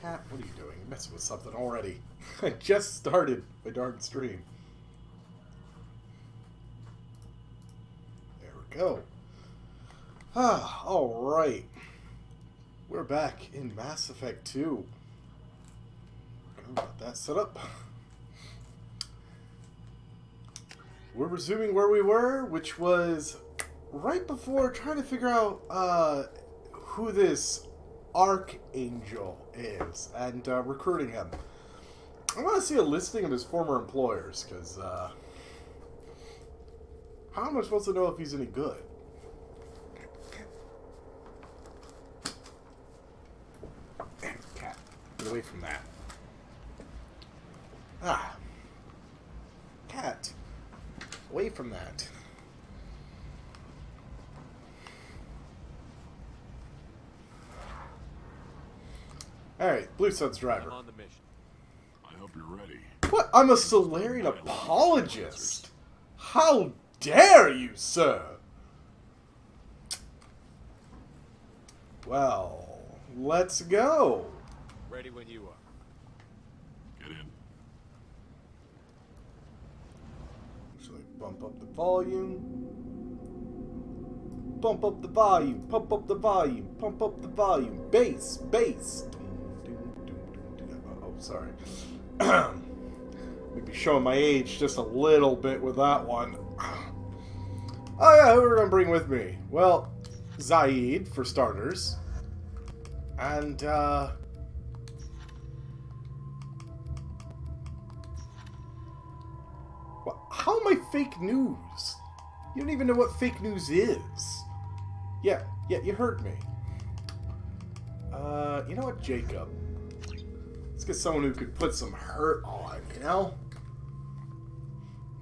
Cat, what are you doing? You're messing with something already. I just started my darn stream. There we go. Alright. We're back in Mass Effect 2. Got that set up. We're resuming where we were, which was right before trying to figure out who this Archangel is and recruiting him. I want to see a listing of his former employers, because how am I supposed to know if he's any good? Cat, get away from that. Cat, away from that. Alright, Blue Sun's driver. I'm on the mission. I hope you're ready. What? I'm a Solarian apologist? How dare you, sir? Well, let's go. Ready when you are. Get in. Should I bump up the volume? Bump up the volume, pump up the volume, pump up the volume. Bass, bass. Oh, sorry. Maybe showing my age just a little bit with that one. Oh yeah, who are we gonna bring with me? Well, Zaid, for starters. And, how am I fake news? You don't even know what fake news is. Yeah, you heard me. You know what, Jacob? Let's get someone who could put some hurt on, you know?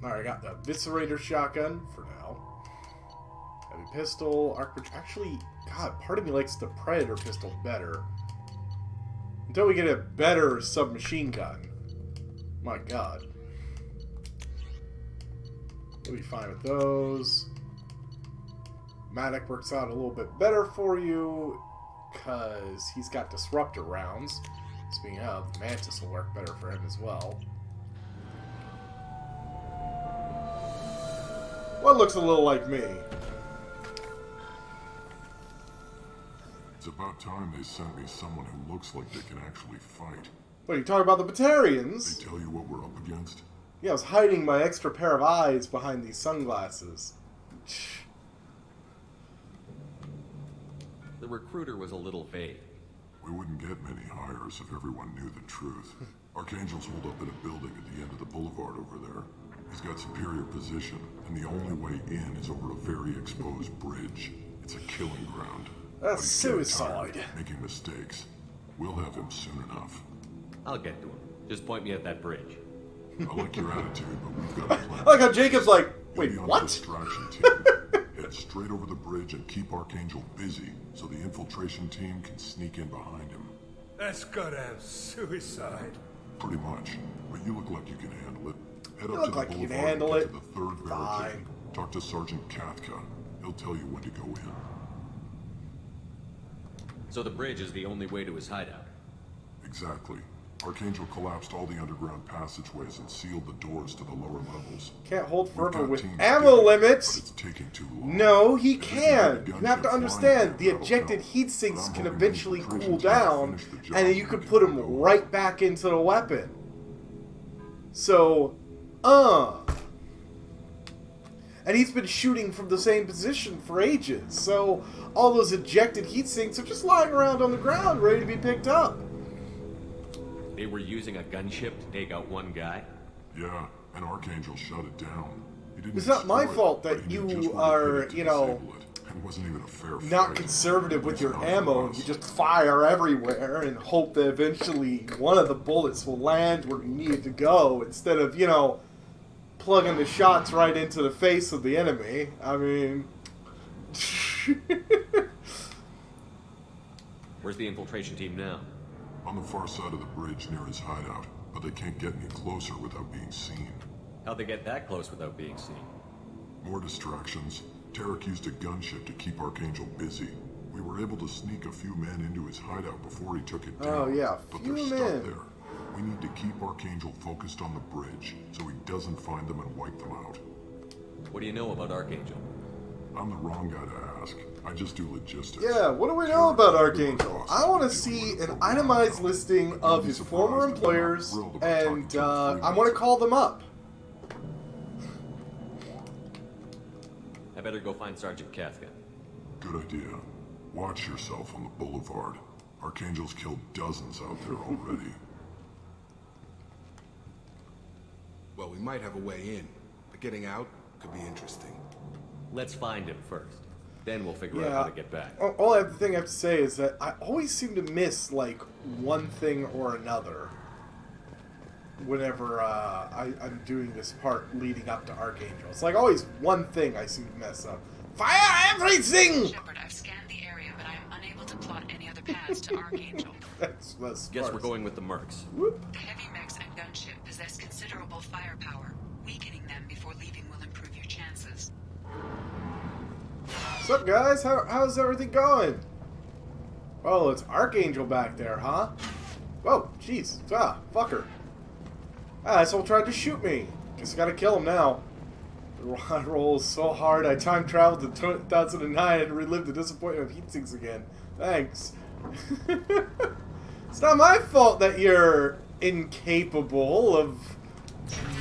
Alright, I got the Viscerator shotgun for now. Heavy pistol, actually, God, part of me likes the Predator pistol better. Until we get a better submachine gun. My God. We'll be fine with those. Matic works out a little bit better for you, because he's got disruptor rounds. Speaking of, the Mantis will work better for him as well. What looks a little like me? It's about time they sent me someone who looks like they can actually fight. What, are you talking about the Batarians? They tell you what we're up against? Yeah, I was hiding my extra pair of eyes behind these sunglasses. The recruiter was a little vague. We wouldn't get many hires if everyone knew the truth. Archangel's holed up in a building at the end of the boulevard over there. He's got superior position, and the only way in is over a very exposed bridge. It's a killing ground. That's suicide. Making mistakes. We'll have him soon enough. I'll get to him. Just point me at that bridge. I like your attitude, but we've got a plan. I like how Jacob's like, wait, You'll be on what? the distraction team. Head straight over the bridge and keep Archangel busy so the infiltration team can sneak in behind him. That's goddamn suicide. Pretty much. But you look like you can handle it. Head You up look to the like you can boulevard handle and it. get to the third barricade. Talk to Sergeant Kathka. He'll tell you when to go in. So the bridge is the only way to his hideout. Exactly. Archangel collapsed all the underground passageways and sealed the doors to the lower levels. Can't hold We've forever got with teams ammo digging, limits. but it's taking too long. No, he If you had a can. You gunship have to flying understand, the there, that'll ejected help. heat sinks But I'm can hoping eventually the cool infiltration team down, will finish the job and then you can and put get them to go right back into the weapon. So, And he's been shooting from the same position for ages, so all those ejected heat sinks are just lying around on the ground, ready to be picked up. They were using a gunship to take out one guy? Yeah, and Archangel shut it down. He didn't It's not my destroy it, fault but that he knew you just where to are, hit it to you know, disable it. And it wasn't even a fair not fight. conservative with At your least not for ammo. us. You just fire everywhere and hope that eventually one of the bullets will land where you need it to go, instead of, you know, plugging the shots right into the face of the enemy. I mean... Where's the infiltration team now? On the far side of the bridge near his hideout, but they can't get any closer without being seen. How'd they get that close without being seen? More distractions. Tarek used a gunship to keep Archangel busy. We were able to sneak a few men into his hideout before he took it down. Oh, yeah, but few they're stuck men. there. We need to keep Archangel focused on the bridge so he doesn't find them and wipe them out. What do you know about Archangel? I'm the wrong guy to ask. I just do logistics. Yeah, what do we know about Archangel? I want to see an itemized listing of his former employers, and I want to call them up. I better go find Sergeant Kafka. Good idea. Watch yourself on the boulevard. Archangel's killed dozens out there already. Well, we might have a way in, but getting out could be interesting. Let's find him first. Then we'll figure out how to get back. All I have to say is that I always seem to miss, like, one thing or another whenever I'm doing this part leading up to Archangel. It's like always one thing I seem to mess up. Fire everything! Shepard, I've scanned the area, but I am unable to plot any other paths to Archangel. That's Guess we're going with the mercs. Whoop. The heavy mechs and gunship possess considerable firepower. Weakening them before leaving will improve your chances. What's up, guys? How's everything going? Oh, it's Archangel back there, huh? Whoa, jeez. Fucker. Asshole tried to shoot me. Guess I gotta kill him now. I rolled so hard I time traveled to 2009 and relived the disappointment of heat sinks again. Thanks. It's not my fault that you're incapable of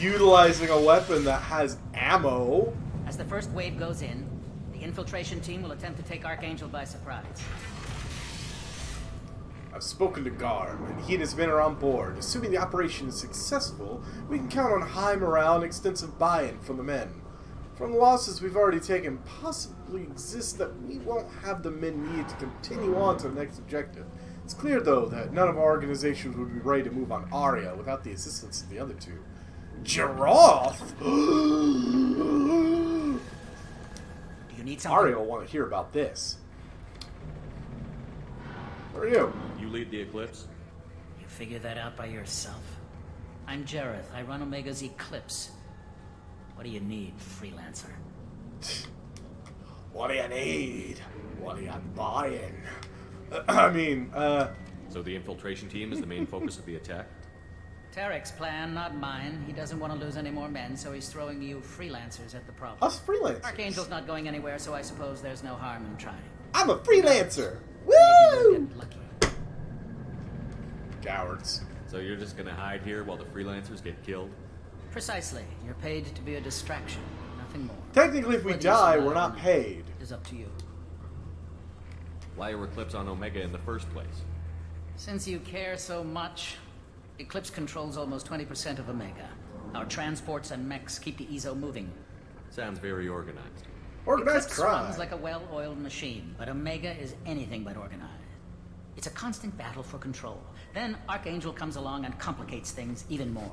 utilizing a weapon that has ammo. As the first wave goes in, the infiltration team will attempt to take Archangel by surprise. I've spoken to Garm, and he and his men are on board. Assuming the operation is successful, we can count on high morale and extensive buy-in from the men. From the losses we've already taken, possibly exists that we won't have the men needed to continue on to the next objective. It's clear, though, that none of our organizations would be ready to move on Aria without the assistance of the other two. Jiroth? Do you need something? Aria will want to hear about this. Where are you? You lead the Eclipse? You figure that out by yourself. I'm Jareth. I run Omega's Eclipse. What do you need, freelancer? What do you need? What are you buying? I mean, So the infiltration team is the main focus of the attack? Tarek's plan, not mine. He doesn't want to lose any more men, so he's throwing you freelancers at the problem. us freelancers. Archangel's not going anywhere, so I suppose there's no harm in trying. I'm a freelancer. Maybe we'll Woo! get lucky. Cowards. So you're just gonna hide here while the freelancers get killed? Precisely. You're paid to be a distraction, nothing more. Technically, if we Whether you die, survive we're or not paid. It is up to you. Why are Eclipse on Omega in the first place? Since you care so much, Eclipse controls almost 20% of Omega. Our transports and mechs keep the EZO moving. Sounds very organized. Organized Eclipse crime. runs like a well-oiled machine, but Omega is anything but organized. It's a constant battle for control. Then Archangel comes along and complicates things even more.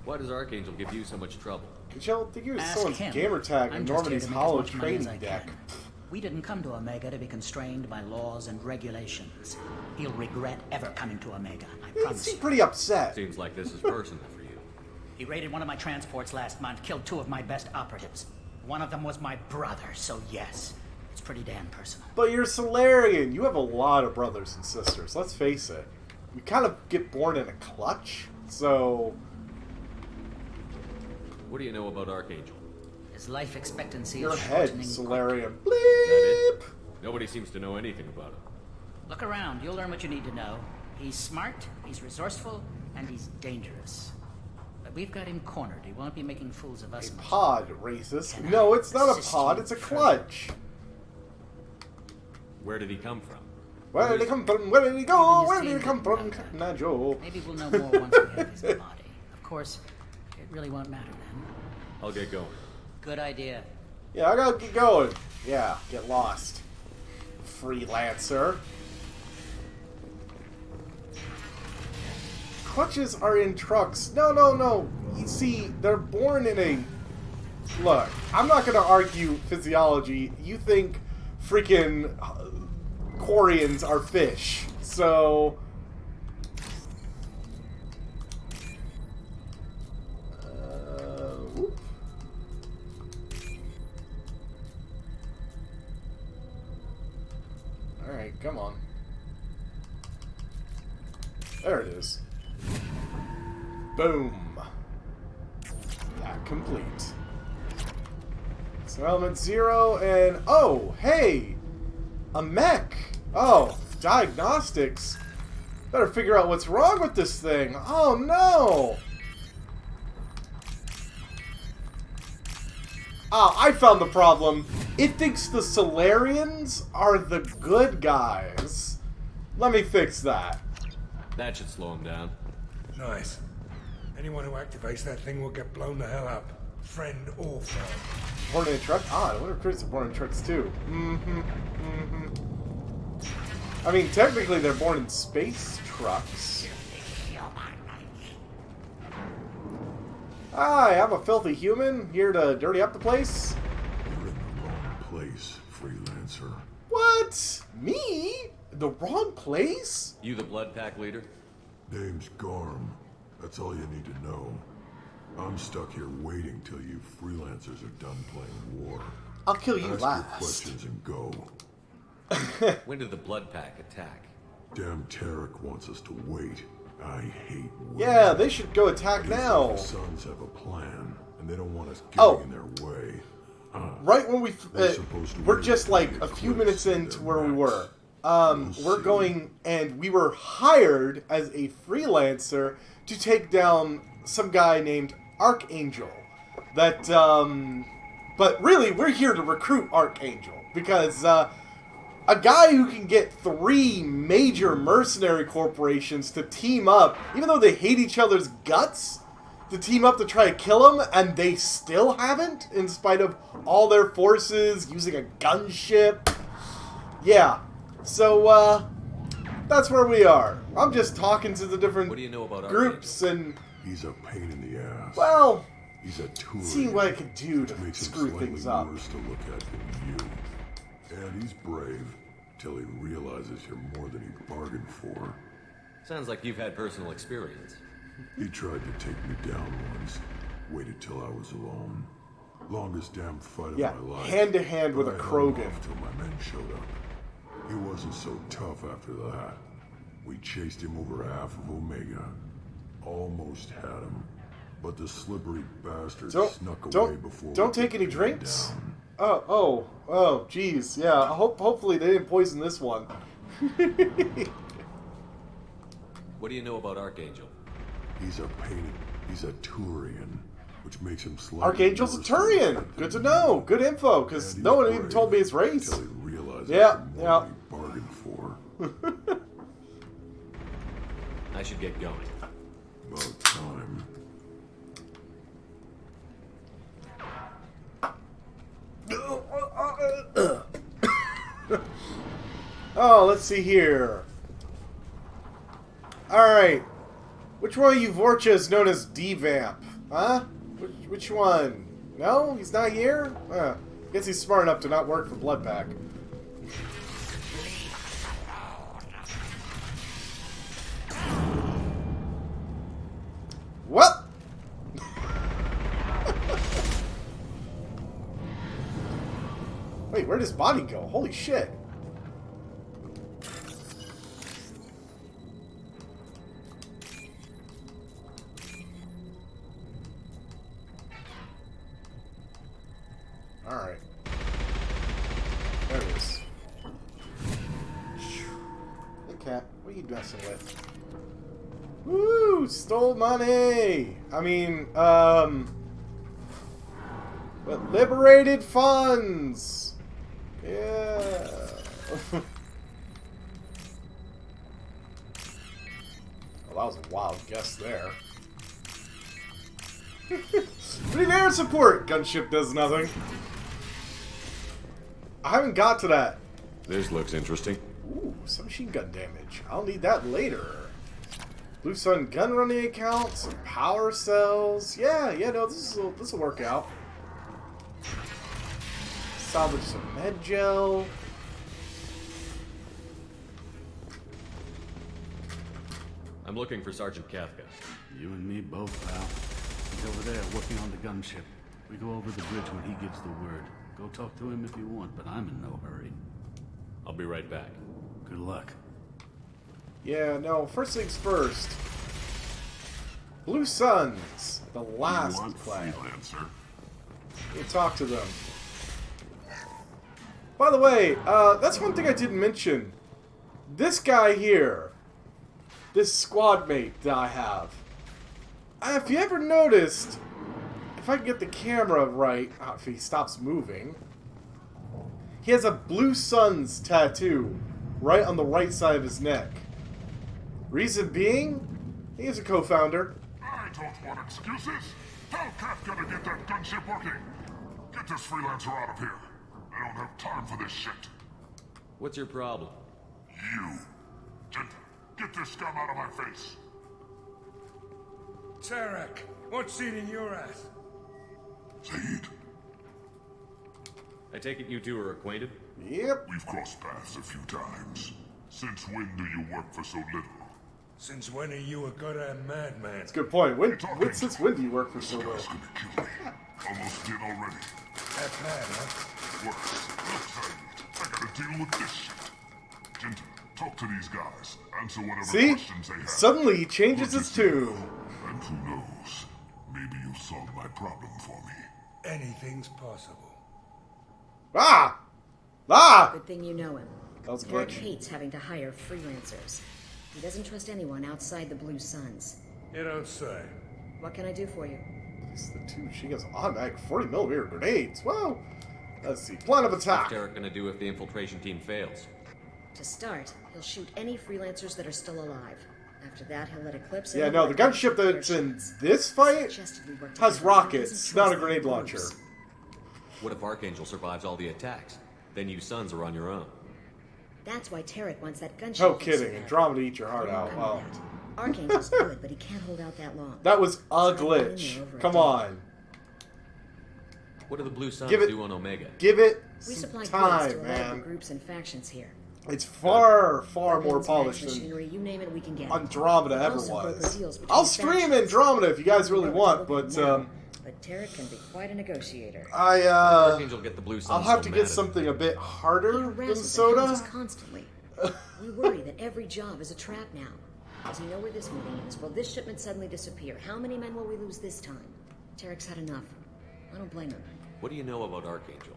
Why does Archangel give you so much trouble? Could y'all think he was Ask someone's him. gamer tag in I'm just Normandy's here to make as Hollow much money as trading I deck? can. We didn't come to Omega to be constrained by laws and regulations. He'll regret ever coming to Omega, I He promise seemed you. pretty upset. Seems like this is personal for you. He raided one of my transports last month, killed 2 of my best operatives. One of them was my brother, so yes, it's pretty damn personal. But you're Solarian. You have a lot of brothers and sisters. Let's face it. You kind of get born in a clutch. So, What do you know about Archangel? His life expectancy your is head, shortening Solarian. Is that Bleep! it? Nobody seems to know anything about him. Look around, you'll learn what you need to know. He's smart, he's resourceful, and he's dangerous. But we've got him cornered. He won't be making fools of us. A much. pod, racist. Can I No, it's not a assist pod. you It's a further? clutch. Where did he come from? Where did he come from? Where did he go? Even Where his did he team come from? didn't know Captain that. Joe. Maybe we'll know more once we have his body. Of course, it really won't matter then. I'll get going. Good idea. Yeah, I gotta get going. Yeah, get lost. Freelancer. Clutches are in trucks. No, no, no. You see, they're born in a... Look, I'm not gonna argue physiology. You think freaking Quarians are fish. So... whoop. Alright, come on. There it is. Boom. That complete. So element 0 and... Oh, hey! A mech! Oh, diagnostics. Better figure out what's wrong with this thing. Oh, no! Ah, I found the problem. It thinks the Solarians are the good guys. Let me fix that. That should slow him down. Nice. Anyone who activates that thing will get blown the hell up. Friend or foe. Born in a truck? Ah, I wonder if critics are born in trucks too. I mean, technically they're born in space trucks. Hi, I'm a filthy human, here to dirty up the place. You're in the wrong place, freelancer. What? Me? The wrong place? You the blood pack leader? Name's Garm. That's all you need to know. I'm stuck here waiting till you freelancers are done playing war. I'll kill you Ask last. your questions and go. When did the blood pack attack? Damn Tarek wants us to wait. I hate waiting. Yeah, they should go attack These now. evil sons have a plan, and they don't want us getting Oh. in their way. Right when we... We're supposed to we're wait just till like the a few eclipse minutes and into then where we max. were. We'll We're see. going, and we were hired as a freelancer to take down some guy named Archangel. That, but really, we're here to recruit Archangel, because, a guy who can get 3 major mercenary corporations to team up, even though they hate each other's guts, to team up to try to kill him, and they still haven't, in spite of all their forces using a gunship. Yeah. So, that's where we are. I'm just talking to the different What do you know about groups and, He's a pain in the ass. well, He's a tool. seeing what I could do to Which makes him screw slightly things up. worse to look at than you. And he's brave till he realizes you're more than he bargained for. Sounds like you've had personal experience. He tried to take me down once. Waited till I was alone. Longest damn fight Yeah, of my life. hand to hand with But a I held Krogan. off till my men showed up. He wasn't so tough after that. We chased him over half of Omega. Almost had him. But the slippery bastard snuck away before Don't we take could any pin him drinks. down. Oh, geez, yeah. Hopefully they didn't poison this one. What do you know about Archangel? He's a pain. He's a Turian, which makes him slightly Archangel's a worse to look Turian. at Good to than know. you. Good info, because And no one he's even brave told me his race. Till he realizes Yeah, you're yeah. more than he bargained for. I should get going. About time. Oh, let's see here. Alright. Which one of you Vorcha is known as D-Vamp? Huh? Which one? No? He's not here? Guess he's smart enough to not work for Bloodpack. What? Wait, where'd his body go? Holy shit. Alright. There it is. Hey, cat. What are you messing with? Woo! Stole money! I mean, but liberated funds! Yeah. Well, that was a wild guess there. We need air support! Gunship does nothing. I haven't got to that. This looks interesting. Ooh, some machine gun damage. I'll need that later. Blue Sun gun running account, some power cells. Yeah, no, this will work out. Salvage some med gel. I'm looking for Sergeant Kafka. You and me both, pal. He's over there working on the gunship. We go over the bridge when he gives the word. Go talk to him if you want, but I'm in no hurry. I'll be right back. Good luck. Yeah, no, first things first. Blue Suns, the last You want clan. freelancer? We'll talk to them. By the way, that's one thing I didn't mention. This guy here, this squad mate that I have, if you ever noticed, if I can get the camera right, if he stops moving, he has a Blue Suns tattoo right on the right side of his neck. Reason being, he is a co-founder. I don't want excuses. Tell Kafka to get that gunship working. Get this freelancer out of here. I don't have time for this shit. What's your problem? You. Get this scum out of my face. Tarek, what's eating your ass? Zaid, I take it you two are acquainted? Yep. we've crossed paths a few times. Since when do you work for so little? Since when are you a goddamn madman? That's a good point. Since when do you work for so This long? guy's gonna kill me. Almost did already. That bad, huh? Worse. Look, Zaid, I gotta deal with this shit. Jinta, talk to these guys. Answer whatever See? questions they have. Suddenly he changes his tune. And who knows? Maybe you'll solve my problem for me. Anything's possible. Ah! Ah! Good thing you know him. That was a Tarek glitch. hates having to hire freelancers. He doesn't trust anyone outside the Blue Suns. You don't say. What can I do for you? It's the two. She gets automatic 40mm grenades. Well, let's see. Plan of attack. What's Derek gonna do if the infiltration team fails? To start, he'll shoot any freelancers that are still alive. After that, he'll let Eclipse... Yeah, and no, the gunship that's in this fight Suggested we work has together. He rockets, doesn't not a trust grenade the launcher. groups. What if Archangel survives all the attacks? Then you sons are on your own. That's why Tarek wants that gunship. No fixed kidding. so bad. Andromeda eat your heart Don't out. come Wow. with that. Archangel's good, but he can't hold out that long. That was a I've been in glitch. there over a Come day. on. What do the Blue Suns Give it- do on Omega? Give it We some supply goods to time, a lot of the man. groups and factions here. It's far, far more Weapons, polished tanks, than machinery, you name it, we can get. Andromeda We ever also broker was. deals between I'll stream factions. Andromeda if you guys really We're want, looking but now, but Tarek can be quite a negotiator. Archangel get the Blue Suns I'll have so to mad get at something a bit He harder than harasses and hounds soda. us constantly. We worry that every job is a trap now. Does he know where this meeting is? Will this shipment suddenly disappear? How many men will we lose this time? Tarek's had enough. I don't blame him. What do you know about Archangel?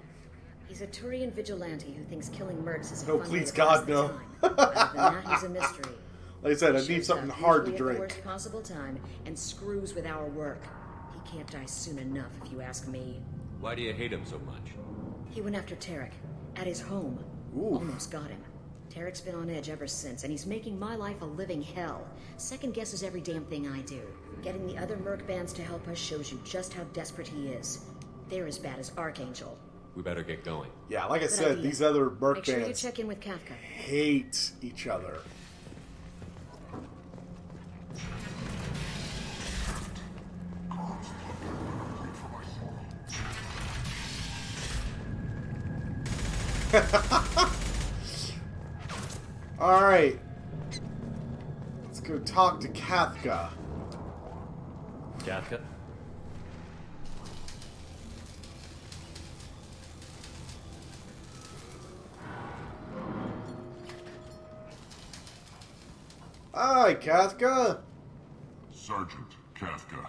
He's a Turian vigilante who thinks killing mercs is a No, fun please, way to pass God, the no. time. Other than that, he's a mystery. Like I said, I He need shows something up hard to usually at the drink. worst possible time and screws with our work. He can't die soon enough, if you ask me. Why do you hate him so much? He went after Tarek at his home. Ooh. Almost got him. Tarek's been on edge ever since, and he's making my life a living hell. Second guesses every damn thing I do. Getting the other merc bands to help us shows you just how desperate he is. They're as bad as Archangel. We better get going. Yeah, like I Good said, idea. these other merc Make sure you bands check in with Kafka. hate each other. Alright. Let's go talk to Kafka. Kafka? Hi, Kafka. Sergeant Kafka.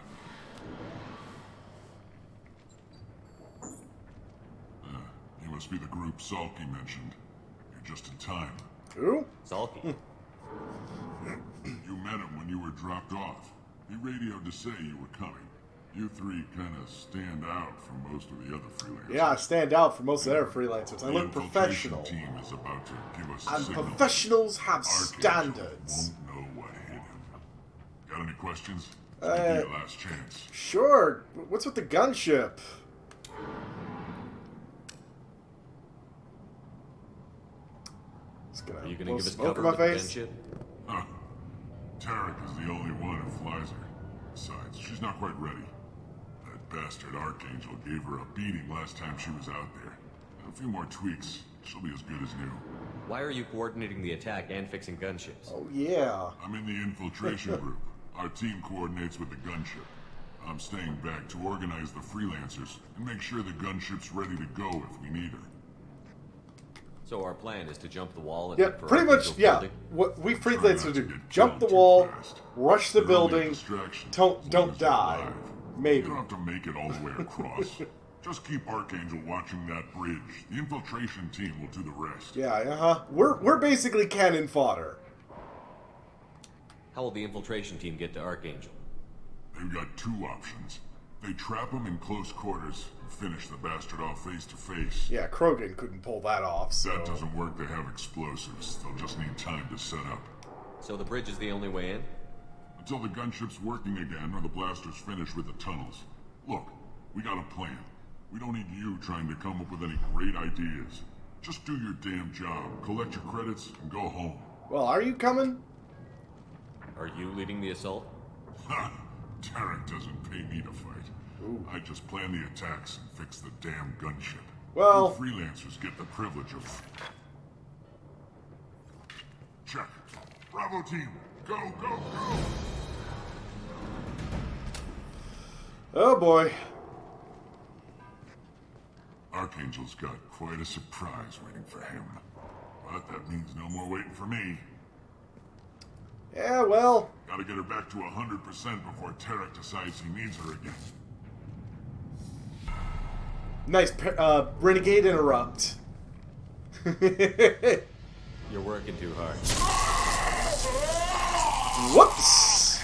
You must be the group Salky mentioned. You're just in time. Who? Salky. You met him when you were dropped off. He radioed to say you were coming. You three kind of stand out from most of the other freelancers. Yeah, I stand out for most of their freelancers. I The look infiltration professional. team is about to give us a And signal. professionals have Archangel standards. won't know what hit him. Got any questions? This could be your last chance. Sure. What's with the gunship? Just Are you blow gonna give us smoke cover in my with the face. gunship? Huh. Tarek is the only one who flies her. Besides, she's not quite ready. That bastard Archangel gave her a beating last time she was out there. A few more tweaks, she'll be as good as new. Why are you coordinating the attack and fixing gunships? Oh yeah. I'm in the infiltration group. Our team coordinates with the gunship. I'm staying back to organize the freelancers and make sure the gunship's ready to go if we need her. So our plan is to jump the wall and Yeah, look for pretty much, Archangel's yeah. building? What we Try freelancers not to do. get Jump the killed too wall, fast. rush the They're only a building, distraction as don't long as they're die. alive. Maybe. You don't have to make it all the way across. Just keep Archangel watching that bridge. The infiltration team will do the rest. Yeah, uh-huh. We're basically cannon fodder. How will the infiltration team get to Archangel? They've got two options. They trap him in close quarters and finish the bastard off face to face. Yeah, Krogan couldn't pull that off, so... That doesn't work. They have explosives. They'll just need time to set up. So the bridge is the only way in? Until the gunship's working again or the blasters finish with the tunnels. Look, we got a plan. We don't need you trying to come up with any great ideas. Just do your damn job, collect your credits, and go home. Well, are you coming? Are you leading the assault? Ha! Tarek doesn't pay me to fight. Ooh. I just plan the attacks and fix the damn gunship. Well... You freelancers get the privilege of... Check. Bravo team, go, go, go! Oh boy. Archangel's got quite a surprise waiting for him. But that means no more waiting for me. Yeah, well... Gotta get her back to 100% before Tarek decides he needs her again. Nice, renegade interrupt. You're working too hard. Whoops!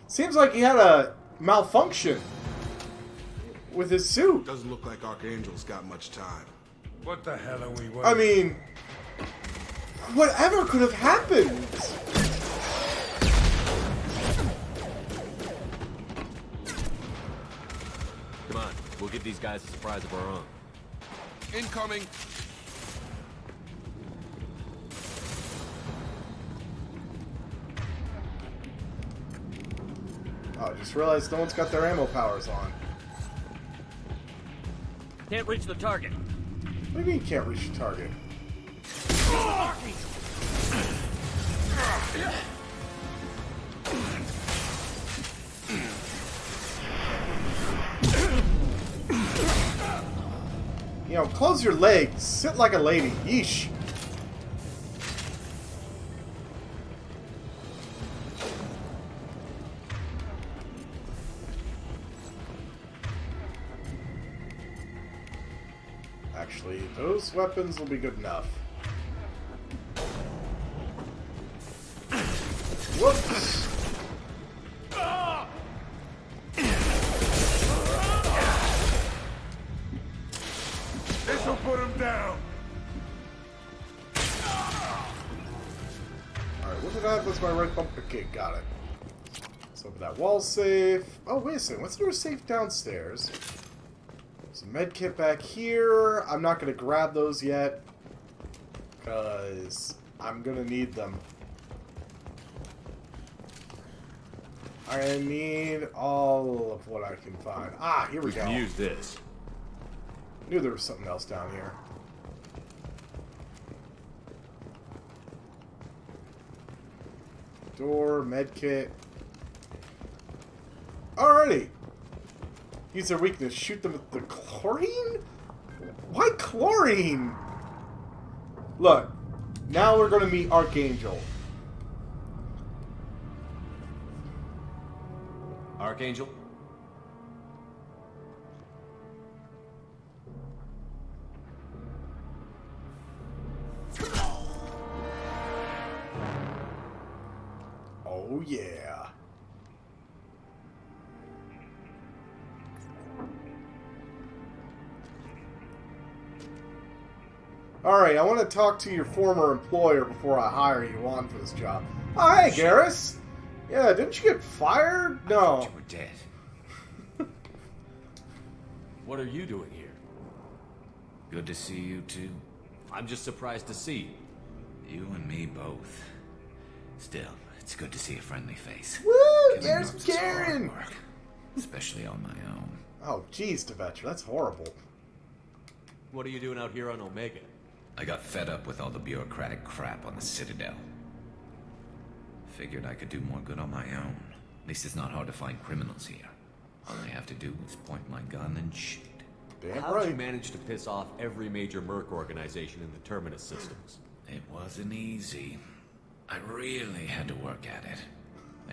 Seems like he had a malfunction with his suit. Doesn't look like Archangel's got much time. What the hell are we waiting? I mean, whatever could have happened? Come on, we'll give these guys a surprise of our own. Incoming! Oh, I just realized no one's got their ammo powers on. Can't reach the target. What do you mean you can't reach the target? You know, close your legs. Sit like a lady. Yeesh. Actually, those weapons will be good enough. Whoops! This'll put him down. Alright, what did I have? That's my right bump. Okay, got it. Let's open that wall safe. Oh, wait a second. What's there a safe downstairs? There's a med kit back here. I'm not going to grab those yet, because I'm going to need them. I need all of what I can find. Ah, here we go. Can use this. Knew there was something else down here. Door, med kit. Alrighty. Use their weakness. Shoot them with the chlorine? Why chlorine? Look. Now we're going to meet Archangel. Archangel? Oh, yeah. Alright, I want to talk to your former employer before I hire you on for this job. Oh, hey, Garrus! Yeah, didn't you get fired? No. You were dead. What are you doing here? Good to see you too. I'm just surprised to see you. You and me both. Still, it's good to see a friendly face. Woo! Killing Garrus Mercs is hard Karen! work, especially on my own. Oh, jeez, Devetra, that's horrible. What are you doing out here on Omega? I got fed up with all the bureaucratic crap on the Citadel. Figured I could do more good on my own. At least it's not hard to find criminals here. All I have to do is point my gun and shoot. Damn How'd right. you manage to piss off every major merc organization in the Terminus systems? It wasn't easy. I really had to work at it.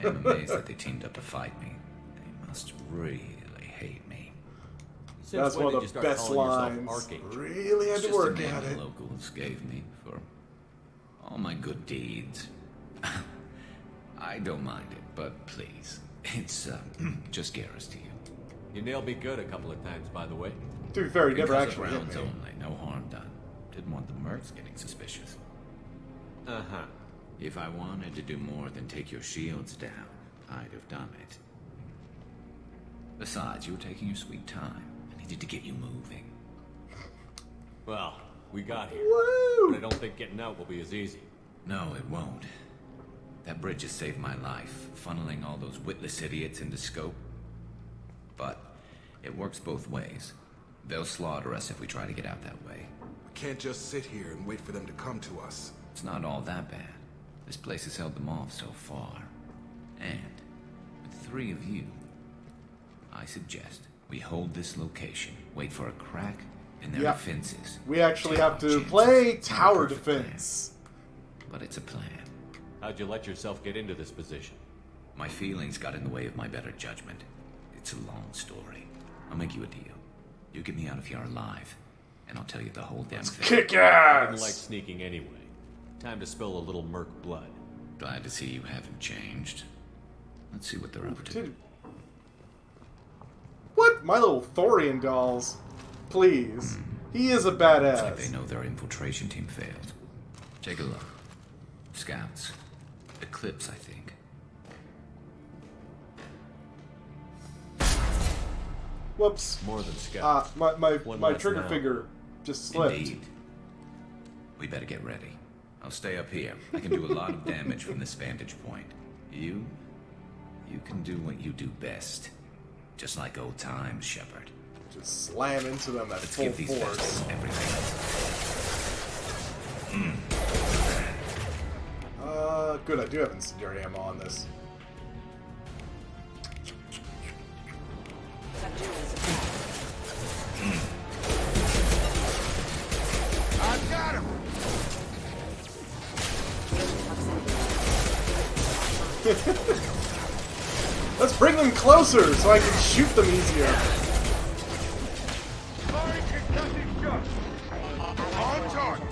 I am amazed that they teamed up to fight me. They must really hate me. Since That's when one did of you the start best calling yourself lines. Archangel? Really had It's to just work a name at the it. locals gave me for all my good deeds. I don't mind it, but please, it's just Garrus to you. You nailed me good a couple of times, by the way. To be fair, he never Because of actually hit rounds me. only, no harm done. Didn't want the mercs getting suspicious. Uh-huh. If I wanted to do more than take your shields down, I'd have done it. Besides, you were taking your sweet time. I needed to get you moving. Well, we got here. Woo! But I don't think getting out will be as easy. No, it won't. That bridge has saved my life, funneling all those witless idiots into scope. But it works both ways. They'll slaughter us if we try to get out that way. We can't just sit here and wait for them to come to us. It's not all that bad. This place has held them off so far. And with 3 of you, I suggest we hold this location, wait for a crack in their Yeah. defenses. We actually Take have our to chances. play It's not a tower perfect plan, defense. but it's a plan. How'd you let yourself get into this position? My feelings got in the way of my better judgment. It's a long story. I'll make you a deal. You get me out of here alive, and I'll tell you the whole damn thing. Kick I didn't like ass! sneaking anyway. Time to spill a little merc blood. Glad to see you haven't changed. Let's see what they're up to. Dude. What? My little Thorian dolls. Please. He is a Looks like they badass. know their infiltration team failed. Take a look. Scouts. Eclipse, I think. Whoops. More than scouts. My One my less trigger now. finger just slipped. Indeed. We better get ready. I'll stay up here. I can do a lot of damage from this vantage point. You can do what you do best. Just like old times, Shepard. Just slam into them at Let's full give these force. vessels everything. Good. I do have incendiary ammo on this. I got him! Let's bring them closer so I can shoot them easier. On target!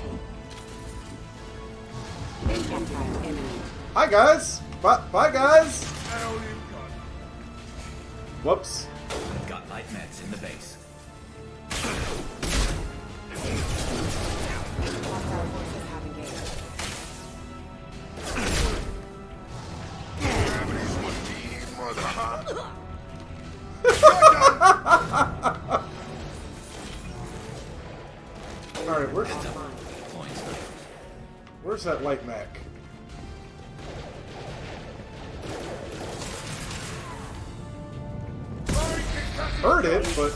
Hi guys. Bye guys. Hell you got. Whoops. Got light meds in the base. Gravity's what the mother, huh? Alright, Deploying snipers. where's that light mech? Heard it, but...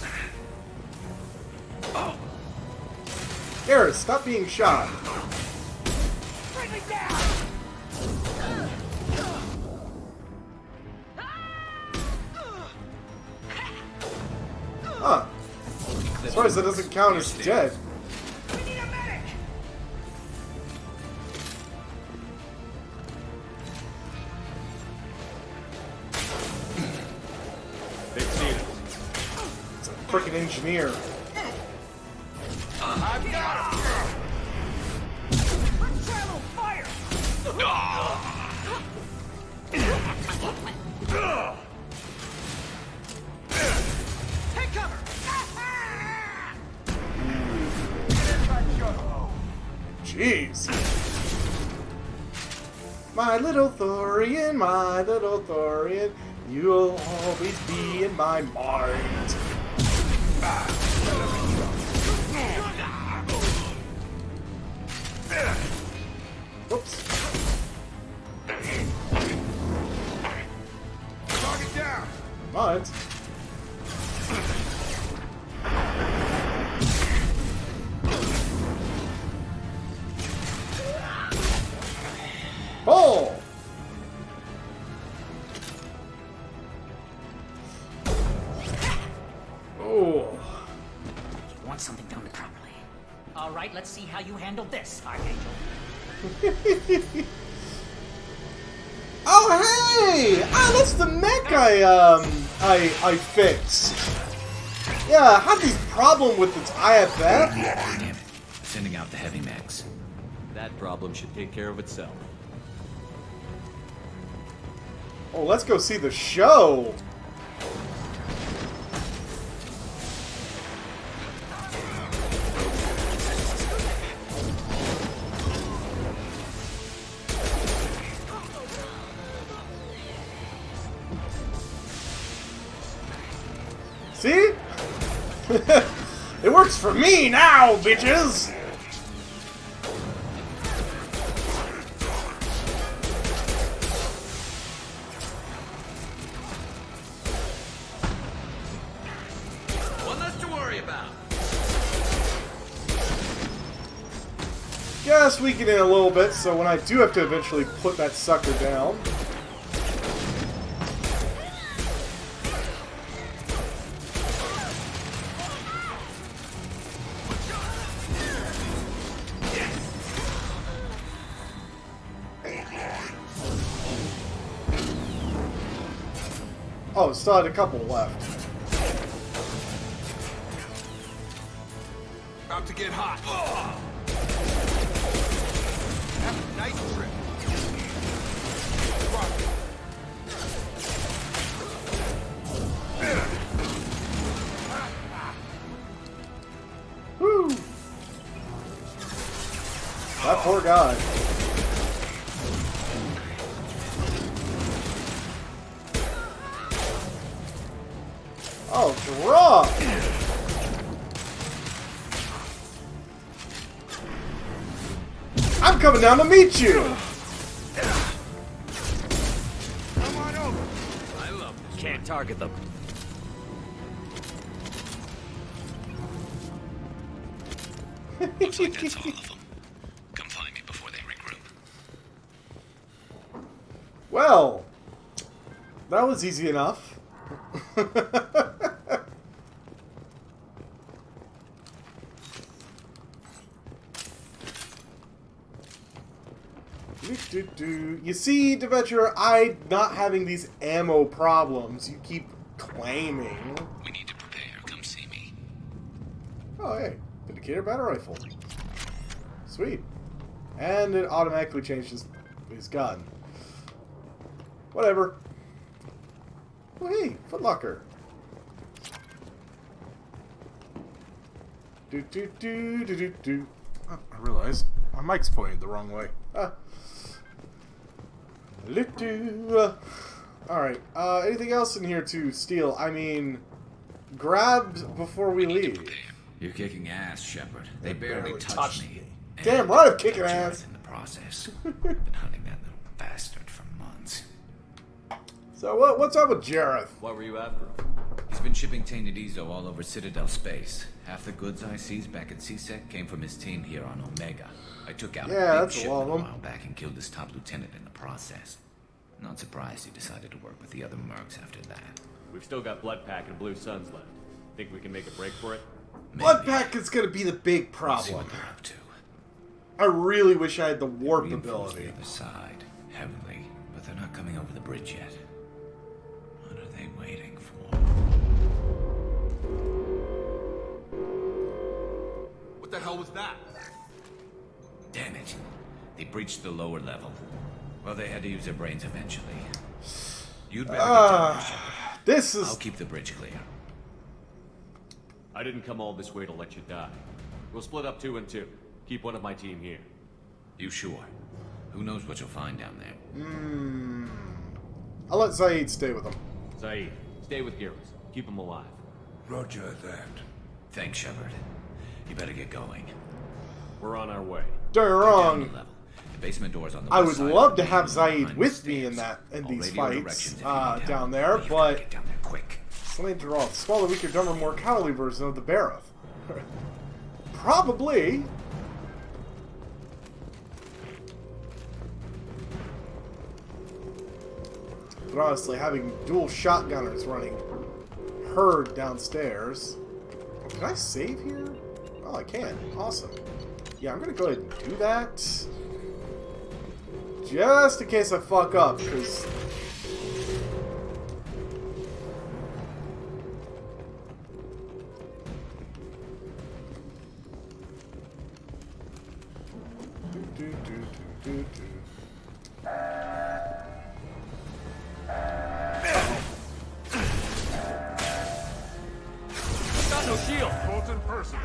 Garrus, stop being shot. Huh. As far as that doesn't count as dead. They've seen it. It's a freaking engineer. Jeez. My little Thorian, you'll always be in my mind. Whoops. Target down! Mind. Ball! Oh. armed properly. All right, let's see how you handle this, Archangel. Oh hey! Ah, that's the mech I fixed. Yeah, I had this problem with its IFF. Damn it. Sending out the heavy mechs. That problem should take care of itself. Oh, let's go see the show. See? It works for me now, bitches! One less to worry about. Just weaken it a little bit, so when I do have to eventually put that sucker down. Oh, still had a couple left. About to get hot. Have a nice trip. Woo! That poor guy. Oh, drop! I'm coming down to meet you! Come on over. I love this. Can't target them. Looks like that's all of them. Come find me before they regroup. Well, that was easy enough. You see, Adventurer, I not having these ammo problems you keep claiming. We need to prepare. Come see me. Oh, hey. Indicator battle rifle. Sweet. And it automatically changes his gun. Whatever. Oh, hey. Footlocker. Do. Oh, I realized my mic's pointed the wrong way. Alright. Anything else in here to steal? I mean, grab before we leave. You're kicking ass, Shepard. They barely touched me. Damn right I'm kicking ass. In the process. Been hunting that little bastard for months. So what's up with Jareth? What were you after? He's been shipping tainted Ezo all over Citadel space. Half the goods I seized back at CSEC came from his team here on Omega. I took out a big that's a shipment lot a of them. while back and killed his top lieutenant in the process. Not surprised he decided to work with the other mercs after that. We've still got Blood Pack and Blue Suns left. Think we can make a break for it? Blood Pack is going to be the big See problem. what they're up to. I really wish I had the warp Reinforced the ability. other side, heavily, but they're not coming over the bridge yet. What are they waiting for? What the hell was that? Damn it. They breached the lower level. Well, they had to use their brains eventually. You'd better get down there, Shepard. This is... I'll keep the bridge clear. I didn't come all this way to let you die. We'll split up 2 and 2. Keep one of my team here. You sure? Who knows what you'll find down there? I'll let Zaid stay with him. Zaid, stay with Garrus. Keep him alive. Roger that. Thanks, Shepard. You better get going. We're on our way. Don't get me Go down wrong. the level. The basement door's on the I west would side love of to the have main room Zaid behind with the me in stairs. in All these radio fights directions if you need help, down there, but you better but get down there quick. slain to raw, smaller, weaker, dumber, more cowardly version of the Barroth. Probably. But honestly, having dual shotgunners running herd downstairs. Can I save here? Oh, I can. Awesome. Yeah, I'm gonna go ahead and do that. Just in case I fuck up, because... Got no shield. Fulton Percival.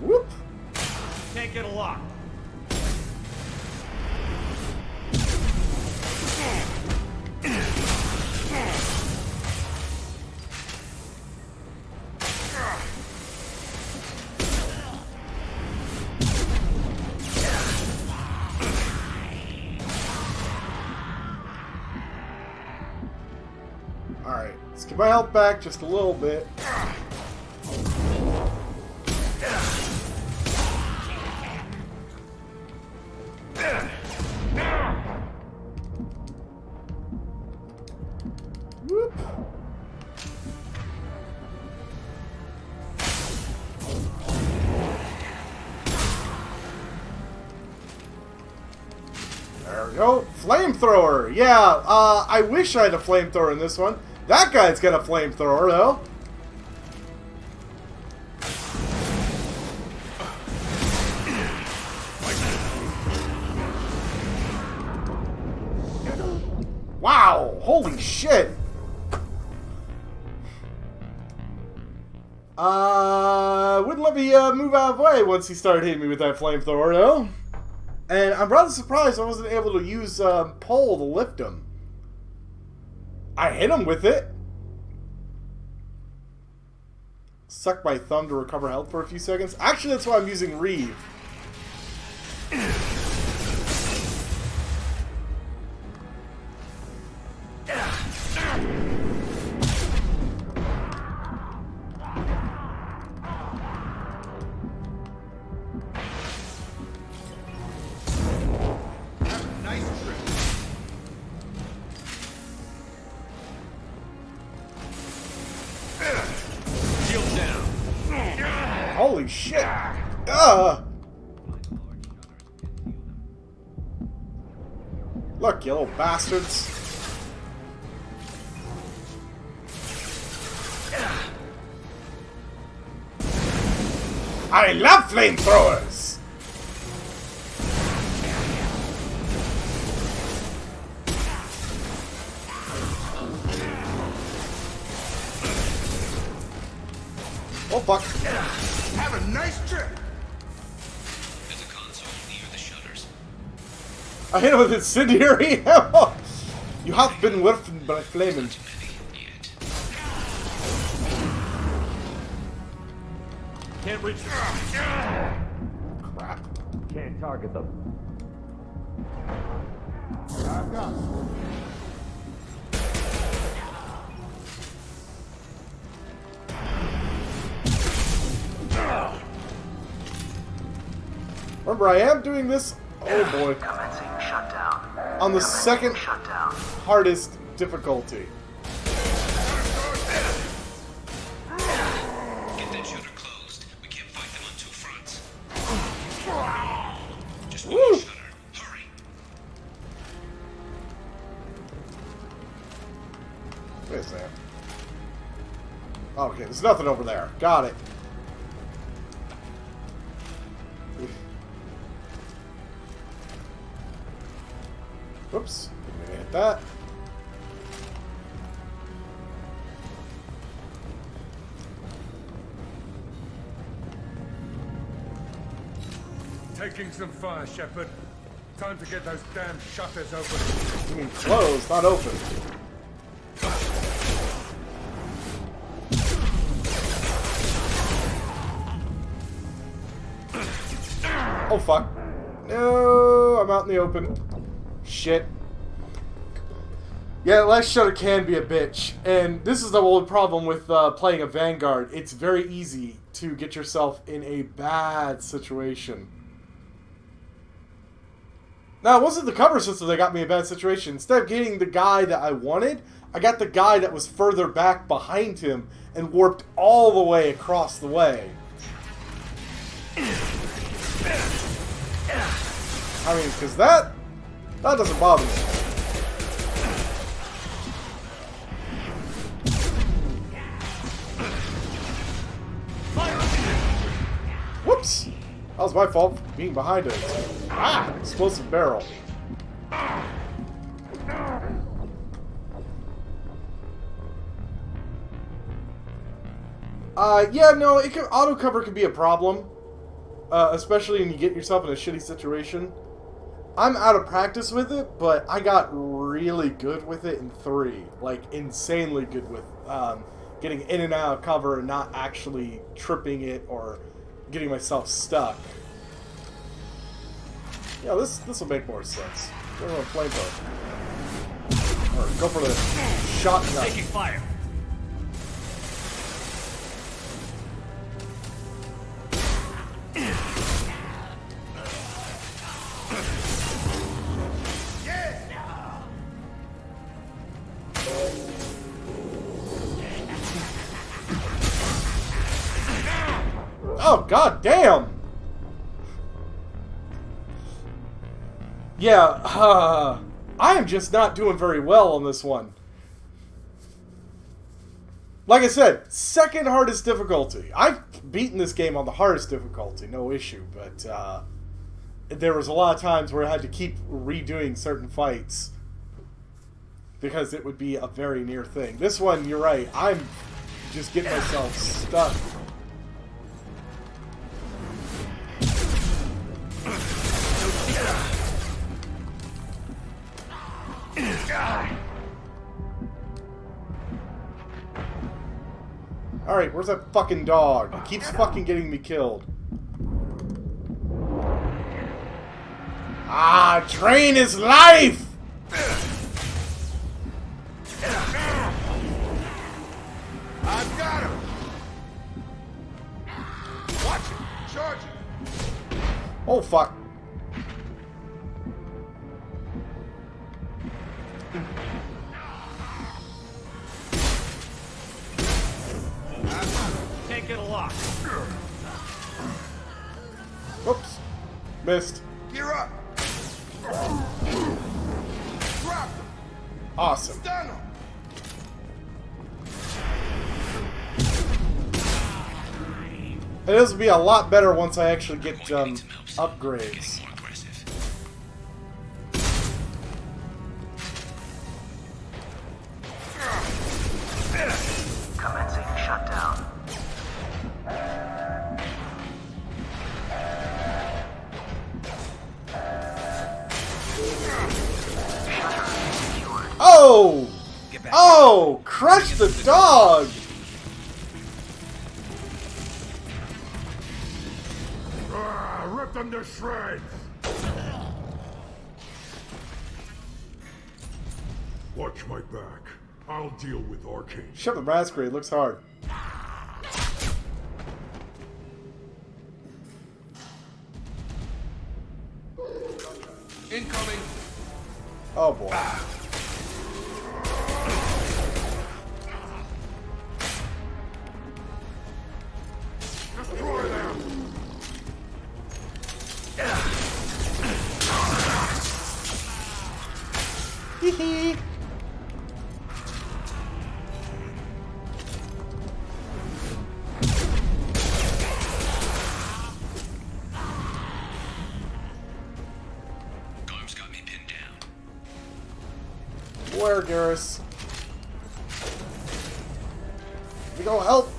Whoop! Can't get a lock. Alright, let's get my health back just a little bit. Whoop. There we go. Flamethrower! Yeah, I wish I had a flamethrower in this one. That guy's got a flamethrower, though. Wow! Holy shit! Wouldn't let me move out of the way once he started hitting me with that flamethrower, though. And I'm rather surprised I wasn't able to use pole to lift him. I hit him with it. Suck my thumb to recover health for a few seconds. Actually, that's why I'm using Reeve. Nice trip. Shield down. Holy shit! Look, you little bastards. I love flamethrowers! Oh fuck. Have a nice trip. There's a console near the shutters. I hit him with incendiary ammo! You have been werfen by flaming. Can't reach them. Crap. Can't target them. Remember, I am doing this, oh boy, on the second hardest difficulty. Get that shutter closed. We can't fight them on two fronts. Just Woo! one more shutter. Hurry. What is that? Okay, there's nothing over there. Got it. Whoops. Didn't mean to hit that. Taking some fire, Shepard. Time to get those damn shutters open. You mean closed, not open. Oh fuck. No, I'm out in the open. Shit. Yeah, last shutter can be a bitch. And this is the old problem with playing a Vanguard. It's very easy to get yourself in a bad situation. Now, it wasn't the cover system that got me in a bad situation. Instead of getting the guy that I wanted, I got the guy that was further back behind him and warped all the way across the way. I mean, because that doesn't bother me. Whoops! That was my fault for being behind it. Ah! Explosive barrel. Yeah, no, auto cover can be a problem. Especially when you get yourself in a shitty situation. I'm out of practice with it, but I got really good with it in 3. Like, insanely good with getting in and out of cover and not actually tripping it or getting myself stuck. Yeah, this will make more sense. Go for a flamethrower. Or go for the shotgun. Taking fire. Oh, god damn! Yeah, I am just not doing very well on this one. Like I said, second hardest difficulty. I've beaten this game on the hardest difficulty, no issue, but there was a lot of times where I had to keep redoing certain fights because it would be a very near thing. This one, you're right, I'm just getting myself stuck. Alright, where's that fucking dog? It keeps fucking getting me killed. Ah, train is life! I've got him! Watch it! Charge it! Oh, fuck. Can't get a lock. Oops. Missed. Gear up! Drop him! Awesome. Stun him! And this will be a lot better once I actually get upgrades. Commencing shutdown. Oh! Oh! Crush the dog! Rip them to shreds! Watch my back. I'll deal with Arcane. Shepard Masquerade looks hard. Incoming! Oh boy. Destroy them! Hee hee. Garm's got me pinned down. Where, Garrus? We go help.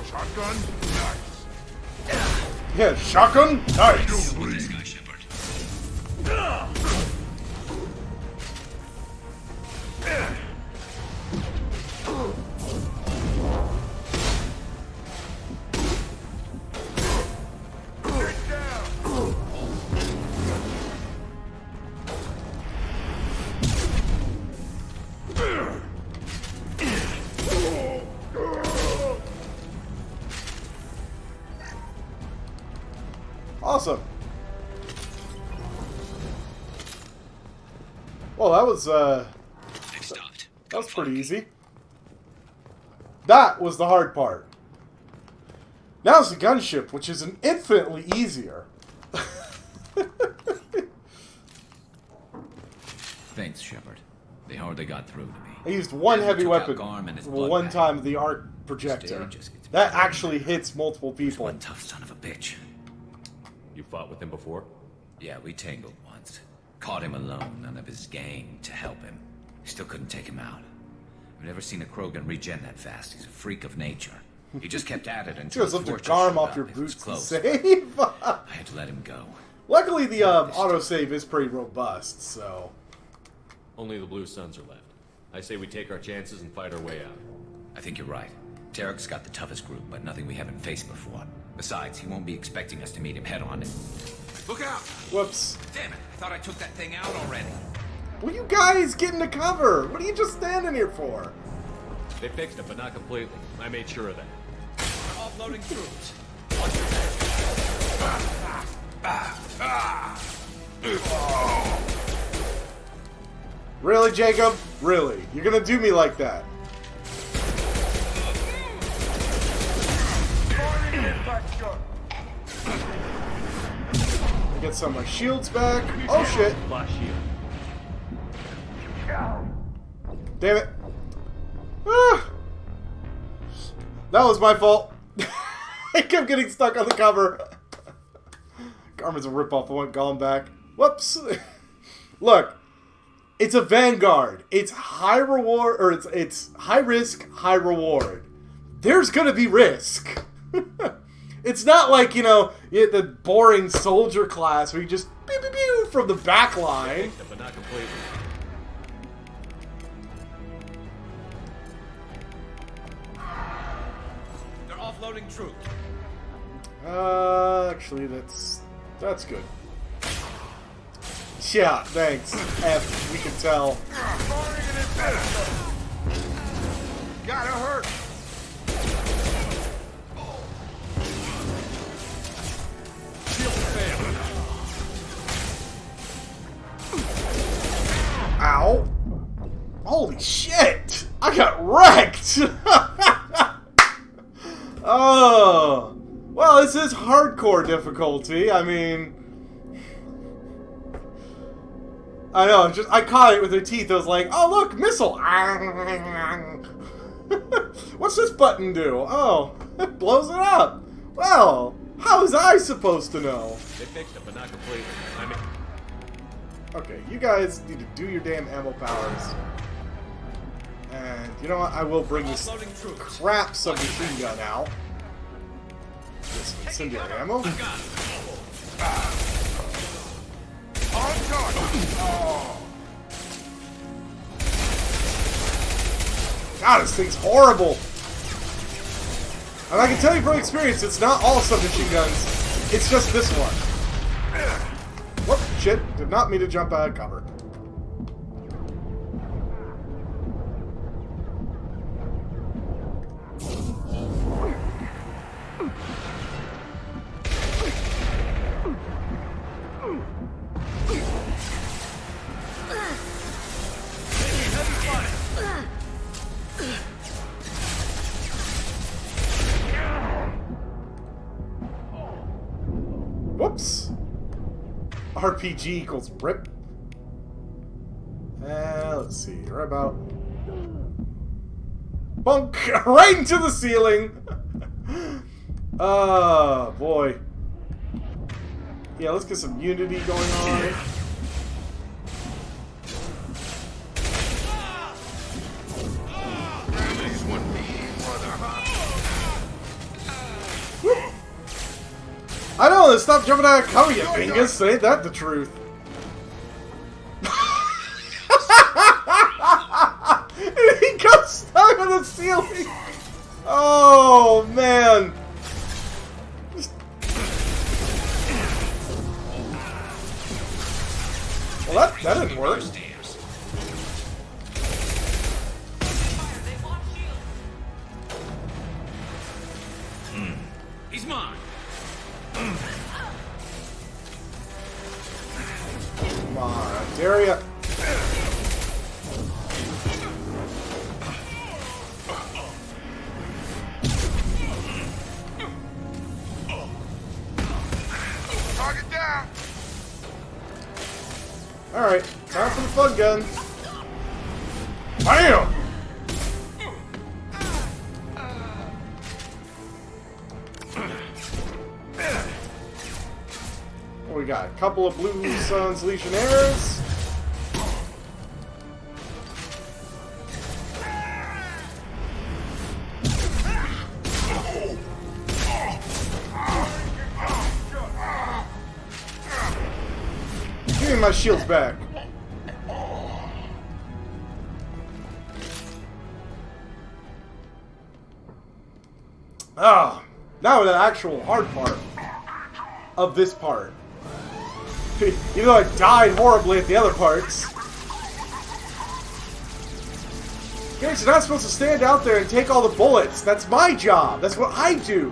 Shotgun? Nice. Yeah, shotgun? Nice. Deal with this guy, Shepard. Awesome. Well, that was pretty easy. That was the hard part. Now it's the gunship, which is infinitely easier. Thanks, Shepard. They hardly got through to me. I used one Then heavy took out weapon Garm and his blood one bag. time, the arc projector. Still just gets That better. actually hits multiple people. One tough son of a bitch. You fought with him before? Yeah, we tangled once. Caught him alone, none of his gang to help him. Still couldn't take him out. I've never seen a Krogan regen that fast. He's a freak of nature. He just kept at it until Just his lift the fortress Garm showed off up. your It was boots to close. save. I had to let him go. Luckily, the autosave is pretty robust, so... Only the Blue Suns are left. I say we take our chances and fight our way out. I think you're right. Tarek's got the toughest group, but nothing we haven't faced before. Besides, he won't be expecting us to meet him head on. Look out! Whoops. Damn it! I thought I took that thing out already. Will you guys get into cover? What are you just standing here for? They fixed it, but not completely. I made sure of that. Offloading troops. Really, Jacob? Really? You're gonna do me like that? I get some of my shields back. Oh shit! Flash shield. Damn it! Ah! That was my fault. I kept getting stuck on the cover. Garmin's a ripoff. I want Gollum back. Whoops! Look, it's a Vanguard. It's high reward, or it's high risk, high reward. There's gonna be risk. It's not like, you know, the boring soldier class where you just pew pew pew from the back line. But not completely. They're offloading troops. Actually, that's good. Yeah, thanks. F, we can tell. Gotta hurt! Ow! Holy shit! I got wrecked! Oh! Well, this is hardcore difficulty. I mean... I know, I caught it with her teeth. I was like, oh look, missile! What's this button do? Oh, it blows it up! Well, how was I supposed to know? They fixed it, but not completely. I mean... Okay, you guys need to do your damn ammo powers. And you know what? I will bring this crap submachine gun out. This incendiary ammo. God, this thing's horrible. And I can tell you from experience, it's not all submachine guns. It's just this one. Whoop, shit. Did not mean to jump out of cover. Whoops. RPG equals rip. Let's see. Right about. Bunk! Right into the ceiling! Oh, boy. Yeah, let's get some unity going on. I know, stop jumping out of cover, you dingus. Say that the truth. He got stuck on the ceiling. Oh, man. Well, that didn't work. He's mine. Time for the fun gun. Bam! What we got? A couple of Blue Suns Legionnaires. Give me my shields back. Ah, now the actual hard part of this part. Even though I died horribly at the other parts. Guys, you're not supposed to stand out there and take all the bullets. That's my job. That's what I do.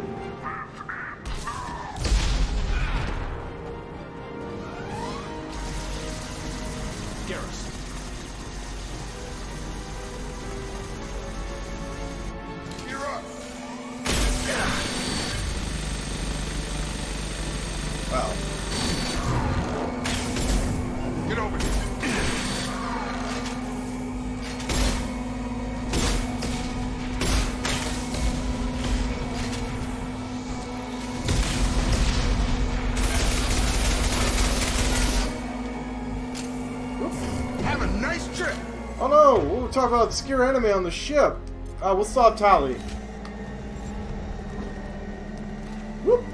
Oh no, we'll talk about the scare enemy on the ship. We'll stop Tally. Whoop.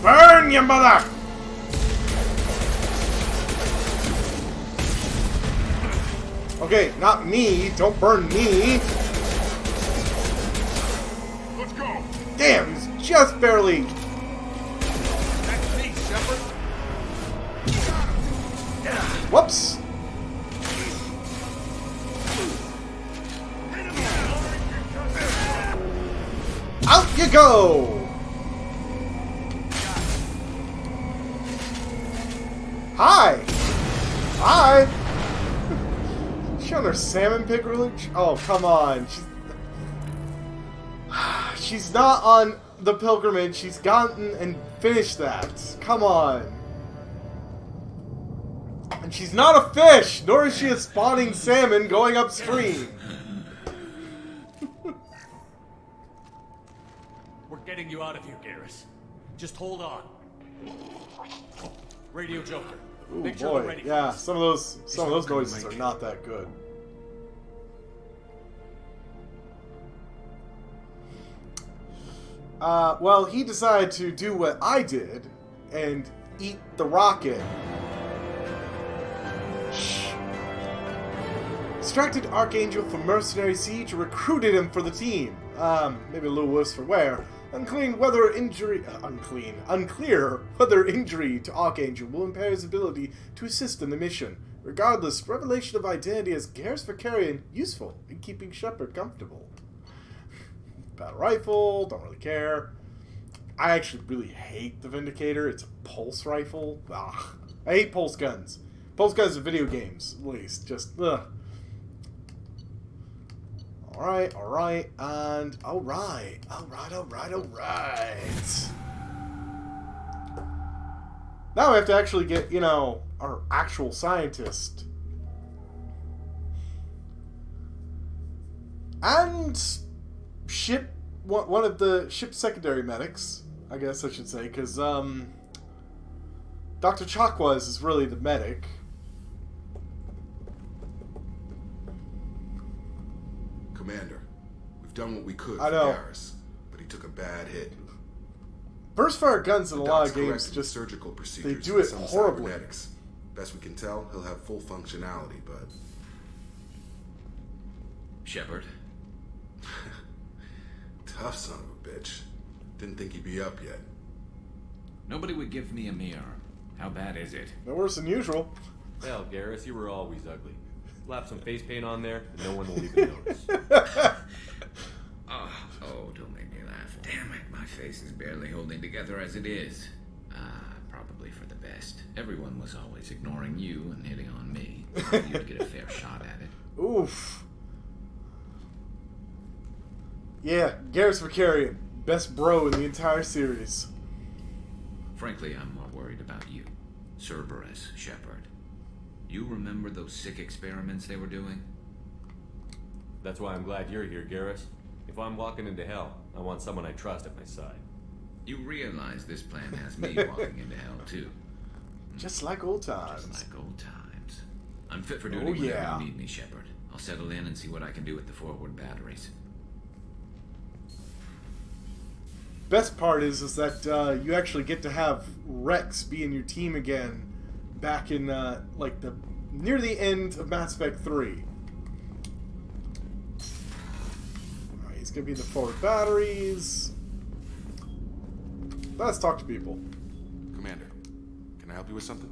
Burn, you mother! Okay, not me. Don't burn me. Let's go. Damn, he's just barely. That's me, Shepard. Whoops. Out you go. Hi! Hi! She on her salmon pig religion? Oh, come on. She's not on the pilgrimage. She's gotten and finished that. Come on. And she's not a fish, nor is she a spawning salmon going upstream. We're getting you out of here, Garrus. Just hold on. Radio Joker. Ooh, Make sure boy. they're ready. Yeah, some of those noises are not that good. Well, he decided to do what I did and eat the rocket. Shh. Distracted Archangel from Mercenary Siege and recruited him for the team. Maybe a little worse for wear. Unclear whether injury to Archangel will impair his ability to assist in the mission. Regardless, revelation of identity as Garrus Vakarian useful in keeping Shepard comfortable. Battle rifle, don't really care. I actually really hate the Vindicator. It's a pulse rifle. Ugh. I hate pulse guns. Pulse guns in video games, at least. Just, ugh. Alright, and alright. Now we have to actually get, our actual scientist. And one of the ship's secondary medics, I guess I should say, because, Dr. Chakwas is really the medic. Commander, we've done what we could for I know. Garrus, but he took a bad hit. Burstfire guns in a lot of Doc's games corrected just surgical procedures they do it for some horribly. cybernetics. Best we can tell, he'll have full functionality, but Shepard? tough son of a bitch. Didn't think he'd be up yet. Nobody would give me a mirror. How bad is it? No worse than usual. Hell, Garrus, you were always ugly. Slap some face paint on there, and no one will even notice. Oh, don't make me laugh. Damn it, my face is barely holding together as it is. Probably for the best. Everyone was always ignoring you and hitting on me. You'd get a fair shot at it. Oof. Yeah, Garrus Vakarian, best bro in the entire series. Frankly, I'm more worried about you, Cerberus Shepard. You remember those sick experiments they were doing? That's why I'm glad you're here, Garrus. If I'm walking into hell, I want someone I trust at my side. You realize this plan has me walking into hell, too. Just like old times. Just like old times. I'm fit for duty whenever you need me, Shepard. I'll settle in and see what I can do with the forward batteries. Best part is that you actually get to have Rex be in your team again back in like the near the end of Mass Effect 3. Alright, he's gonna be in the forward batteries. Let's talk to people. Commander, can I help you with something?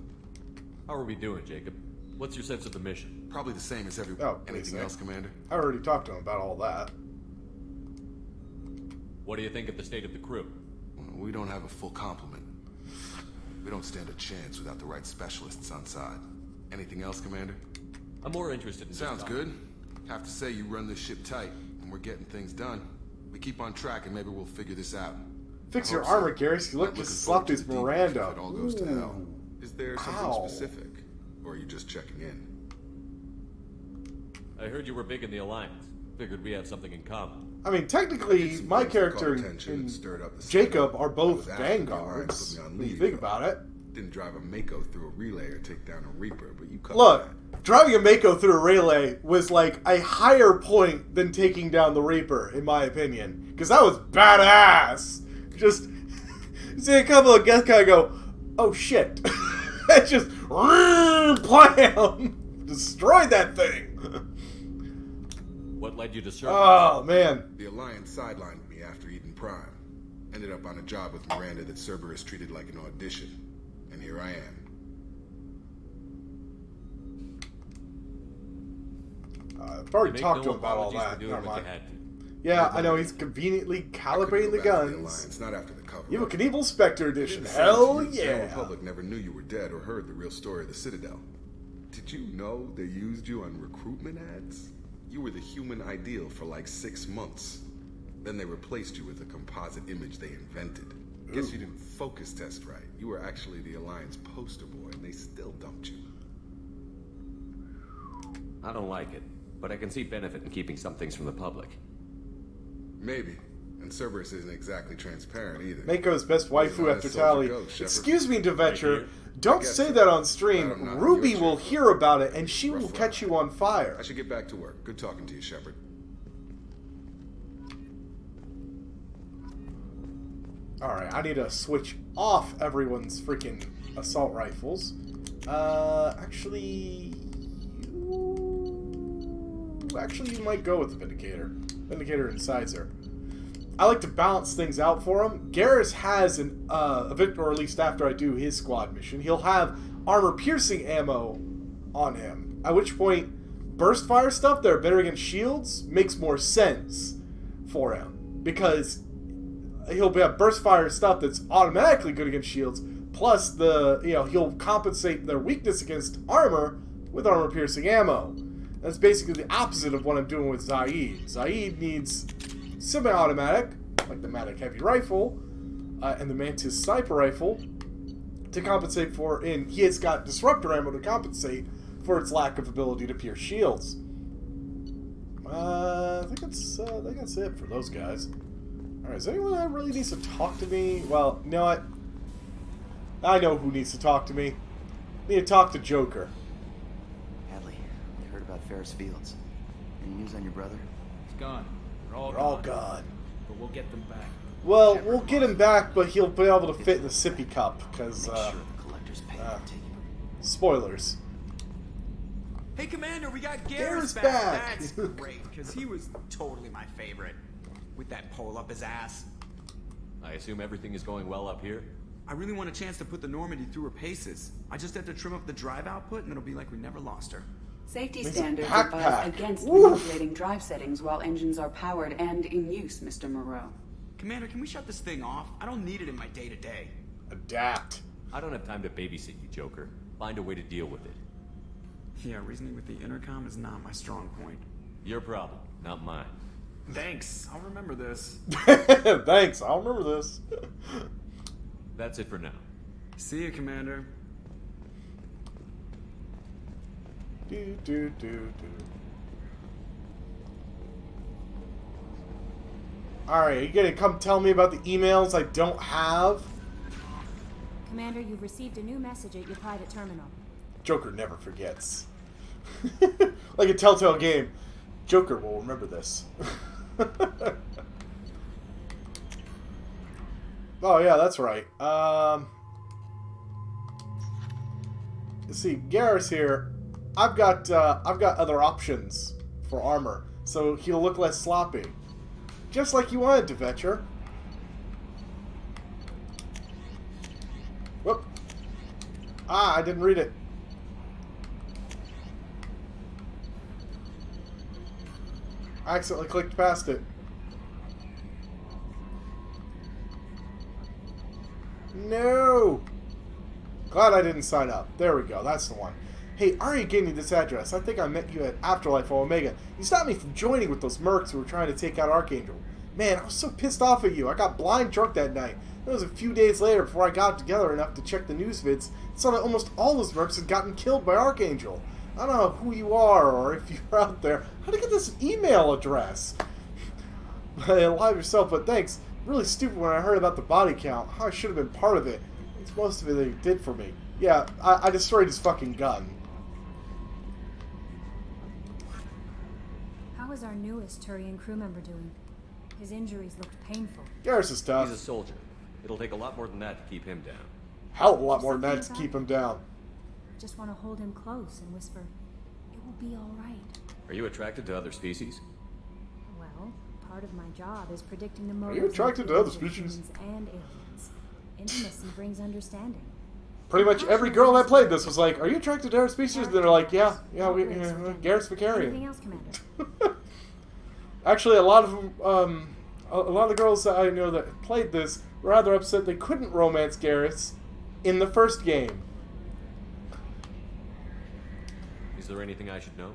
How are we doing, Jacob? What's your sense of the mission? Probably the same as anything else, Commander. I already talked to him about all that. What do you think of the state of the crew? We don't have a full complement. We don't stand a chance without the right specialists on side. Anything else, Commander? I'm more interested in Sounds good. Have to say you run this ship tight, and we're getting things done. We keep on track, and maybe we'll figure this out. Fix your armor, Garrus. You look just sloppy as Miranda. It all goes to hell. Is there something specific, or are you just checking in? I heard you were big in the Alliance. Figured we have something in common. I mean, technically, my character and Jacob are both Vanguards, when you think about it. Didn't drive a Mako through a relay or take down a Reaper, but you cut Look, driving a Mako through a relay was like a higher point than taking down the Reaper, in my opinion. Because that was badass. Just see a couple of guys kind of go, oh shit. And just, blam! Destroyed that thing. What led you to serve? Oh, man. The Alliance sidelined me after Eden Prime. Ended up on a job with Miranda that Cerberus treated like an audition. And here I am. I've already talked to him about all that. Never mind. Yeah, I know, he's conveniently calibrating the guns. Not after the cover. You have a Knievel Spectre edition. Hell yeah. The Republic never knew you were dead or heard the real story of the Citadel. Did you know they used you on recruitment ads? You were the human ideal for like 6 months. Then they replaced you with a composite image they invented. Guess you didn't focus test right. You were actually the Alliance poster boy, and they still dumped you. I don't like it, but I can see benefit in keeping some things from the public. Maybe. And Cerberus isn't exactly transparent either. Mako's best waifu after Tally. Excuse me, Devetcher. Don't say that on stream. Ruby will hear about it, and she will catch you on fire. I should get back to work. Good talking to you, Shepard. Alright, I need to switch off everyone's freaking assault rifles. Actually, you might go with the Vindicator. Vindicator and Sizer. I like to balance things out for him. Garrus has or at least after I do his squad mission, he'll have armor-piercing ammo on him. At which point, burst fire stuff that are better against shields makes more sense for him. Because he'll have burst fire stuff that's automatically good against shields, plus he'll compensate their weakness against armor with armor-piercing ammo. That's basically the opposite of what I'm doing with Zaid. Zaid needs semi-automatic, like the Matic Heavy Rifle, and the Mantis Sniper Rifle, to compensate for, and he has got Disruptor Ammo to compensate for its lack of ability to pierce shields. I think that's it for those guys. Alright, is anyone that really needs to talk to me? Well, you know what? I know who needs to talk to me. I need to talk to Joker. Hadley, I heard about Ferris Fields. Any news on your brother? He's gone. They're all gone. But we'll get them back. Well, we'll get him back, but he'll be able to fit in the sippy cup, because, Make sure the collectors pay for taking him. Spoilers. Hey, Commander, we got Garrus Garrus back. That's great, because he was totally my favorite. With that pole up his ass. I assume everything is going well up here? I really want a chance to put the Normandy through her paces. I just have to trim up the drive output and it'll be like we never lost her. Safety It's a standards backpack. advise against Woof. manipulating drive settings while engines are powered and in use, Mr. Moreau. Commander, can we shut this thing off? I don't need it in my day-to-day. Adapt. I don't have time to babysit you, Joker. Find a way to deal with it. Yeah, reasoning with the intercom is not my strong point. Your problem, not mine. Thanks, I'll remember this. Thanks, I'll remember this. That's it for now. See you, Commander. Do. Alright, you gonna come tell me about the emails I don't have? Commander, you've received a new message at your private terminal. Joker never forgets. Like a Telltale game. Joker will remember this. Oh yeah, that's right. See, Garrus here. I've got other options for armor, so he'll look less sloppy, just like you wanted to, Vetcher. Whoop! Ah, I didn't read it. I accidentally clicked past it. No! Glad I didn't sign up. There we go. That's the one. Hey, Arya gave me this address. I think I met you at Afterlife on Omega. You stopped me from joining with those mercs who were trying to take out Archangel. Man, I was so pissed off at you. I got blind drunk that night. It was a few days later before I got together enough to check the news vids and saw that almost all those mercs had gotten killed by Archangel. I don't know who you are or if you're out there. How'd you get this email address? Lie yourself, but thanks. Really stupid when I heard about the body count. How I should have been part of it. It's most of it that he did for me. Yeah, I destroyed his fucking gun. How is our newest Turian crew member doing? His injuries looked painful. Garrus is tough. He's a soldier. It'll take a lot more than that to keep him down. Hell of a lot more than that to keep him down. Just want to hold him close and whisper, "It will be all right." Are you attracted to other species? Well, part of my job is predicting the motives. Are you attracted to other of species? humans and aliens. Intimacy brings understanding. Pretty much every girl that played this was like, "Are you attracted to other species?" And they're like, "Yeah, Garrus Vicarian." Anything else, Commander? Actually, a lot of them, a lot of the girls that I know that played this were rather upset they couldn't romance Garrus in the first game. Is there anything I should know?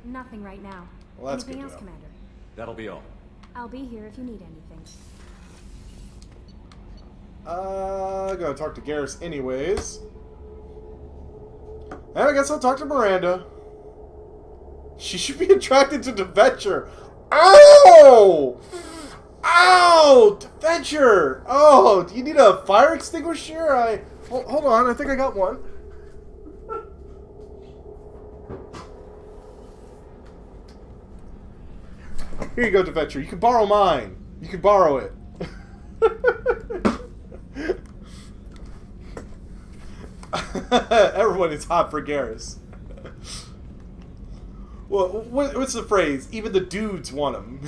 Nothing right now. Well, that's Anything good to else, know. Commander? That'll be all. I'll be here if you need anything. Gonna talk to Garrus anyways. And I guess I'll talk to Miranda. She should be attracted to Deventure. Ow! Ow! Deventure! Oh, do you need a fire extinguisher? Hold on, I think I got one. Here you go, Deventure. You can borrow mine. You can borrow it. Everyone is hot for Garrus. Well, what's the phrase? Even the dudes want him.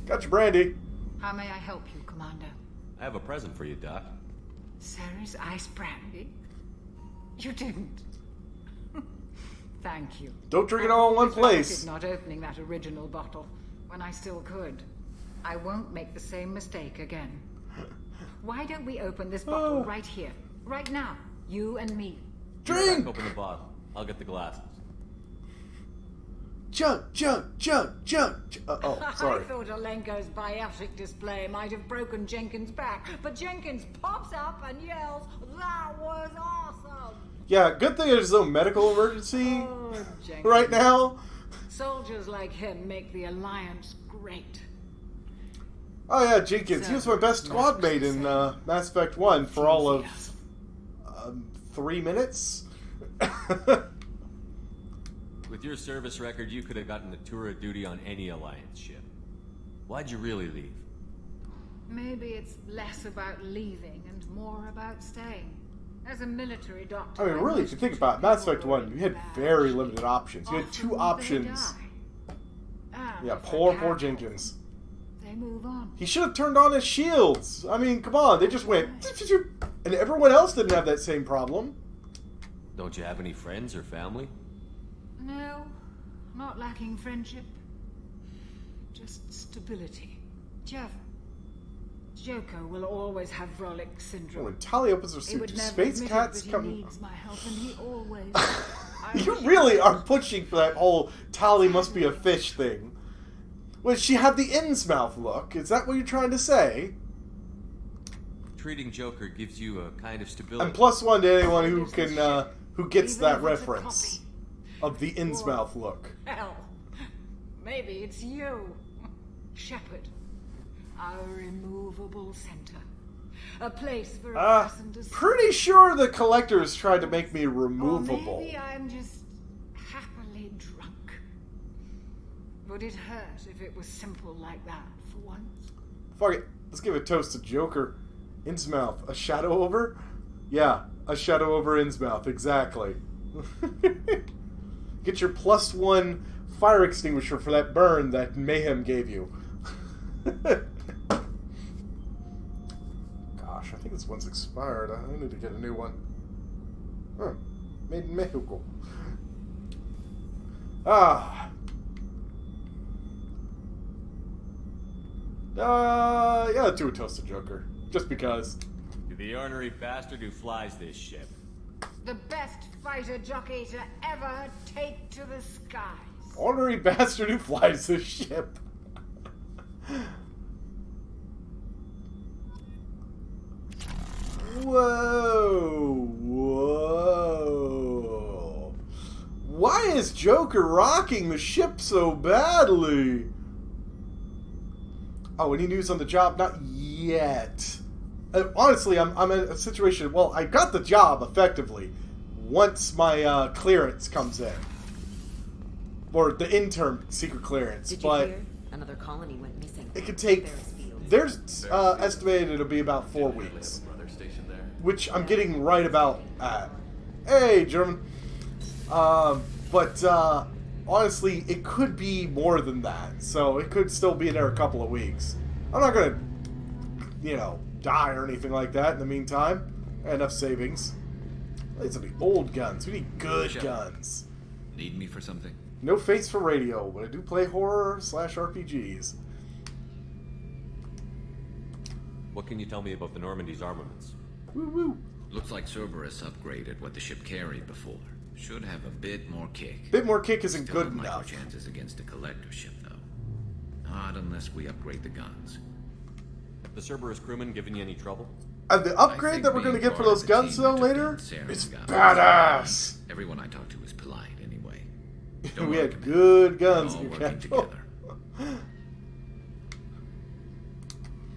Got your brandy. How may I help you, Commander? I have a present for you, Doc. Sarah's ice brandy? You didn't. Thank you. Don't drink it all in one place. Not opening that original bottle when I still could. I won't make the same mistake again. Why don't we open this bottle right here, right now, you and me? Drink! Open the bottle. I'll get the glasses. Chug. Oh, sorry. I thought Olenko's biotic display might have broken Jenkins' back, but Jenkins pops up and yells, "That was awesome!" Yeah, good thing there's no medical emergency Jenkins. right now. Soldiers like him make the Alliance great. Oh yeah, Jenkins. He was my best squad mate in Mass Effect 1 for all of 3 minutes. With your service record, you could have gotten a tour of duty on any Alliance ship. Why'd you really leave? Maybe it's less about leaving and more about staying. As a military doctor, I mean, really, if you think about it, Mass Effect 1, you had very limited options. You had 2 options. Yeah, poor Jenkins. They move on. He should have turned on his shields. I mean, come on, they just went... And everyone else didn't have that same problem. Don't you have any friends or family? No, not lacking friendship. Just stability. Jeff, Joker will always have Vrolic syndrome. When Tali opens her He suit, would do never space admit it, cats but come... He needs my help, and he always... You really are pushing for that whole Tali must be a fish thing. Well, she had the Innsmouth look. Is that what you're trying to say? Treating Joker gives you a kind of stability. And +1 to anyone who can, who gets that reference of the Innsmouth look. Hell, maybe it's you, Shepard. Our immovable center. A place for a person to... Pretty sure the collectors tried to make me removable. Or maybe I'm just happily drunk. Would it hurt if it was simple like that for once? Fuck it. Let's give a toast to Joker. Innsmouth. A shadow over? Yeah, a shadow over Innsmouth. Exactly. Get your +1 fire extinguisher for that burn that Mayhem gave you. Gosh, I think this one's expired. I need to get a new one. Huh. Made in Mexico. Yeah, let's do a toast to Joker. Just because. To the ornery bastard who flies this ship. The best fighter jockey to ever take to the skies. Ornery bastard who flies this ship. Whoa. Whoa. Why is Joker rocking the ship so badly? Oh, any news on the job? Not yet. Honestly, I'm in a situation... Well, I got the job, effectively, once my clearance comes in. Or the intern secret clearance. Did you but hear? Another colony went missing. it could take... There's estimated it'll be about 4 weeks. Which I'm getting right about at. Hey, German. But honestly, it could be more than that. So it could still be there a couple of weeks. I'm not going to, die or anything like that in the meantime. Enough savings. These are the old guns. We need good guns. Need me for something? No face for radio, but I do play horror/RPGs. What can you tell me about the Normandy's armaments? Woo-woo. Looks like Cerberus upgraded what the ship carried before. Should have a bit more kick. Bit more kick isn't Still good have micro enough. chances against a collector ship, though. Not unless we upgrade the guns. The Cerberus crewmen giving you any trouble? And the upgrade that we're going to get for those guns, though, later, is badass. Everyone I talked to was polite, anyway. We had good guns We're all in working Capital. together.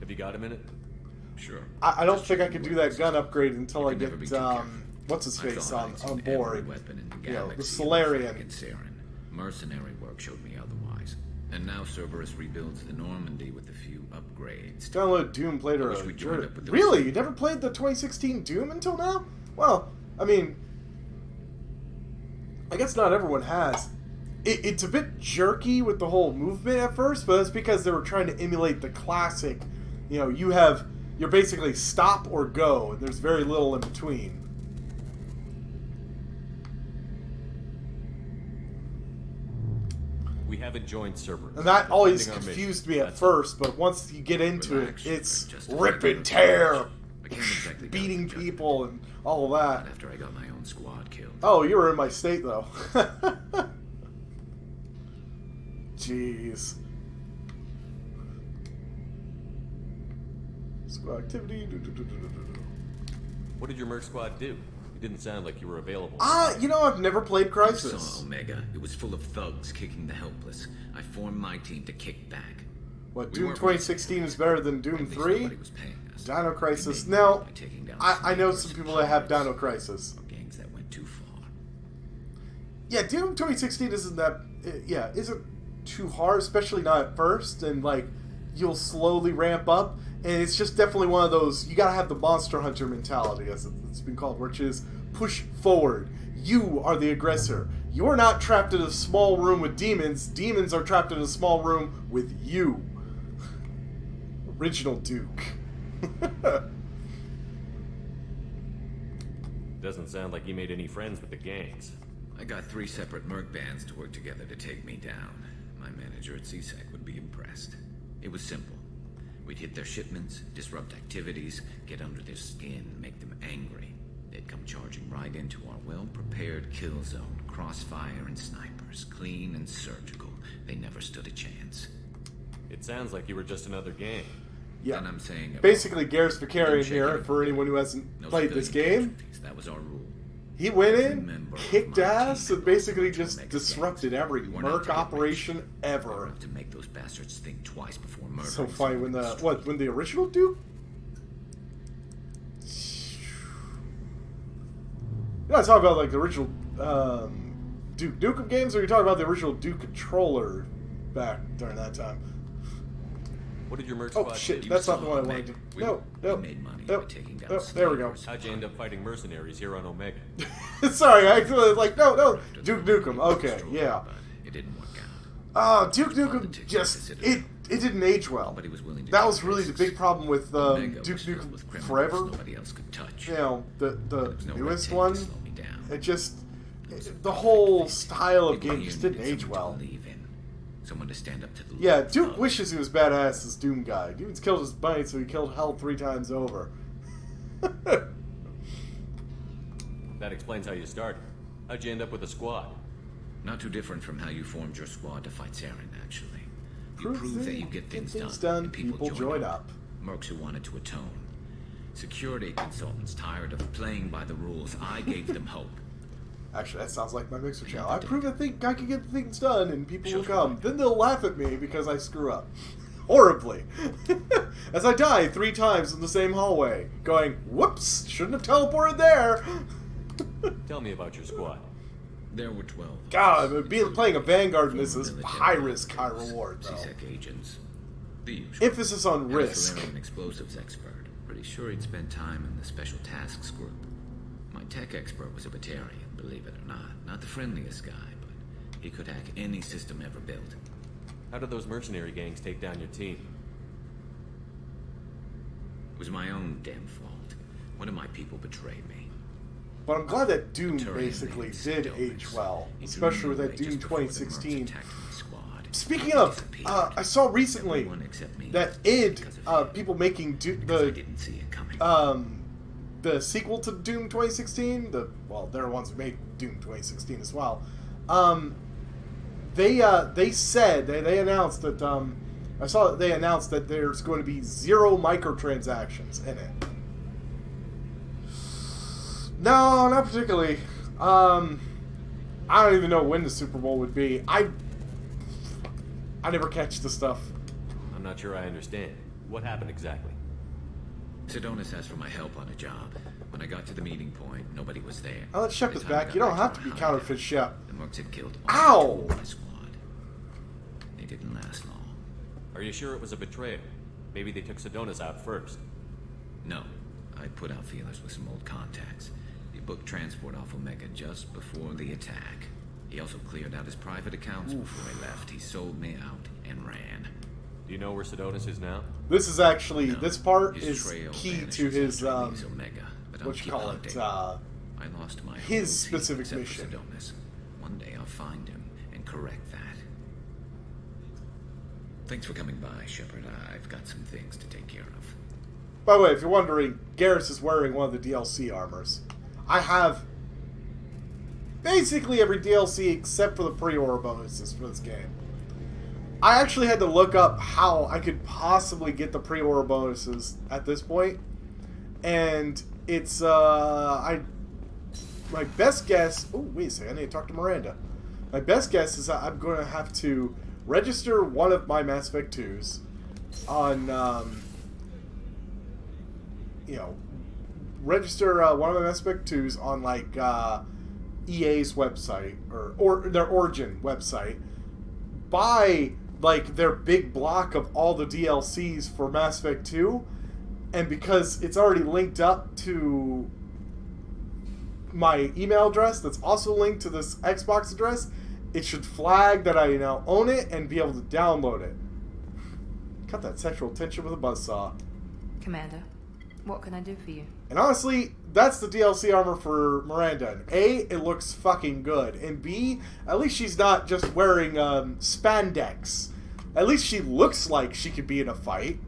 Have you got a minute? Sure. I don't think I could do that gun upgrade until I get, never be too careful. what's his I face thought on I'd seen board. every weapon in the The galaxy Solarian. in Saren. Mercenary work showed me otherwise. And now Cerberus rebuilds the Normandy with a few upgrades. Download Doom played I or wish we joined up with those Really? You never played the 2016 Doom until now? Well, I mean, I guess not everyone has. It's a bit jerky with the whole movement at first, but that's because they were trying to emulate the classic. You're basically stop or go, and there's very little in between. We haven't joined Cerberus. And that always Defending our confused mission. me at first, but once you get into Relax, it, it's just rip a and tear, I can't exactly go beating with Justin. people and all of that. Not after I got my own squad killed. Oh, you were in my state, though. Jeez. Squad activity. What did your merc squad do? It didn't sound like you were available. I've never played I Crisis. saw Omega. It was full of thugs kicking the helpless. I formed my team to kick back. What, We Doom weren't 2016 is better than Doom At least 3? nobody was paying us. Dino Crisis. They made Now, money by taking down I know snipers, some people that have pirates, Dino Crisis. gangs that went too far. Yeah, Doom 2016 isn't too hard, especially not at first, and you'll slowly ramp up, and it's just definitely one of those, you gotta have the Monster Hunter mentality, as it's been called, which is push forward. You are the aggressor. You're not trapped in a small room with demons. Demons are trapped in a small room with you. Original Duke. Doesn't sound like you made any friends with the gangs. I got 3 separate merc bands to work together to take me down. My manager at CSEC would be impressed. It was simple. We'd hit their shipments, disrupt activities, get under their skin, make them angry. They'd come charging right into our well-prepared kill zone, crossfire and snipers, clean and surgical. They never stood a chance. It sounds like you were just another gang. Yeah. And I'm saying basically Garrus Vakarian here, for anyone who hasn't played this game. That was our rule. He went in, kicked ass, and basically just disrupted every merc operation ever. To make those bastards think twice before murder. So funny when the original Duke. You're not talking about like the original Duke Nukem games, or you're talking about the original Duke controller back during that time? What did your merc Oh squad shit, do? that's not the one I wanted to. No. There we go. How'd you end up fighting mercenaries here on Omega? Sorry, I was like, no, Duke Nukem. Okay, yeah. It didn't work out. Duke Nukem just it didn't age well. That was really the big problem with Duke Nukem Forever. Nobody else could touch. You know, the newest one. It just the whole style of game just didn't age well. Someone to stand up to the yeah, Duke wishes he was badass as Doom guy. Dude's killed his buddy, so he killed Hell 3 times over. That explains how you started. How'd you end up with a squad? Not too different from how you formed your squad to fight Saren, actually. You prove that you get things done, and people join up. Mercs who wanted to atone. Security consultants tired of playing by the rules. I gave them hope. Actually, that sounds like my Mixer channel. I prove I can get things done, and people will come. Then they'll laugh at me because I screw up. Horribly. As I die 3 times in the same hallway, going, whoops, shouldn't have teleported there. Tell me about your squad. There were 12. God, playing a Vanguard in this is high risk, high reward, though. CSEC agents. The usual. Emphasis on risk. An explosives expert. Pretty sure he'd spent time in the special tasks group. My tech expert was a Batarian, believe it or not. Not the friendliest guy, but he could hack any system ever built. How did those mercenary gangs take down your team? It was my own damn fault. One of my people betrayed me. But I'm glad that Doom basically did age well, especially with that Doom 2016. Speaking of, I saw recently that id, people making the sequel to Doom 2016. They're the ones who made Doom 2016 as well. They announced that I saw that they announced that there's going to be 0 microtransactions in it. No, not particularly. I don't even know when the Super Bowl would be. I never catch the stuff. I'm not sure I understand. What happened exactly? Sedonis asked for my help on a job. When I got to the meeting point, nobody was there. Oh, that Shep is back. You don't have to be counterfeit Shep. The mercs had killed all my squad. They didn't last long. Are you sure it was a betrayal? Maybe they took Sedonis out first. No. I put out feelers with some old contacts. He booked transport off Omega just before the attack. He also cleared out his private accounts before he left. He sold me out and ran. Do you know where Sedonis is now? This is actually, this part His is trail key to his, Omega, but what you call it, I lost my his specific mission. Sedonis. One day I'll find him and correct that. Thanks for coming by, Shepard. I've got some things to take care of. By the way, if you're wondering, Garrus is wearing one of the DLC armors. I have basically every DLC except for the pre-order bonuses for this game. I actually had to look up how I could possibly get the pre-order bonuses at this point, and it's my best guess. Oh, wait a second, I need to talk to Miranda. My best guess is that I'm going to have to register one of my Mass Effect 2s on, register one of my Mass Effect 2s on like EA's website or their Origin website. Buy like their big block of all the DLCs for Mass Effect 2, and because it's already linked up to my email address that's also linked to this Xbox address, it should flag that I now own it and be able to download it. Cut that sexual tension with a buzzsaw. Commander, What can I do for you? And honestly, that's the DLC armor for Miranda. And A, it looks fucking good. And B, at least she's not just wearing spandex. At least she looks like she could be in a fight.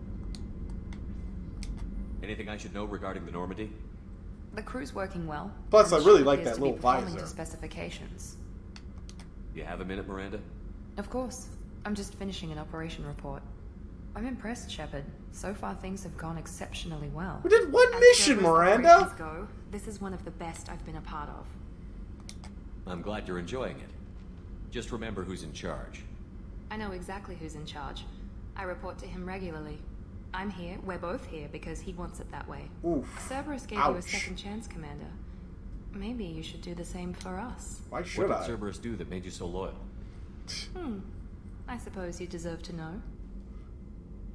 Anything I should know regarding the Normandy? The crew's working well. Plus, I and really Shepard like appears that to be little performing visor. to specifications. You have a minute, Miranda? Of course. I'm just finishing an operation report. I'm impressed, Shepard. So far, things have gone exceptionally well. We did one As mission, Cerberus Miranda! operations go, this is one of the best I've been a part of. I'm glad you're enjoying it. Just remember who's in charge. I know exactly who's in charge. I report to him regularly. I'm here, we're both here, because he wants it that way. Oof. Cerberus gave you a Ouch. second chance, Commander. Maybe you should do the same for us. Why should What I? did Cerberus do that made you so loyal? I suppose you deserve to know.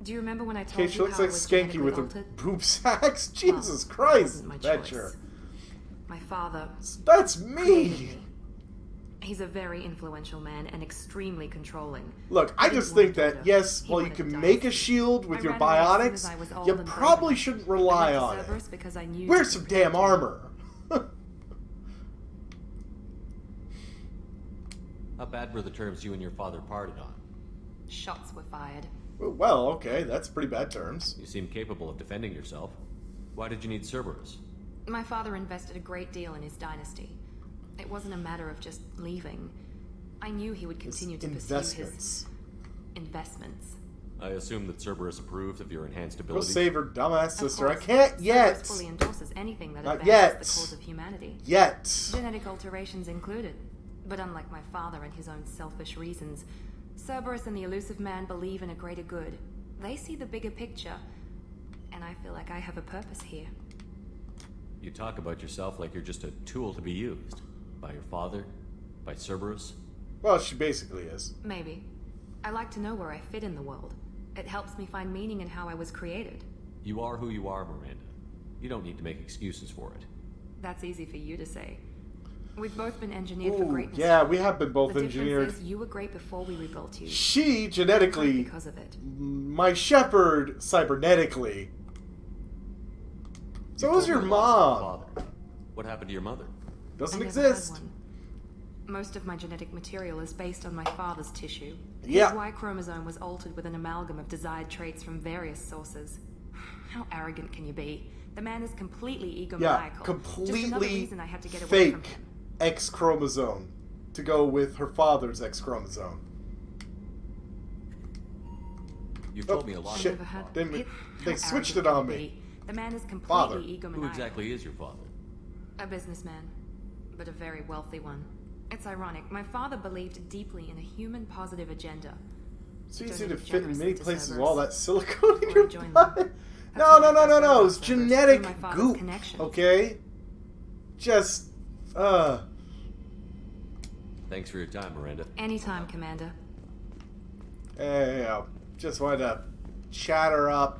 Do you remember when I told Okay, you she looks how I like was Skanky genetically with her altered? boob sacks. Jesus Well, Christ, it wasn't my Venture. choice. My father. That's created me! He's a very influential man and extremely controlling. Look, I He just didn't think want a that, daughter. yes, He while you wanted can a make a dynasty. shield with I your ran away as soon as biotics, I was old you and brave probably enough. shouldn't I rely went to on it. Cerberus because I knew Wear he some could damn protect you. armor. How bad were the terms you and your father parted on? Shots were fired. Well, okay, that's pretty bad terms. You seem capable of defending yourself. Why did you need Cerberus? My father invested a great deal in his dynasty. It wasn't a matter of just leaving. I knew he would continue to pursue his investments. I assume that Cerberus approved of your enhanced Go abilities. save her dumbass Of sister. I course, can't yet! Cerberus fully endorses anything that Not advances yet. the cause of humanity. Yet. Genetic alterations included. But unlike my father and his own selfish reasons, Cerberus and the Illusive Man believe in a greater good. They see the bigger picture, and I feel like I have a purpose here. You talk about yourself like you're just a tool to be used. By your father? By Cerberus? Well, she basically is. Maybe. I like to know where I fit in the world. It helps me find meaning in how I was created. You are who you are, Miranda. You don't need to make excuses for it. That's easy for you to say. We've both been engineered for Ooh, greatness. yeah, we have been both The engineered. difference is you were great before we rebuilt you. She genetically, Because of it. my Shepard cybernetically. So You was told your me lots about mom. your father. What happened to your mother? Doesn't I never had exist. one. Most of my genetic material is based on my father's tissue. Yeah. His Y chromosome was altered with an amalgam of desired traits from various sources. How arrogant can you be? The man is completely egomaniacal. Yeah, Just another completely reason I had to get away from fake him. X chromosome to go with her father's X chromosome. You've told me a lot. Shit. Never had- They, How they switched it arrogant on can you me. be? The man is completely Father. egomaniacal. Who exactly is your father? A businessman, but a very wealthy one. It's ironic. My father believed deeply in a human-positive agenda. It's easy to Donated fit in generously many to places with Cerberus. all that silicone in Or your join body. them. No, That's no, how no, I no, first no. heard It's about Cerberus, genetic through my father's goop. connection. Okay? Just, Thanks for your time, Miranda. Anytime, Commander. Hey, just wanted to chat her up.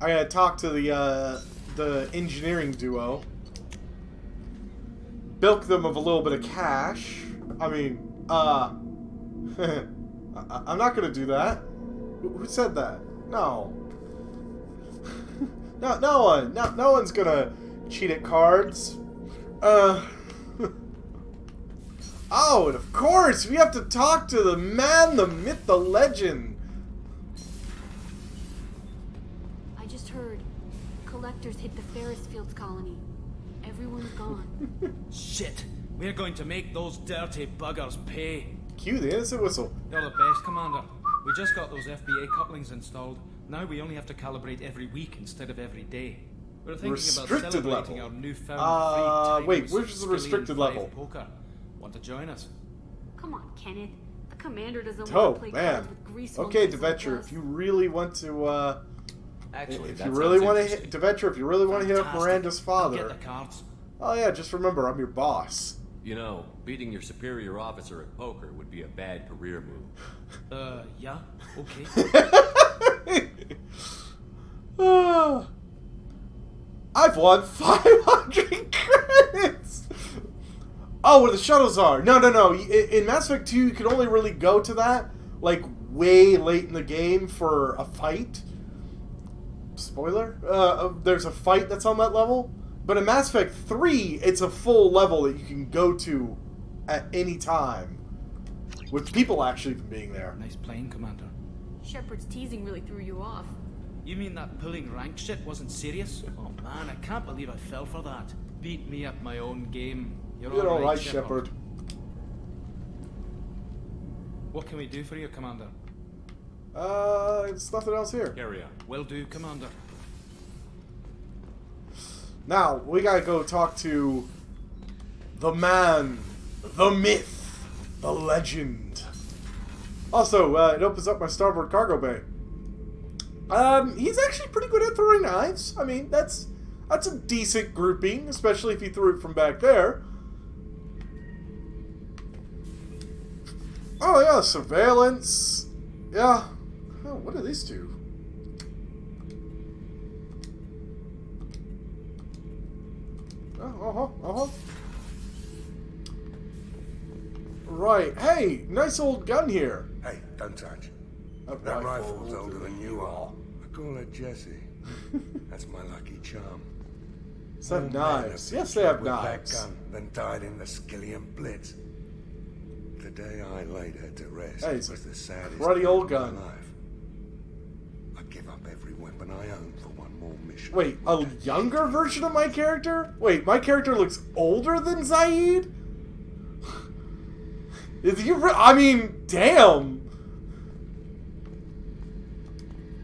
I gotta talk to the engineering duo. Bilk them of a little bit of cash. I mean, I'm not gonna do that. Who said that? No. No one. No one's gonna cheat at cards. Oh, and of course, we have to talk to the man, the myth, the legend. I just heard. Collectors hit the Ferris Fields colony. Everyone's gone. Shit! We're going to make those dirty buggers pay. Cue the innocent whistle. You're the best, Commander. We just got those FBA couplings installed. Now we only have to calibrate every week instead of every day. We're thinking Restricted about celebrating level. our newfound free time Wait, with where's the some restricted Skillian level? 5 poker. Want to join us? Come on, Kenneth. The commander doesn't Oh, want to play man. cards with greaseball Okay, boys like Deventure, us. if you really want to, Actually, if that you really sounds want to interesting. hit, Deventure, if you really want to hit up Fantastic. Miranda's I'll get father, the cards. oh yeah, just remember, I'm your boss. You know, beating your superior officer at poker would be a bad career move. Yeah? Okay. I've won 500 credits! Oh, where the shuttles are. No. In Mass Effect 2, you can only really go to that, like, way late in the game for a fight. spoiler, there's a fight that's on that level. But in Mass Effect 3, it's a full level that you can go to at any time. With people actually even being there. Nice playing, Commander. Shepard's teasing really threw you off. You mean that pulling rank shit wasn't serious? Oh man, I can't believe I fell for that. Beat me at my own game. You're alright, Shepard. What can we do for you, Commander? There's nothing else here. Carry on. Will do, Commander. Now, we gotta go talk to the man, the myth, the legend. Also, it opens up my starboard cargo bay. He's actually pretty good at throwing knives. I mean, that's a decent grouping, especially if he threw it from back there. Oh yeah, surveillance. Yeah. Oh, what do these do? Right. Hey, nice old gun here. Hey, don't touch. That That rifle rifle's will older do than it you are. all. I call her Jessie. That's my lucky charm. They have More men knives. been Yes, they have killed with knives. That gun than died in the Skillian Blitz. The day I laid her to rest Hey, it's was the saddest cruddy day old of my gun. life. I give up every weapon I own for one more mission. Wait, a younger version of my character? Wait, my character looks older than Zaid? I mean, damn.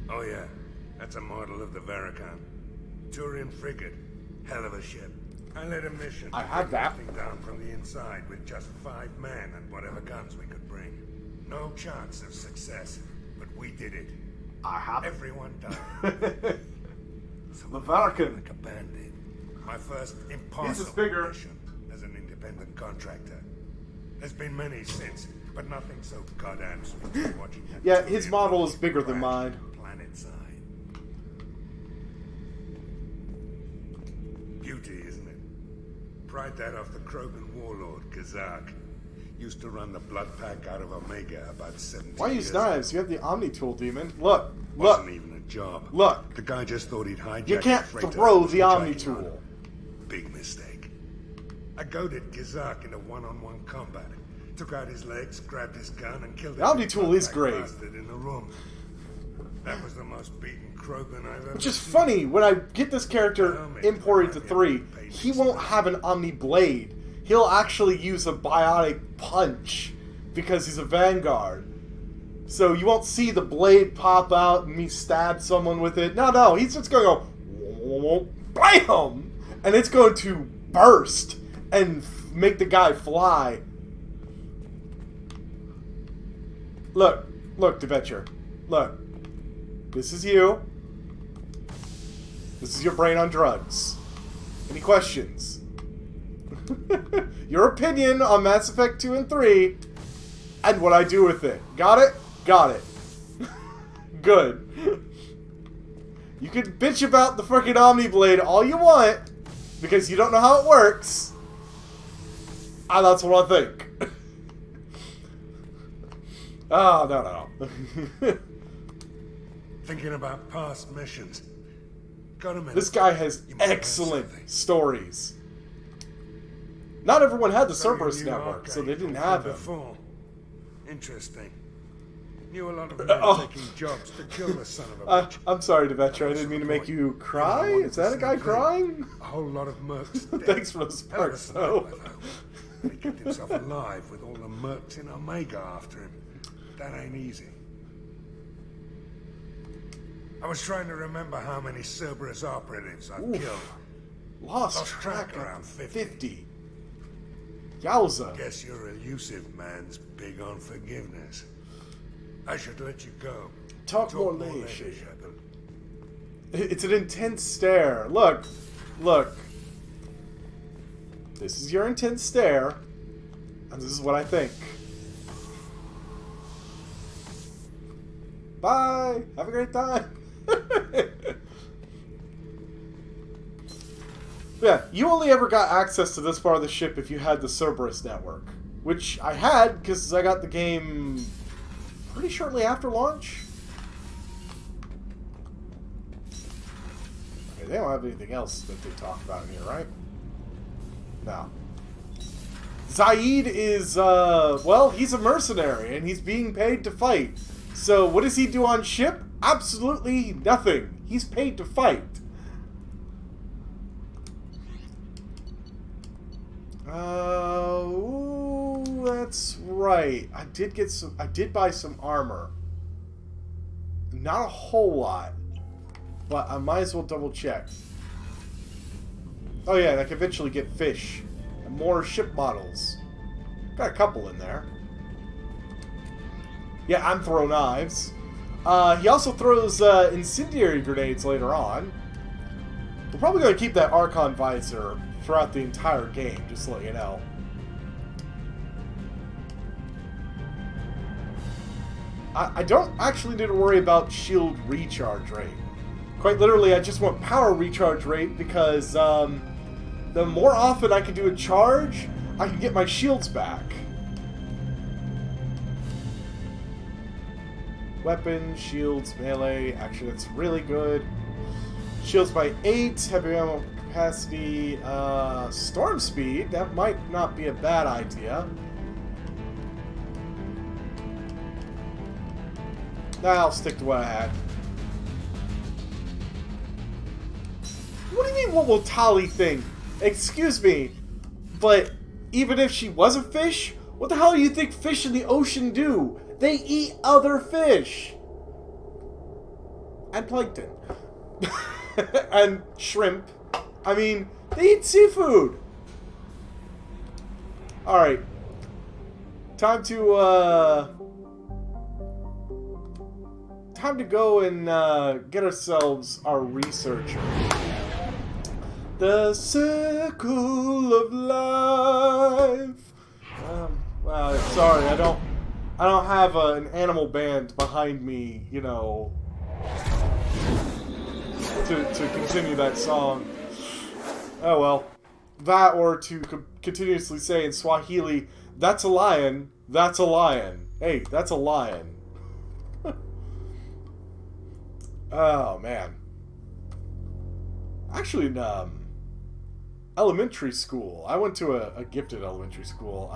Oh yeah, that's a model of the Veracon. Turian frigate. Hell of a ship. I led a mission to I had take that. thing down from the inside with just 5 men and whatever guns we could bring. No chance of success, but we did it. I have it. Everyone died. So The Vatican. like a bandit. My first This is impossible bigger. mission as an independent contractor. There's been many since, but nothing so goddamn sweet as watching that Yeah, his Turian model is rocket bigger than crash mine. planet side. Beauty, isn't it? Pried that off the Krogan warlord, Kazak. Used to run the blood pack out of Omega about 17 Why years use knives? You have the Omni tool, demon. Look, look. Wasn't even a job. Look. The guy just thought he'd hijack You can't the freighter throw and the try Omni it tool. on. Big mistake. I goaded Kazak into one-on-one combat. Took out his legs, grabbed his gun, and killed The Omni tool is that great. bastard in the room. That was the most beaten Krogan I've ever Which is seen. funny, when I get this character imported to 3, he won't have an Omni blade. He'll actually use a biotic punch because he's a Vanguard. So you won't see the blade pop out and me stab someone with it. No, he's just going to go BAM! And it's going to burst and make the guy fly. Look, Devetcher. Look. This is you. This is your brain on drugs. Any questions? Your opinion on Mass Effect 2 and 3 and what I do with it. Got it? Got it. Good. You can bitch about the freaking Omni Blade all you want because you don't know how it works. And that's what I think. Oh, no. Thinking about past missions. Got a minute. This guy has You might learn excellent something. stories. Not everyone had the So you Cerberus knew network, so they Archangel didn't from have him. before. Interesting. Knew a lot of men Oh. taking jobs to kill the son of a bitch. I'm sorry, Devetra. I didn't mean to make you cry. Everyone Is that a wanted guy the same thing. crying? A whole lot of mercs dead. Thanks for the Hell of a sparks, though. sniper, though. He kept himself alive with all the mercs in Omega after him. That ain't easy. I was trying to remember how many Cerberus operatives I've Oof. killed. Lost track around 50. Yowza. Guess your Illusive Man's big on forgiveness. I should let you go. Talk more later, later. Shepard. It's an intense stare. Look. This is your intense stare, and this is what I think. Bye. Have a great time. Yeah, you only ever got access to this part of the ship if you had the Cerberus network, which I had because I got the game pretty shortly after launch. They don't have anything else that they talk about in here, right? No. Zaid is, well, he's a mercenary, and he's being paid to fight. So, what does he do on ship? Absolutely nothing. He's paid to fight. Ooh, that's right. I did buy some armor. Not a whole lot. But I might as well double check. Oh yeah, and I can eventually get fish. And more ship models. Got a couple in there. Yeah, and throw knives. He also throws incendiary grenades later on. We're probably going to keep that Archon visor throughout the entire game, just to let you know. I don't actually need to worry about shield recharge rate. Quite literally, I just want power recharge rate because the more often I can do a charge, I can get my shields back. Weapon, shields, melee. Actually, that's really good. Shields by 8, heavy ammo capacity, storm speed. That might not be a bad idea. I'll stick to what I had. What do you mean, what will Tali think? Excuse me, but even if she was a fish, what the hell do you think fish in the ocean do? They eat other fish. And plankton. And shrimp. I mean, they eat seafood. Alright. Time to go and get ourselves our researcher. The circle of life. Well, sorry, I don't have an animal band behind me, you know, to continue that song. Oh well, that or to continuously say in Swahili, "That's a lion. That's a lion. Hey, that's a lion." Oh man. Actually, in elementary school, I went to a gifted elementary school.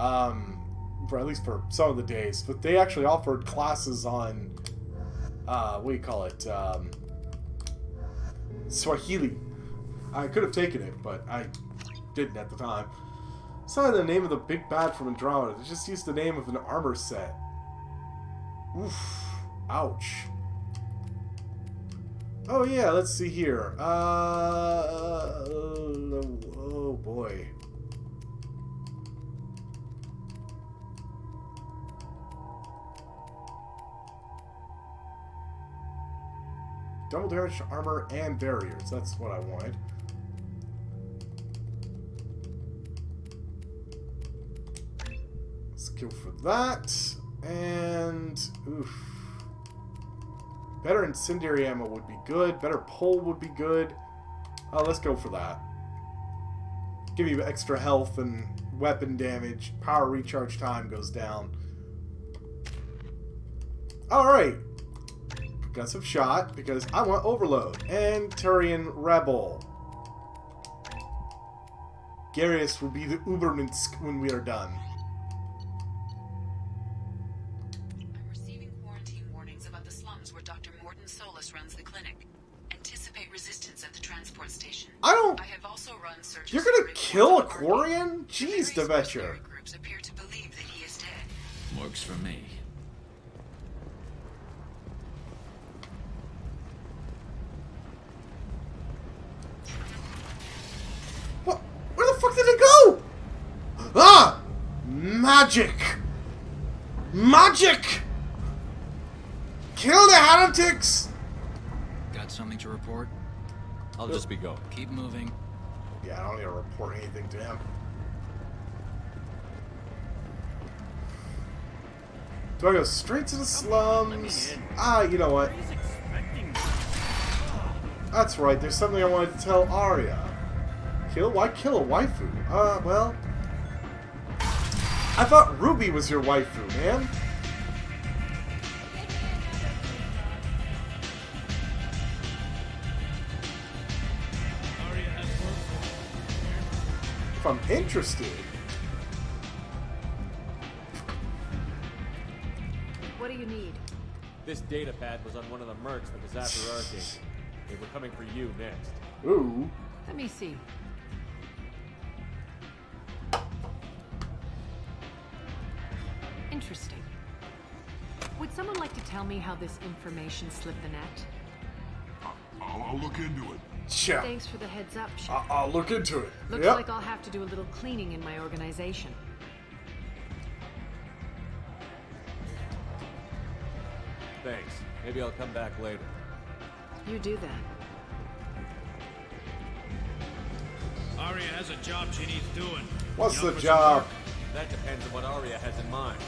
For at least for some of the days, but they actually offered classes on what do you call it, Swahili. I could have taken it, but I didn't at the time. It's not the name of the big bad from Andromeda. They just used the name of an armor set. Oof. Ouch. Oh yeah, let's see here. Oh boy. Double damage armor and barriers. That's what I wanted. Let's go for that. And oof. Better incendiary ammo would be good. Better pole would be good. Let's go for that. Give me extra health and weapon damage. Power recharge time goes down. Alright. Got some shot because I want overload. And Turian Rebel. Garius will be the Uberminsk when we are done. I'm receiving quarantine warnings about the slums where Dr. Morton Solus runs the clinic. Anticipate resistance at the transport station. I have also run searches. You're gonna kill a Quarian? Jeez, Devetcher. Groups appear to believe that he is dead. Works for me. Where the fuck did it go? Ah! Magic! Magic! Kill the heretics! Got something to report? I'll just be going. Keep moving. Yeah, I don't need to report anything to him. Do I go straight to the slums? You know what? That's right, there's something I wanted to tell Arya. Why kill a waifu? Well... I thought Ruby was your waifu, man. If I'm interested. What do you need? This data pad was on one of the mercs that was after Archangel. They were coming for you next. Ooh. Let me see. Interesting. Would someone like to tell me how this information slipped the net? I'll look into it. Sure. Thanks for the heads up, Shepard. I'll look into it. Looks Yep. like I'll have to do a little cleaning in my organization. Thanks. Maybe I'll come back later. You do that. Arya has a job she needs doing. What's You the up for some job? work? That depends on what Arya has in mind.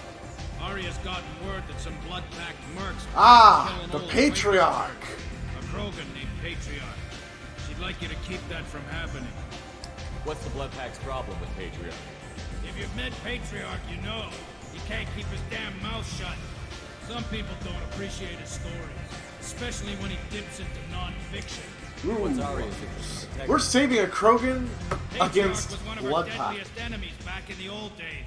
Arya's gotten word that some blood-packed mercs... Ah, killing the old Patriarch. A Krogan named Patriarch. She'd like you to keep that from happening. What's the Bloodpack's problem with Patriarch? If you've met Patriarch, you know. He can't keep his damn mouth shut. Some people don't appreciate his stories, especially when he dips into non-fiction. What's Arya's interest? We're saving a Krogan Patriarch against was one of her Bloodpack. deadliest enemies back in the old days.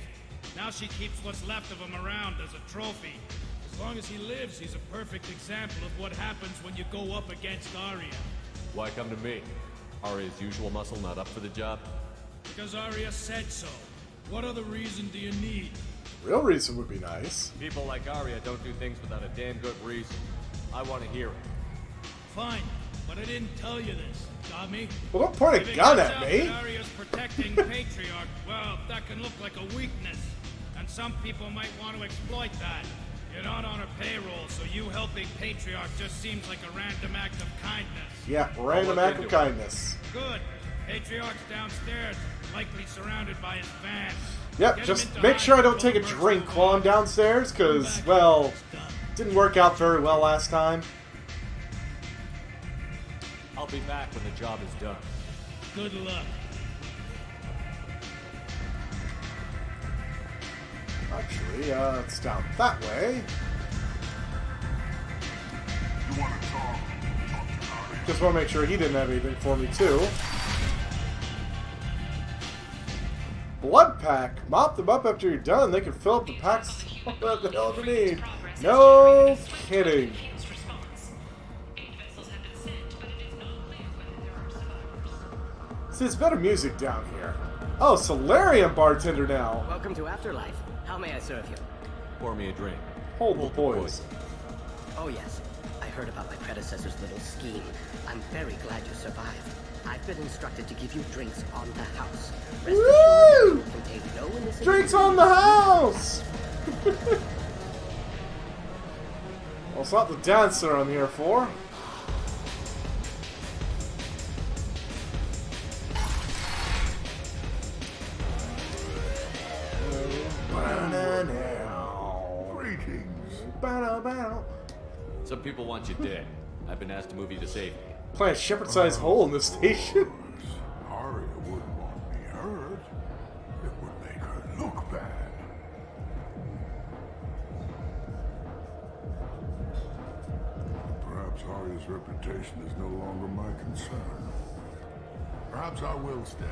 Now she keeps what's left of him around as a trophy. As long as he lives, he's a perfect example of what happens when you go up against Arya. Why come to me? Arya's usual muscle not up for the job? Because Arya said so. What other reason do you need? Real reason would be nice. People like Arya don't do things without a damn good reason. I want to hear it. Fine, but I didn't tell you this. Got me? Well, don't point If a it gun turns at out me. that Arya's protecting Patriarch, well, that can look like a weakness. And some people might want to exploit that. You're not on her payroll, so you helping Patriarch just seems like a random act of kindness. Yeah, random act of kindness. Good. Patriarch's downstairs, likely surrounded by his van. Yep, Get him just into make sure I don't hiding take a while drink while I'm downstairs, because, well, didn't work out very well last time. I'll be back when the job is done. Good luck. Actually, it's down that way. You want to talk? Just want to make sure he didn't have anything for me, too. Blood pack. Mop them up after you're done. They can fill up the packs. What the hell do you need? No kidding. See, it's better music down here. Oh, Solarium bartender now. Welcome to Afterlife. How may I serve you? Pour me a drink. Hold the poison. Oh yes, I heard about my predecessor's little scheme. I'm very glad you survived. I've been instructed to give you drinks on the house. Rest assured, it will contain no innocent... Drinks on the house! Well, it's not the dancer I'm here for. Some people want you dead. I've been asked to move you to safety. Plant a shepherd-sized hole in this station. Arya wouldn't want me hurt. It would make her look bad. Perhaps Arya's reputation is no longer my concern. Perhaps I will stay.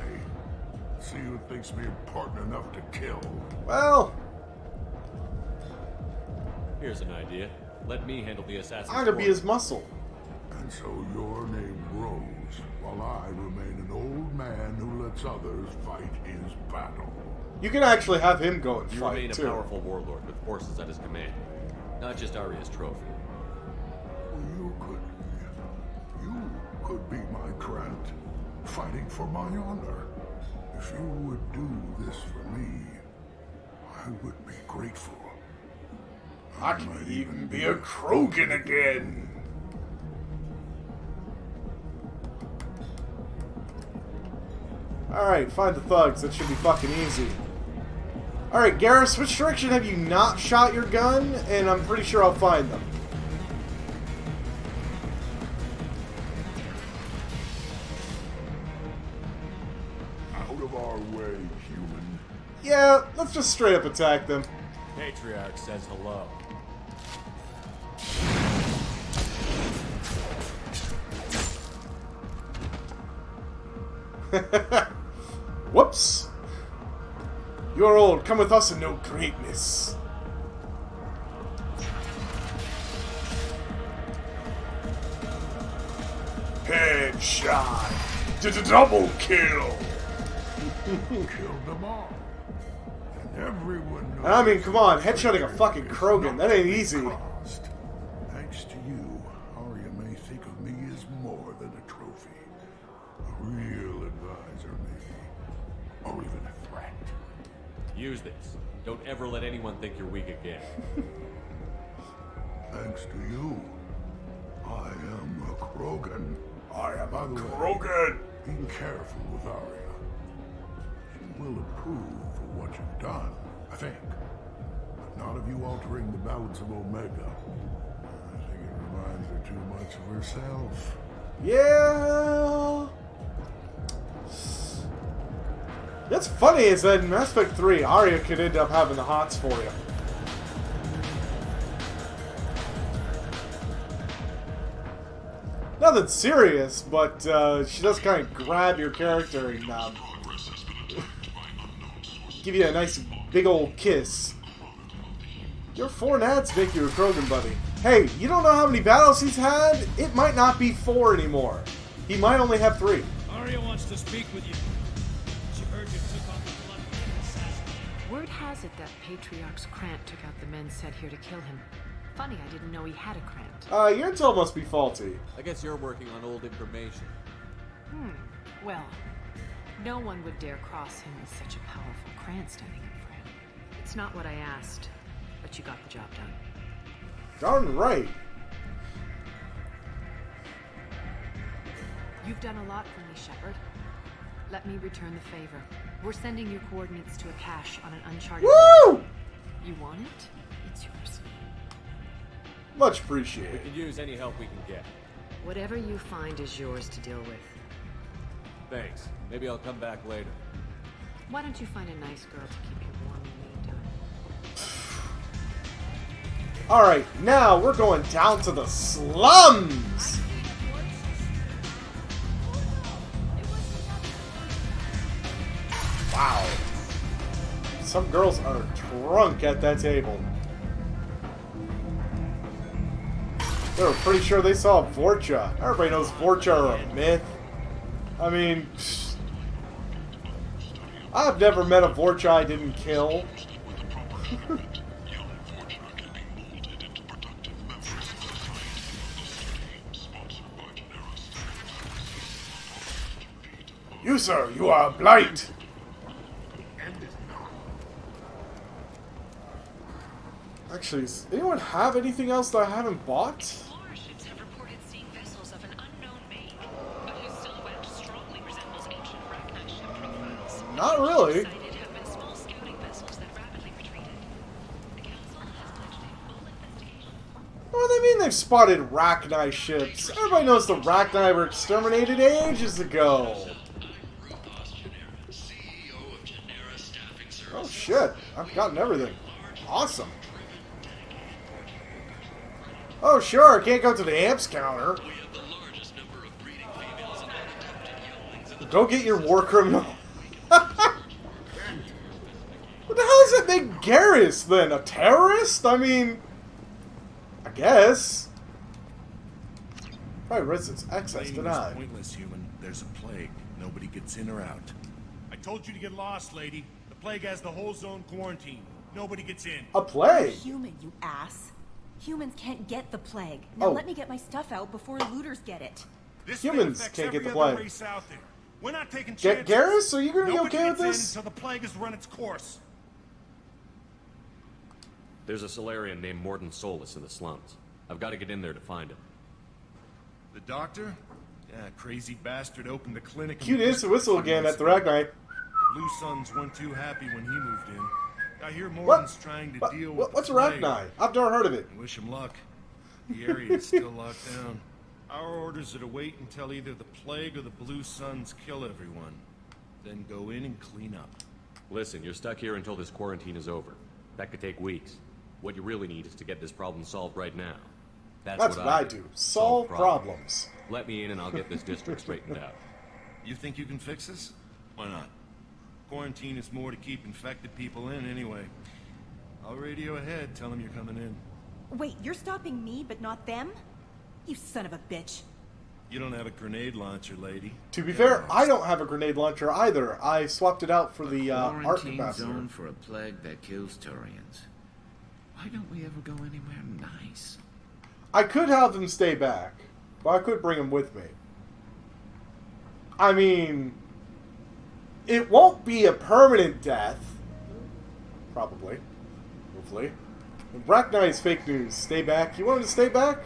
See who thinks me important enough to kill. Well, Here's an idea. Let me handle the assassin's I'm gonna be quarters. his muscle. And so your name grows, while I remain an old man who lets others fight his battle. You can actually have him go and You fight, remain a too. powerful warlord with forces at his command. Not just Arya's trophy. You could be my Krant, fighting for my honor. If you would do this for me, I would be grateful. I can even be a Krogan again. Alright, find the thugs. That should be fucking easy. Alright, Garrus, which direction have you not shot your gun? And I'm pretty sure I'll find them. Out of our way, human. Yeah, let's just straight up attack them. Patriarch says hello. Whoops. grow old, come with us and know greatness. Headshot! Double kill! Killed them all. And everyone knows. I mean, come on, headshotting a fucking Krogan, that ain't easy. Thanks to you, Arya may think of me as more than a trophy. A real advisor, maybe. Or even a threat. Use this. Don't ever let anyone think you're weak again. Thanks to you, I am a Krogan. I am a Krogan. Be careful with Arya. She will approve for what you've done, I think. But not of you altering the balance of Omega. I think it reminds her too much of herself. Yeah. What's funny is that in Mass Effect 3, Arya could end up having the hots for you. Nothing serious, but she does kind of grab your character and give you a nice big old kiss. Your 4 nads make you a Krogan, buddy. Hey, you don't know how many battles he's had? It might not be 4 anymore. He might only have 3. Arya wants to speak with you. She heard you took on the blood assassin. Word has it that Patriarch's Krant took out the men sent here to kill him. Funny, I didn't know he had a Krant. Your intel must be faulty. I guess you're working on old information. Well, no one would dare cross him with such a powerful Krant standing in for him. It's not what I asked, but you got the job done. Darn right. You've done a lot for me, Shepard. Let me return the favor. We're sending you coordinates to a cache on an uncharted Woo! map. You want it? It's yours. Much We appreciated. can use any help we can get. Whatever you find is yours to deal with. Thanks. Maybe I'll come back later. Why don't you find a nice girl to keep you warm in the meantime? Alright, now we're going down to the slums! Wow. Some girls are drunk at that table. They were pretty sure they saw Vorcha. Everybody knows Vorcha are a myth. I mean, I've never met a Vorcha I didn't kill. You, sir, you are a blight. Actually, does anyone have anything else that I haven't bought? Warships have reported seeing vessels of an unknown make, but whose silhouette strongly resembles ancient Rachni ship profiles. Not really. Sighted have been small scouting vessels that rapidly retreated. The council has launched a full investigation. What do they mean they've spotted Rachni ships? Everybody knows the Rachni were exterminated ages ago. Oh shit, I've gotten everything. Awesome. Oh sure, I can't go to the amps counter. Go get your war criminal. What the hell does that make Garrus then? A terrorist? I mean, I guess. Probably residence access denied. Pointless, human. There's a plague. Nobody gets in or out. I told you to get lost, lady. The plague has the whole zone quarantined. Nobody gets in. A plague? Human, you ass. Humans can't get the plague. Now let me get my stuff out before looters get it. This Humans thing affects can't get the every other plague. race out there. We're not taking Get chances. Garrus? Are you gonna be Nobody okay with gets in this? until the plague has run its course. There's a Solarian named Morden Solus in the slums. I've got to get in there to find him. The doctor? Yeah, crazy bastard opened the clinic. Cute instant whistle again at the Rachni. Blue Suns weren't too happy when he moved in. I hear Morden's trying to deal with What's a the plague. Rachni? I've never heard of it. Wish him luck. The area is still locked down. Our orders are to wait until either the plague or the Blue Suns kill everyone. Then go in and clean up. Listen, you're stuck here until this quarantine is over. That could take weeks. What you really need is to get this problem solved right now. That's what I do. Solve problems. Let me in and I'll get this district straightened out. You think you can fix this? Why not? quarantine is more to keep infected people in anyway. I'll radio ahead, tell them you're coming in. Wait, you're stopping me, but not them? You son of a bitch. You don't have a grenade launcher, lady. To be fair, I don't have a grenade launcher either. I swapped it out for the arc Quarantine capacitor. zone for a plague that kills Turians. Why don't we ever go anywhere nice? I could have them stay back, but I could bring them with me. I mean, it won't be a permanent death. Probably. Hopefully. Bracknight is fake news. Stay back. You want them to stay back?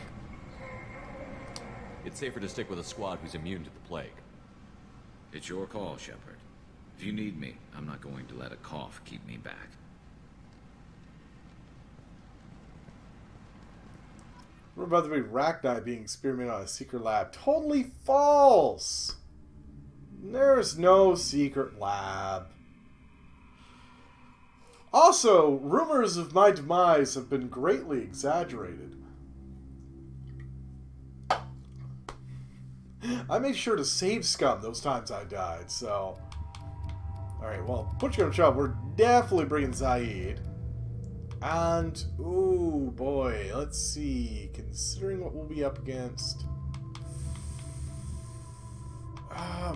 It's safer to stick with a squad who's immune to the plague. It's your call, Shepard. If you need me, I'm not going to let a cough keep me back. We're about to be Bracknight being experimented on a secret lab. Totally false! There's no secret lab. Also, rumors of my demise have been greatly exaggerated. I made sure to save scum those times I died, so... Alright, well, push your shove. We're definitely bringing Zaid. And, ooh, boy, let's see. Considering what we'll be up against...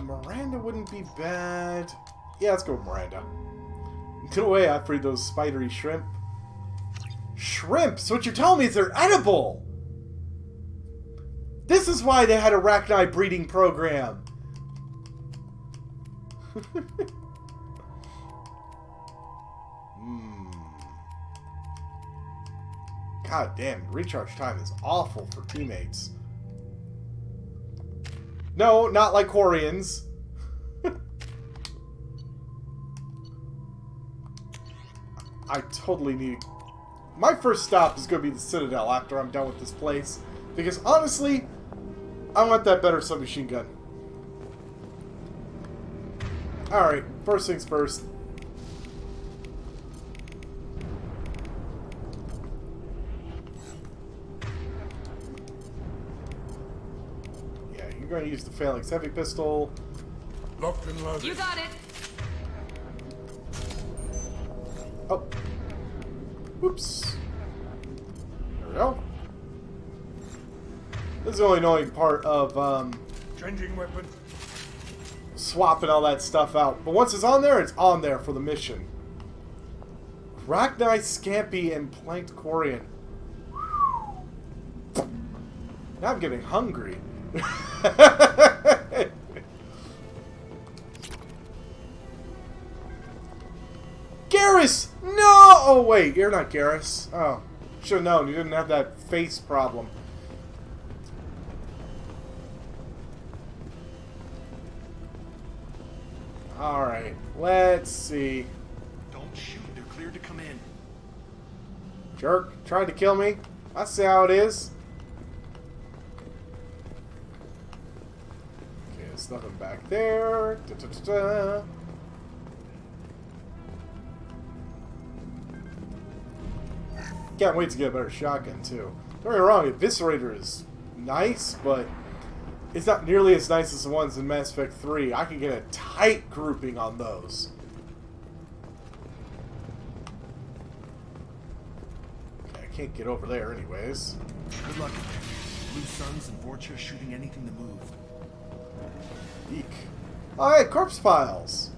Miranda wouldn't be bad. Yeah, let's go with Miranda. Get away, I freed those spidery shrimp. Shrimp? So what you're telling me is they're edible! This is why they had a Arachnite breeding program. God damn, recharge time is awful for teammates. No, not like Quarians. I totally need... My first stop is going to be the Citadel after I'm done with this place. Because honestly, I want that better submachine gun. Alright, first things first. Yeah, you're going to use the Phalanx Heavy Pistol. Locked and loaded. You got it! Oh. Whoops. There we go. This is the only annoying part of Changing weapon. swapping all that stuff out. But once it's on there for the mission. Arachnite, Scampi, and Planked Quarian. Now I'm getting hungry. Garrus! No! Oh, wait, you're not Garrus. Oh, should have known. You didn't have that face problem. Alright, let's see. Don't shoot, they're cleared to come in. Jerk, tried to kill me. I see how it is. Okay, there's nothing back there. Da-da-da-da. Can't wait to get a better shotgun, too. Don't get me wrong, Eviscerator is nice, but it's not nearly as nice as the ones in Mass Effect 3. I can get a tight grouping on those. Okay, I can't get over there anyways. Good luck in there. Blue Suns and Vorcha shooting anything that moved. Eek. Oh, hey, corpse piles.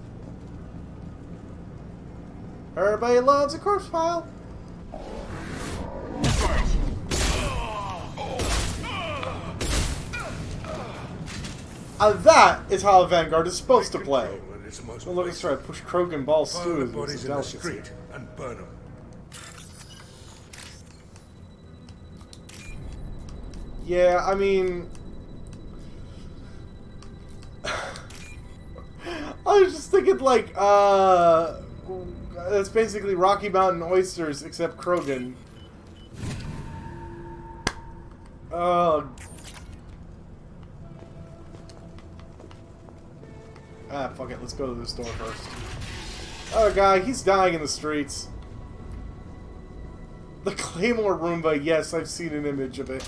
Everybody loves a corpse pile. That is how a Vanguard is supposed to play. Well, look, let's try to push Krogan balls Fire through. the bodies in the street and burn them. Yeah, I mean... I was just thinking, like, that's basically Rocky Mountain oysters, except Krogan. Fuck it, let's go to this door first. Oh, guy, he's dying in the streets. The Claymore Roomba, yes, I've seen an image of it.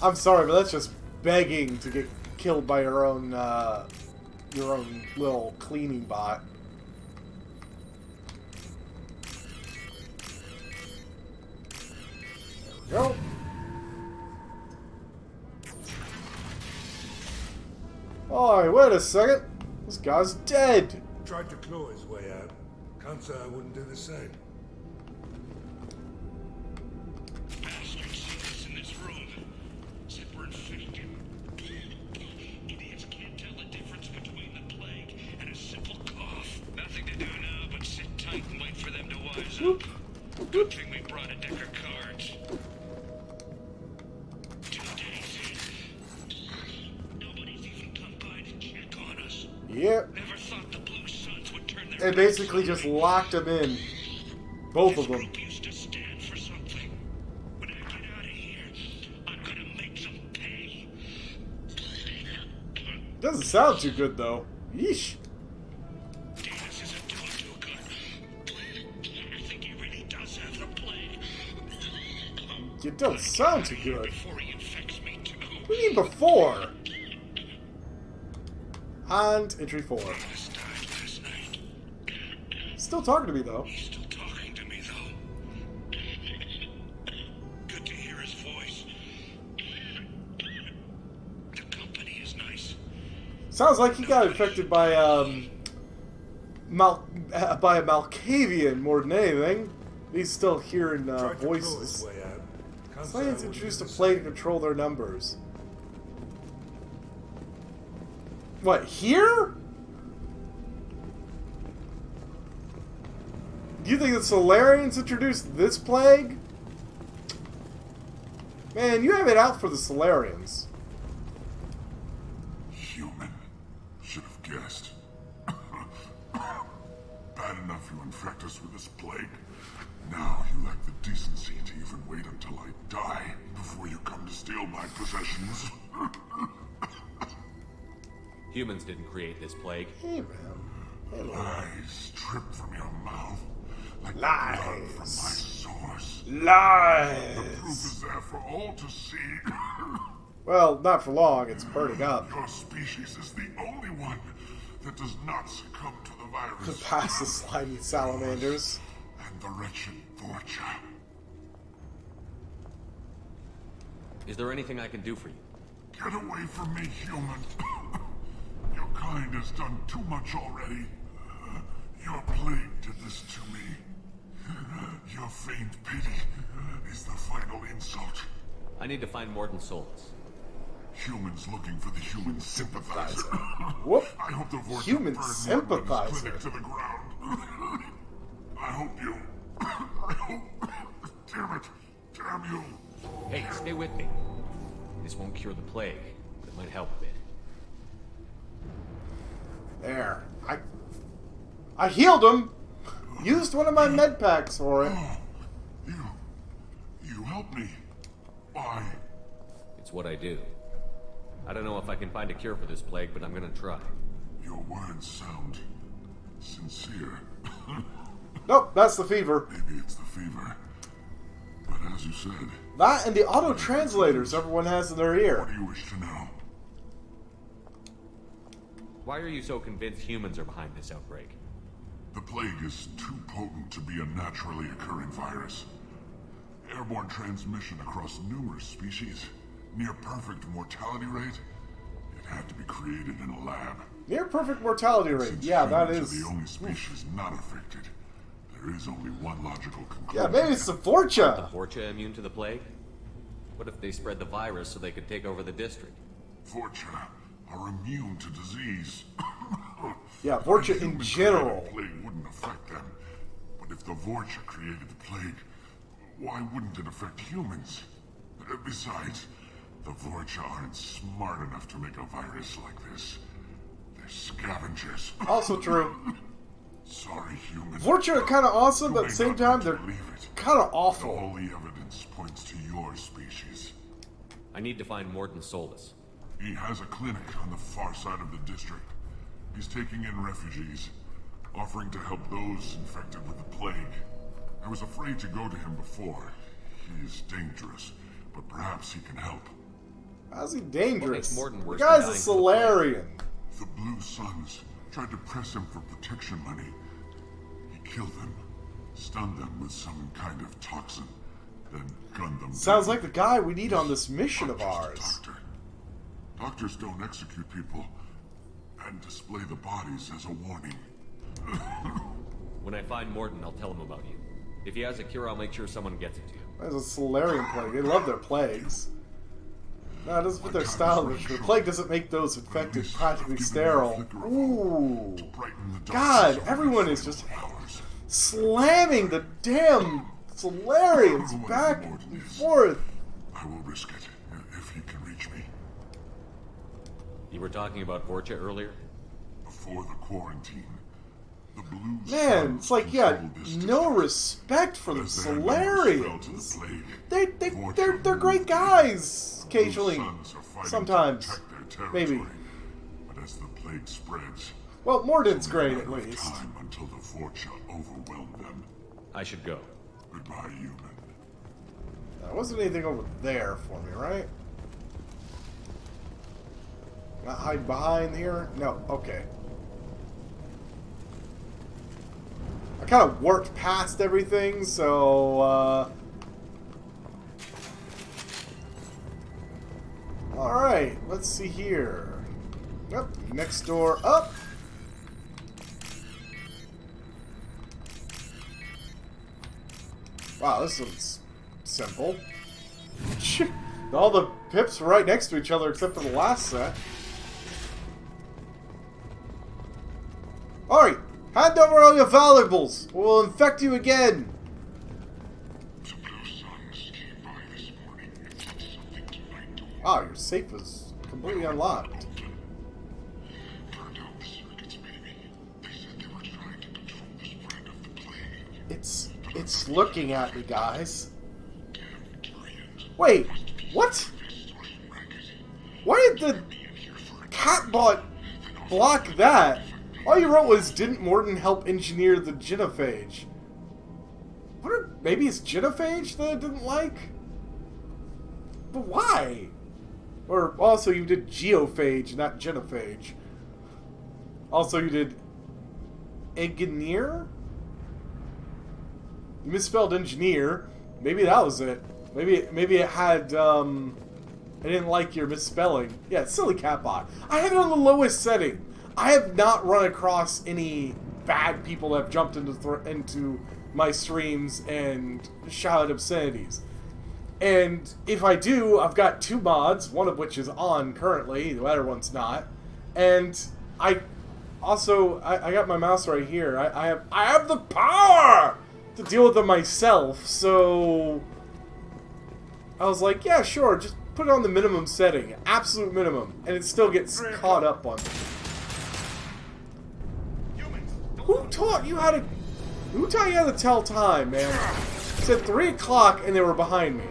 I'm sorry, but that's just begging to get killed by your own little cleaning bot. There we go. Oh, wait a second. This guy's dead. Tried to claw his way out. Can't say I wouldn't do the same. Bastards see us in this room. Said we're infected. Idiots can't tell the difference between the plague and a simple cough. Nothing to do now but sit tight and wait for them to wise up. Good thing we brought a deck of cards. 2 days in. Nobody's even come by to check on us. Yep. Never thought the Blue Suns would turn their It basically just locked him in. Both of them. used to stand for something. When I get out of here, I'm gonna make them pay. Doesn't sound too good though. Yeesh. Davis isn't doing too good. I think he really does have the plague. It doesn't sound too good. Before he infects me too. What do you mean before? And entry 4. Still talking to me though. He's still talking to me though. Good to hear his voice. The company is nice. Sounds like he got infected by by a Malkavian more than anything. He's still hearing voices. Science introduced a plague to control their numbers. What, here? Do you think the Solarians introduced this plague? Man, you have it out for the Solarians. Human. Should have guessed. Bad enough you infect us with this plague. Now you lack the decency to even wait until I die before you come to steal my possessions. Humans didn't create this plague. Hey, man. Lies drip from your mouth like lies blood from my source. Lies. The proof is there for all to see. Well, not for long. It's burning up. Your species is the only one that does not succumb to the virus. Past the slimy salamanders. And the wretched Vorcha. Is there anything I can do for you? Get away from me, human. Your kind has done too much already. Your plague did this to me. Your feigned pity is the final insult. I need to find Morton Solus. Humans looking for the human sympathizer. Whoop. I hope the Vorcha Human burned sympathizer. Morton's clinic to the ground. I hope you... I hope... Damn it. Damn you. Hey, stay with me. This won't cure the plague, but it might help a bit. There. I healed him. Used one of my med packs for it. You helped me. Why? It's what I do. I don't know if I can find a cure for this plague, but I'm gonna try. Your words sound sincere. Nope, that's the fever. Maybe it's the fever. But as you said... That and the auto-translators everyone has in their ear. What do you wish to know? Why are you so convinced humans are behind this outbreak? The plague is too potent to be a naturally occurring virus. Airborne transmission across numerous species, near perfect mortality rate. It had to be created in a lab. Near perfect mortality rate. Since Yeah, that humans is. are the only species not affected. There is only one logical conclusion. Yeah, maybe it's the Vorcha. The Vorcha immune to the plague? What if they spread the virus so they could take over the district? Vorcha are immune to disease. Yeah, Vorcha in general. The plague wouldn't affect them. But if the Vorcha created the plague, why wouldn't it affect humans? Besides, the Vorcha aren't smart enough to make a virus like this. They're scavengers. Also true. Sorry, humans. Vorcha are kind of awesome, but at the same time, they're kind of awful. All the evidence points to your species. I need to find Morton Solus. He has a clinic on the far side of the district. He's taking in refugees, offering to help those infected with the plague. I was afraid to go to him before. He is dangerous, but perhaps he can help. How's he dangerous? What makes Morton The worse guy's than a dying Solarian. The Blue Suns tried to press him for protection money. He killed them, stunned them with some kind of toxin, then gunned them Sounds down. like the guy we need on this mission of ours. Doctor. Doctors don't execute people and display the bodies as a warning. When I find Morton, I'll tell him about you. If he has a cure, I'll make sure someone gets it to you. That's a Solarian plague. They love their plagues. No, it doesn't fit their style. The plague doesn't make those infected practically sterile. Ooh. God, everyone is just slamming the damn Solarians back and forth. I will risk it if he can reach me. You were talking about Vorcha earlier? Before the quarantine, the Blue Man, it's like, yeah, no respect for the As their numbers fell to the Solarians. plague, They're great guys. Occasionally, sometimes, maybe. But as the plague spreads, Well, Mordin's it's great only a at matter of least. time until the Vorcha overwhelm them. I should go. Goodbye, human. There wasn't anything over there for me, right? Not hide behind here? No, okay. I kind of worked past everything, so, Alright, let's see here. Yep, next door up. Wow, this one's simple. All the pips were right next to each other except for the last set. Alright, hand over all your valuables, or we'll infect you again. Ah, your safe was completely unlocked. It's looking at me, guys. Wait, what? Why did the catbot block that? All you wrote was, didn't Morton help engineer the genophage? Maybe it's genophage that I didn't like? But why? Or also you did geophage, not genophage. Also you did engineer? You misspelled engineer. Maybe that was it. Maybe it had, I didn't like your misspelling. Yeah, silly catbot. I have it on the lowest setting. I have not run across any bad people that have jumped into my streams and shouted obscenities. And if I do, I've got 2 mods, one of which is on currently, the other one's not. And I got my mouse right here. I have the power to deal with them myself, so I was like, yeah, sure, just put it on the minimum setting, absolute minimum, and it still gets caught up on me. Who taught you how to tell time, man? It said 3 o'clock and they were behind me.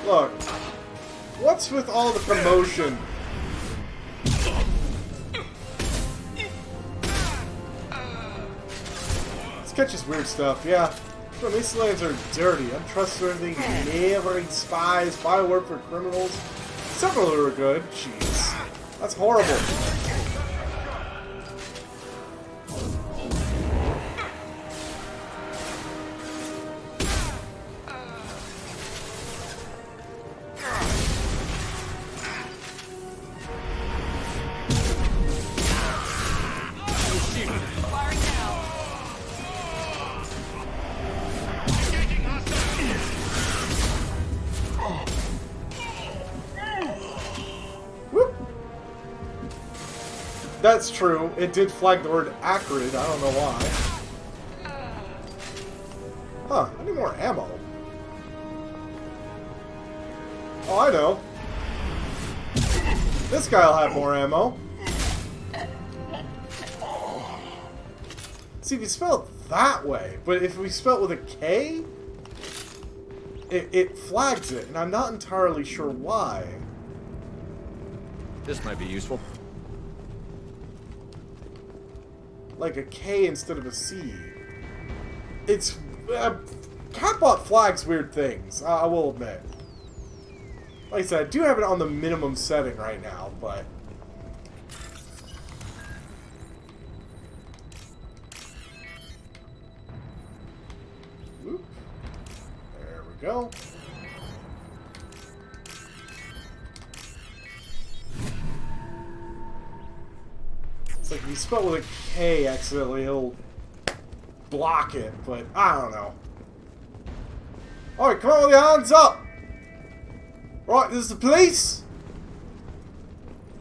Look, what's with all the commotion? This catches weird stuff, yeah. But these lands are dirty, untrustworthy, neighboring spies, biowork for criminals. Several who are good. Jeez. That's horrible. That's true. It did flag the word acrid. I don't know why. Huh. I need more ammo. Oh, I know. This guy will have more ammo. See, if you spell it that way, but if we spell it with a K, it flags it, and I'm not entirely sure why. This might be useful. like a K instead of a C. It's Catbot flags weird things. I will admit. Like I said, I do have it on the minimum setting right now, but whoop. There we go. It's like if you spell with a K accidentally, it'll block it, but I don't know. Alright, come on with your hands up! Right, this is the police.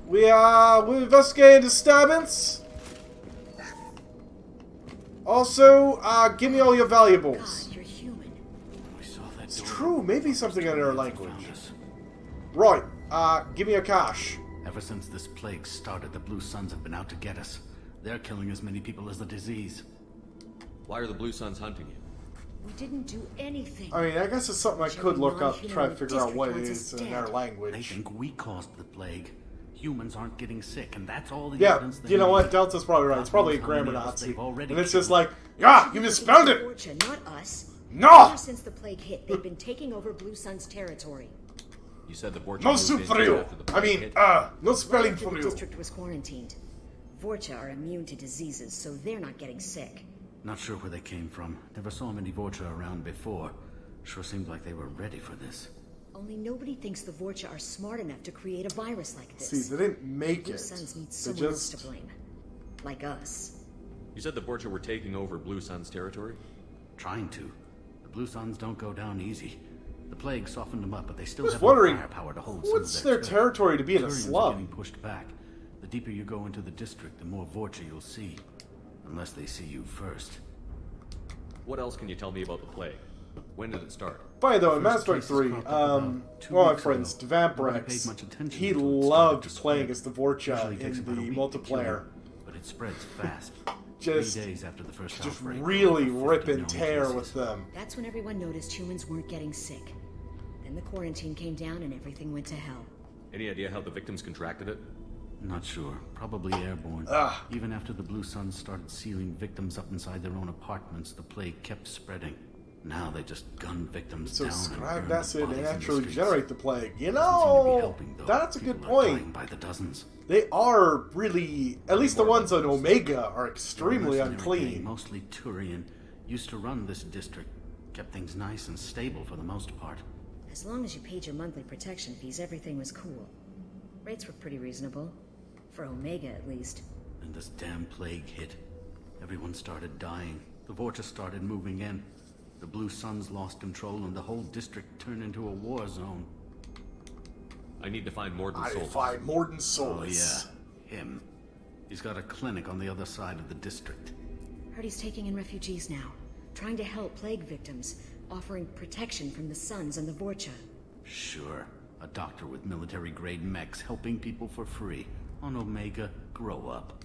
We're investigating disturbance. Also, give me all your valuables. God, you're human. It's true, maybe something in their language. Right, give me your cash. Ever since this plague started, the Blue Suns have been out to get us. They're killing as many people as the disease. Why are the Blue Suns hunting you? We didn't do anything. I mean, I guess it's something I could look up to try to figure out what it is in their language. They think we caused the plague. Humans aren't getting sick, and that's all the yeah, evidence they you know need. what? Delta's probably right. It's probably a grammar Nazi. And it's just like, Yeah, you misspelled it! Vorcha, not us. No! Ever since the plague hit, they've been taking over Blue Sun's territory. You said the Vorcha No moved soup in for just you! after the I plague mean, hit? no spelling Right after for the you. district was quarantined. Vorcha are immune to diseases, so they're not getting sick. Not sure where they came from. Never saw many Vorcha around before. Sure seemed like they were ready for this. Only nobody thinks the Vorcha are smart enough to create a virus like this. See, they didn't make Blue it. Suns need They someone else just... to blame. Like us. You said the Vorcha were taking over Blue Sun's territory? Trying to. The Blue Suns don't go down easy. The plague softened them up, but they still I was have wondering, no firepower to hold what's some of their territory to be in a Turians are slum? getting pushed back. The deeper you go into the district, the more Vorcha you'll see. Unless they see you first. What else can you tell me about the plague? When did it start? Funny though, in Mass First Effect 3, cases cropped up about 2 one of my weeks friends, ago. Nobody paid Devamprex, much attention he until it started loved to playing spread. as the Vorcha Usually takes in about a the week to kill multiplayer. them, but it spreads fast. Just, 3 days after the first just outbreak, really over 50 rip and known tear cases. with them. That's when everyone noticed humans weren't getting sick. Then the quarantine came down and everything went to hell. Any idea how the victims contracted it? Not sure. Probably airborne. Even after the Blue Suns started sealing victims up inside their own apartments, the plague kept spreading. Now they just gun victims So down and scribe burn acid the and bodies in the actually streets. generate the plague. You Doesn't seem to be know, helping, though. that's a good People are dying point. by the dozens. They are really, at least the ones on Omega are extremely The mercenary gang, unclean. mostly Turian, used to run this district. Kept things nice and stable for the most part. As long as you paid your monthly protection fees, everything was cool. Rates were pretty reasonable. For Omega, at least. And this damn plague hit. Everyone started dying. The Vorcha started moving in. The Blue Suns lost control and the whole district turned into a war zone. I need to find Morden I Solus. find Morden Solus. Oh yeah, him. He's got a clinic on the other side of the district. Heard he's taking in refugees now. Trying to help plague victims. Offering protection from the Suns and the Vorcha. Sure. A doctor with military-grade mechs helping people for free. On Omega, grow up.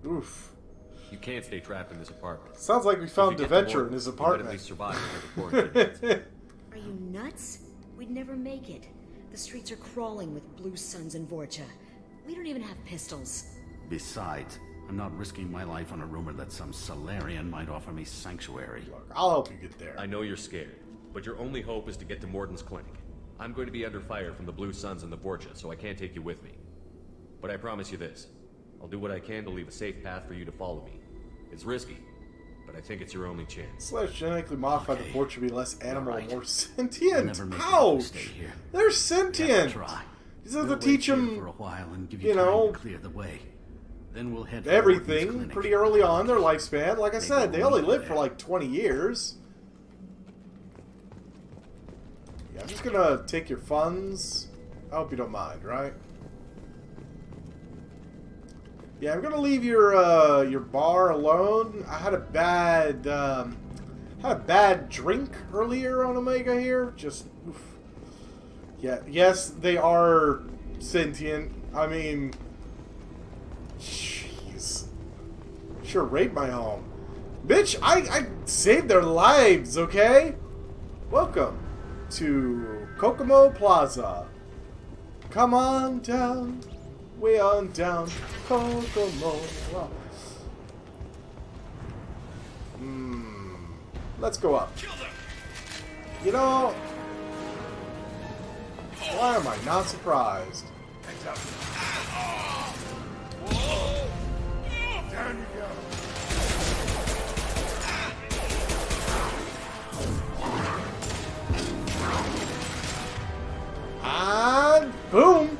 Oof. You can't stay trapped in this apartment. Sounds like we found If you get to Adventure in Morden, his you might apartment. at least survive until the quarantine ends. Are you nuts? We'd never make it. The streets are crawling with Blue Suns and Vorcha. We don't even have pistols. Besides, I'm not risking my life on a rumor that some Solarian might offer me sanctuary. Look, I'll help you get there. I know you're scared, but your only hope is to get to Morden's clinic. I'm going to be under fire from the Blue Suns and the Vorcha, so I can't take you with me. But I promise you this. I'll do what I can to leave a safe path for you to follow me. It's risky, but I think it's your only chance. Slash genetically modify the Vorcha to be less animal and more sentient. Never make Ouch! stay here. They're sentient! Try. You have We'll to teach wait here them, for a while and give you, you time know, to clear the way. Then we'll head for everything Morden's clinic. pretty early on in their lifespan. Like I Maybe said, they we'll only meet live there. for like 20 years. Yeah, I'm just gonna take your funds. I hope you don't mind, right? Yeah, I'm gonna leave your bar alone. I had a bad drink earlier on Omega here. Just oof. Yeah, yes, they are sentient. I mean, jeez. Sure, raid my home. Bitch, I saved their lives, okay? Welcome to Kokomo Plaza. Come on down. Way on down. Kokomo. Let's go up. You know, why am I not surprised? Down you go. And boom!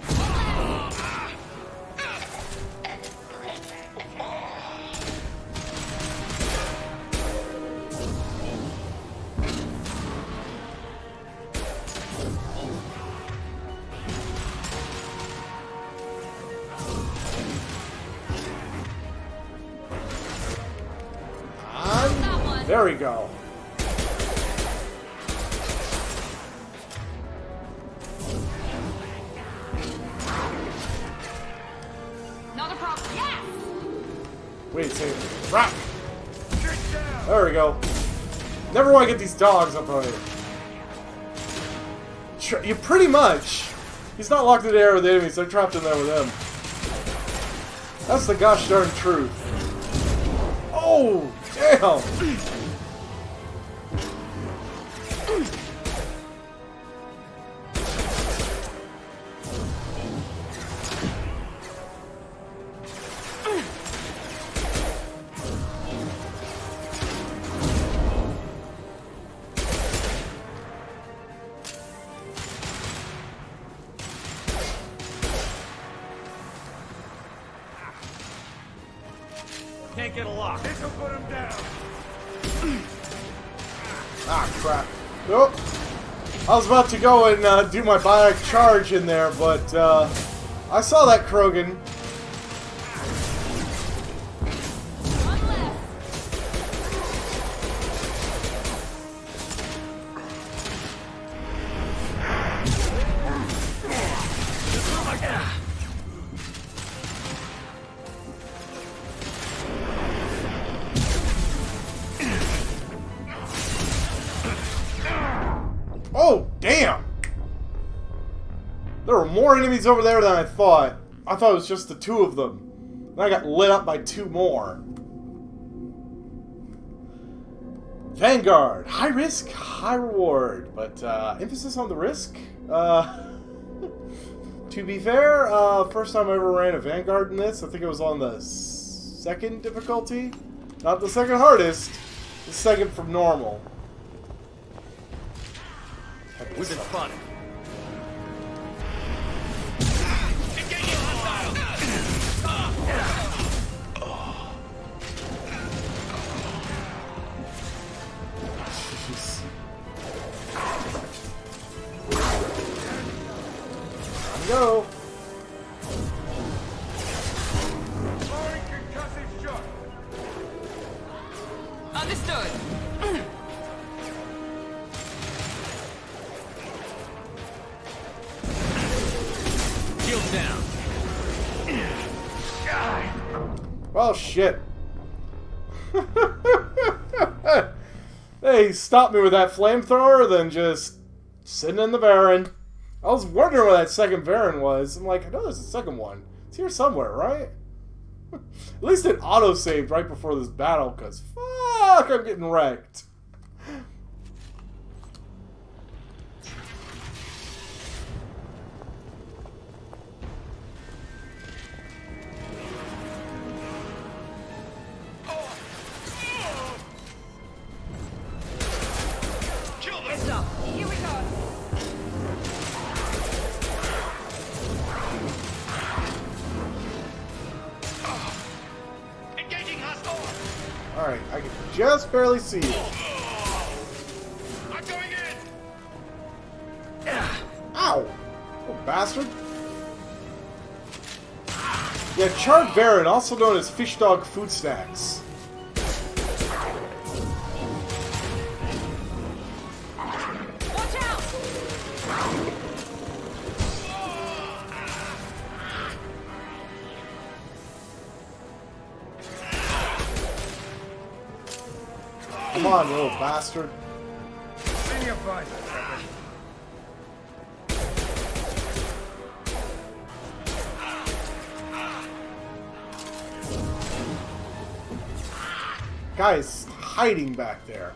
And there we go. Not a problem. Yes! Wait a second. Rock! There we go. Never want to get these dogs up on it. You pretty much. He's not locked in the air with the enemies, they're trapped in there with him. That's the gosh darn truth. Oh, damn! Can't get a lock. This will put him down. Ah, crap. Nope. I was about to go and do my biotic charge in there, but I saw that Krogan. Oh, damn! There were more enemies over there than I thought. I thought it was just the two of them. Then I got lit up by two more. Vanguard. High risk, high reward. But, emphasis on the risk? To be fair, first time I ever ran a Vanguard in this, I think it was on the second difficulty. Not the second hardest, the second from normal. We've been spotted. Jeez. Go. Understood. Shield down. Well, shit. They stopped me with that flamethrower, then just sitting in the Baron. I was wondering where that second Baron was. I'm like, I know there's a second one. It's here somewhere, right? At least it auto-saved right before this battle, because fuck, I'm getting wrecked. Here we go. Engaging hostile. Alright, I can just barely see you. I'm going in. Ow! Oh, bastard. Yeah, Charred Baron, also known as Fish Dog Food Snacks. Come on, you little bastard. In your butt. Guy's hiding back there.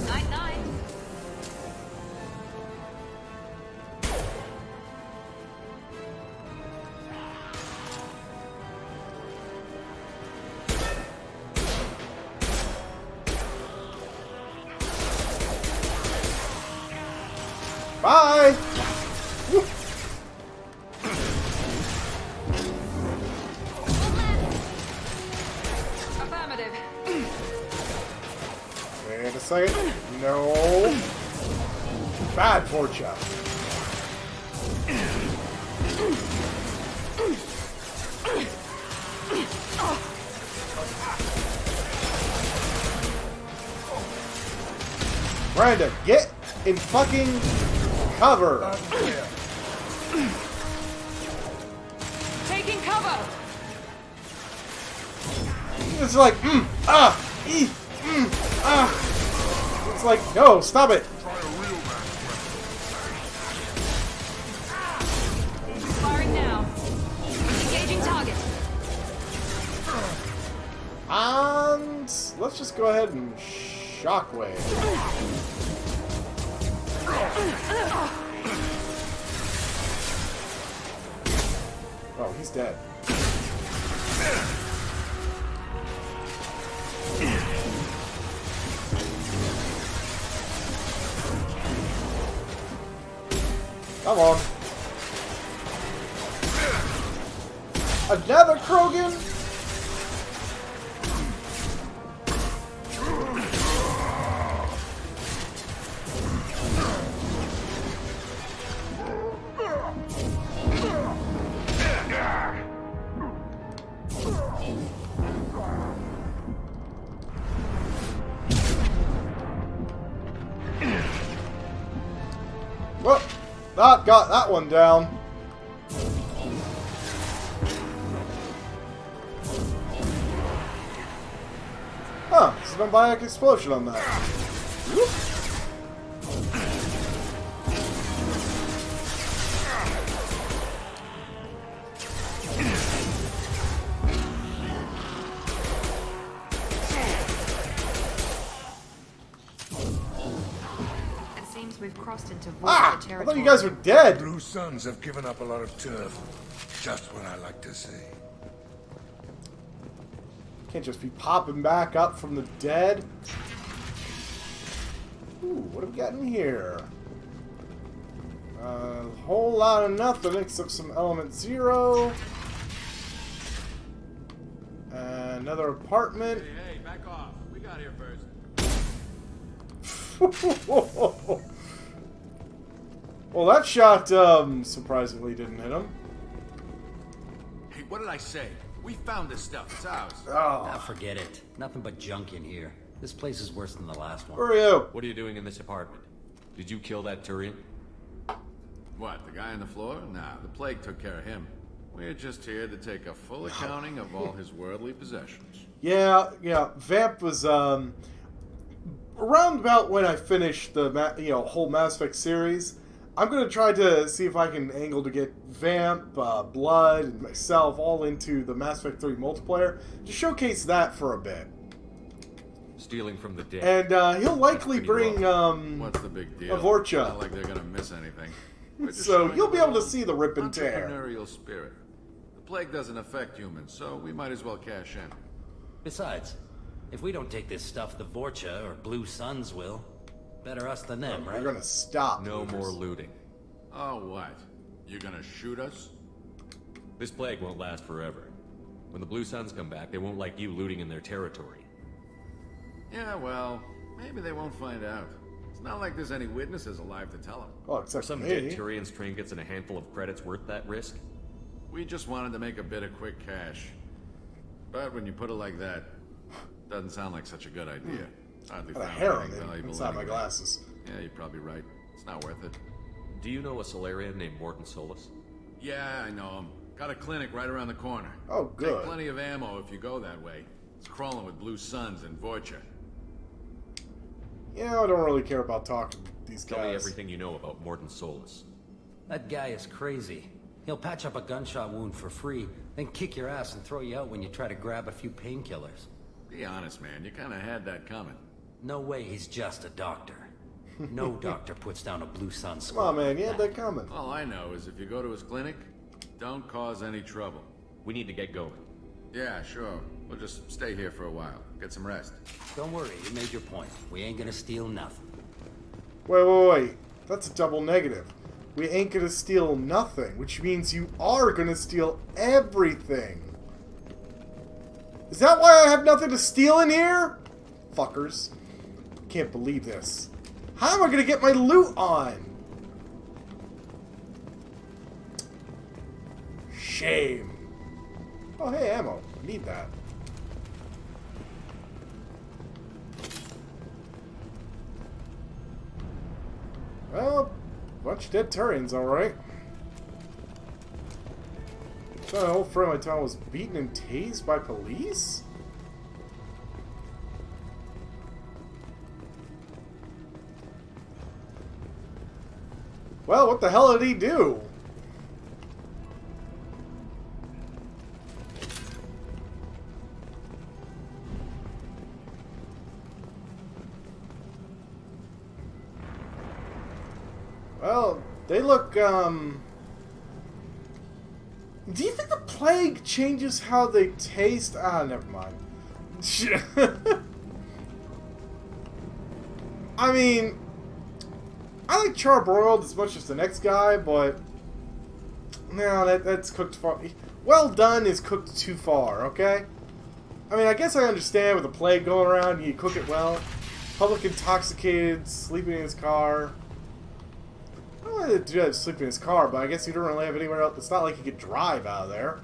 Night night. Bye! Affirmative. Wait a second. No. Bad fortune. Miranda, get in fucking cover. Taking cover. It's like, It's like, no, stop it. Firing now. Engaging target. And let's just go ahead and shockwave. Oh, he's dead. Come on. Another Krogan? Well, that got that one down. Huh, there's an biotic explosion on that. Whoop. We've crossed into Ah! territory. I thought you guys were dead. Blue Suns have given up a lot of turf. Just what I like to see. Can't just be popping back up from the dead. Ooh, what have we got in here? A whole lot of nothing except some element 0. Another apartment. Hey, back off. We got here first. Well, that shot surprisingly didn't hit him. Hey, what did I say? We found this stuff. It's ours. Oh. Ah, forget it. Nothing but junk in here. This place is worse than the last one. Where are you? What are you doing in this apartment? Did you kill that Turian? What, the guy on the floor? Nah, the plague took care of him. We're just here to take a full accounting of all his worldly possessions. Yeah. Vamp was around about when I finished the whole Mass Effect series. I'm gonna try to see if I can angle to get Vamp, Blood, and myself all into the Mass Effect 3 multiplayer to showcase that for a bit. Stealing from the dead. And he'll likely bring What's the big deal? Avorcha. Not like they're gonna miss anything. So you'll be able to see the rip and tear. Entrepreneurial spirit. The plague doesn't affect humans, so we might as well cash in. Besides, if we don't take this stuff, the Vorcha or Blue Suns will. Better us than them, right? We're gonna stop. No more looting. Oh, what? You gonna shoot us? This plague won't last forever. When the Blue Suns come back, they won't like you looting in their territory. Yeah, well, maybe they won't find out. It's not like there's any witnesses alive to tell them. Oh, except some me. dead Turian's trinkets and a handful of credits worth that risk? We just wanted to make a bit of quick cash. But when you put it like that, doesn't sound like such a good idea. Hardly Got a found hair anything on it valuable inside my anyway. glasses. Yeah, you're probably right. It's not worth it. Do you know a Solarian named Morton Solus? Yeah, I know him. Got a clinic right around the corner. Oh, good. Take plenty of ammo if you go that way. It's crawling with Blue Suns and Vorcha. Yeah, I don't really care about talking to these guys. Tell me everything you know about Morton Solus. That guy is crazy. He'll patch up a gunshot wound for free, then kick your ass and throw you out when you try to grab a few painkillers. Be honest, man. You kind of had that coming. No way he's just a doctor. No doctor puts down a Blue Sun Come squad. on, man. You had that coming. All I know is if you go to his clinic, don't cause any trouble. We need to get going. Yeah, sure. We'll just stay here for a while. Get some rest. Don't worry, you made your point. We ain't gonna steal nothing. Wait. That's a double negative. We ain't gonna steal nothing, which means you are gonna steal everything. Is that why I have nothing to steal in here? Fuckers. Can't believe this. How am I gonna get my loot on? Shame. Oh, hey, ammo. Need that. Well, bunch of dead Turians, alright. So an old friend of my town was beaten and tased by police? Well, what the hell did he do? Well, they look, Do you think the plague changes how they taste? Ah, never mind. I mean, I like charbroiled as much as the next guy, but no, that's cooked far. Well done is cooked too far, okay? I mean, I guess I understand with the plague going around, you cook it well. Public intoxicated, sleeping in his car. I don't want to do that sleep in his car, but I guess he don't really have anywhere else. It's not like he could drive out of there.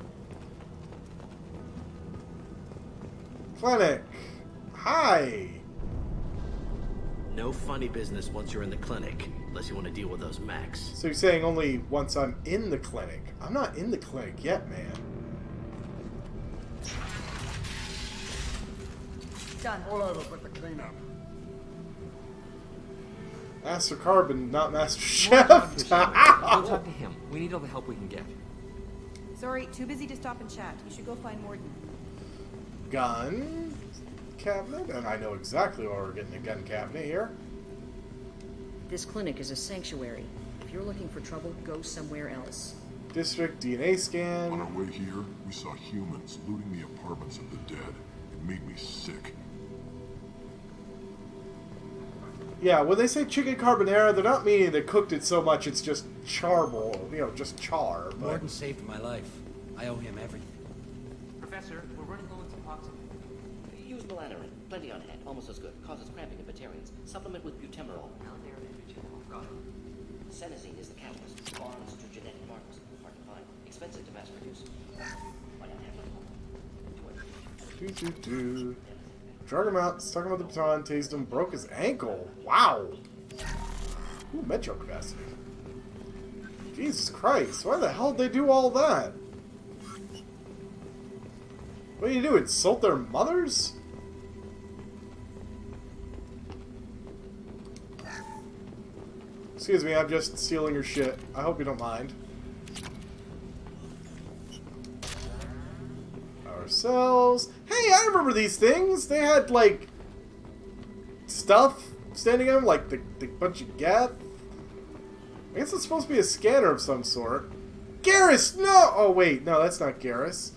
Clinic. Hi. No funny business once you're in the clinic, unless you want to deal with those mechs. So you're saying only once I'm in the clinic? I'm not in the clinic yet, man. Done. All over with the cleanup. Master Carbon, not Master Chef. Go talk to him. We need all the help we can get. Sorry, too busy to stop and chat. You should go find Morden. Gun cabinet, and I know exactly why we're getting a gun cabinet here. This clinic is a sanctuary. If you're looking for trouble, go somewhere else. District DNA scan. On our way here, we saw humans looting the apartments of the dead. It made me sick. Yeah, when they say chicken carbonara, they're not meaning they cooked it so much it's just charboiled, just char. But... Morden saved my life. I owe him everything. Professor, we're running low on suboxone. Use melanorin. Plenty on hand. Almost as good. Causes cramping in Batarians. Supplement with butemerol. Got it. Senesine is the catalyst. Bonds to genetic markers. Hard to find. Expensive to mass produce. Why not have it? Drug him out, stuck him with the baton, tased him, broke his ankle. Wow. Ooh, metro capacity. Jesus Christ, why the hell did they do all that? What do you do, insult their mothers? Excuse me, I'm just stealing your shit. I hope you don't mind. Ourselves. Hey, I remember these things. They had, like, stuff standing on them, like the bunch of gas. I guess it's supposed to be a scanner of some sort. Garrus, no! Oh, wait. No, that's not Garrus.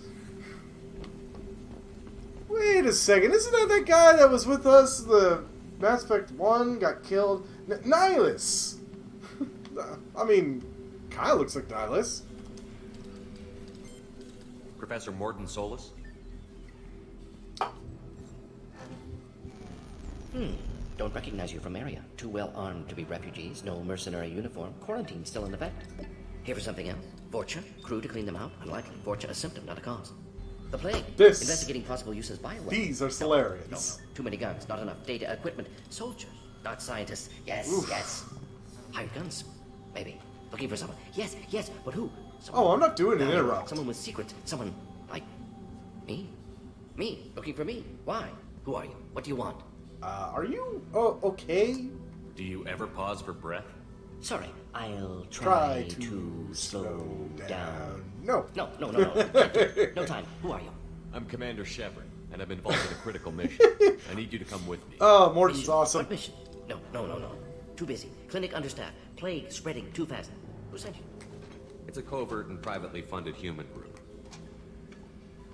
Wait a second. Isn't that guy that was with us? The Mass Effect 1 got killed? Nihilus! I mean, kind of looks like Nihilus. Professor Morden Solus? Don't recognize you from area. Too well armed to be refugees. No mercenary uniform. Quarantine still in effect. Here for something else? Vorcha? Crew to clean them out? Unlikely. Vorcha a symptom, not a cause. The plague. This. Investigating possible use as bioweapons. These are Solarians. No. Too many guns. Not enough data, equipment. Soldiers. Not scientists. Yes, Oof. yes. Hired guns. Maybe. Looking for someone. Yes, but who? Oh, I'm not doing an interrupt. Someone with secrets. Someone like me. Me. Looking for me. Why? Who are you? What do you want? Are you okay? Do you ever pause for breath? Sorry, I'll try to slow down. No. No. No time. Who are you? I'm Commander Shepard. and I'm involved in a critical mission. I need you to come with me. Oh, Morton's Mission? awesome. What mission? No. Too busy. Clinic understaffed. Plague spreading too fast. Who sent you? It's a covert and privately funded human group.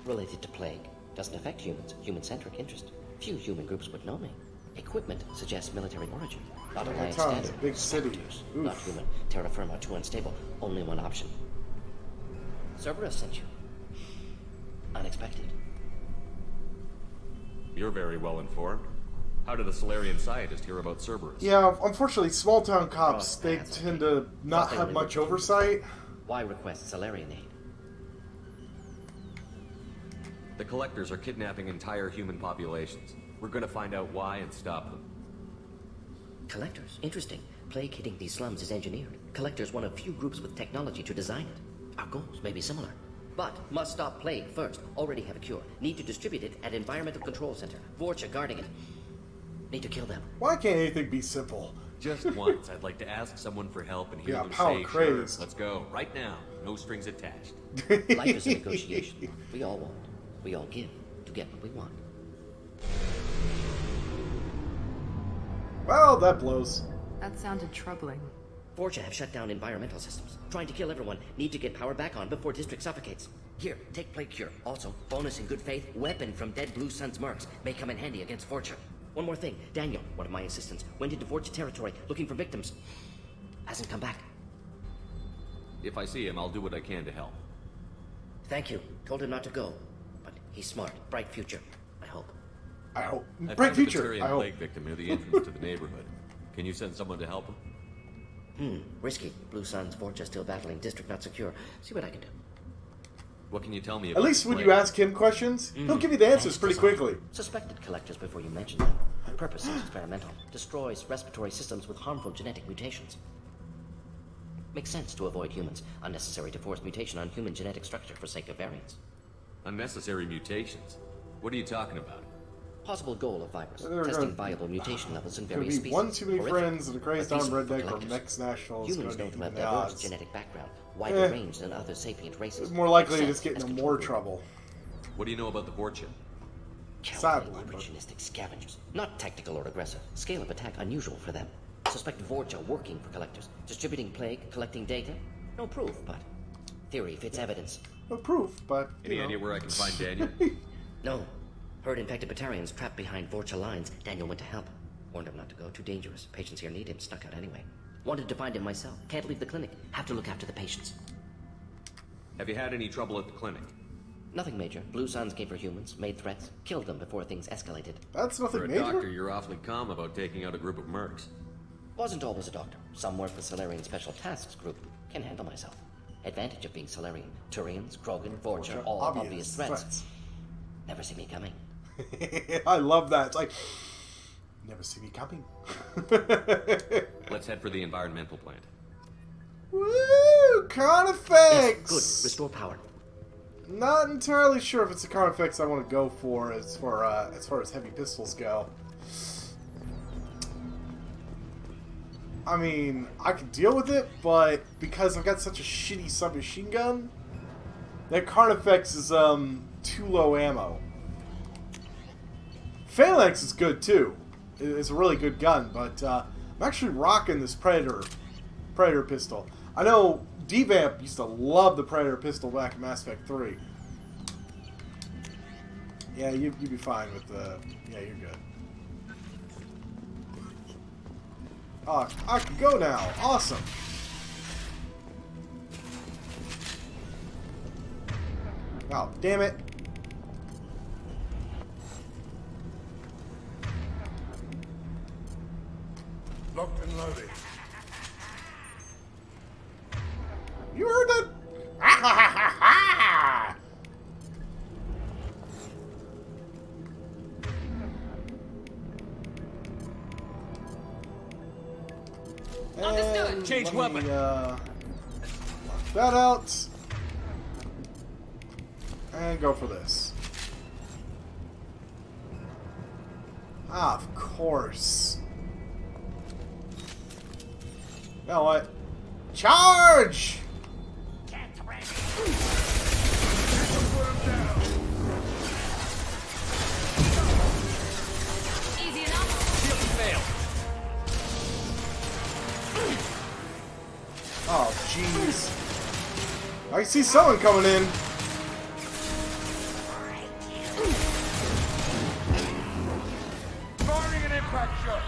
Related to plague. Doesn't affect humans. Human-centric interest. Few human groups would know me. Equipment suggests military origin. Not alliance Town is a standard. big city. Not human. Terra firma too unstable. Only one option. Cerberus sent you. Unexpected. You're very well informed. How did a Solarian scientist hear about Cerberus? Yeah, unfortunately, small town cops, they tend to not have much oversight. Why request Solarian aid? The Collectors are kidnapping entire human populations. We're gonna find out why and stop them. Collectors? Interesting. Plague hitting these slums is engineered. Collectors one of few groups with technology to design it. Our goals may be similar. But must stop plague first. Already have a cure. Need to distribute it at Environmental Control Center. Vorcha guarding it. Need to kill them. Why can't anything be simple? Just once, I'd like to ask someone for help and hear them power say, craze. Sure, let's go, right now. No strings attached. Life is a negotiation. We all want. We all give to get what we want. Well, that blows. That sounded troubling. Vorcha have shut down environmental systems. Trying to kill everyone. Need to get power back on before district suffocates. Here, take plague cure. Also, bonus in good faith, weapon from dead Blue Sun's mercs. May come in handy against Vorcha. One more thing. Daniel, one of my assistants, went into Vorcha territory looking for victims. Hasn't come back. If I see him, I'll do what I can to help. Thank you. Told him not to go. But he's smart. Bright future. I hope. I hope. I Bright found future. a Batarian I hope. plague victim near the entrance to the neighborhood. Can you send someone to help him? Risky. Blue Sun's Vorcha still battling. District not secure. See what I can do. What can you tell me about At least the when plague? you ask him questions, he'll give you the answers pretty quickly. Suspected collectors before you mention them. Purpose is experimental. Destroys respiratory systems with harmful genetic mutations. Makes sense to avoid humans. Unnecessary to force mutation on human genetic structure for sake of variants. Unnecessary mutations? What are you talking about? Possible goal of virus. They're Testing gonna- viable mutation levels in Could various be species. one too many Horrific. friends and a crazed But armed peaceful for redneck or collectors. next nationals. Humans gonna don't be have the diverse odds. genetic background. Wider range than other sapient races. More likely to Sense just get as into control more group. trouble. What do you know about the Vorcha? Cowardly, Sadly, but- opportunistic scavengers. Not tactical or aggressive. Scale of attack unusual for them. Suspect Vorcha working for collectors. Distributing plague, collecting data. No proof, but theory fits evidence. No proof, but Any idea where I can find Daniel? No. Heard infected Batarians trapped behind Vorcha lines. Daniel went to help. Warned him not to go. Too dangerous. Patients here need him. Stuck out anyway. Wanted to find him myself. Can't leave the clinic. Have to look after the patients. Have you had any trouble at the clinic? Nothing major. Blue Suns came for humans, made threats, killed them before things escalated. That's nothing For a major. doctor, you're awfully calm about taking out a group of mercs. Wasn't always a doctor. Some work with Solarian Special Tasks Group. Can handle myself. Advantage of being Solarian. Turians, Krogan, Vorcha, all obvious threats. Never see me coming. I love that. It's like, never see me coming. Let's head for the environmental plant. Woo! Carnifex! Yes, good. Restore power. Not entirely sure if it's the Carnifex I want to go for as far as heavy pistols go. I mean, I could deal with it, but because I've got such a shitty submachine gun, that Carnifex is too low ammo. Phalanx is good too. It's a really good gun, but I'm actually rocking this Predator pistol. I know D-Vamp used to love the Predator pistol back in Mass Effect 3. Yeah, you'd be fine with the... Yeah, you're good. Oh, I can go now. Awesome. Oh, damn it. Locked and loaded. You heard that? Ah, ha, ha, ha, ha. Understood. Change weapon. Lock that out. And go for this. Ah, of course. You know what? Charge! Oh, jeez. I see someone coming in. Firing an impact shot.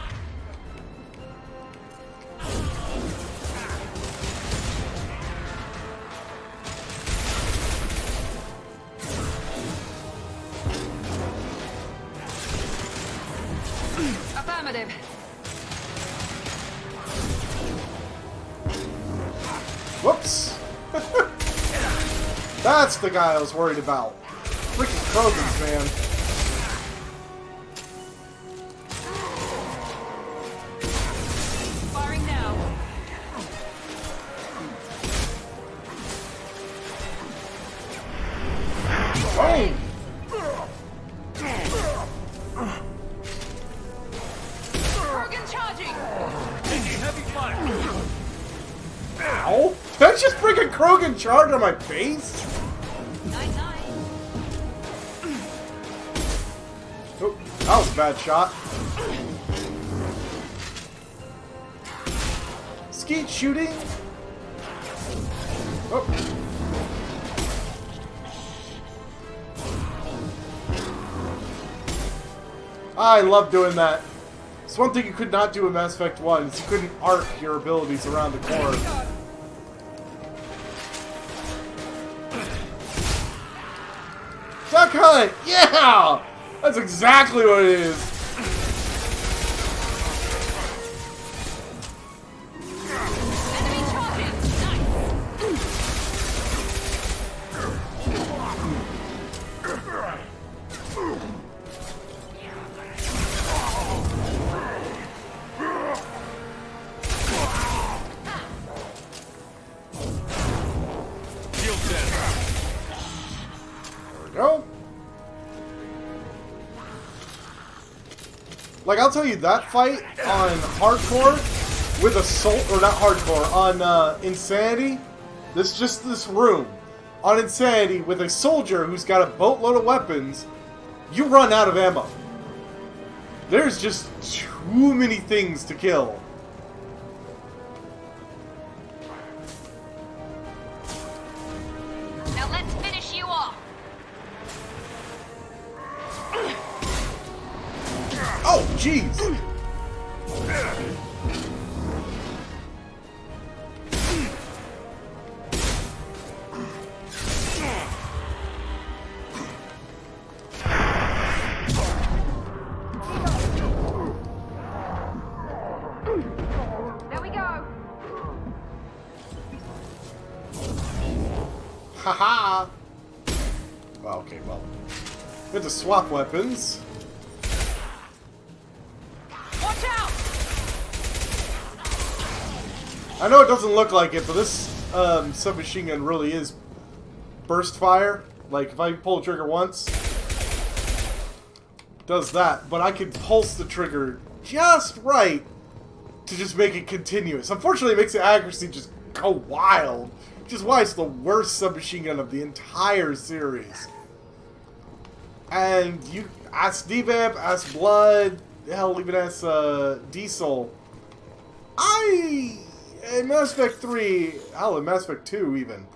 Affirmative. Whoops. That's the guy I was worried about. Freaking Krogans, man. Firing now. Boom! Krogan charging! Taking heavy fire. Ow! Did I just freaking Krogan charge on my face? Oh, that was a bad shot. Skeet shooting. Oh. I love doing that. It's one thing you could not do in Mass Effect 1 is you couldn't arc your abilities around the corner. Duck Hunt! Yeah! That's exactly what it is. Enemy charging! Shield set. There we go. Like, I'll tell you, that fight on hardcore with assault, or not hardcore, on Insanity, this room, on Insanity with a soldier who's got a boatload of weapons, you run out of ammo. There's just too many things to kill. Now let's finish you off! Oh, jeez! There we go! Haha! Well, okay, well. Good to swap weapons. Watch out! I know it doesn't look like it, but this submachine gun really is burst fire. Like, if I pull the trigger once, it does that. But I can pulse the trigger just right to just make it continuous. Unfortunately, it makes the accuracy just go wild. Which is why it's the worst submachine gun of the entire series. And you ask Devamp, ask Blood, hell, even ask Diesel. In Mass Effect 3, hell, in Mass Effect 2 even,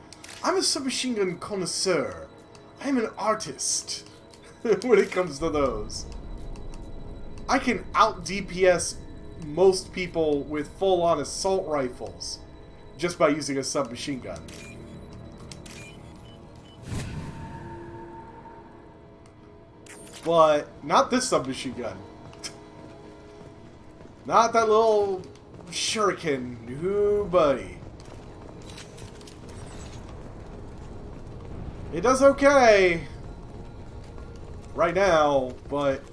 I'm a submachine gun connoisseur. I'm an artist when it comes to those. I can out DPS most people with full-on assault rifles just by using a submachine gun. But not this submachine gun. Not that little shuriken. Ooh, buddy. It does okay right now, but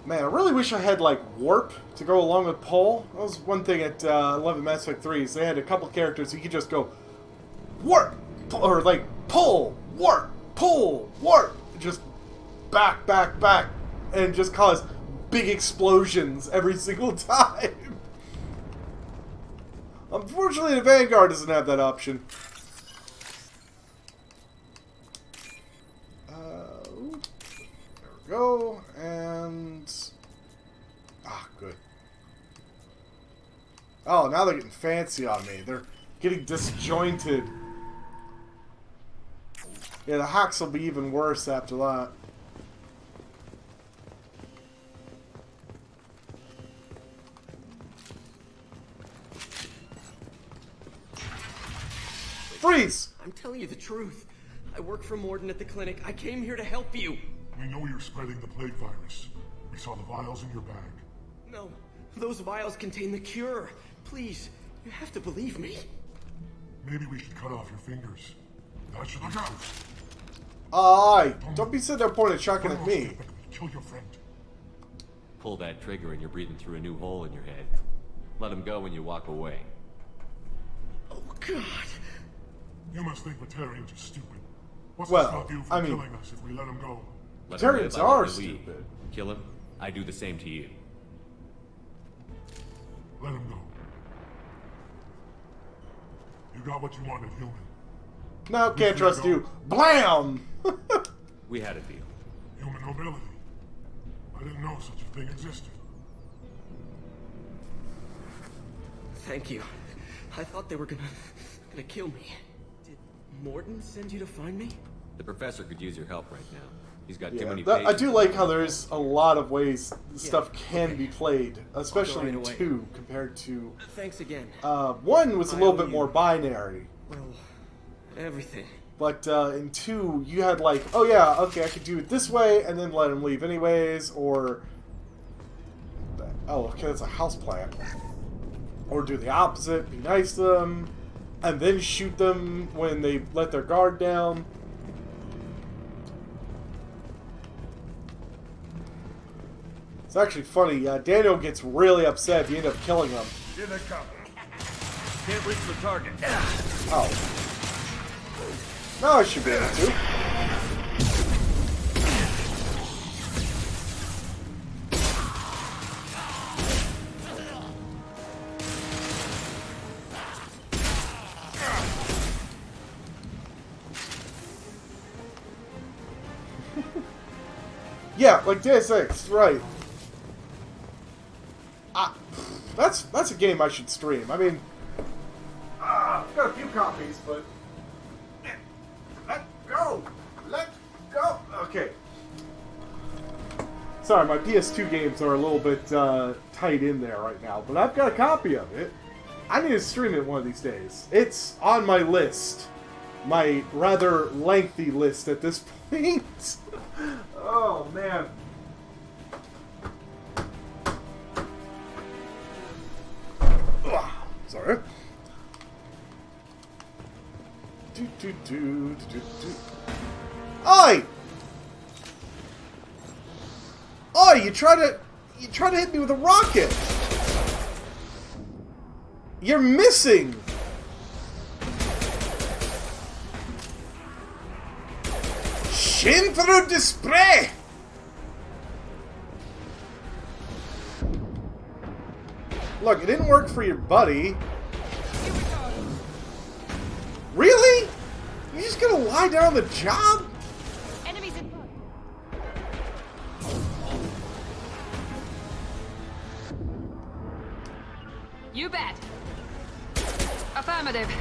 man, I really wish I had, like, warp to go along with pull. That was one thing at 11 Mass Effect 3, is they had a couple characters you could just go warp, or like pull, warp, just back, and just cause big explosions every single time. Unfortunately, the Vanguard doesn't have that option. go, and... Ah, good. Oh, now they're getting fancy on me. They're getting disjointed. Yeah, the hacks will be even worse after that. Freeze! I'm telling you the truth. I work for Morden at the clinic. I came here to help you. We know you're spreading the plague virus. We saw the vials in your bag. No, those vials contain the cure. Please, you have to believe me. Maybe we should cut off your fingers. That should look out. Aye, don't be sitting there pointing a shotgun at me. Kill your friend. Pull that trigger and you're breathing through a new hole in your head. Let him go when you walk away. Oh, God. You must think Batarians are stupid. What's Well, to stop you from killing us if we let him go? Batarians are stupid. Kill him, I do the same to you. Let him go. You got what you wanted, human. No, can't trust you. Blam! We had a deal. Human nobility. I didn't know such a thing existed. Thank you. I thought they were gonna kill me. Did Morden send you to find me? The professor could use your help right now. He's got too Yeah, many I do like how there's a lot of ways stuff can be played, especially right in away. 2 compared to... Thanks again. 1 was a little bit more binary. Well, everything. But in 2, you had like, oh yeah, okay, I could do it this way, and then let him leave anyways, or... Oh, okay, that's a houseplant. Or do the opposite, be nice to them, and then shoot them when they let their guard down. It's actually funny, Daniel gets really upset if you end up killing him. Here they come. Can't reach the target. Oh. Now I should be able to. Yeah, like Deus Ex, right. That's a game I should stream. I mean, I've got a few copies, but let go, let go. Okay. Sorry, my PS2 games are a little bit tight in there right now, but I've got a copy of it. I need to stream it one of these days. It's on my list, my rather lengthy list at this point. Oh man. Sorry. Oi! Oi! You try to hit me with a rocket. You're missing. Centro di spray. Look, it didn't work for your buddy. Really? You're just gonna lie down on the job? Enemies in front. You bet. Affirmative.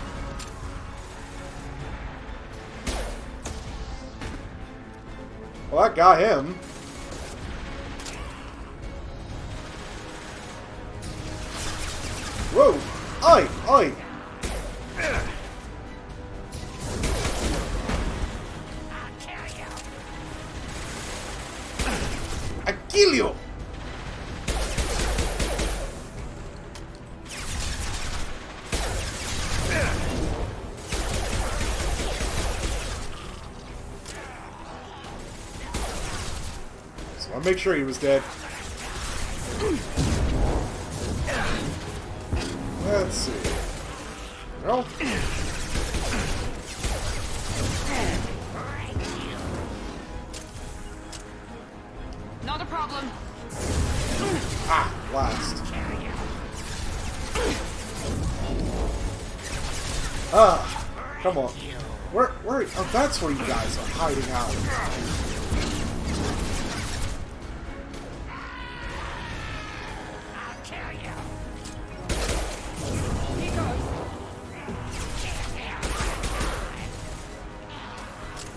Well, that got him. Whoa! Oi! Oi! I kill you! So I'll make sure he was dead. Let's see. No? Not a problem. Ah, blast. Ah, come on. Where, oh, that's where you guys are hiding out.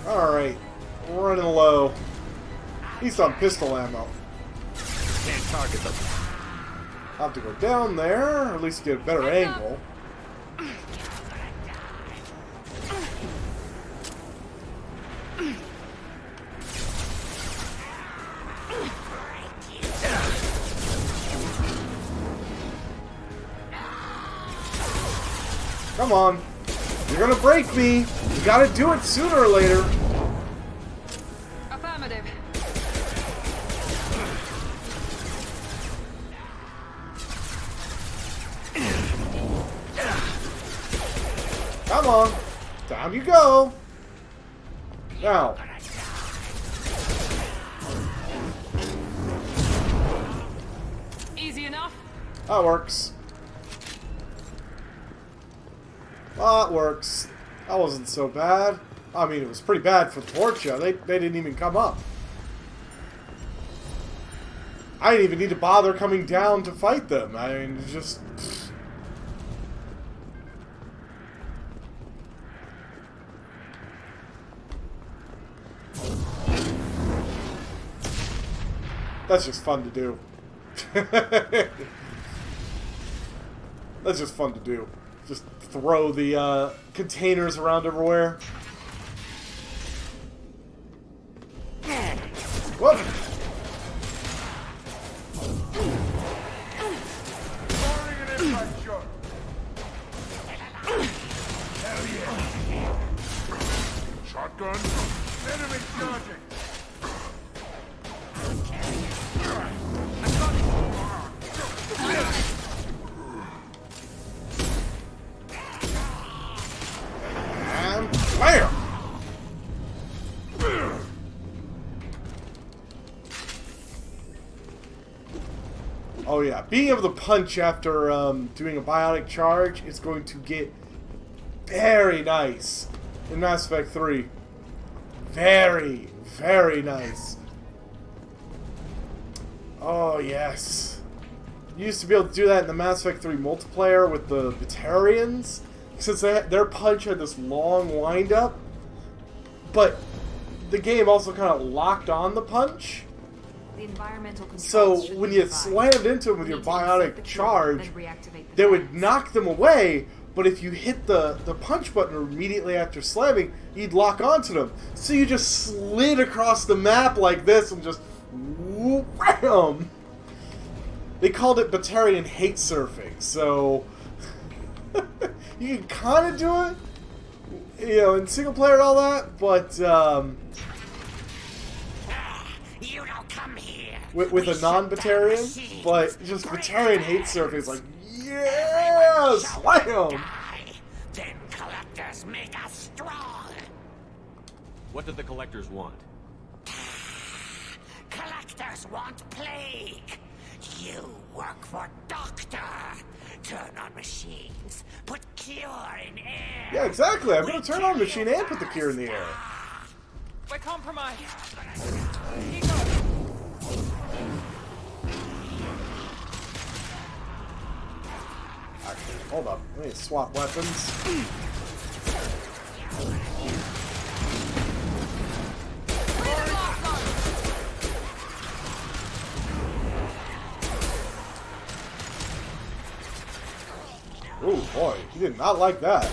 Alright. Running low. He's on pistol ammo. Can't target them. I'll have to go down there, or at least get a better angle. Come on. You're gonna break me. You gotta do it sooner or later. Affirmative. Come on. Down you go. Now. Easy enough? That works. That works. That wasn't so bad. I mean, it was pretty bad for Portia. They didn't even come up. I didn't even need to bother coming down to fight them. I mean, it's just... That's just fun to do. That's just fun to do. Just throw the containers around everywhere. Whoop! Shotgun. Enemy charging. And bam! Oh yeah, being able to punch after doing a biotic charge is going to get very nice in Mass Effect 3. Very, very nice. Oh yes. You used to be able to do that in the Mass Effect 3 multiplayer with the Batarians, since their punch had this long wind-up, but the game also kind of locked on the punch. The environmental So when you slammed into them with your biotic charge, they would knock them away, but if you hit the punch button immediately after slamming, you'd lock onto them. So you just slid across the map like this and just wham! They called it Batarian hate surfing, so you can kind of do it, you know, in single player and all that, but You don't come here. with a non-Batarian, but just Batarian hate surfing is like, yeah, slam! Then collectors make us strong. What do the collectors want? Collectors want plague. You work for Doctor. Turn on machines. Put cure in air. Yeah, exactly. I'm going to turn on the machine and put the cure in the air. We're compromised. Actually, hold up. Let me swap weapons. Oh boy, he did not like that.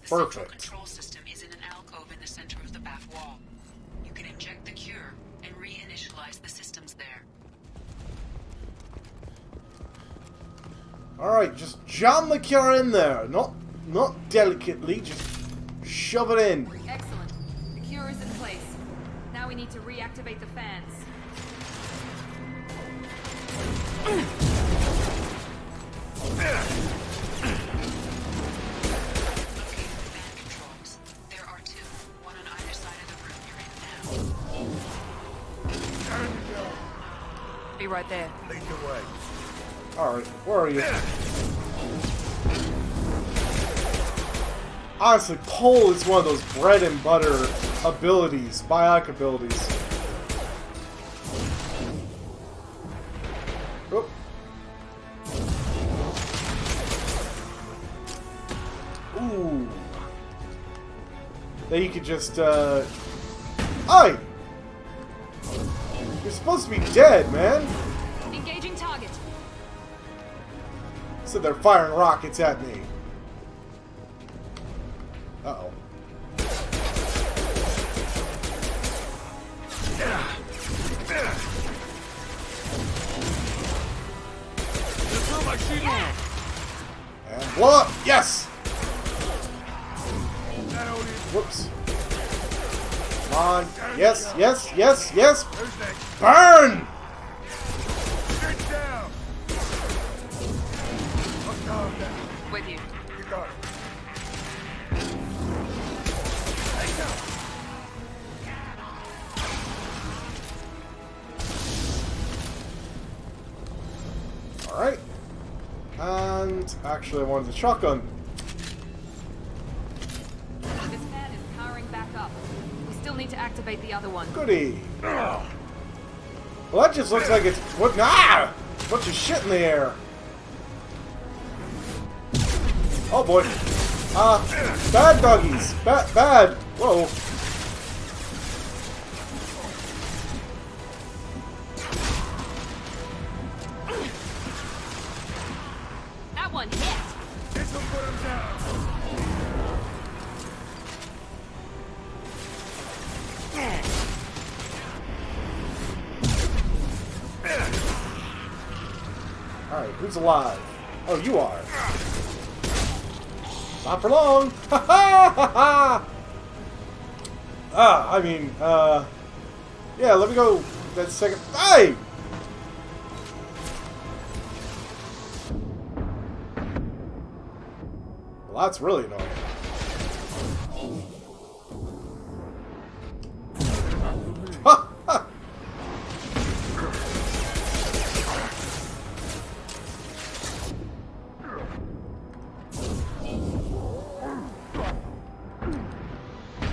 Perfect. Control system is in an alcove in the center of the back wall. You can inject the cure and reinitialize the systems there. Alright, just jam the cure in there. Not delicately, just shove it in. Excellent. The cure is in place. Now we need to reactivate the fans. There are two, one on either side of the room you're in now. Be right there. Lead the way. Alright, where are you? Honestly, pole is one of those bread and butter abilities, biotic abilities. Oh. that you could just, Oi! You're supposed to be dead, man! Engaging target. So they're firing rockets at me. Uh-oh. And blow up! Yes! Whoops. Come on. Yes, yes, yes, yes! Burn! With you. Alright. And actually I wanted the shotgun. This fan is powering back up. We still need to activate the other one. Goody. Well, that just looks like it's what? Ah! A bunch of shit in the air. Oh boy. Bad doggies. Bad. Whoa. That one hit. This will put him down. Alright, who's alive? Oh, you are. Not for long. Ha ha ha ha! I mean, yeah, let me go that second. Hey! Well, that's really annoying. Ha ha!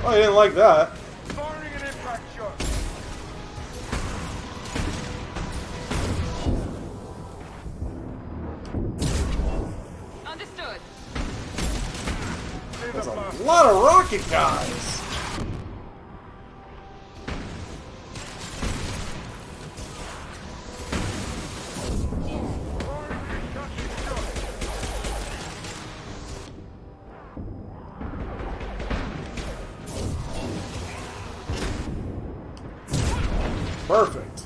Oh, I didn't like that. Firing an impact shot. Understood. There's a lot of rocket guys. Perfect.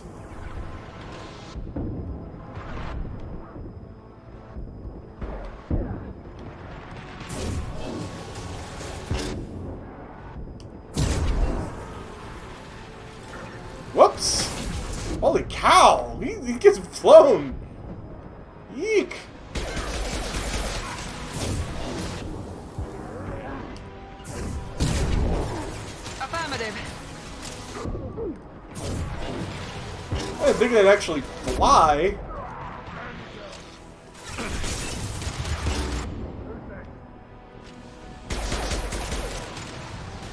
Whoops! Holy cow! He gets flown! Yeek! Affirmative. I didn't think they'd actually fly.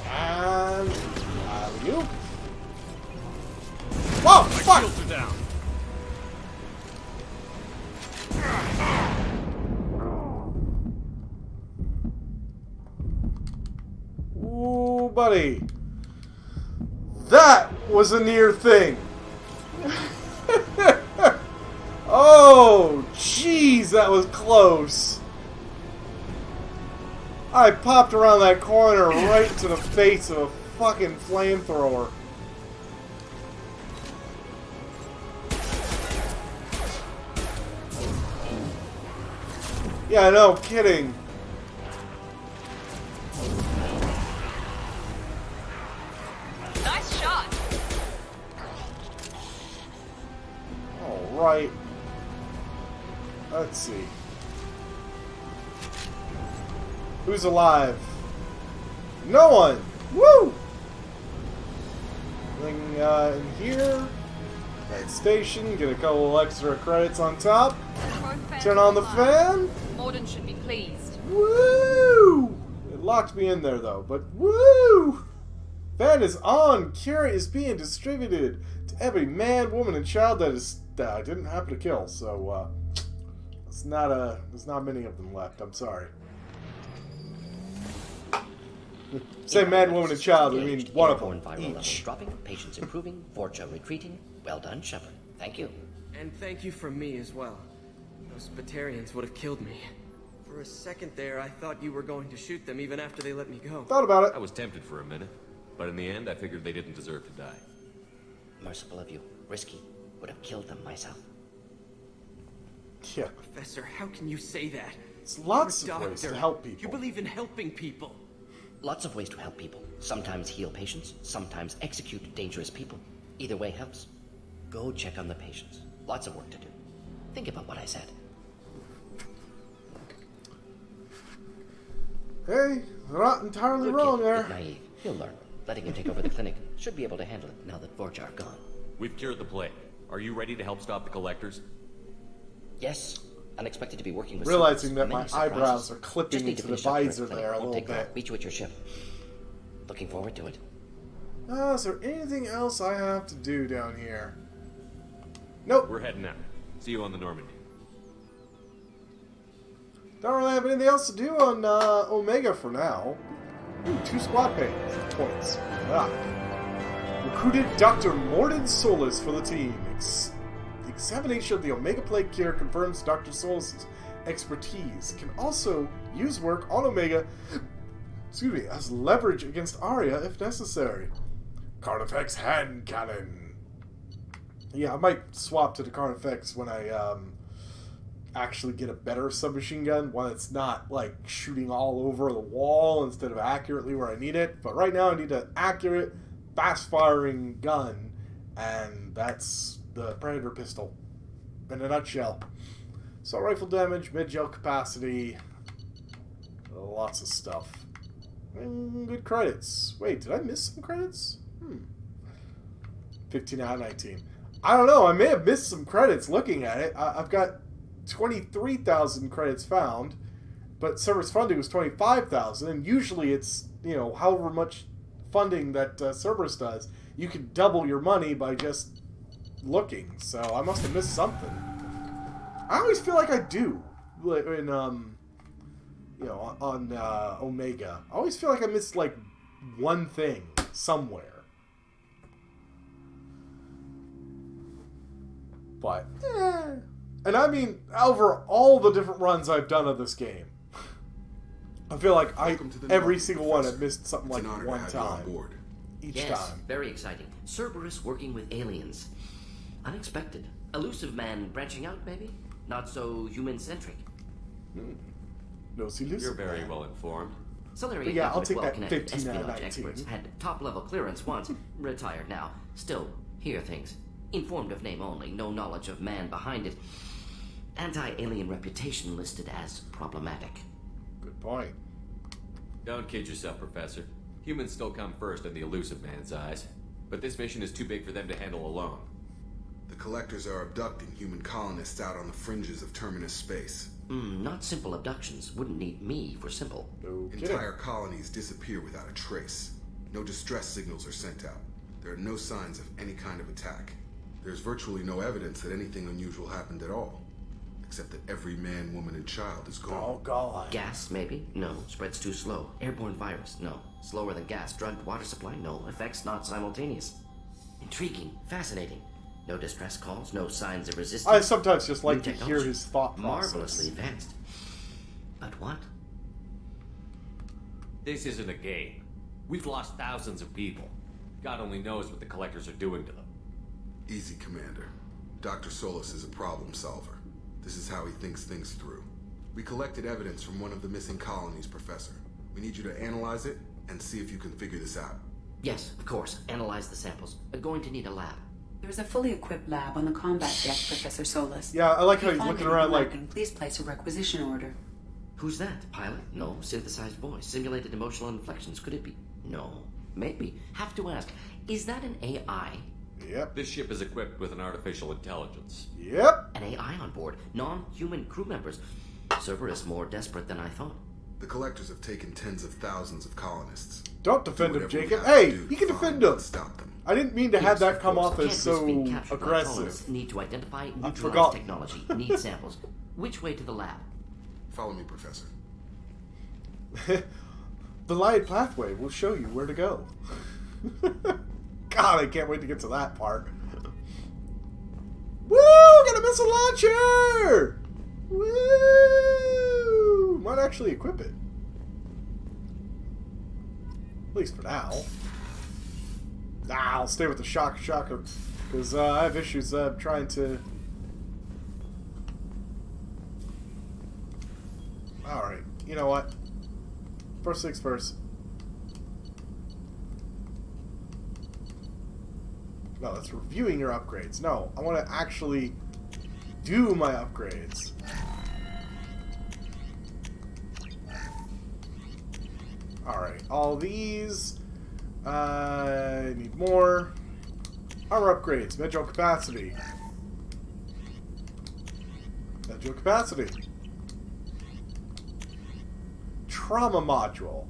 And you. Whoa! Fuck! Shields are down. Ooh, buddy. That was a near thing. Oh, jeez, that was close. I popped around that corner right into the face of a fucking flamethrower. Yeah, no kidding. Nice shot. Alright. Let's see. Who's alive? No one! Woo! Thing in here. Right station, get a couple extra credits on top. Turn on the fan. Morden should be pleased. Woo! It locked me in there though, but woo! Fan is on. Cure is being distributed to every man, woman, and child that I didn't happen to kill. So there's not many of them left. I'm sorry. Say man, woman, and child. We mean one of them viral levels each. dropping, patients improving, Vorcha retreating. Well done, Shepard. Thank you. And thank you from me as well. Those Batarians would have killed me. For a second there, I thought you were going to shoot them even after they let me go. Thought about it. I was tempted for a minute, but in the end, I figured they didn't deserve to die. Merciful of you. Risky. Would have killed them myself. Yeah. Professor, how can you say that? It's lots You're a of ways to doctor. help people. You believe in helping people. Lots of ways to help people. Sometimes heal patients, sometimes execute dangerous people. Either way helps. Go check on the patients. Lots of work to do. Think about what I said. Hey, they're not entirely Good wrong kid, there. bit naive. He'll learn. Letting him take over the clinic. Should be able to handle it now that Vorcha are gone. We've cured the plague. Are you ready to help stop the collectors? Yes. Unexpected to be working with Realizing that many my surprises. eyebrows are clipping Just need to into the finish up here at visor clinic. there a Won't little take long. bit. Meet you at your ship. Looking forward to it. Is there anything else I have to do down here? Nope. We're heading out. See you on the Normandy. Don't really have anything else to do on Omega for now. Ooh, 2 squad points. Ah. Recruited Dr. Morden Solis for the team. Examination of the Omega Plague cure confirms Dr. Solis' expertise. Can also use work on Omega, as leverage against Arya if necessary. Carnifex hand cannon. Yeah, I might swap to the Carnifex when I actually get a better submachine gun, one that's not like shooting all over the wall instead of accurately where I need it. But right now I need an accurate, fast-firing gun, and that's the Predator pistol in a nutshell. So rifle damage, mid-gel capacity, lots of stuff. And good credits. Wait, did I miss some credits? 15 out of 19. I don't know, I may have missed some credits looking at it. I've got 23,000 credits found, but Cerberus funding was 25,000, and usually it's, however much funding that Cerberus does, you can double your money by just looking, so I must have missed something. I always feel like I do, in, on Omega. I always feel like I missed, like, one thing somewhere. But, And I mean, over all the different runs I've done of this game, I feel like every single one I've missed something like one time. Each time. Very exciting. Cerberus working with aliens. Unexpected. Illusive Man branching out, maybe? Not so human-centric. No, see, You're very well informed. Solari, yeah, I'll take that well-connected 15 out of espionage 19. experts had top-level clearance once. Retired now. Still, hear things. Informed of name only. No knowledge of man behind it. Anti-alien reputation listed as problematic. Good point. Don't kid yourself, Professor. Humans still come first in the Illusive Man's eyes. But this mission is too big for them to handle alone. The Collectors are abducting human colonists out on the fringes of Terminus space. Not simple abductions. Wouldn't need me for simple. Entire colonies disappear without a trace. No distress signals are sent out. There are no signs of any kind of attack. There's virtually no evidence that anything unusual happened at all. Except that every man, woman, and child is gone. Oh, God. Gas, maybe? No. Spreads too slow. Airborne virus? No. Slower than gas. Drugged water supply? No. Effects not simultaneous. Intriguing. Fascinating. No distress calls. No signs of resistance. I sometimes just like New to hear technology. his thought process. Marvelously advanced. But what? This isn't a game. We've lost thousands of people. God only knows what the Collectors are doing to them. Easy, Commander. Dr. Solis is a problem solver. This is how he thinks things through. We collected evidence from one of the missing colonies, Professor. We need you to analyze it and see if you can figure this out. Yes, of course. Analyze the samples. Going to need a lab. There's a fully equipped lab on the combat deck, Professor Solis. Yeah, I like how If he's you looking find around like... anything lacking, please place a requisition order. Who's that? Pilot? No. Synthesized voice. Simulated emotional inflections. Could it be? No. Maybe. Have to ask. Is that an AI? Yep. This ship is equipped with an artificial intelligence. Yep. An AI on board. Non-human crew members. Cerberus more desperate than I thought. The Collectors have taken tens of thousands of colonists. Don't defend him, whatever we Jacob. have to Hey, do he can to defend find him. and stop them. I didn't mean to have that come off as Can't so risk being captured by aggressive. colonists. Need to identify neutralize forgot. technology. Need samples. Which way to the lab? Follow me, Professor. The light pathway will show you where to go. God, I can't wait to get to that part. Woo! Got a missile launcher! Woo! Might actually equip it. At least for now. Nah, I'll stay with the shocker. Because I have issues trying to... Alright, you know what? First things first. No, that's reviewing your upgrades. No, I want to actually do my upgrades. Alright, all these. I need more. Armor upgrades, Metro capacity. Metro capacity. Trauma module.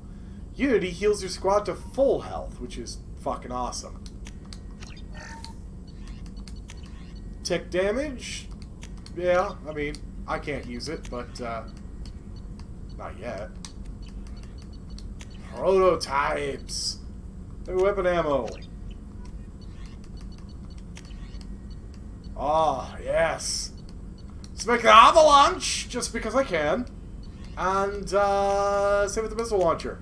Unity heals your squad to full health, which is fucking awesome. Tech damage? Yeah, I mean, I can't use it, but, not yet. Prototypes! New weapon ammo. Oh, yes. Let's make an avalanche, just because I can. And, same with the missile launcher.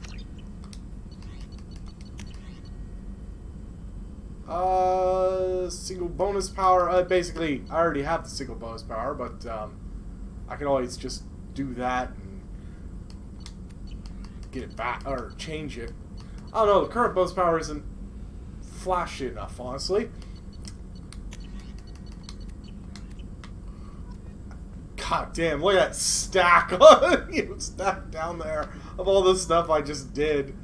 Single bonus power. Basically, I already have the single bonus power, but I can always just do that and get it back or change it. I don't know. The current bonus power isn't flashy enough, honestly. God damn! Look at that stack, stack down there of all the stuff I just did.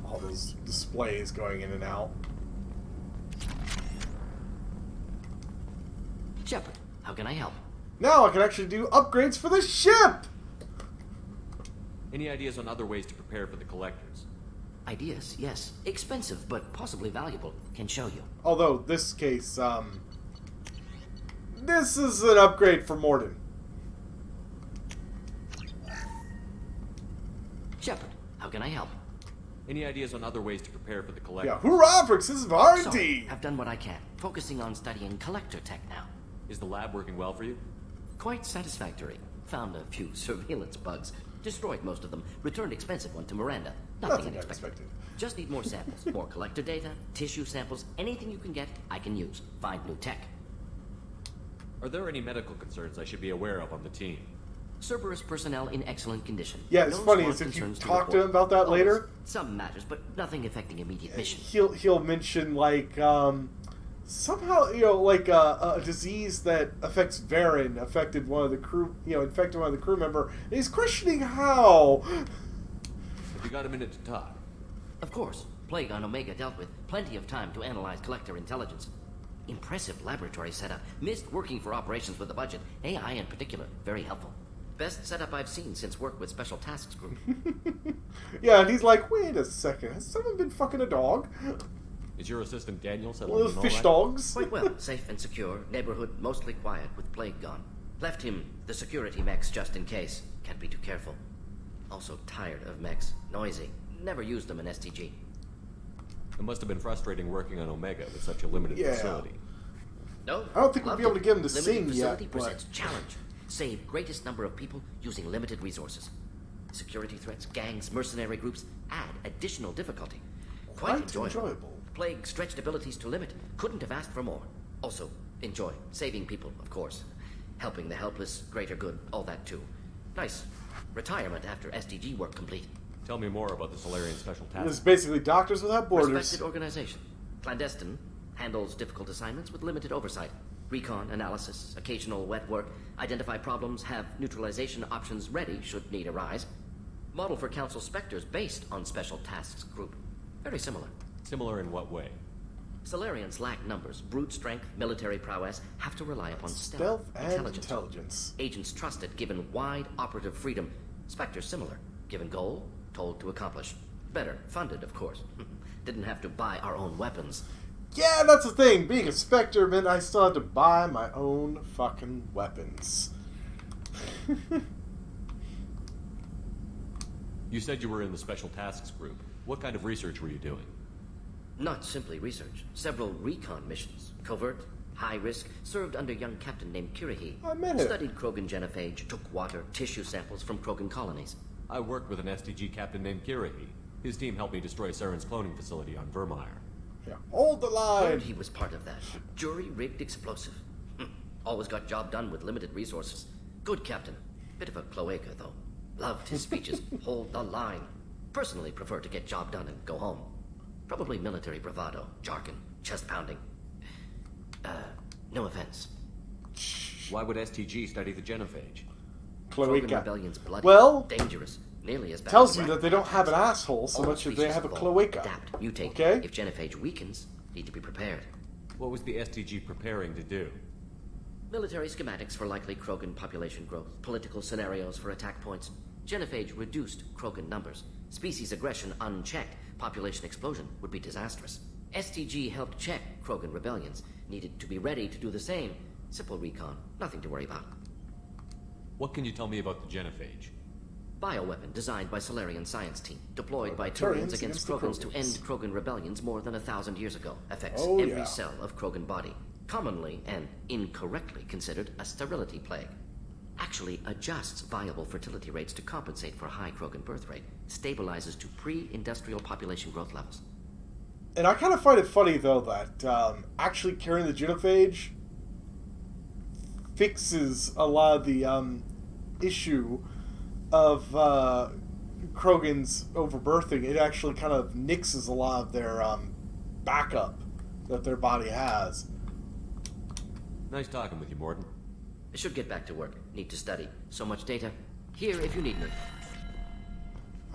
All those displays going in and out. Shepard, how can I help? Now I can actually do upgrades for the ship! Any ideas on other ways to prepare for the collectors? Ideas, yes. Expensive, but possibly valuable. Can show you. Although, this case, this is an upgrade for Morden. Shepard, how can I help? Any ideas on other ways to prepare for the collectors? Yeah, hurrah for excessive R&D! Sorry, I've done what I can. Focusing on studying collector tech now. Is the lab working well for you? Quite satisfactory. Found a few surveillance bugs. Destroyed most of them. Returned expensive one to Miranda. Nothing unexpected. Just need more samples. More collector data, tissue samples, anything you can get, I can use. Find new tech. Are there any medical concerns I should be aware of on the team? Cerberus personnel in excellent condition. Yeah, it's funny is if you talk to him about that later. Some matters, but nothing affecting immediate mission. He'll mention like somehow like a disease that affects Varen affected one of the crew, infected one of the crew member. And he's questioning how. Have you got a minute to talk? Of course. Plague on Omega dealt with. Plenty of time to analyze collector intelligence. Impressive laboratory setup. Missed working for operations with a budget. AI in particular. Very helpful. Best setup I've seen since work with Special Tasks Group. Yeah, and he's like, wait a second. Has someone been fucking a dog? Is your assistant Daniel settling One of those fish dogs? Quite well. Safe and secure. Neighborhood mostly quiet with Plague gone. Left him the security mechs just in case. Can't be too careful. Also tired of mechs. Noisy. Never used them in STG. It must have been frustrating working on Omega with such a limited facility. No. I don't think we'll be able to get him to sing limited facility yet, presents challenge. Save greatest number of people using limited resources. Security threats, gangs, mercenary groups add additional difficulty. Quite enjoyable. Plague stretched abilities to limit. Couldn't have asked for more. Also, enjoy. Saving people, of course. Helping the helpless, greater good, all that too. Nice. Retirement after SDG work complete. Tell me more about the Solarian Special Task. It's basically Doctors Without Borders. Respected organization. Clandestine. Handles difficult assignments with limited oversight. Recon, analysis, occasional wet work. Identify problems, have neutralization options ready should need arise. Model for Council Spectres based on Special Tasks Group. Very similar. Similar in what way? Solarians lack numbers, brute strength, military prowess, have to rely upon stealth and intelligence. Agents trusted, given wide operative freedom. Spectres similar, given goal, told to accomplish. Better, funded, of course. Didn't have to buy our own weapons. Yeah, that's the thing. Being a Spectre meant I still had to buy my own fucking weapons. You said you were in the Special Tasks Group. What kind of research were you doing? Not simply research. Several recon missions. Covert, high risk, served under a young captain named Kirihi. I met him. Studied Krogan genophage, took water, tissue samples from Krogan colonies. I worked with an STG captain named Kirihi. His team helped me destroy Saren's cloning facility on Vermeer. Yeah, hold the line! Heard he was part of that. Jury-rigged explosive. Always got job done with limited resources. Good captain. Bit of a cloaca, though. Loved his speeches. Hold the line. Personally prefer to get job done and go home. Probably military bravado, jargon, chest pounding. No offense. Why would STG study the genophage? Krogan rebellion's bloody, well, dangerous, nearly as bad. Tells you that they don't have an asshole so much as they have a cloaca. Adapt, mutate. Okay? If genophage weakens, need to be prepared. What was the STG preparing to do? Military schematics for likely Krogan population growth, political scenarios for attack points. Genophage reduced Krogan numbers. Species aggression unchecked, population explosion would be disastrous. STG helped check Krogan rebellions, needed to be ready to do the same. Simple recon, nothing to worry about. What can you tell me about the genophage? Bioweapon designed by Solarian science team, deployed by Turians against Krogans to end Krogan rebellions more than 1,000 years ago. Affects every cell of Krogan body. Commonly and incorrectly considered a sterility plague. Actually adjusts viable fertility rates to compensate for high Krogan birth rate. Stabilizes to pre-industrial population growth levels. And I kind of find it funny, though, that actually carrying the genophage fixes a lot of the issue of Krogan's overbirthing. It actually kind of nixes a lot of their backup that their body has. Nice talking with you, Morden. I should get back to work. Need to study. So much data. Here if you need me.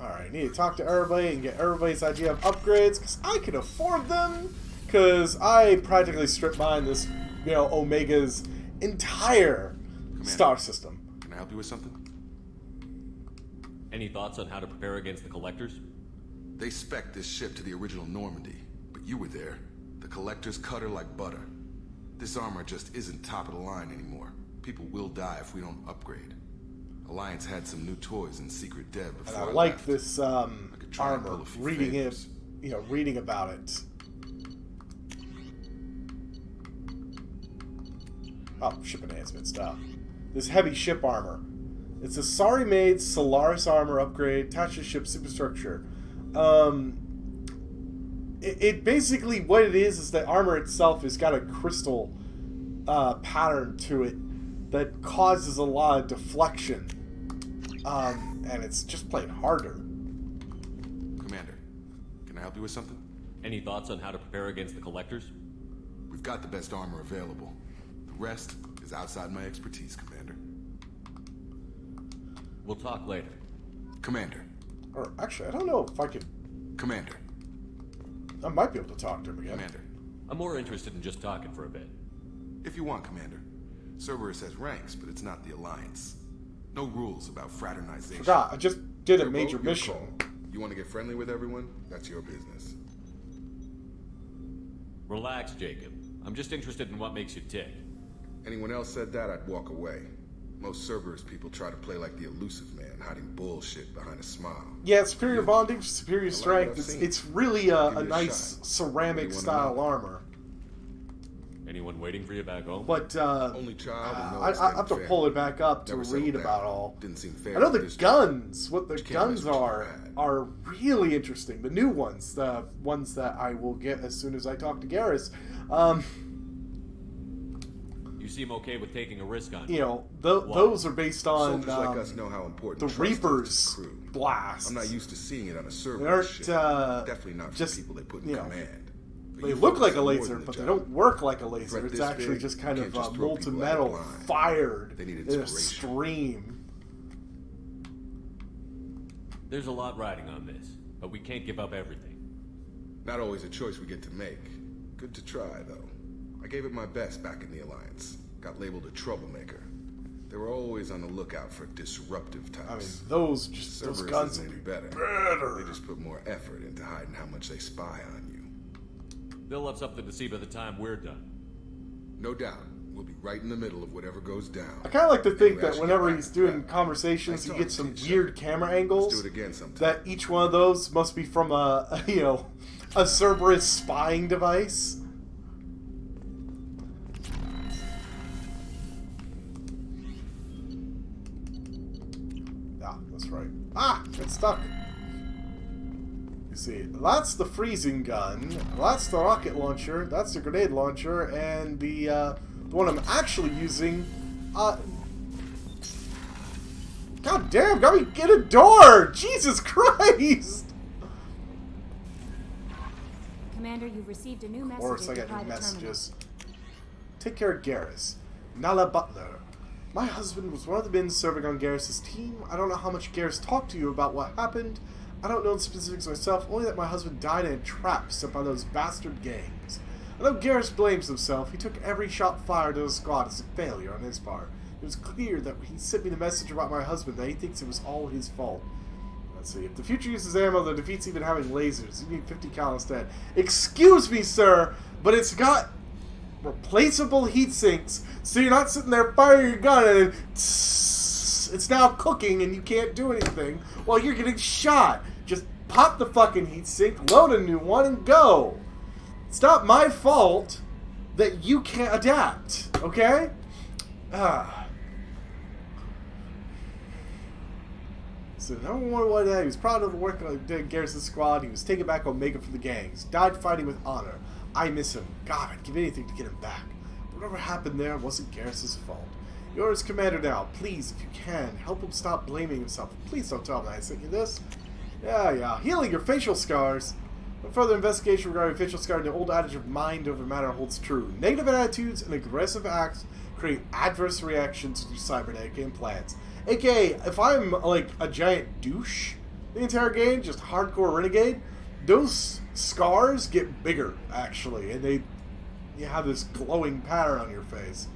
Alright, need to talk to everybody and get everybody's idea of upgrades, because I can afford them, because I practically strip mine this, Omega's entire star system. Can I help you with something? Any thoughts on how to prepare against the Collectors? They spec'd this ship to the original Normandy, but you were there. The Collectors cut her like butter. This armor just isn't top of the line anymore. People will die if we don't upgrade. Alliance had some new toys in secret dev before And I left. like this armor, reading it, reading about it. Oh, ship enhancement stuff. This heavy ship armor. It's a Sari-made Solaris armor upgrade attached to ship superstructure. It basically, what it is the armor itself has got a crystal pattern to it that causes a lot of deflection. And it's just plain harder. Commander, can I help you with something? Any thoughts on how to prepare against the Collectors? We've got the best armor available. The rest is outside my expertise, Commander. We'll talk later. Commander. Or actually, I don't know if I could... Commander. I might be able to talk to him again. Commander. I'm more interested in just talking for a bit. If you want, Commander. Cerberus has ranks, but it's not the Alliance. No rules about fraternization. Forgot, I just did a Your major boat, your mission. call. You want to get friendly with everyone? That's your business. Relax, Jacob. I'm just interested in what makes you tick. Anyone else said that, I'd walk away. Most Cerberus people try to play like the Illusive Man, hiding bullshit behind a smile. Yeah, superior bonding, superior what strength. I've seen. It's really Give a it a nice shot. ceramic What do you style wanna armor. Anyone waiting for you back home? But Only child and no I have to extended pull it family. back up to Never settled read down. about all. Didn't seem fair I know to the this guns. What the You can't guns mess with what are really interesting. The new ones, the ones that I will get as soon as I talk to Garrus. You seem okay with taking a risk on Those are based on Soldiers like us know how important the trust is to Reaper's crew. blast. I'm not used to seeing it on a They Cerberus aren't ship. Definitely not just for people they put in command. But They you look focus like a on more laser, than the but they job. don't work like a laser. Threat It's this actually big, just kind you of can't just throw molten people out of metal line. fired They need in a inspiration. stream. There's a lot riding on this, but we can't give up everything. Not always a choice we get to make. Good to try, though. I gave it my best back in the Alliance. Got labeled a troublemaker. They were always on the lookout for disruptive types. I mean, those Cerberus guns isn't would any be better. better. They just put more effort into hiding how much they spy on you. build-up's something to see by the time we're done. No doubt. We'll be right in the middle of whatever goes down. I kind of like to think that whenever he's doing conversations, he gets some weird camera angles. Let's do it again sometime. That each one of those must be from a Cerberus spying device. Ah, that's right. Ah, it's stuck. You see, that's the freezing gun. That's the rocket launcher. That's the grenade launcher, and the one I'm actually using. God damn! Got me get a door. Jesus Christ! Commander, you've received a new message. Of course, I got new messages. Take care of Garrus. Nala Butler. My husband was one of the men serving on Garrus's team. I don't know how much Garrus talked to you about what happened. I don't know the specifics myself, only that my husband died in a trap set by those bastard gangs. I know Garrus blames himself. He took every shot fired at the squad as a failure on his part. It was clear that he sent me the message about my husband that he thinks it was all his fault. Let's see. If the future uses ammo that defeats even having lasers, you need 50 cal instead. Excuse me, sir, but it's got replaceable heat sinks, so you're not sitting there firing your gun and it's now cooking and you can't do anything while you're getting shot. Just pop the fucking heat sink, load a new one, and go. It's not my fault that you can't adapt, okay? So number one, what he was proud of the work of Garrus's squad. He was taken back Omega for the gangs. Died fighting with honor. I miss him. God, I'd give anything to get him back. But whatever happened there wasn't Garrus's fault. You're his commander now. Please, if you can, help him stop blaming himself. Please don't tell him I sent you this. Yeah. Healing your facial scars. When further investigation regarding facial scars, the old adage of mind over matter holds true. Negative attitudes and aggressive acts create adverse reactions to your cybernetic implants. AKA, if I'm like a giant douche the entire game, just hardcore renegade, those scars get bigger, actually, and you have this glowing pattern on your face.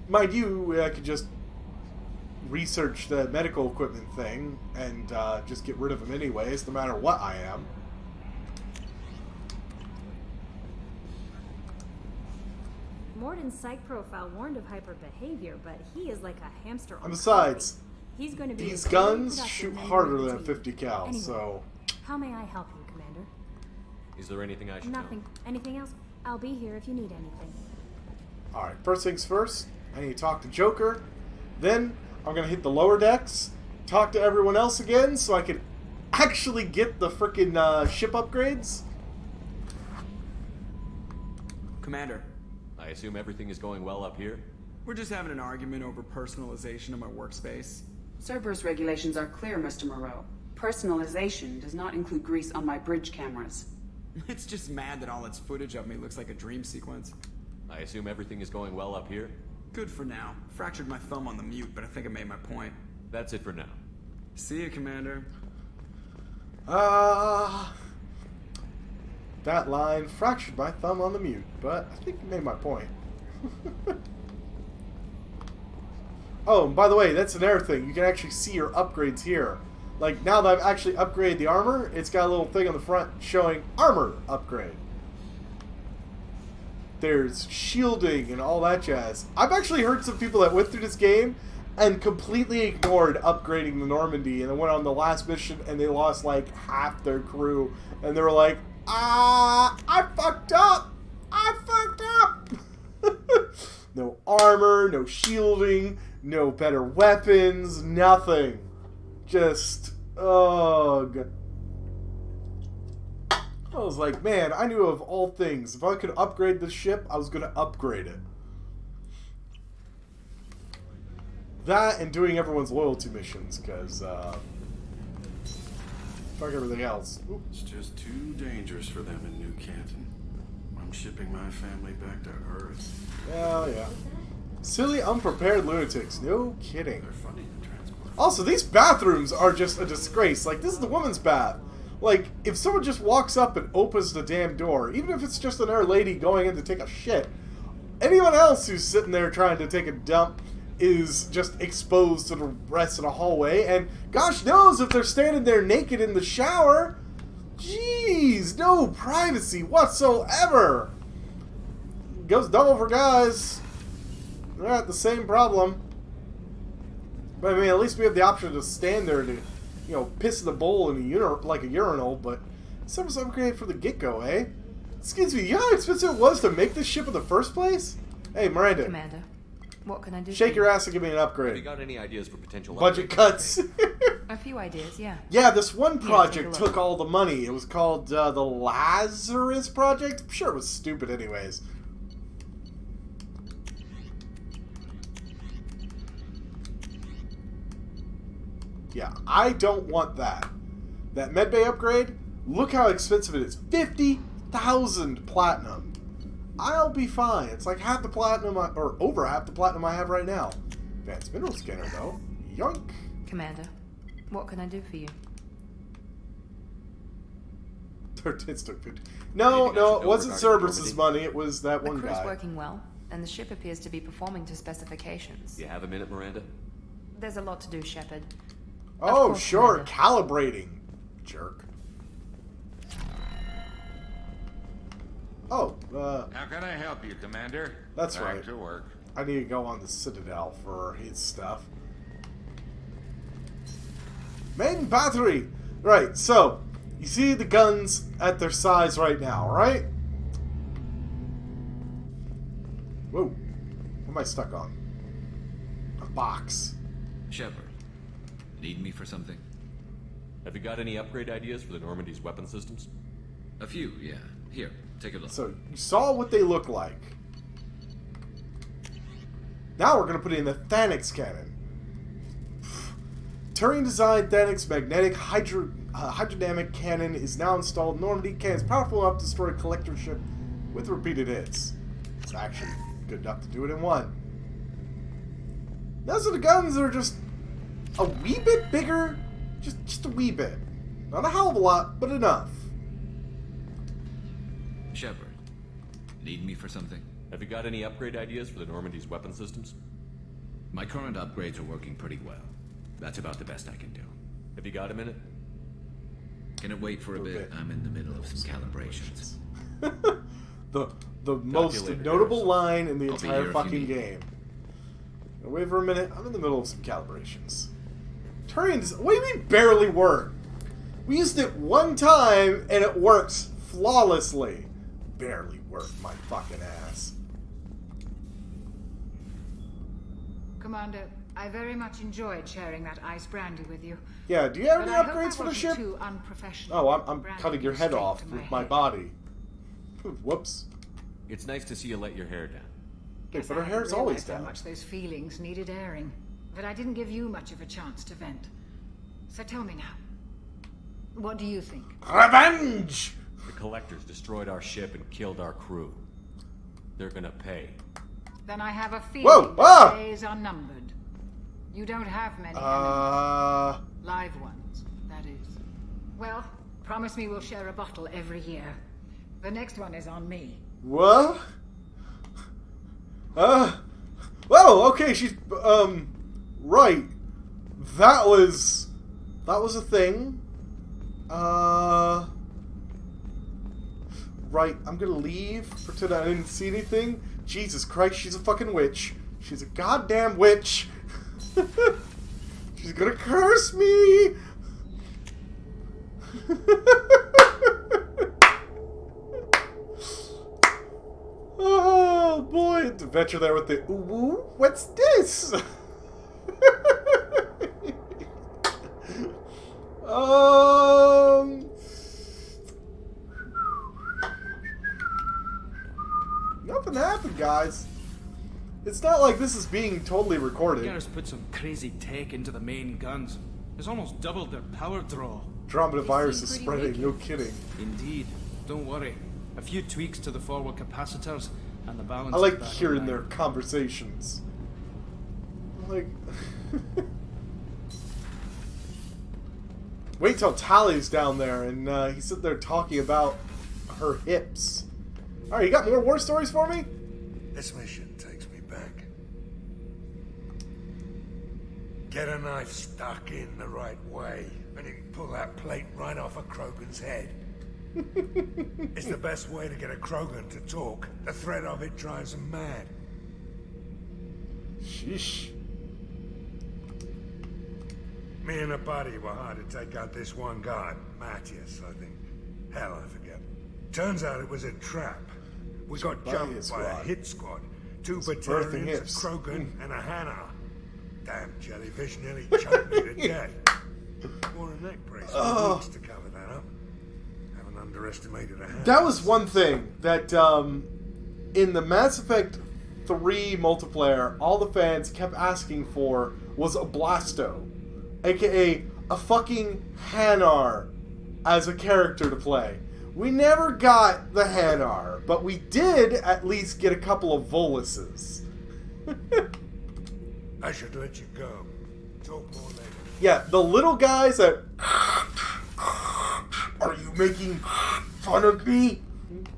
Mind you, I could just research the medical equipment thing and just get rid of them anyways, no matter what I am. Morden's psych profile warned of hyper behavior, but he is like a hamster on And besides, he's going to be these guns shoot harder than 50 cal, anyway, so... How may I help you, Commander? Is there anything I should Nothing. know? Anything else? I'll be here if you need anything. Alright, first things first, I need to talk to Joker. Then, I'm going to hit the lower decks, talk to everyone else again, so I can actually get the frickin' ship upgrades. Commander. I assume everything is going well up here? We're just having an argument over personalization of my workspace. Cerberus regulations are clear, Mr. Moreau. Personalization does not include grease on my bridge cameras. It's just mad that all its footage of me looks like a dream sequence. I assume everything is going well up here? Good for now. Fractured my thumb on the mute, but I think I made my point. That's it for now. See you, Commander. That line fractured my thumb on the mute, but I think it made my point. Oh, and by the way, that's another thing. You can actually see your upgrades here. Like, now that I've actually upgraded the armor, it's got a little thing on the front showing armor upgrade. There's shielding and all that jazz. I've actually heard some people that went through this game and completely ignored upgrading the Normandy and then went on the last mission and they lost like half their crew. And they were like, I fucked up! I fucked up! No armor, no shielding, no better weapons, nothing. Just, ugh. I was like, man, I knew of all things, if I could upgrade this ship, I was going to upgrade it. That and doing everyone's loyalty missions, because, fuck everything else. Oop. It's just too dangerous for them in New Canton. I'm shipping my family back to Earth. Yeah. Silly, unprepared lunatics. No kidding. They're funny to transport. Also, these bathrooms are just a disgrace. Like, this is the woman's bath. Like, if someone just walks up and opens the damn door, even if it's just another lady going in to take a shit, anyone else who's sitting there trying to take a dump is just exposed to the rest of the hallway, and gosh knows if they're standing there naked in the shower. Jeez, no privacy whatsoever. Goes double for guys. They're at the same problem. But I mean, at least we have the option to stand there to, you know, piss in the bowl in a like a urinal. But service upgrade for the get-go, eh? Excuse me, you know how expensive it was to make this ship in the first place? Hey, Miranda. Commander, what can I do? Shake your ass and give me an upgrade. Have you got any ideas for potential budget cuts? A few ideas, yeah. Yeah, this one project took all the money. It was called the Lazarus Project. I'm sure it was stupid anyways. Yeah, I don't want that. That medbay upgrade, look how expensive it is. 50,000 platinum. I'll be fine. It's like half the platinum, or over half the platinum I have right now. Advanced mineral scanner, though. Yoink. Commander, what can I do for you? Their tits took 50. No, it wasn't Cerberus's money. It was that one guy. The crew's guy. working well, and the ship appears to be performing to specifications. You have a minute, Miranda? There's a lot to do, Shepard. Oh, sure. Commander. Calibrating. Jerk. Oh, How can I help you, Commander? That's Back right. to work. I need to go on the Citadel for his stuff. Main battery! Right, so, you see the guns at their size right now, right? Whoa. What am I stuck on? A box. Shepard, need me for something? Have you got any upgrade ideas for the Normandy's weapon systems? A few, yeah. Here, take a look. So, you saw what they look like. Now we're going to put in the Thanix cannon. Turing-designed Thanix magnetic hydrodynamic cannon is now installed. Normandy cannon is powerful enough to destroy a collector ship with repeated hits. It's actually good enough to do it in one. Those are the guns that are just a wee bit bigger. Just a wee bit. Not a hell of a lot, but enough. Shepard, need me for something? Have you got any upgrade ideas for the Normandy's weapon systems? My current upgrades are working pretty well. That's about the best I can do. Have you got a minute? Can it wait for a bit? I'm in the middle of some calibrations. the most notable line in the entire fucking game. Now wait for a minute. I'm in the middle of some calibrations. Turing, what do you mean barely work? We used it one time and it works flawlessly. Barely worked my fucking ass. Commander, I very much enjoyed sharing that ice brandy with you. Yeah, do you have But any I hope upgrades I for the wasn't ship? too unprofessional. Oh, I'm Brandy cutting your head straight off to with my my body. Whoops. It's nice to see you let your hair down. Yeah, but her I hair's realized always how down. much those feelings needed airing. But I didn't give you much of a chance to vent. So tell me now. What do you think? Revenge! The collectors destroyed our ship and killed our crew. They're gonna pay. Then I have a feeling Whoa! that days are numbered. You don't have many enemies. Live ones, that is. Well, promise me we'll share a bottle every year. The next one is on me. What? Well, okay, she's, right. That was a thing. Right, I'm gonna leave, pretend I didn't see anything. Jesus Christ, she's a fucking witch. She's a goddamn witch. She's gonna curse me. Oh boy, adventure there with the ooh, what's this? Nothing happened, guys. It's not like this is being totally recorded. Garrus put some crazy tech into the main guns. It's almost doubled their power draw. Andromeda virus is spreading, no kidding. Indeed. Don't worry. A few tweaks to the forward capacitors and the balance. I like is back hearing online. their conversations. Like, wait till Tally's down there and he's sitting there talking about her hips. All right, you got more war stories for me? This mission takes me back. Get a knife stuck in the right way, and you can pull that plate right off of Krogan's head. It's the best way to get a Krogan to talk. The threat of it drives him mad. Sheesh. Me and a buddy were hired to take out this one guard, Matthias, I think. Hell, I forget. Turns out it was a trap. We got jumped by a hit squad. 2 battalions, a Krogan, and a Hanar. Damn jellyfish nearly choked me to death. Wore a neck brace for weeks to cover that up. Haven't underestimated a Hanar. That was one thing that, in the Mass Effect 3 multiplayer, all the fans kept asking for was a Blasto. AKA a fucking Hanar as a character to play. We never got the Hanar, but we did at least get a couple of Voluses. I should let you go. Talk more later. Yeah, the little guys that... Are you making fun of me?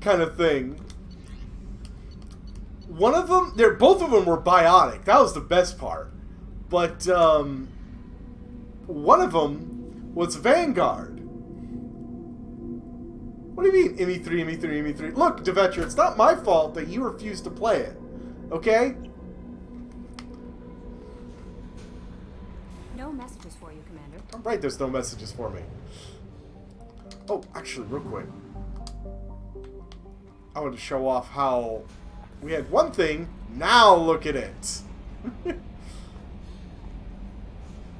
Kind of thing. One of them... both of them were biotic. That was the best part. But, one of them was Vanguard. What do you mean, ME3? Look, Devetra, it's not my fault that you refused to play it. Okay? No messages for you, Commander. I'm right, there's no messages for me. Oh, actually, real quick. I want to show off how we had one thing, now look at it.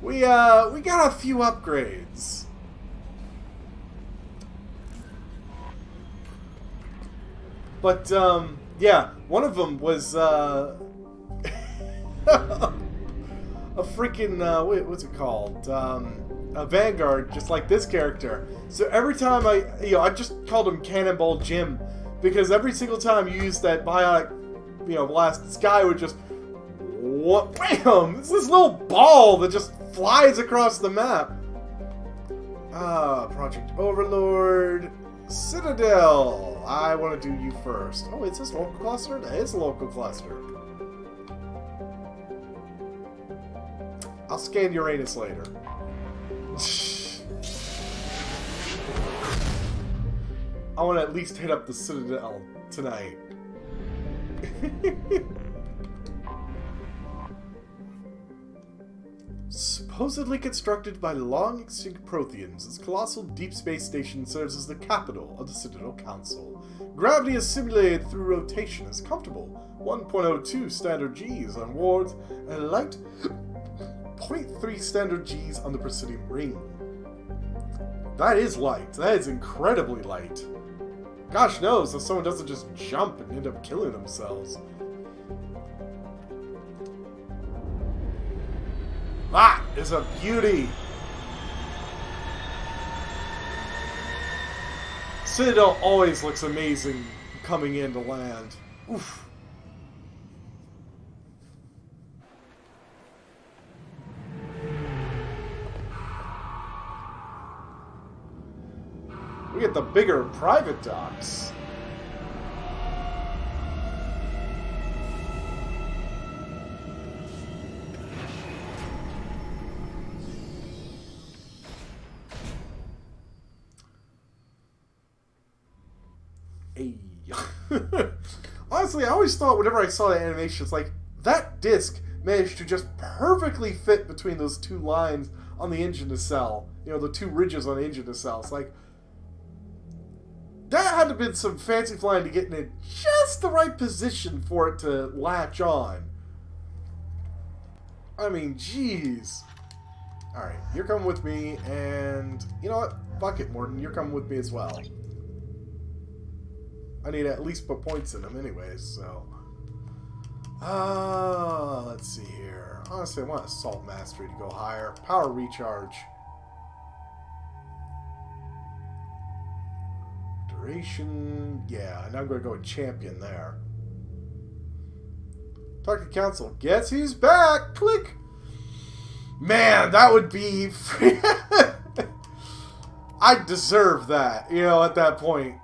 We got a few upgrades. But, yeah, one of them was, a freaking, what's it called? A Vanguard, just like this character. So every time I just called him Cannonball Jim, because every single time you use that biotic, blast, this guy would just, wham! It's this little ball that just flies across the map. Project Overlord, Citadel. I want to do you first. Oh, it's this local cluster? It is a local cluster. I'll scan Uranus later. I want to at least hit up the Citadel tonight. Supposedly constructed by long-extinct Protheans, this colossal deep space station serves as the capital of the Citadel Council. Gravity is simulated through rotation is comfortable. 1.02 standard Gs on wards, and light 0.3 standard Gs on the Presidium Ring. That is light. That is incredibly light. Gosh knows if someone doesn't just jump and end up killing themselves. That is a beauty! Citadel always looks amazing coming into land. Oof. We get the bigger private docks. Honestly, I always thought whenever I saw that animation, it's like, that disc managed to just perfectly fit between those two lines on the engine nacelle. The two ridges on the engine nacelle. It's like, that had to have been some fancy flying to get in just the right position for it to latch on. I mean, jeez. Alright, you're coming with me, and you know what? Fuck it, Morden, you're coming with me as well. I need to at least put points in them anyways, so... let's see here. Honestly, I want Assault Mastery to go higher. Power Recharge. Duration... Yeah, and I'm going to go with Champion there. Talk to Council. Guess who's back? Click! Man, that would be... I deserve that, at that point.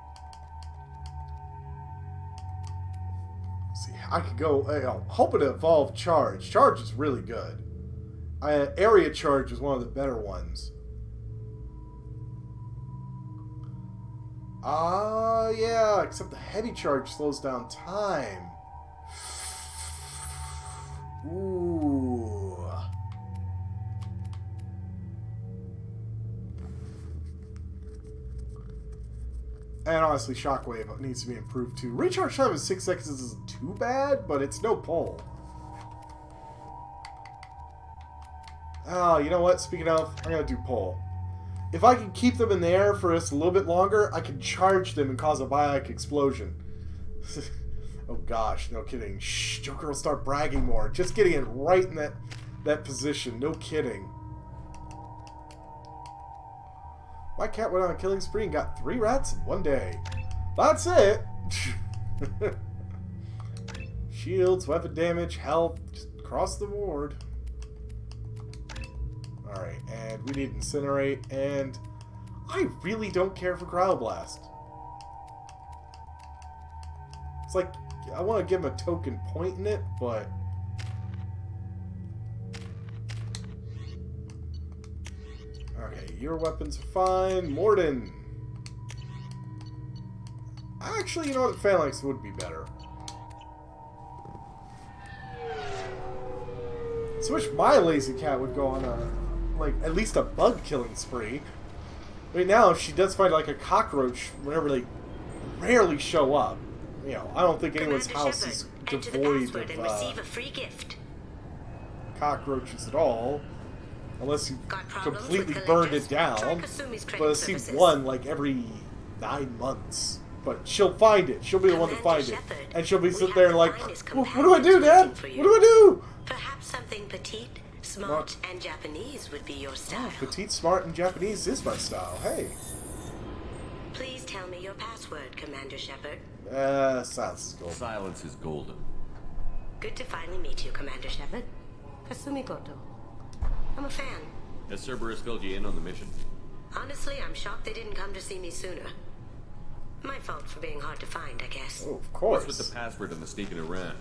I could go, hoping to evolve Charge. Charge is really good. Area Charge is one of the better ones. Yeah, except the heavy charge slows down time. Ooh. And honestly, Shockwave needs to be improved too. Recharge time in 6 seconds isn't too bad, but it's no pull. Oh, you know what? Speaking of, I'm going to do pull. If I can keep them in the air for just a little bit longer, I can charge them and cause a biotic explosion. Oh gosh, no kidding. Shh, Joker will start bragging more. Just getting it right in that position. No kidding. My cat went on a killing spree and got 3 rats in 1 day. That's it! Shields, weapon damage, health, just across the board. Alright, and we need Incinerate, and I really don't care for Cryoblast. It's like, I want to give him a token point in it, but... Okay, your weapon's fine. Morden! Actually, you know what? Phalanx would be better. So wish my lazy cat would go on a... like, at least a bug killing spree. Right now, she does find like a cockroach whenever they rarely show up. You know, I don't think anyone's house is devoid of free gift. Cockroaches at all. Unless you completely burned it down. But I see one like every 9 months. But she'll find it. She'll be the one to find it. And she'll be sitting there like, what do I do, Dad? What do I do? Perhaps something petite, smart, and Japanese would be your style. Oh, petite, smart, and Japanese is my style. Hey. Please tell me your password, Commander Shepard. Silence is golden. Silence is golden. Good to finally meet you, Commander Shepard. Kasumi Goto. I'm a fan. Has Cerberus filled you in on the mission? Honestly, I'm shocked they didn't come to see me sooner. My fault for being hard to find, I guess. Oh, of course. What's with the password and the sneaking around?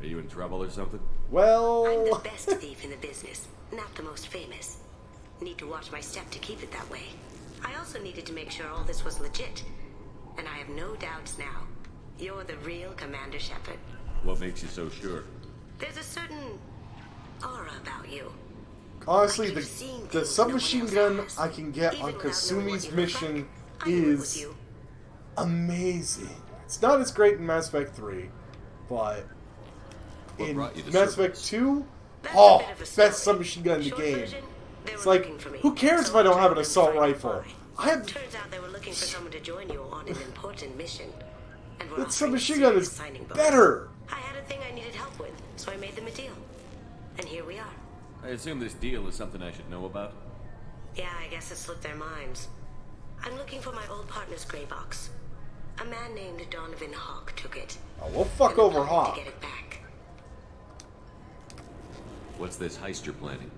Are you in trouble or something? Well... I'm the best thief in the business, not the most famous. Need to watch my step to keep it that way. I also needed to make sure all this was legit. And I have no doubts now. You're the real Commander Shepard. What makes you so sure? There's a certain aura about you. Honestly, the submachine gun I can get on Kasumi's mission is amazing. It's not as great in Mass Effect 3, but in Mass Effect 2, oh, best submachine gun in the game. It's like, who cares if I don't have an assault rifle? Turns out they were looking for someone to join you on an important mission. And that submachine gun is better. I had a thing I needed help with, so I made them a deal. And here we are. I assume this deal is something I should know about? Yeah, I guess it slipped their minds. I'm looking for my old partner's gray box. A man named Donovan Hawk took it. Oh, we'll fuck over Hawk. To get it back. What's this heist you're planning?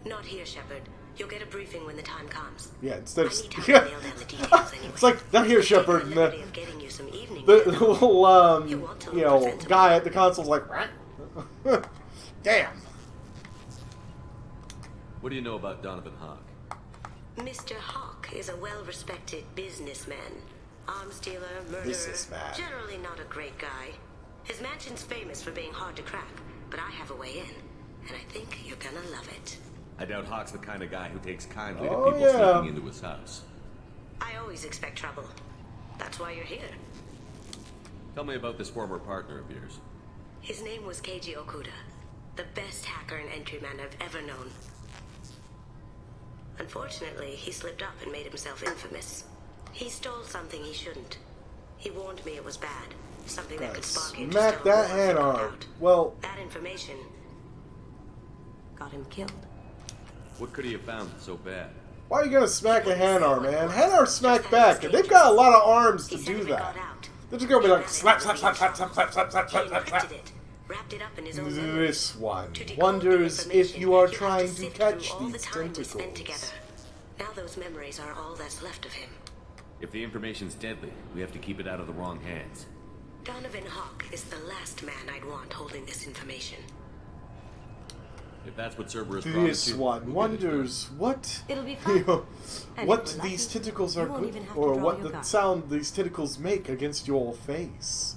Not here, Shepard. You'll get a briefing when the time comes. Yeah, instead of... It's like, not here, Shepard. And the little, you know, guy at the console's like, damn. What do you know about Donovan Hawk? Mr. Hawk is a well-respected businessman. Arms dealer, murderer, generally not a great guy. His mansion's famous for being hard to crack, but I have a way in, and I think you're gonna love it. I doubt Hawk's the kind of guy who takes kindly to people sneaking into his house. I always expect trouble. That's why you're here. Tell me about this former partner of yours. His name was Keiji Okuda, the best hacker and entryman I've ever known. Unfortunately, he slipped up and made himself infamous. He stole something he shouldn't. He warned me it was bad. Something that could spark him to smack that hand arm. Well, that information got him killed. What could he have found so bad? Why are you gonna smack a hand arm, man? Hand arm smack back, and they've got a lot of arms to do that. They're just gonna be like slap, slap, slap, slap, slap, slap, slap, slap, slap, slap, slap. This one wonders if you are trying to catch these tentacles. Now those memories are all that's left of him. If the information's deadly, we have to keep it out of the wrong hands. Donovan Hawk is the last man I'd want holding this information. If that's what Cerberus This promised you, one wonders what It'll be fun. what these tentacles are good, or what the sound these tentacles make against your face.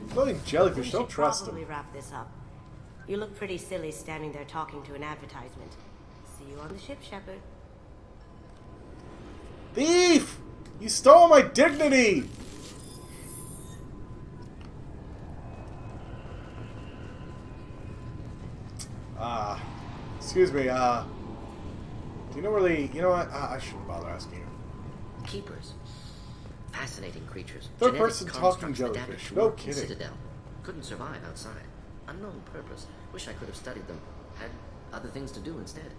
Floating jellyfish, don't trust them. Probably wrap this up. You look pretty silly standing there talking to an advertisement. See you on the ship, Shepard. Thief! You stole my dignity! Excuse me, do you know where the... You know what? I shouldn't bother asking you. Keepers. Fascinating creatures. Third person talking jellyfish. No kidding. Citadel. Couldn't survive outside. Unknown purpose. Wish I could have studied them. Had other things to do instead.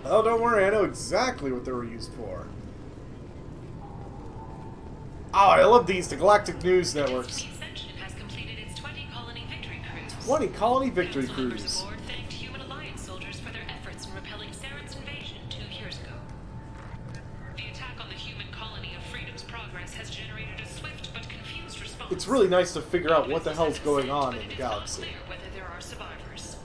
Oh, don't worry. I know exactly what they were used for. Oh, I love these. The Galactic News Networks. 20 colony victory cruise. Thanked Human Alliance soldiers for their efforts in repelling Saren's invasion 2 years ago. The attack on the human colony of Freedom's Progress has generated a swift but confused response. It's really nice to figure out what the hell's going on in the galaxy. Whether there are survivors.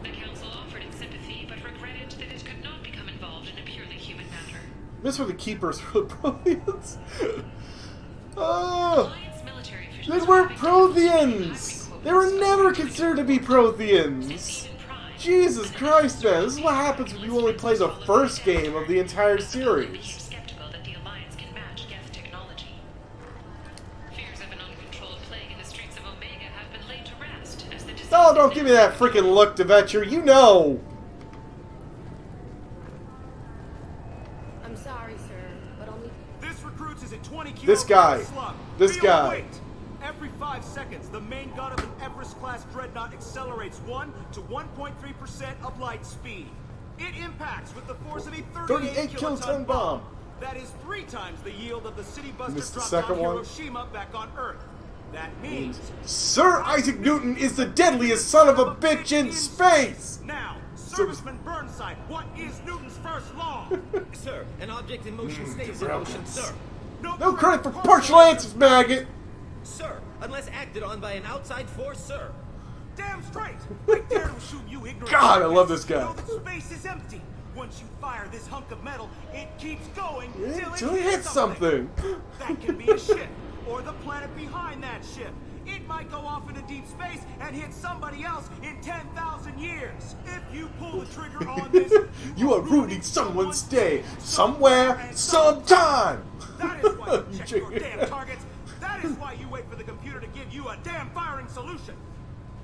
The Council offered its sympathy, but regretted that it could not become involved in a purely human matter. This were the keepers for the Protheans. Oh, they weren't Protheans. They were never considered to be Protheans. Jesus Christ, man. This is what happens when you only play the first game of the entire series. Oh, don't give me that freaking look, Devetcher. You know. I'm sorry, sir, but only... This recruits is at 20 kilos. This guy. This guy. Every 5 seconds, the main gun of an Everest-class dreadnought accelerates 1 to 1.3% of light speed. It impacts with the force of a 38 kiloton bomb. That is 3 times the yield of the City Buster dropped on Hiroshima back on Earth. That means... Sir Isaac Newton is the deadliest son of a bitch in space! Now, Serviceman Burnside, what is Newton's first law? Sir, an object in motion stays in motion, sir. No credit for partial answers, maggot! Sir, unless acted on by an outside force, sir. Damn straight! I dare to assume you ignorant. God, I love this guy. You know that space is empty. Once you fire this hunk of metal, it keeps going till it hits something. That can be a ship, or the planet behind that ship. It might go off into deep space and hit somebody else in 10,000 years. If you pull the trigger on this, you are ruining someone's day, somewhere, sometime. That is why you check your damn targets. That is why you wait for the computer to give you a damn firing solution.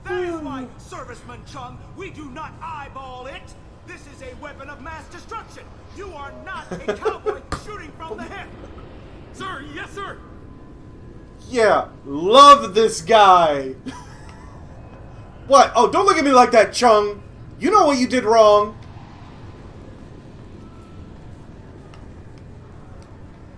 That is why, Serviceman Chung, we do not eyeball it. This is a weapon of mass destruction. You are not a cowboy shooting from the hip. Sir, yes, sir. Yeah, love this guy. What? Oh, don't look at me like that, Chung. You know what you did wrong.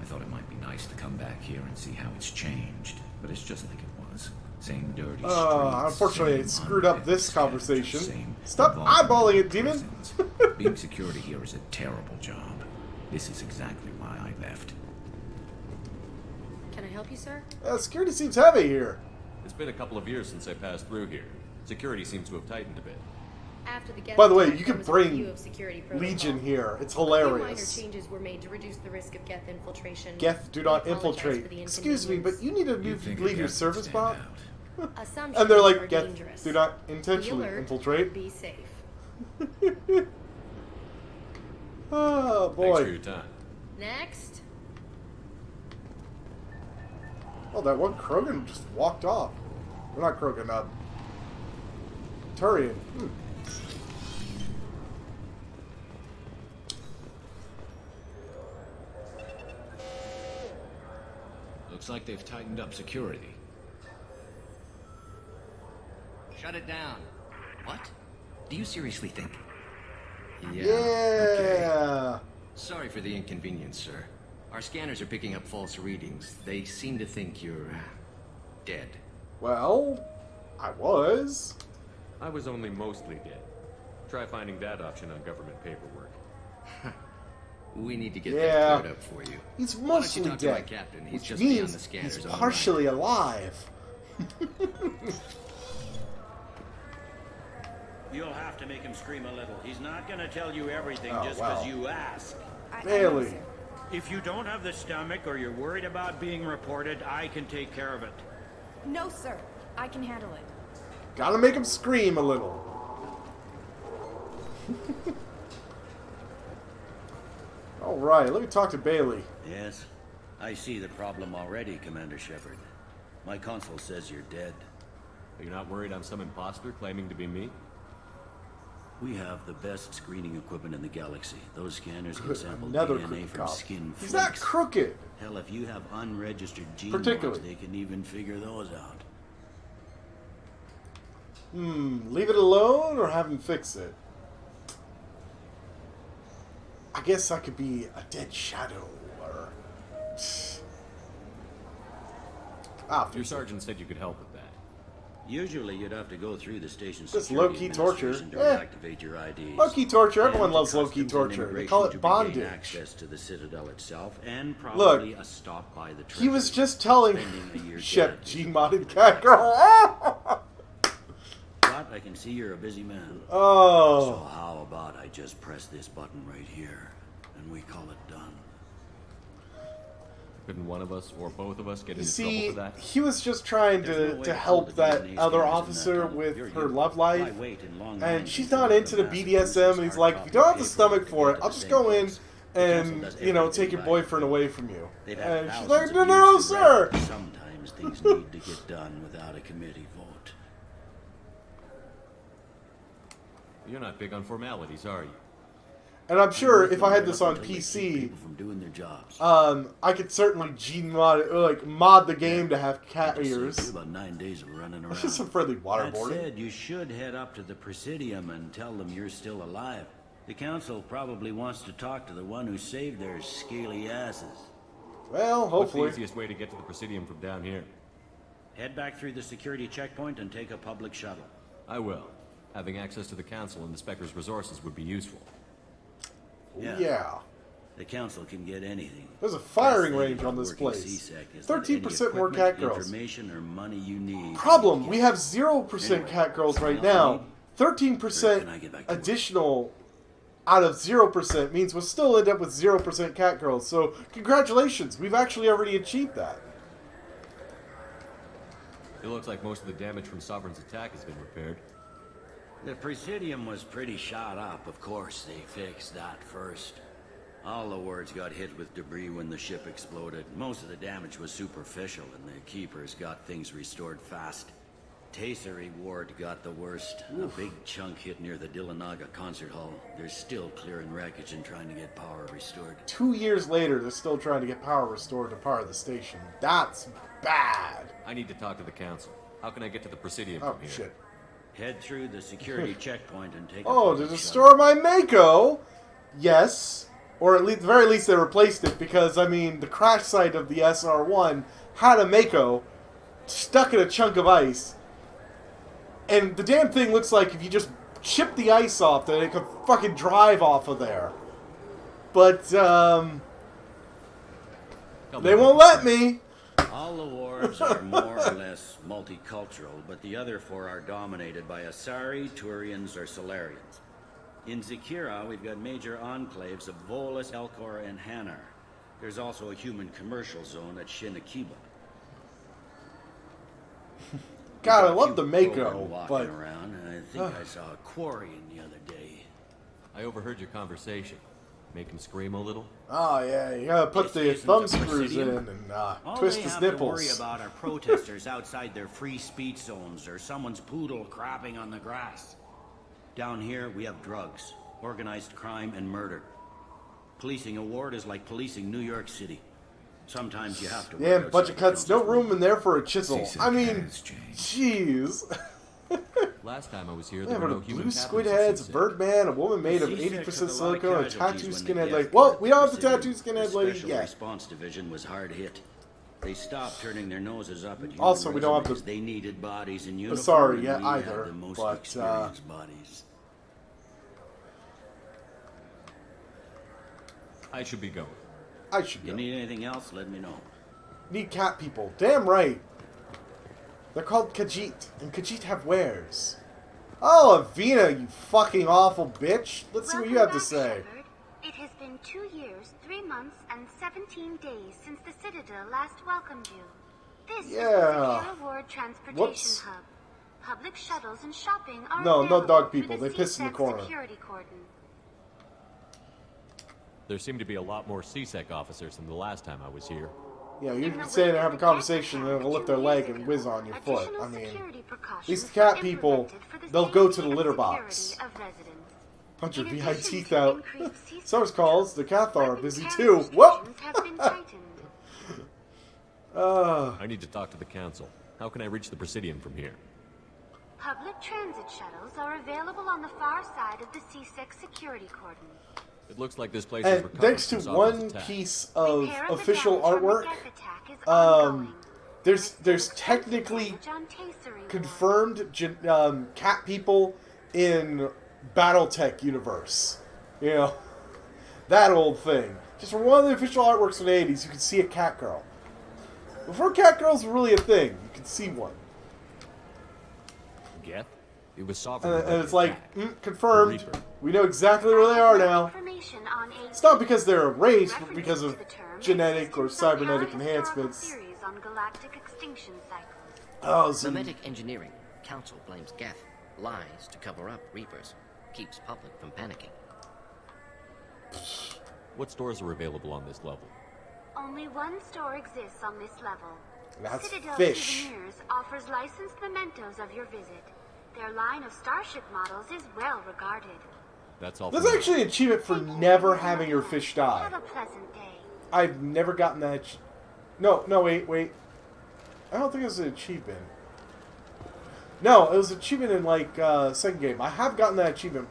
I thought it might be nice to come back here and see how it's changed, but it's just like it was. Same dirty streets. Unfortunately, it screwed up this conversation. Stop eyeballing it, demon. Being security here is a terrible job. This is exactly why I left. Can I help you, sir? Security seems heavy here. It's been a couple of years since I passed through here. Security seems to have tightened a bit. After the By the way, you can bring Legion here. It's hilarious. Minor changes were made to reduce the risk of Geth infiltration. Geth do not infiltrate. Excuse me, but you need to leave your service bot? And they're like, Geth do not intentionally infiltrate. Be safe. Oh, boy. Thanks for your time. Next. Oh, that one Krogan just walked off. We're not Krogan, Turian. Looks like they've tightened up security. Shut it down. What? Do you seriously think? Yeah. Okay. Sorry for the inconvenience, sir. Our scanners are picking up false readings. They seem to think you're dead. Well, I was. I was only mostly dead. Try finding that option on government paperwork. We need to get that cleared up for you. He's mostly dead, to my captain? He's which just means beyond the scanners. He's partially alive. You'll have to make him scream a little. He's not gonna tell you everything just because you ask. Bailey. If you don't have the stomach or you're worried about being reported, I can take care of it. No, sir. I can handle it. Gotta make him scream a little. Alright, let me talk to Bailey. Yes, I see the problem already, Commander Shepard. My console says you're dead. You're not worried I'm some imposter claiming to be me? We have the best screening equipment in the galaxy. Those scanners can sample Another DNA from cop. skin He's flakes. not crooked. Hell, if you have unregistered gene Particularly. marks, they can even figure those out. Leave it alone or have him fix it? I guess I could be a dead shadow or... Your sergeant said you could help with that. Usually you'd have to go through the station Just security low-key torture. administration to reactivate your IDs. Low-key torture. And Everyone loves customs low-key and torture. They immigration call to it regain bondage. access to the Citadel itself, and Look, probably a stop by the he was Treasury. just telling Spending a year Shep dead. G-modded cat girl. But I can see you're a busy man. Oh. So how about I just press this button right here, and we call it done. Couldn't one of us or both of us get You into see, trouble for that? he was just trying to help that other officer with her love life, and she's not into the BDSM, and he's like, if you don't have the stomach for it, I'll just go in and, you know, take your boyfriend away from you. And she's like, no, sir! Sometimes things need to get done without a committee vote. You're not big on formalities, are you? And I'm sure if I had this on PC, I could certainly mod the game to have cat ears. About 9 days of running around. That's just some friendly That waterboarding. said, you should head up to the Presidium and tell them you're still alive. The council probably wants to talk to the one who saved their scaly asses. Well, hopefully. What's the easiest way to get to the Presidium from down here? Head back through the security checkpoint and take a public shuttle. I will. Having access to the council and the Spectre's resources would be useful. Yeah. The council can get anything. There's a firing range on this place. 13% more cat girls. Information or money you need. Problem, we have 0% cat girls right now. 13% additional out of 0% means we'll still end up with 0% cat girls. So, congratulations, we've actually already achieved that. It looks like most of the damage from Sovereign's attack has been repaired. The Presidium was pretty shot up, of course. They fixed that first. All the wards got hit with debris when the ship exploded. Most of the damage was superficial, and the Keepers got things restored fast. Tasery Ward got the worst. A big chunk hit near the Dillanaga concert hall. They're still clearing wreckage and trying to get power restored. 2 years later, they're still trying to get power restored to power the station. That's bad. I need to talk to the council. How can I get to the Presidium Oh, from here? shit. Head through the security checkpoint and take Oh, a to public destroy my Mako? Yes. Or at the very least they replaced it because, I mean, the crash site of the SR-1 had a Mako stuck in a chunk of ice. And the damn thing looks like if you just chip the ice off, that it could fucking drive off of there. But, they won't let me. All the wards are more or less multicultural, but the other four are dominated by Asari, Turians, or Solarians. In Zakira, we've got major enclaves of Volus, Elcor, and Hanar. There's also a human commercial zone at Shinakiba. God, I love the Mako, but... around, and I think I saw a quarrying the other day. I overheard your conversation. Make him scream a little? Oh, yeah, you gotta put the thumb screws in and twist his All nipples. they have to worry about are protesters outside their free speech zones or someone's poodle crapping on the grass. Down here, we have drugs, organized crime, and murder. Policing a ward is like policing New York City. Sometimes you have to... Yeah, budget cuts, no room in there for a chisel. I mean, jeez. Last time I was here, Yeah, there were but no a human blue captains squid in heads, a Sea Birdman, a woman made of C6 80% took a lot of silicone, a casualties tattoo when skinhead the lady. FDR Well, we don't have the Presidium. tattoo skinhead The lady Special yet. Response Division was hard hit. They stopped turning their noses up at human Also, we don't have resumes. the They needed bodies in uniform. Sorry, and yeah, we had either, the most but, experienced bodies. I should be going. I should You go. need anything else? Let me know. Need cat people. Damn right. They're called Khajiit, and Khajiit have wares. Oh, Avina, you fucking awful bitch. Let's see what you have to say. Shepard. It has been 2 years, 3 months, and 17 days since the Citadel last welcomed you. This is the Secure Ward Transportation Hub. Public shuttles and shopping are no dog people. They piss in the corner. Security cordon. There seem to be a lot more CSEC officers than the last time I was here. Yeah, you can sit there and have a conversation and they'll lift their leg and whiz on your foot. I mean, these cat people, they'll go to the litter box. Punch your VI teeth out. Source calls, the Cathar are busy too. Whoop! I need to talk to the council. How can I reach the Presidium from here? Public transit shuttles are available on the far side of the CSEC security cordon. It looks like this place is recovered. Thanks to one piece of official artwork, there's technically confirmed cat people in BattleTech universe. You know, that old thing. Just from one of the official artworks from the 80s, you can see a cat girl. Before cat girls were really a thing, you could see one. Geth? It was sovereign. And it's like, confirmed. We know exactly where they are now. It's not because they're a race, but because of genetic or cybernetic enhancements. Oh, Mimetic engineering. Council blames Geth. Lies to cover up Reapers. Keeps public from panicking. What stores are available on this level? Only one store exists on this level. That's Citadel fish. Souvenirs offers licensed mementos of your visit. Their line of starship models is well regarded. That's all. There's actually an achievement for never having your fish die. Have a pleasant day. I've never gotten that. No, wait. I don't think it was an achievement. No, it was an achievement in like second game. I have gotten that achievement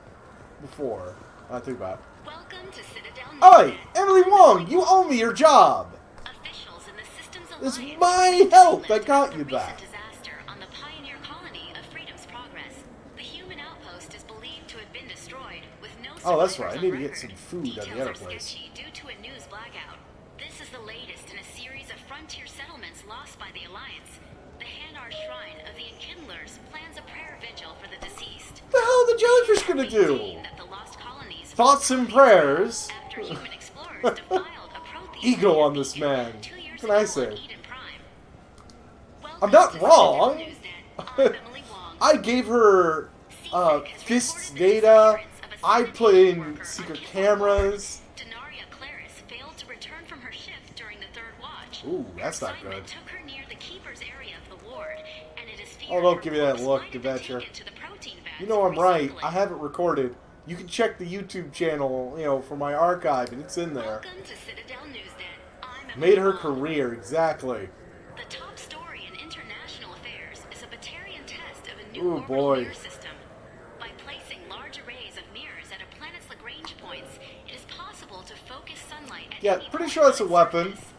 before. I think about it. Welcome to Citadel. Oi, Emily Wong, you owe me your job. Officials in the Systems It's Alliance my help that got you that. disaster on the pioneer colony of Freedom's Progress. The human outpost is believed to have been destroyed with no Oh, that's right. I survivors need on to get record. some food on the other Details are place. sketchy due to a news blackout. This is the latest in a series of frontier settlements lost by the Alliance. The Hanar Shrine of the Enkindlers plans a prayer vigil for the deceased. What the hell are the jellyfish gonna do? Thoughts and prayers. Ego on this man. What can I say? I'm not wrong. I gave her fists data. I put in secret cameras. Ooh, that's not good. Oh, don't give me that look, Adventure. You know I'm right. I have it recorded. You can check the YouTube channel, you know, for my archive, and it's in there. Made her career, exactly. The top story in international affairs is a Batarian test of a new Ooh, orbital boy. mirror system. By placing large arrays of mirrors at a planet's Lagrange points, it is possible to focus sunlight at Yeah, any pretty point sure that's a on its weapon. surface.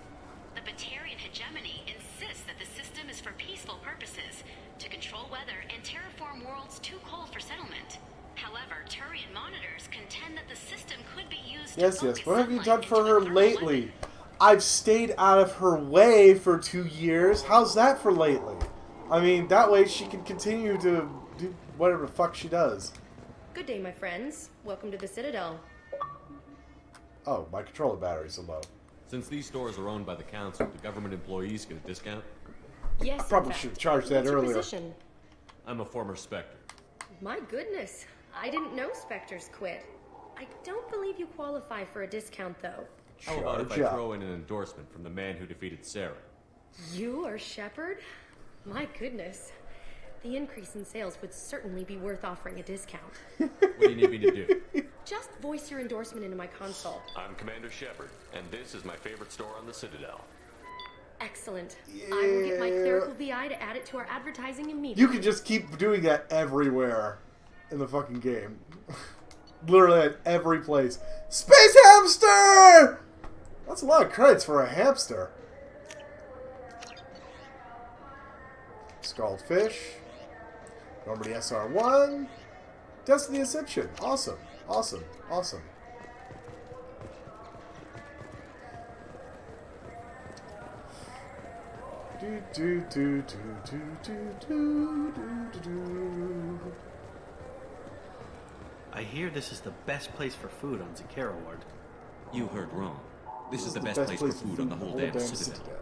The Batarian hegemony insists that the system is for peaceful purposes, to control weather and terraform worlds too cold for settlement. However, Turian monitors contend that the system could be used Yes, to yes. focus What have you sunlight done for into her a thermal lately? weapon. I've stayed out of her way for 2 years. How's that for lately? I mean, that way she can continue to do whatever the fuck she does. Good day, my friends. Welcome to the Citadel. Oh, my controller batteries are low. Since these stores are owned by the council, do government employees get a discount? Yes, I probably in fact. should have charged that What's your earlier. position? I'm a former Spectre. My goodness. I didn't know Spectres quit. I don't believe you qualify for a discount, though. How about if I Charge up. throw in an endorsement from the man who defeated Sarah? You are Shepard? My goodness. The increase in sales would certainly be worth offering a discount. What do you need me to do? Just voice your endorsement into my console. I'm Commander Shepard, and this is my favorite store on the Citadel. Excellent. I will get my clerical VI to add it to our advertising immediately. You can just keep doing that everywhere in the fucking game. Literally at every place. Space hamster! That's a lot of credits for a hamster. Scald fish. Normandy SR1. Destiny Ascension. Awesome. Awesome. Awesome. Do do do do do do do do do. I hear this is the best place for food on Zakera Ward. You heard wrong. This is the best place for food on the whole damn Citadel.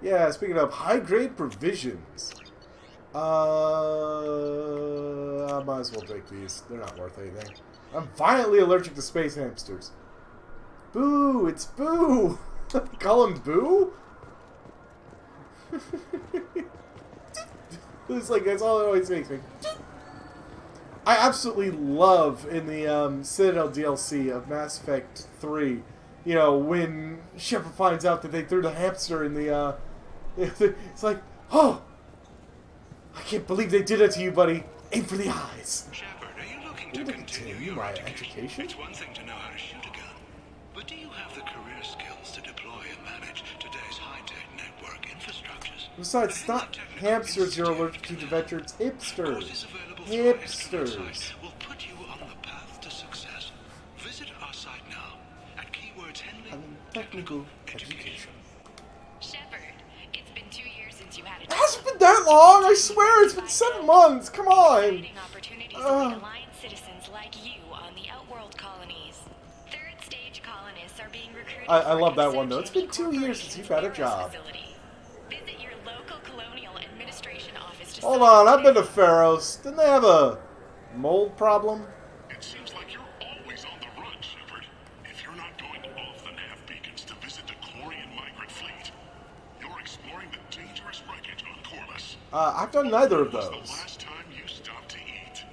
Yeah, speaking of high-grade provisions. I might as well drink these. They're not worth anything. I'm violently allergic to space hamsters. Boo! It's Boo! Call him Boo? It's like, that's all it always makes me. I absolutely love in the Citadel DLC of Mass Effect 3, you know, when Shepard finds out that they threw the hamster in the, it's like, oh! I can't believe they did it to you, buddy. Aim for the eyes. Shepard, are you looking to continue your education? It's one thing to know how to shoot a gun, but do you have the career skills to deploy and manage today's high-tech network infrastructures? Besides, it's not hamsters you're allergic to, Adventure. It's hipsters. Hipsters. Will put you on the path to success. Visit our site now at keywords handling technical education. Shepard, it's been 2 years since you had It hasn't been that long. I swear, it's been 7 months. Come on. Opportunities to meet Alliance citizens like you on the Outworld colonies. Third stage colonists are being recruited. I love that one though. It's been 2 years since you've had a job. Visit your local colonial administration office to Hold on, I've been to Pharaoh's. Didn't they have a mold problem? It seems like you're always on the run, Shepard. If you're not going off the nav beacons to visit the Corian migrant fleet, you're exploring the dangerous wreckage on Corliss. I've done neither of those. The last time you stopped to eat.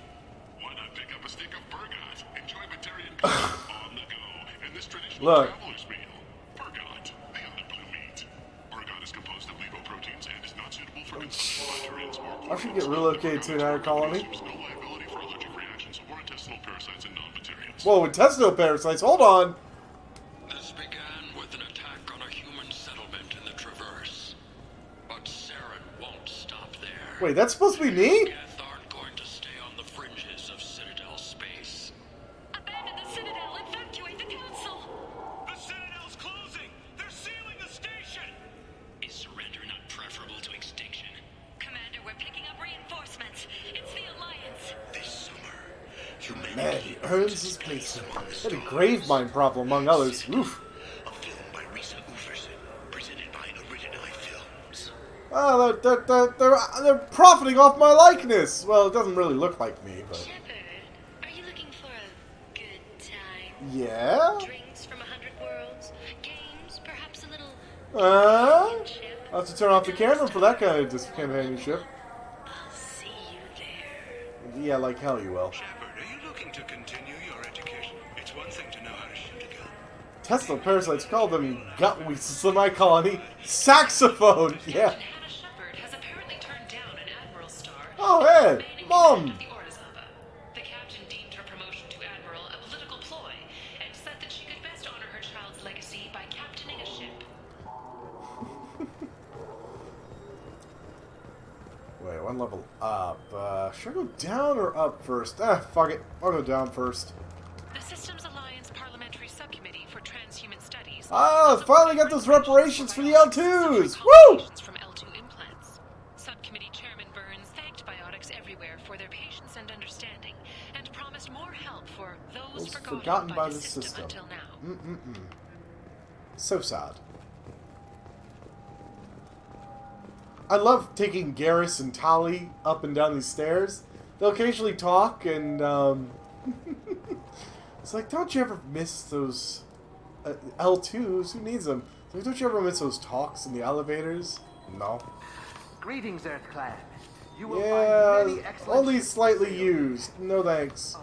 Why not pick up a stick of Burgot? Enjoy Batarian on the go in this traditional traveler's meal. Burgot, the underblue meat. Burgot is composed of lipoproteins and is not suitable for Batarians or I should get relocated to another colony. no liability for allergic reactions or intestinal parasites in non-Batarians. Whoa, intestinal parasites. Hold on. This began with an attack on a human settlement in the Traverse. But Saren won't stop there. Wait, that's supposed to be me? Geth aren't going to stay on the fringes of Citadel space. Abandon the Citadel, evacuate the council. The Citadel's closing. They're sealing the station. Is surrender not preferable to extinction? Commander, we're picking up reinforcements. It's the Alliance. This summer, Humanity earns his place. Had a grave mine problem, among others. Oof. a film by Risa Uferson, presented by Originai Films. Oh, they're profiting off my likeness. Well, it doesn't really look like me, but... Shepard, are you looking for a good time? Yeah? Drinks from 100 worlds, games, perhaps a little... I'll have to turn off the camera for that kind of companionship. I'll see you there. Yeah, like hell you will. Shepard, are you looking to continue your education? It's one thing to know how to shoot a gun. Intestinal parasites call them gutweasels in my colony. Saxophone! Yeah. Hannah Shepard has apparently turned down an Admiral star. Oh, hey! Mom! The captain deemed her promotion to Admiral a political ploy and said that she could best honor her child's legacy by captaining a ship. Wait, one level up. Should I go down or up first? Fuck it. I'll go down first. The Systems Alliance Parliamentary Subcommittee for Transhuman Studies. Finally got those reparations for the L2s! Woo! From L2 implants. Subcommittee Chairman Burns thanked biotics everywhere for their patience and understanding, and promised more help for those forgotten by the system until now. So sad. I love taking Garrus and Tali up and down these stairs. They'll occasionally talk, and it's like, don't you ever miss those L2s? Who needs them? Like, don't you ever miss those talks in the elevators? No. Greetings, Earth Clan. You will Yeah, find many excellent only slightly used. No thanks.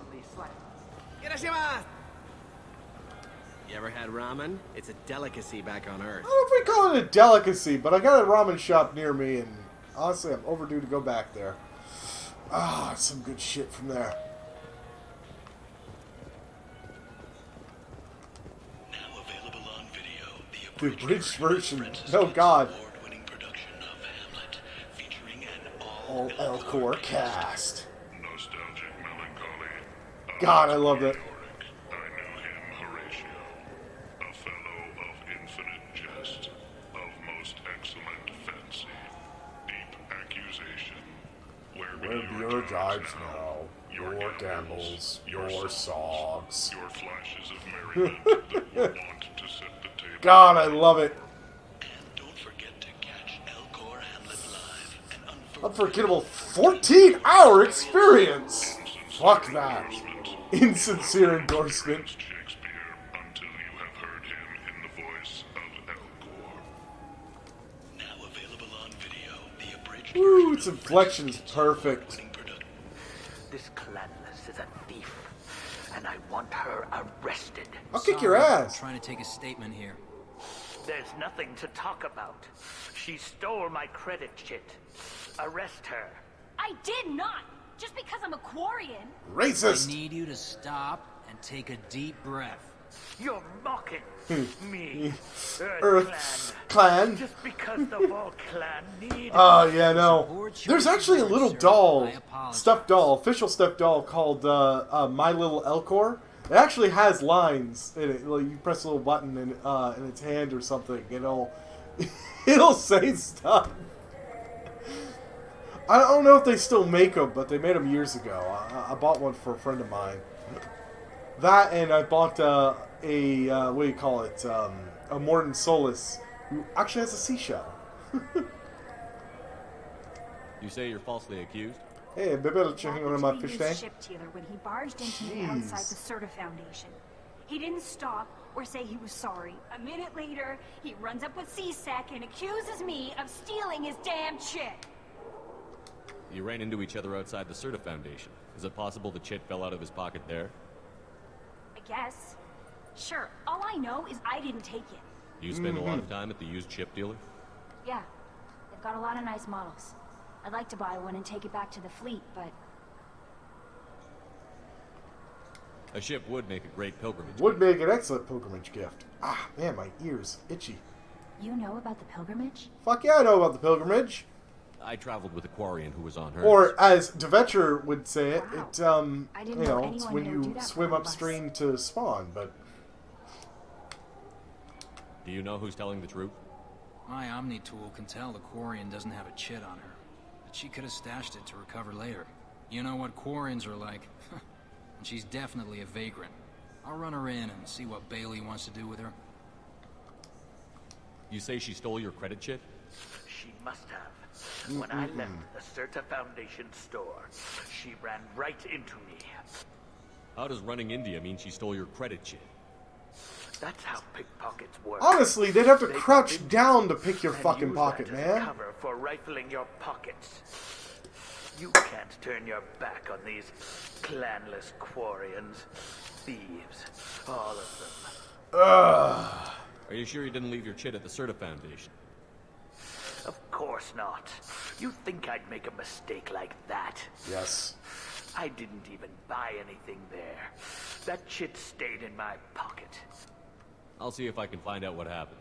You ever had ramen? It's a delicacy back on Earth. I don't know if we call it a delicacy, but I got a ramen shop near me, and honestly, I'm overdue to go back there. Ah, some good shit from there. Now available on video, The abridged version. Oh God. award-winning production of Hamlet, featuring an All Elcor cast. Nostalgic melancholy. God, I love it. I knew him, Horatio. A fellow of infinite jest, of most excellent fancy, deep accusation. Where Where be your jibes now? Your gambles, your songs. Your flashes of merriment that were wont to set the table. God, I love it. And don't forget to catch Elcor Hamlet live. An Unforgettable 14-hour experience. Fuck that. Insincere endorsement. Shakespeare until you have heard him in the voice of Elcor. Now available on video, the abridged Woo, its inflection is perfect. This Clanless is a thief, and I want her arrested. I'll kick your ass. I'm trying to take a statement here. There's nothing to talk about. She stole my credit chit. Arrest her. I did not! Just because I'm a Quarian. Racist! I need you to stop and take a deep breath. You're mocking me. Earth clan. Just because the Vol clan need. Oh, yeah, no. There's actually a little doll, stuffed doll, official stuffed doll called My Little Elcor. It actually has lines in it. Like, you press a little button in its hand or something, it'll say stuff. I don't know if they still make them, but they made them years ago. I bought one for a friend of mine. That, and I bought what do you call it? A Morton Solus, who actually has a seashell. You say you're falsely accused? Hey, baby, let you hang on my fish tank. Ship dealer when he barged into me outside the Serta Foundation. He didn't stop or say he was sorry. A minute later, he runs up with CSEC and accuses me of stealing his damn chit. You ran into each other outside the Serta Foundation. Is it possible the chit fell out of his pocket there? I guess. Sure, all I know is I didn't take it. You spend a lot of time at the used chip dealer? Yeah, they've got a lot of nice models. I'd like to buy one and take it back to the fleet, but... A ship would make a great pilgrimage. Would make an excellent pilgrimage gift. Ah, man, my ears itchy. You know about the pilgrimage? Fuck yeah, I know about the pilgrimage. I traveled with a Quarian who was on hers. Or, as DeVetcher would say it, Wow. it's when you swim upstream to spawn, but... Do you know who's telling the truth? My Omni tool can tell the Quarian doesn't have a chit on her, but she could have stashed it to recover later. You know what Quarians are like. And she's definitely a vagrant. I'll run her in and see what Bailey wants to do with her. You say she stole your credit chit? She must have. When I left the Serta Foundation store, she ran right into me. How does running into you mean she stole your credit chit? That's how pickpockets work. Honestly, they'd have to crouch down to pick your fucking pocket, man. Cover for rifling your pockets. You can't turn your back on these clanless Quarians. Thieves. All of them. Ugh. Are you sure you didn't leave your chit at the Serta Foundation? Of course not. You think I'd make a mistake like that? Yes. I didn't even buy anything there. That chit stayed in my pocket. I'll see if I can find out what happened.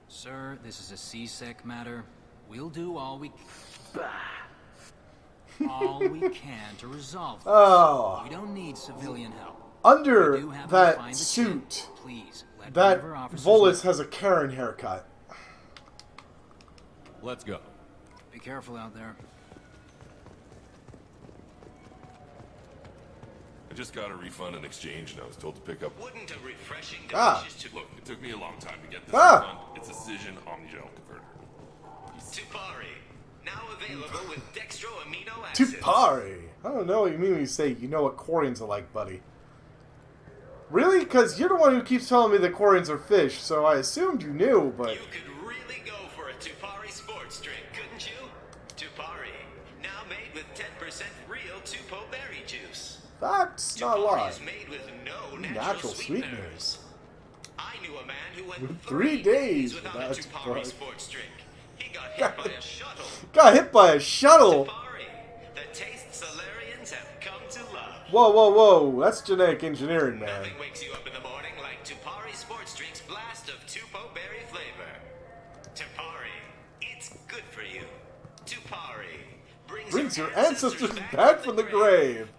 Sir, this is a CSEC matter. We'll do all we can to resolve this. Oh. We don't need civilian help. Under that suit, that Volus has a Karen haircut. Let's go. Be careful out there. I just got a refund and exchange, and I was told to pick up. Wouldn't a refreshing Look, it took me a long time to get this refund. It's a Cision Omnigel converter. Tupari, now available with dextro amino acids. Tupari. I don't know what you mean when you say you know what Quarians are like, buddy. Really? Because you're the one who keeps telling me that Quarians are fish, so I assumed you knew, but... You could really go for a Tupari sports drink, couldn't you? Tupari, now made with 10% real Tupo berry juice. That's not a lie. Is made with no natural sweeteners. I knew a man who went With 3 days without a Tupari sports drink. He got hit by a shuttle. Got hit by a shuttle? Tupari, the taste Solarians have come to love. Whoa, whoa, whoa. That's genetic engineering, man. Nothing wakes you up in the morning like Tupari sports drink's blast of Tupo berry flavor. Tupari, it's good for you. Tupari brings your ancestors back from the grave.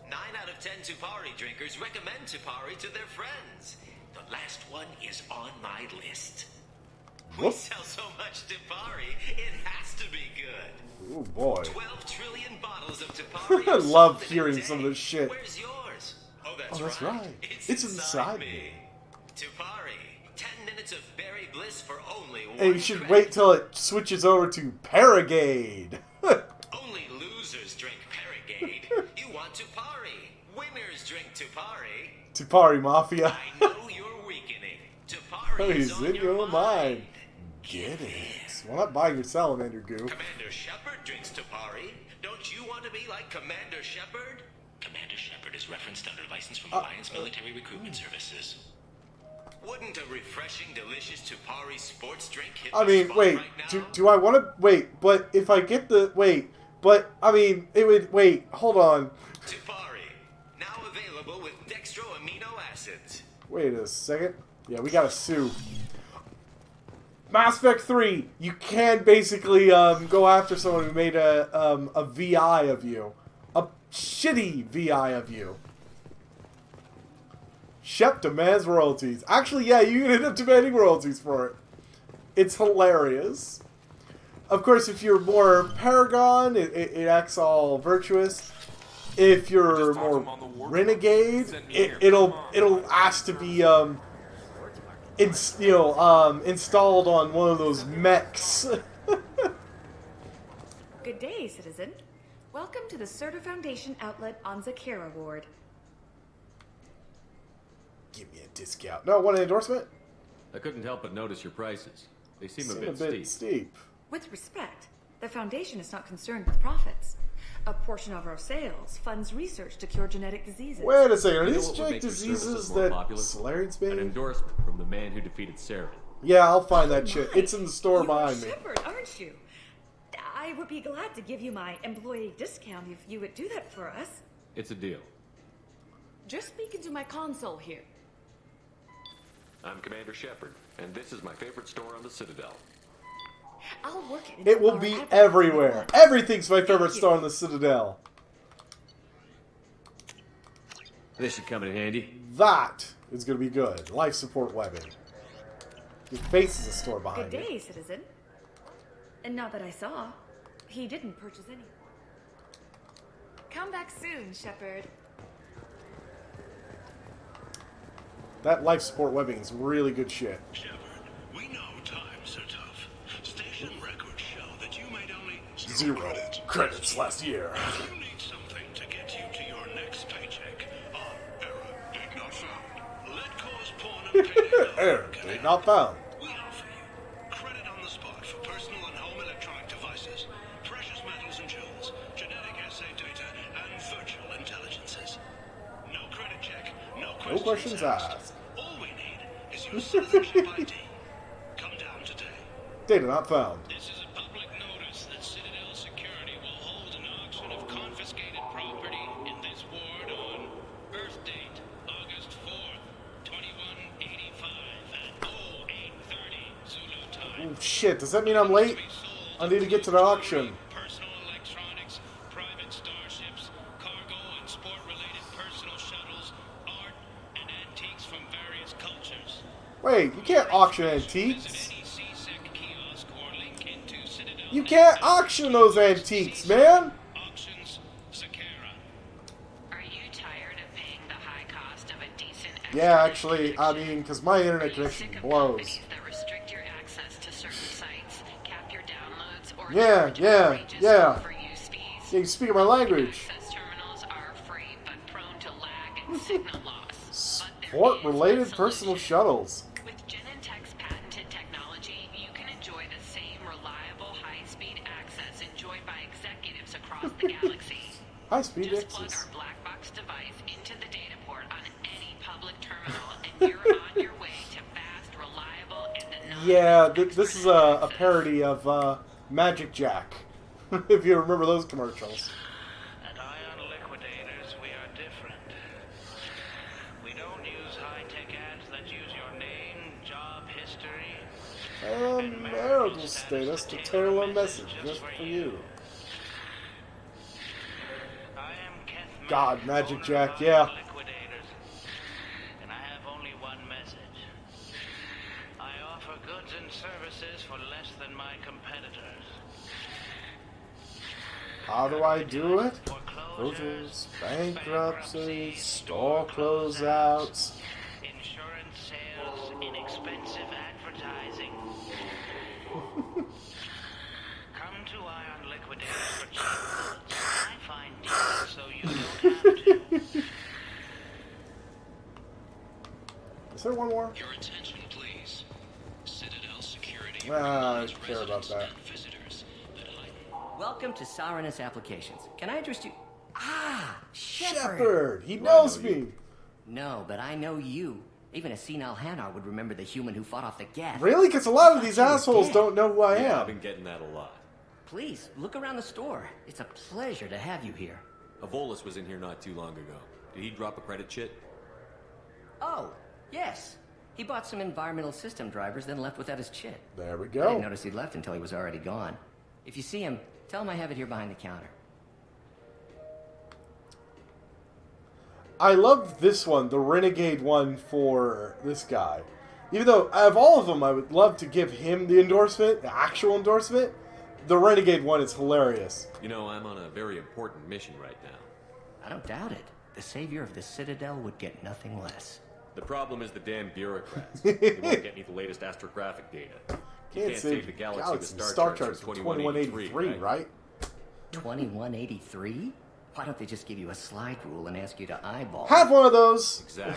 9 out of 10 Tupari drinkers recommend Tupari to their friends. The last one is on my list. We sell so much Tupari, it has to be good. Oh boy. 12 trillion bottles of Tupari I love hearing some of this shit. Where's yours? Oh, that's right. It's inside me. Tupari. 10 minutes of berry bliss for only one. Hey, you should wait till it switches over to Paragade. Only losers drink Paragade. You want Tupari. Winners drink Tupari. Tupari Mafia. I know you're weakening. Tupari He's is in your mind. Get it. Well, not buying your salamander goo. Commander Shepard drinks Tupari. Don't you want to be like Commander Shepard? Commander Shepard is referenced under license from Alliance Military Recruitment Services. Wouldn't a refreshing, delicious Tupari sports drink hit I mean, the spot wait. right now? Do I want to wait? But if I get the but I mean, it would wait. Hold on. Tupari, now available with dextro amino acids. Wait a second. Yeah, we gotta sue. Mass Effect 3, you can basically go after someone who made a VI of you. A shitty VI of you. Shep demands royalties. Actually, yeah, you can end up demanding royalties for it. It's hilarious. Of course, if you're more Paragon, it acts all virtuous. If you're more Renegade, it'll ask to be installed on one of those mechs. Good day, citizen. Welcome to the Certa Foundation outlet on Zakera Ward. Give me a discount. No, want an endorsement? I couldn't help but notice your prices. They seem a bit steep. With respect, the Foundation is not concerned with profits. A portion of our sales funds research to cure genetic diseases. Wait a second, are You know these what would genetic make your diseases services more that popular? Solarian's An made? endorsement from the man who defeated Saren. Yeah, I'll find that shit. It's in the store behind me. Shepard, aren't you? I would be glad to give you my employee discount if you would do that for us. It's a deal. Just speak into my console here. I'm Commander Shepard, and this is my favorite store on the Citadel. I'll work it. It will be everywhere. Everything's my favorite store on the Citadel. This should come in handy. That is going to be good. Life support webbing. Your face is a store behind Good it. day, citizen. And not that I saw. He didn't purchase any. Come back soon, Shepard. That life support webbing is really good shit. Shepard, we know times are tough. Station records show that you made only 0 credits last year. You need something to get you to your next paycheck. Error, date not found. Let cause pawn and payday. Error, date not found. We offer you credit on the spot for personal and home electronic devices, precious metals and jewels, genetic assay data, and virtual intelligences. No credit check, no questions asked. All we need is your citizenship ID. Come down today. Data not found. This is a public notice that Citadel Security will hold an auction of confiscated property in this ward on Earth date, August 4th, 2185 at 0830 Zulu time. Oh, shit, does that mean I'm late? I need to get to the auction. Personal electronics, private starships, cargo and sport-related personal shuttles, art, and antiques from various cultures. Wait, you can't auction antiques. You can't auction those antiques, man. Yeah, actually, I mean, because my internet connection blows. Yeah. Yeah, you speak my language. Sport-related personal shuttles. With Genentech's patented technology, you can enjoy the same reliable high-speed access enjoyed by executives across the galaxy. High-speed Just plug access. our black box device into the data port on any public terminal, and you're on your way to fast, reliable, and Yeah, this is a parody of Magic Jack, if you remember those commercials. At Ion Liquidators, we are different. We don't use high-tech ads that use your name, job history, And marital status to tailor a message just for you. God, Magic Jack, yeah. Liquidators, and I have only one message. I offer goods and services for less than my competitors. How do I do it? For clothes closures, bankruptcies, store closeouts. Insurance sales, inexpensive advertising. Come to Ion Liquidators for cheap bullets. I find deals so you don't have to. Is there one more? Your attention, please. Citadel security. I don't care about that. Welcome to Sirenus Applications. Can I address you? Ah, Shepard! Shepard! He knows me! No, but I know you. Even a senile Hanar would remember the human who fought off the Geth. Really? Because a lot of these assholes don't know who I am. I've been getting that a lot. Please, look around the store. It's a pleasure to have you here. Avolis was in here not too long ago. Did he drop a credit chit? Oh, yes. He bought some environmental system drivers, then left without his chit. There we I go. didn't notice he left until he was already gone. If you see him, tell him I have it here behind the counter. I love this one, the Renegade one for this guy. Even though, out of all of them, I would love to give him the endorsement, the actual endorsement. The Renegade one is hilarious. You know, I'm on a very important mission right now. I don't doubt it. The savior of the Citadel would get nothing less. The problem is the damn bureaucrats. They won't get me the latest astrographic data. You can't save the galaxy with Star Charts from 2183, right? 2183? Why don't they just give you a slide rule and ask you to eyeball? Have one of those! Exactly.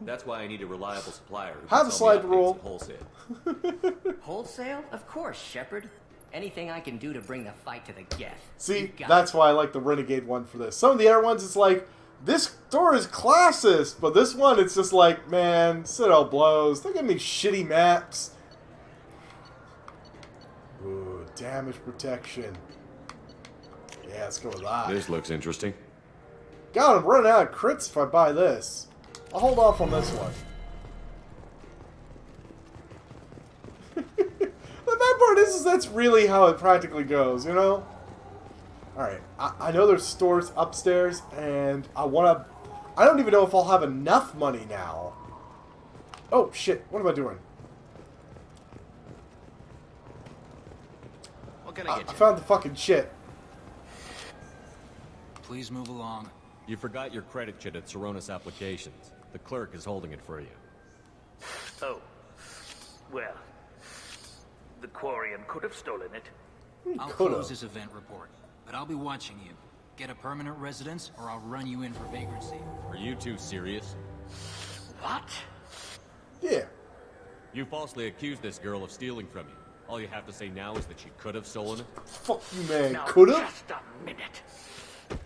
That's why I need a reliable supplier who Have can a sell me slide updates rule. at wholesale. Wholesale? Of course, Shepard. Anything I can do to bring the fight to the Geth. See, that's why I like the Renegade one for this. Some of the other ones, it's like, this store is classist, but this one, it's just like, man, Citadel blows. They give me shitty maps. Ooh, damage protection. Yeah, let's go with that. This looks interesting. God, I'm running out of crits if I buy this. I'll hold off on this one. The bad part is that's really how it practically goes, you know? Alright, I know there's stores upstairs, and I don't even know if I'll have enough money now. Oh, shit. What am I doing? What can I get you? I found the fucking shit. Please move along. You forgot your credit chit at Sirenus Applications. The clerk is holding it for you. Oh. Well. The Quarian could have stolen it. I'll close this event report, but I'll be watching you. Get a permanent residence, or I'll run you in for vagrancy. Are you two serious? What? Yeah. You falsely accused this girl of stealing from you. All you have to say now is that she could have stolen it? Fuck you, man. Now, Could have? just a minute.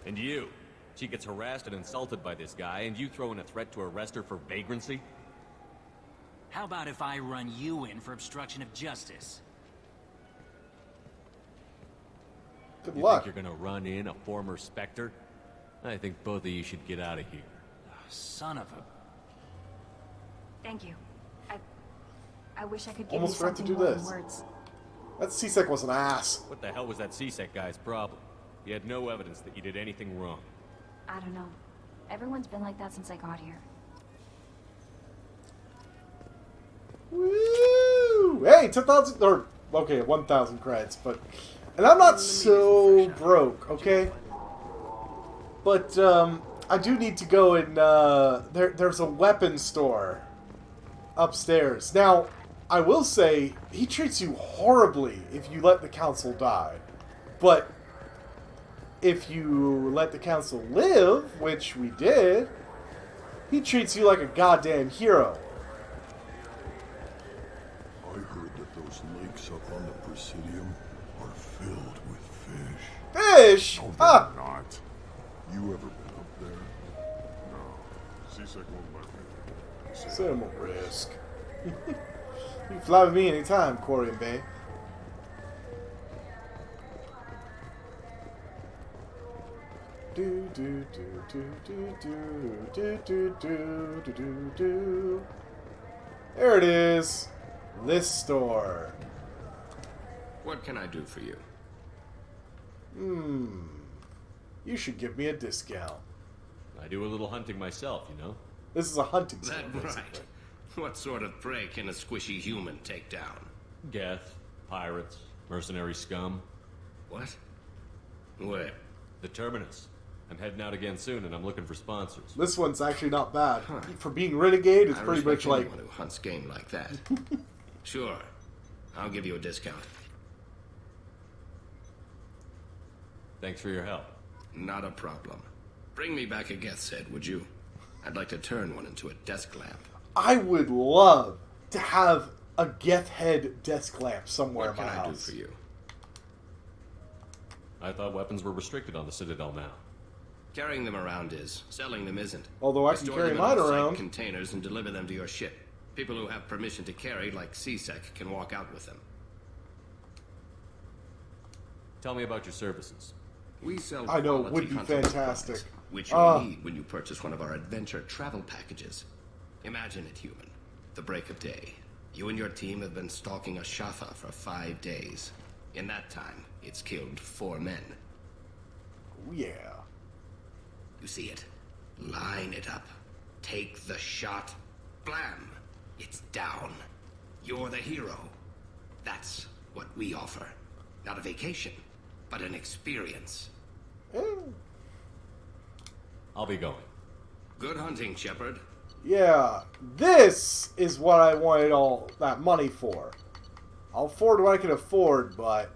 And you? She gets harassed and insulted by this guy, and you throw in a threat to arrest her for vagrancy? How about if I run you in for obstruction of justice? Good you luck. Think you're gonna run in a former Spectre? I think both of you should get out of here. Son of a... Thank you. I wish I could give Almost you forgot to something do more this. than words. That CSEC was an ass. What the hell was that CSEC guy's problem? He had no evidence that you did anything wrong. I don't know. Everyone's been like that since I got here. Woo! Hey, 10,000, or, okay, 1,000 credits, but, and I'm not so broke, okay? But, I do need to go and, there's a weapons store upstairs. Now, I will say, he treats you horribly if you let the council die. But, if you let the council live, which we did, he treats you like a goddamn hero. I heard that those lakes up on the Presidium are filled with fish. Fish? No, they're Ah! not. You ever been up there? No. CSEC won't let me. Some risk. You can fly with me anytime, Quarian Bay. Do do do do do do do do do do do. There it is. This store. What can I do for you? You should give me a discount. I do a little hunting myself, you know? This is a hunting store, That basically. right. What sort of prey can a squishy human take down? Geth, pirates, mercenary scum. What? Where? The Terminus. I'm heading out again soon, and I'm looking for sponsors. This one's actually not bad. For being renegade, it's pretty much like... anyone who hunts game like that. Sure. I'll give you a discount. Thanks for your help. Not a problem. Bring me back a Geth's head, would you? I'd like to turn one into a desk lamp. I would love to have a Geth head desk lamp somewhere in my house. What can I do for you? I thought weapons were restricted on the Citadel now. Carrying them around is. Selling them isn't. Although I can carry mine around. Containers and deliver them to your ship. People who have permission to carry, like CSEC, can walk out with them. Tell me about your services. We sell I know, quality would be hunting fantastic. supplies, which you need when you purchase one of our adventure travel packages. Imagine it, human. The break of day. You and your team have been stalking a Shafa for 5 days. In that time, it's killed 4 men. Oh, yeah. You see it? Line it up. Take the shot. Blam! It's down. You're the hero. That's what we offer. Not a vacation, but an experience. I'll be going. Good hunting, Shepard. Yeah, this is what I wanted all that money for. I'll afford what I can afford, but...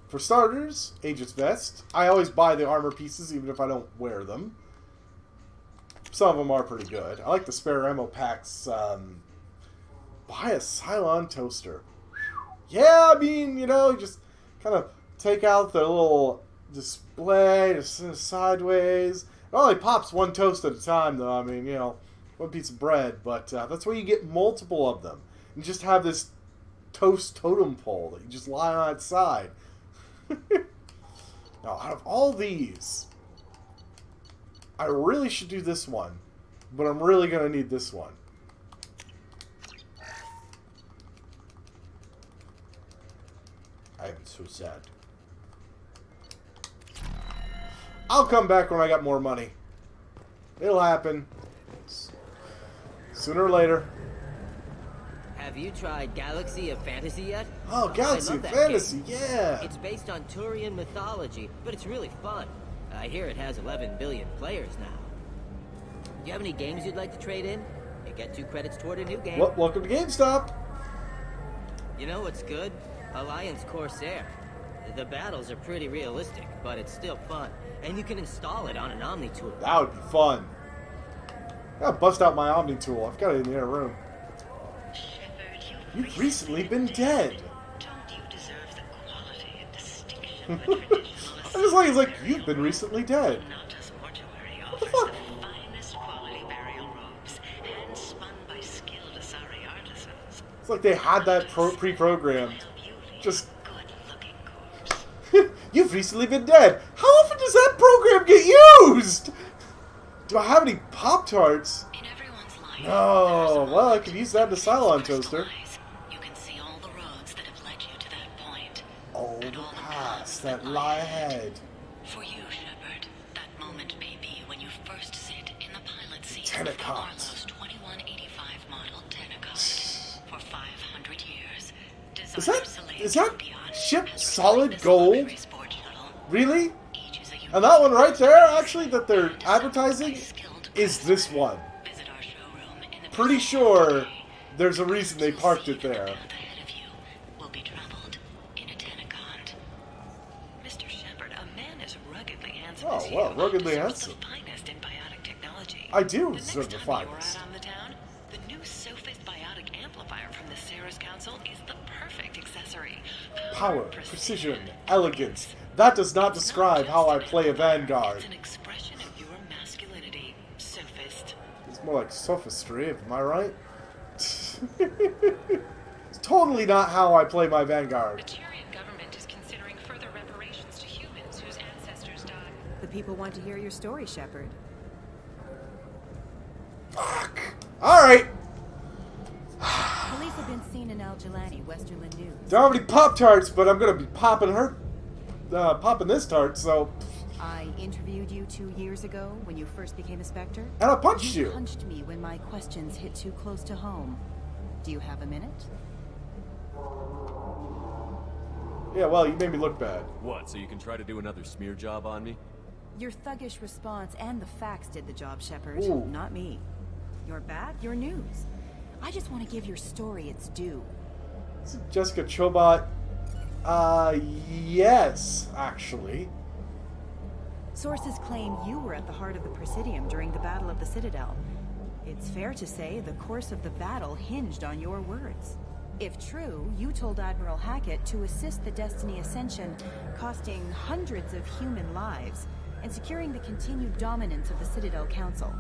For starters, Agent's Vest. I always buy the armor pieces even if I don't wear them. Some of them are pretty good. I like the spare ammo packs. Buy a Cylon toaster. Yeah, I mean, you know, just kind of take out the little display, just sideways. It only pops one toast at a time, though. I mean, you know, one piece of bread. But that's where you get multiple of them. And just have this toast totem pole that you just lie on its side. Now, out of all these, I really should do this one. But I'm really going to need this one. I am so sad. I'll come back when I got more money. It'll happen. Sooner or later. Have you tried Galaxy of Fantasy yet? Oh, Galaxy of Fantasy, yeah! It's based on Turian mythology, but it's really fun. I hear it has 11 billion players now. Do you have any games you'd like to trade in? You get 2 credits toward a new game. Well, welcome to GameStop! You know what's good? Alliance Corsair. The battles are pretty realistic, but it's still fun. And you can install it on an Omni tool. That would be fun. I gotta bust out my Omni tool. I've got it in the other room. You've recently been dead. I just like it's like you've been recently dead. What the fuck? It's like they had that pre-programmed. Just you've recently been dead. How often does that program get used? Do I have any Pop-Tarts? No. Well, I could use that in a Cylon toaster. Oh, the past that lie ahead. For you, Shepard, that moment may be when you first sit in the pilot seat Tenacons. of Arlo's 2185 model Tenacons. For 500 years, Is that ship solid gold? Really? And that one right there, actually, that they're advertising, is this one. Pretty sure there's a reason they parked it there. Oh, well, ruggedly handsome. I do deserve the finest. The new Sophist biotic amplifier from the Sarah's Council is the perfect accessory. Power, precision, elegance. That does not describe how I play a Vanguard. It's an expression of your masculinity, Sophist. It's more like sophistry, am I right? It's totally not how I play my Vanguard. The Tyrian government is considering further reparations to humans whose ancestors died. The people want to hear your story, Shepard. Fuck. Alright. Police have been seen in Al-Jalani, Westerland News. Don't have any Pop-Tarts, but I'm gonna be popping this tart, so... I interviewed you 2 years ago when you first became a Spectre. And I punched you. You punched me when my questions hit too close to home. Do you have a minute? Yeah, well, you made me look bad. What, so you can try to do another smear job on me? Your thuggish response and the facts did the job, Shepard. Ooh. Not me. You're bad, you're news. I just want to give your story its due. Jessica Chobot. Yes, actually. Sources claim you were at the heart of the Presidium during the Battle of the Citadel. It's fair to say the course of the battle hinged on your words. If true, you told Admiral Hackett to assist the Destiny Ascension, costing hundreds of human lives, and securing the continued dominance of the Citadel Council.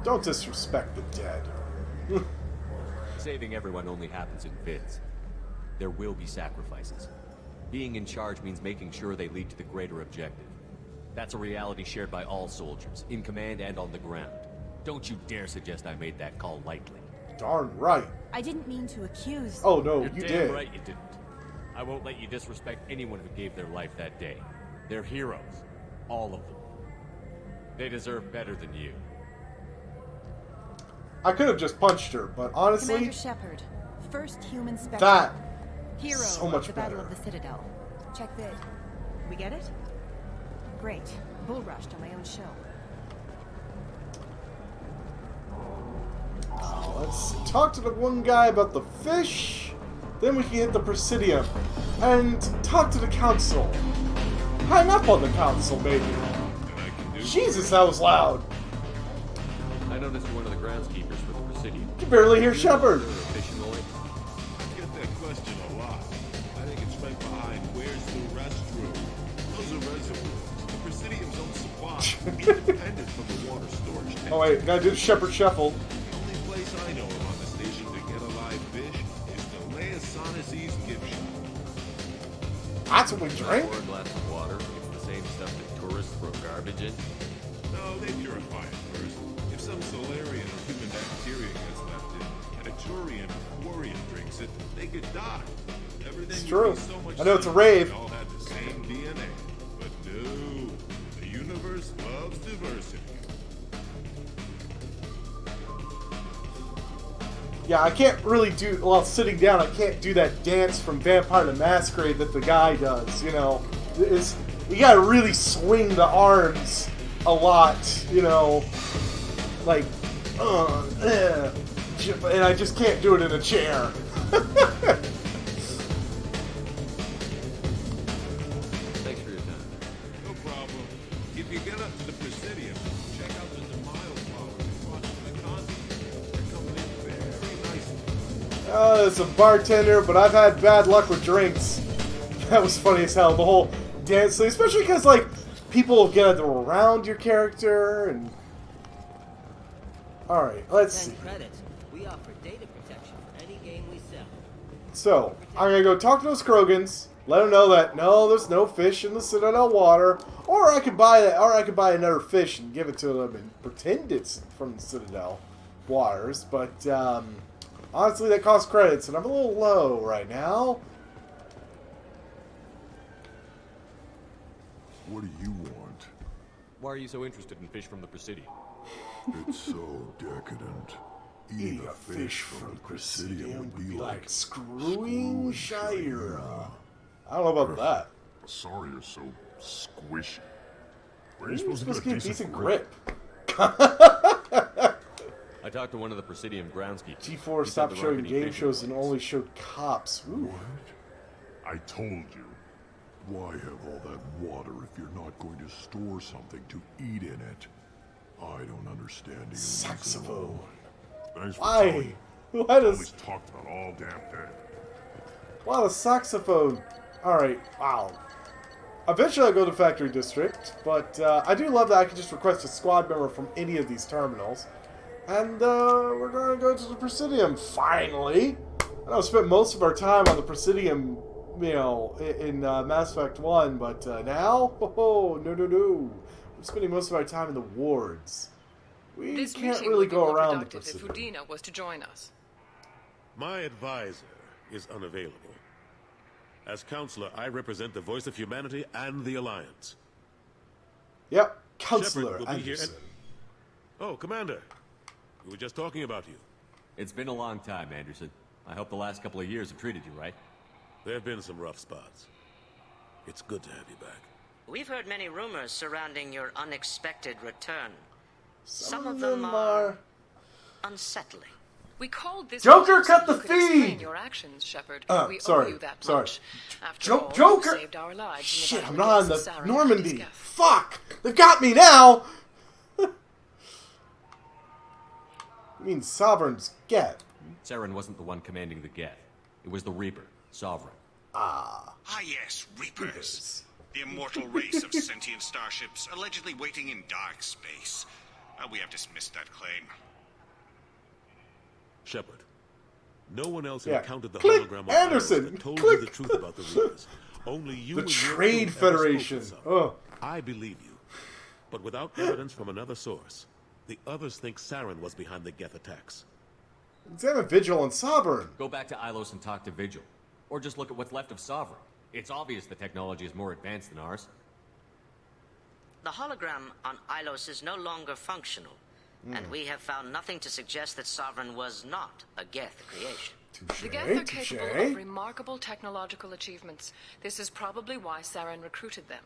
Don't disrespect the dead. Saving everyone only happens in fits. There will be sacrifices. Being in charge means making sure they lead to the greater objective. That's a reality shared by all soldiers, in command and on the ground. Don't you dare suggest I made that call lightly. Darn right. I didn't mean to accuse... Oh, no, You're you damn did. right you didn't. I won't let you disrespect anyone who gave their life that day. They're heroes. All of them. They deserve better than you. I could have just punched her, but honestly... Commander Shepard, first human Spectre. That... Hero so much of the better. Battle of the Citadel. Check vid. We get it? Great. Bull rushed on my own show. Let's talk to the one guy about the fish. Then we can hit the Presidium. And talk to the Council. Hang up on the Council, baby. Jesus, that was loud. I noticed you're one of the groundskeepers for the Presidium. You can barely hear Shepard. Fish and oil. I get that question a lot. I think it's right behind where's the restroom. Those are reservoirs. The Presidium's own supply. Independent from the water storage tank. Oh wait, gotta do the Shepard Shuffle. The only place I know of on the station to get a live fish is the Leosanis' gift shop. That's what we drink? Pour a glass of water. It's the same stuff that tourists throw garbage in. No, they purify it first. If some Solarian or human bacteria gets left in, and a Turian or Quarian drinks it, they could die. Everything It's would true. be so much I know it's a simpler rave. if they all had the same DNA. But no, the universe loves diversity. Yeah, I can't really do, while sitting down, I can't do that dance from Vampire the Masquerade that the guy does, you know. It's, you gotta really swing the arms a lot, you know. Like, and I just can't do it in a chair. Thanks for your time. No problem. If you get up to the Presidium, check out the Demile flowers and watch the concerts. They're coming in very nicely. It's a bartender, but I've had bad luck with drinks. That was funny as hell, the whole dance thing, especially because, like, people get around your character, and... Alright, let's see. 10 credits. We offer data protection for any game we sell. So, I'm gonna go talk to those Krogans, let them know that, no, there's no fish in the Citadel water, or I could buy that, or I could buy another fish and give it to them and pretend it's from the Citadel waters, but, honestly, that costs credits, and I'm a little low right now. What do you want? Why are you so interested in fish from the Presidium? It's so decadent. Eating a fish from the Presidium would be like screwing Shira. I don't know about that. Sorry you're so squishy. Where are You're you supposed to get a decent grip? I talked to one of the Presidium groundskeepers. G4 He said stopped there showing aren't any game fish shows in and the only showed cops. Ooh. I told you. Why have all that water if you're not going to store something to eat in it? I don't understand you. Saxophone. Thanks for Why? telling me. Why does... Always talked about all damn day. Wow, the saxophone. Alright, wow. Eventually I'll go to Factory District, but I do love that I can just request a squad member from any of these terminals. And we're going to go to the Presidium, finally. I know I spent most of our time on the Presidium, you know, in Mass Effect 1, but now? Oh, no. We're spending most of our time in the wards. We This can't meeting really would be go more around the productive if Presidium. Udina was to join us. My advisor is unavailable. As counselor, I represent the voice of humanity and the Alliance. Yep, Counselor Shepard will be here Anderson. Oh, Commander. We were just talking about you. It's been a long time, Anderson. I hope the last couple of years have treated you right. There have been some rough spots. It's good to have you back. We've heard many rumors surrounding your unexpected return. Some of them are unsettling. We called this Joker, cut so the you could explain feed! your actions, Shepard. We sorry, owe you that sorry. much. After all, Joker! you saved our lives Shit, in I'm the not on against the Saren Normandy. and his Geth. Fuck! They've got me now! You mean Sovereign's Geth? Saren wasn't the one commanding the Geth. It was the Reaper, Sovereign. Ah, yes, Reapers. The immortal race of sentient starships allegedly waiting in dark space. We have dismissed that claim. Shepard, no one else Yeah. encountered the Click, hologram of Anderson. Iris that told Click. you the truth about the Reapers. Only you The and your Trade crew ever Federation. spoke with some. I believe you. But without evidence from another source, the others think Saren was behind the Geth attacks. Examine Vigil and Sovereign. Go back to Ilos and talk to Vigil. Or just look at what's left of Sovereign. It's obvious the technology is more advanced than ours. The hologram on Ilos is no longer functional, and we have found nothing to suggest that Sovereign was not a Geth creation. The Geth are capable of remarkable technological achievements. This is probably why Saren recruited them.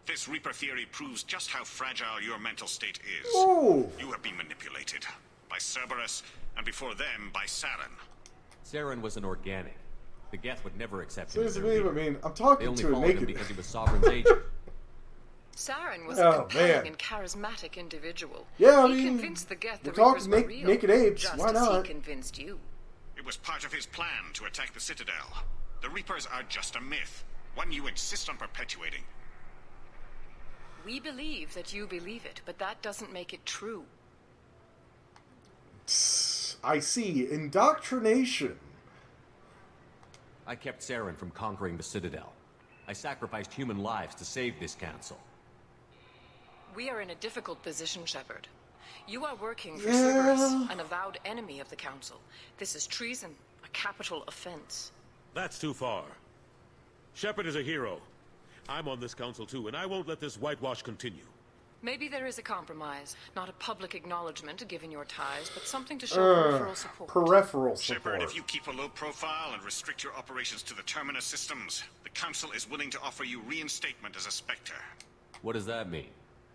This Reaper theory proves just how fragile your mental state is. Ooh. You have been manipulated by Cerberus, and before them by Saren. Saren was an organic. The Geth would never accept him. Seriously, as their leader. I mean, I'm They talking only to a followed him naked... because he was Sovereign's agent. Saren was Oh, a compelling man. and charismatic individual. Yeah, I he mean, convinced the Geth the we're talking Reapers were real, naked apes, just why as not? he convinced you. It was part of his plan to attack the Citadel. The Reapers are just a myth, one you insist on perpetuating. We believe that you believe it, but that doesn't make it true. I see. Indoctrination. I kept Saren from conquering the Citadel. I sacrificed human lives to save this council. We are in a difficult position, Shepard. You are working for Yeah. Cerberus, an avowed enemy of the Council. This is treason, a capital offense. That's too far. Shepard is a hero. I'm on this council too, and I won't let this whitewash continue. Maybe there is a compromise. Not a public acknowledgement given your ties, but something to show peripheral support. Peripheral Shepard, support. if you keep a low profile and restrict your operations to the Terminus systems, the Council is willing to offer you reinstatement as a Spectre. What does that mean?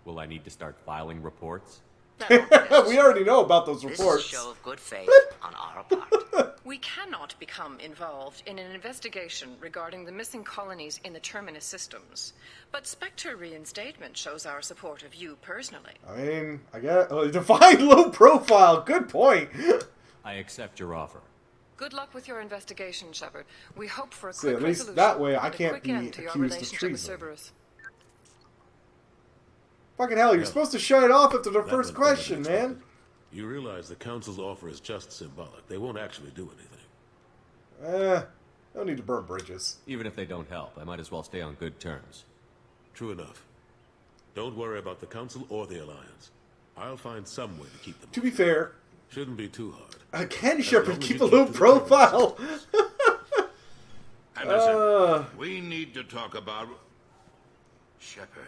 Will I need to start filing reports? We already know about those This reports. is a show of good faith on our part. We cannot become involved in an investigation regarding the missing colonies in the Terminus systems. But Spectre reinstatement shows our support of you personally. I mean, I got define low profile. Good point. I accept your offer. Good luck with your investigation, Shepard. We hope for a See, quick at least resolution that way I and a can't quick be end to your accused of relationship with treason. Cerberus. Fucking hell, you're supposed to shut it off after the That first went better than question, expected. man. You realize the council's offer is just symbolic. They won't actually do anything. No need to burn bridges. Even if they don't help, I might as well stay on good terms. True enough. Don't worry about the council or the alliance. I'll find some way to keep them. To be fair, Shouldn't be too hard. again, As Shepard, long as keep you a low to the profile. Anderson, we need to talk about Shepard.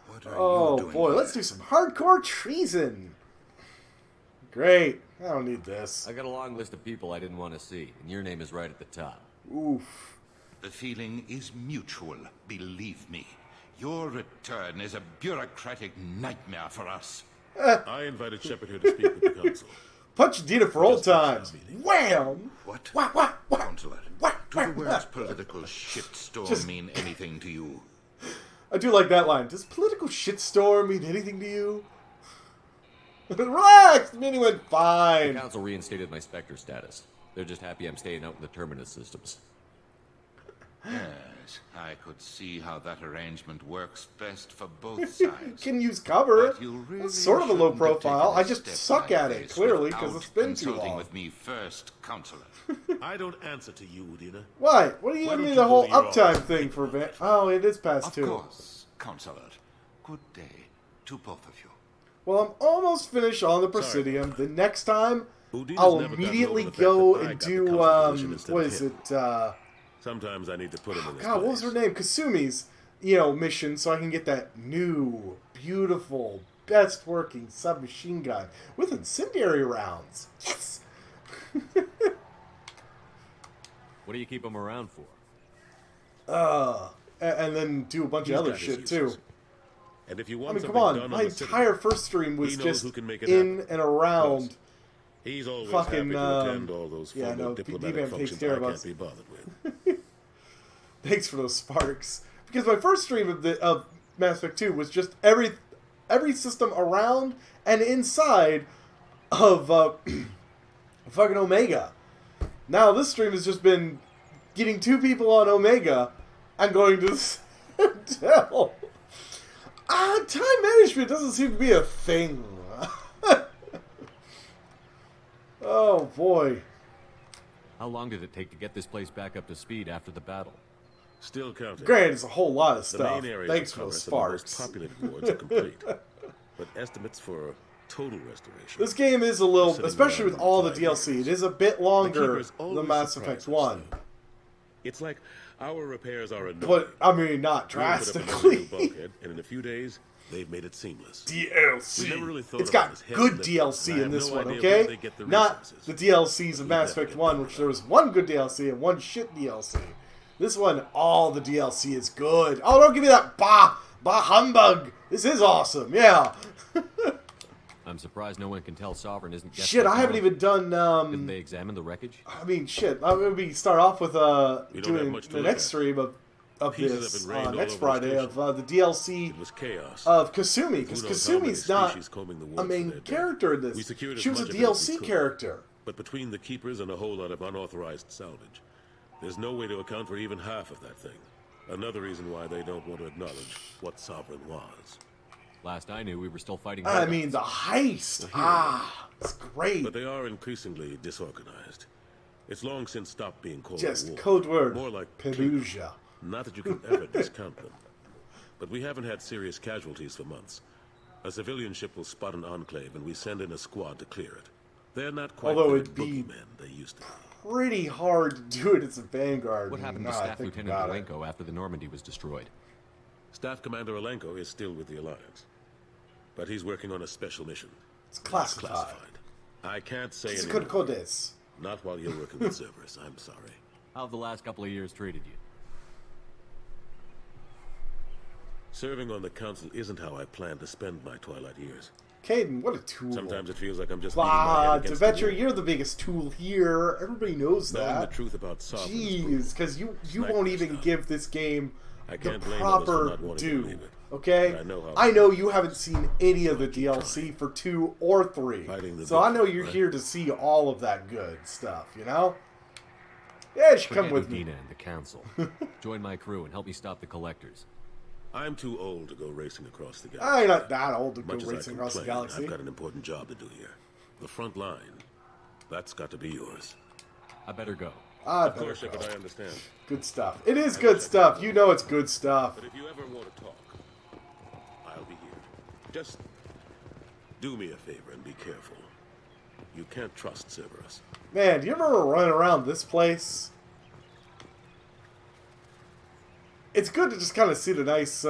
What are Oh you doing boy, here? let's do some hardcore treason. Great. I don't need this. I got a long list of people I didn't want to see, and your name is right at the top. Oof. The feeling is mutual, believe me. Your return is a bureaucratic nightmare for us. I invited Shepard here to speak with the council. Punch Dina for old times. Wham! What? What? Counselor, do the words political shitstorm mean anything to you? I do like that line. Does political shitstorm mean anything to you? Relax! The meeting went The fine. council reinstated my Spectre status. They're just happy I'm staying out in the Terminus systems. Yes, I could see how that arrangement works best for both sides. Can use cover. But you really That's sort of a low shouldn't have profile. taken a I just step suck like at it, this clearly, because without it's been too consulting long. with me first, Counselor. I don't answer to you, Dina. Why? What are you Why giving me don't the you whole go to your uptime office? thing for Van? Oh, it is past Of 2. course, Counselor. Good day to both of you. Well, I'm almost finished on the Sorry. Presidium. The next time, Udina's I'll never gotten immediately over the fact go that I and got the do, council position instead what of is him. it, Sometimes I need to put him in his God, what was place. her name? Kasumi's, mission, so I can get that new, beautiful, best working submachine gun with incendiary rounds. Yes! What do you keep them around for? And then do a bunch of other shit too. And if you want I mean, come something on, done my the city, entire first stream was he knows just who can make it in happen. and around. Plus, he's always fucking, happy to attend all those yeah, formal no, diplomatic D-Man takes functions care I of can't us. be bothered with. Thanks for those sparks. Because my first stream of Mass Effect 2 was just every system around and inside of fucking Omega. Now this stream has just been getting 2 people on Omega and going to Citadel. Time management doesn't seem to be a thing. Oh boy. How long did it take to get this place back up to speed after the battle? Still counting. Granted, it's a whole lot of The stuff. main areas Thanks of for those commerce sparks. and the most populated wards are complete. But estimates for total restoration. This game is a little, especially with all the DLC, it is a bit longer Keepers than always Mass Effect 1. It's like our repairs are annoying. But, I mean, not We opened up another drastically. new bulkhead, and in a few days, they've made it seamless. DLC. We never really thought It's about got this heavy good lifting, DLC and I in have this no one, idea where okay? they get the Not resources. the DLCs of Mass Effect 1, which there was one good DLC and one shit DLC. This one, all the DLC is good. Oh, don't give me that bah humbug. This is awesome, yeah. I'm surprised no one can tell Sovereign isn't getting Shit, I haven't even done, Didn't they examine the wreckage? I mean, shit. I'm going to start off with have doing much to the look next at. stream of Pieces this have been rained all next over the Friday of the DLC It was chaos. of Kasumi, because Who knows how many Kasumi's not species combing the a woods for main their dead. character in We this. secured as She was a much of it as we DLC could. character. But between the keepers and a whole lot of unauthorized salvage, there's no way to account for even half of that thing. Another reason why they don't want to acknowledge what Sovereign was. Last I knew, we were still fighting. I mean, the heist. It's great. But they are increasingly disorganized. It's long since stopped being called Just a war. code word. More like Perugia. Not that you can ever discount them. But we haven't had serious casualties for months. A civilian ship will spot an enclave, and we send in a squad to clear it. They're not quite Although the it'd be boogeymen they used to be. pretty hard to do it as a Vanguard. What happened now to I Staff think Lieutenant about it. Malenko after the Normandy was destroyed? Staff Commander Alenko is still with the Alliance. But he's working on a special mission. It's classified. I can't say It's anymore. good codes. Not while you're working with Cerberus, I'm sorry. How have the last couple of years treated you? Serving on the Council isn't how I plan to spend my twilight years. Caden, what a tool. Sometimes it feels like I'm just beating my head against the Devetra, wall. you're the biggest tool here. Everybody knows Knowing that. the truth about Sovereign is Jeez, because you won't even give this game I the can't blame others for proper not wanting to due. believe it. Okay? But I know how- I know you haven't seen any of the DLC for 2 or 3. Fighting the So I good know fight, you're right? here to see all of that good stuff, you know? Yeah, you should come with me. Dina and the Council. Join my crew and help me stop the Collectors. I'm too old to go racing across the galaxy. I'm not that old to go Much as I racing across the complain, galaxy. I've got an important job to do here. The front line. That's got to be yours. I better go. Of course, Shepard, I understand. Good stuff. It is good stuff. You know it's good stuff. But if you ever want to talk, I'll be here. Just do me a favor and be careful. You can't trust Cerberus. Man, do you ever run around this place? It's good to just kind of see the nice,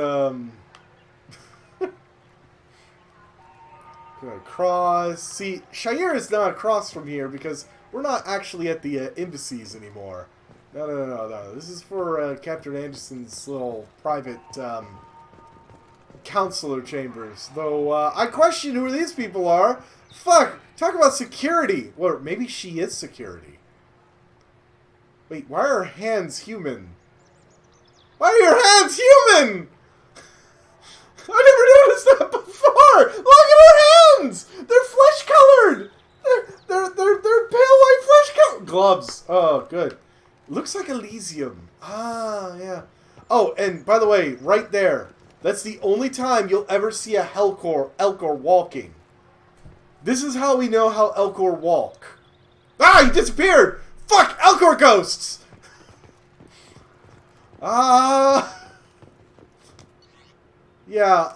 Gonna cross. See, Shire is not across from here because we're not actually at the embassies anymore. No. This is for Captain Anderson's little private counselor chambers. Though I question who these people are. Fuck! Talk about security. Or maybe she is security. Wait, why are her hands human? Why are your hands human? I never noticed that before. Look at her hands. They're flesh colored. They're pale white flesh colored. Gloves. Oh, good. Looks like Elysium. Ah, yeah. Oh, and by the way, right there. That's the only time you'll ever see a Elcor walking. This is how we know how Elcor walk. Ah, he disappeared. Fuck, Elcor ghosts. Yeah,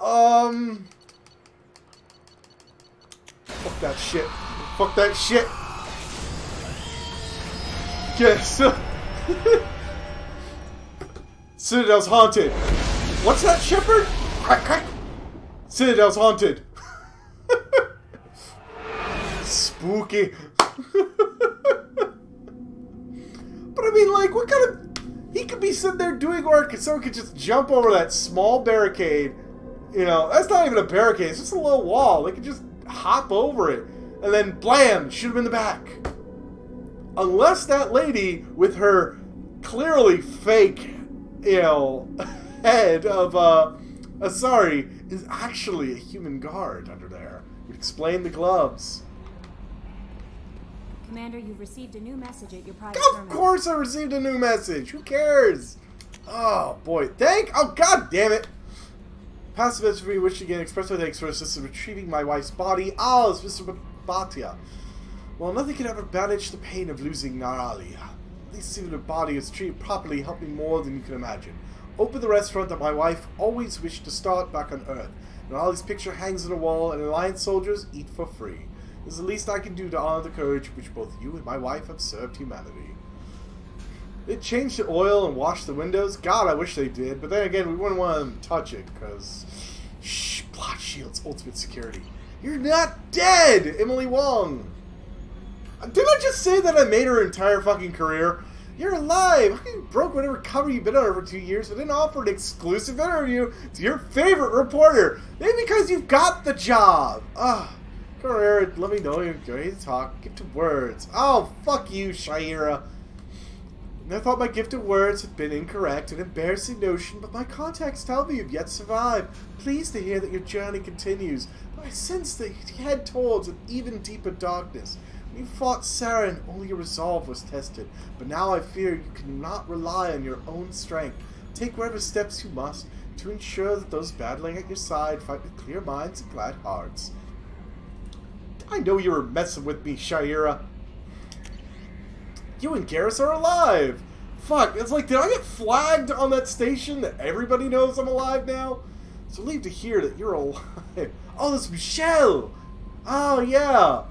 fuck that shit. Fuck that shit. Yes. Citadel's haunted. What's that, Shepard? Crack, crack. Citadel's haunted. Spooky. But I mean, like, what kind of... He could be sitting there doing work and someone could just jump over that small barricade. You know, that's not even a barricade, it's just a little wall. They could just hop over it and then blam, shoot him in the back. Unless that lady with her clearly fake, you know, head of Asari is actually a human guard under there. Would explain the gloves. Commander, you've received a new message at your private Of terminal. course I received a new message. Who cares? Oh, boy. Oh, god damn it. Passive message for me, wish again, express my thanks for assistance in retrieving my wife's body. Oh, it's Mr. Bhatia. Well, nothing can ever bandage the pain of losing Naralia. At least seeing her body is treated properly helped me more than you can imagine. Open the restaurant that my wife always wished to start back on Earth. Narali's picture hangs on the wall, and Alliance soldiers eat for free. This is the least I can do to honor the courage which both you and my wife have served humanity. They changed the oil and washed the windows. God, I wish they did. But then again, we wouldn't want them to touch it, because... Shh, Blot Shield's ultimate security. You're not dead, Emily Wong! Didn't I just say that I made her entire fucking career? You're alive! How come you broke whatever cover you've been on for 2 years but didn't offer an exclusive interview to your favorite reporter? Maybe because you've got the job! Ugh. Come here, let me know you're ready to talk. Gift of words. Oh, fuck you, Shaira. I thought my gift of words had been incorrect, an embarrassing notion, but my contacts tell me you've yet survived. Pleased to hear that your journey continues, but I sense that you head towards an even deeper darkness. When you fought Saren, only your resolve was tested, but now I fear you cannot rely on your own strength. Take whatever steps you must to ensure that those battling at your side fight with clear minds and glad hearts. I know you were messing with me, Shaira. You and Garrus are alive! Fuck, it's like, did I get flagged on that station that everybody knows I'm alive now? It's relieved to hear that you're alive. Oh, that's Michelle! Oh, yeah!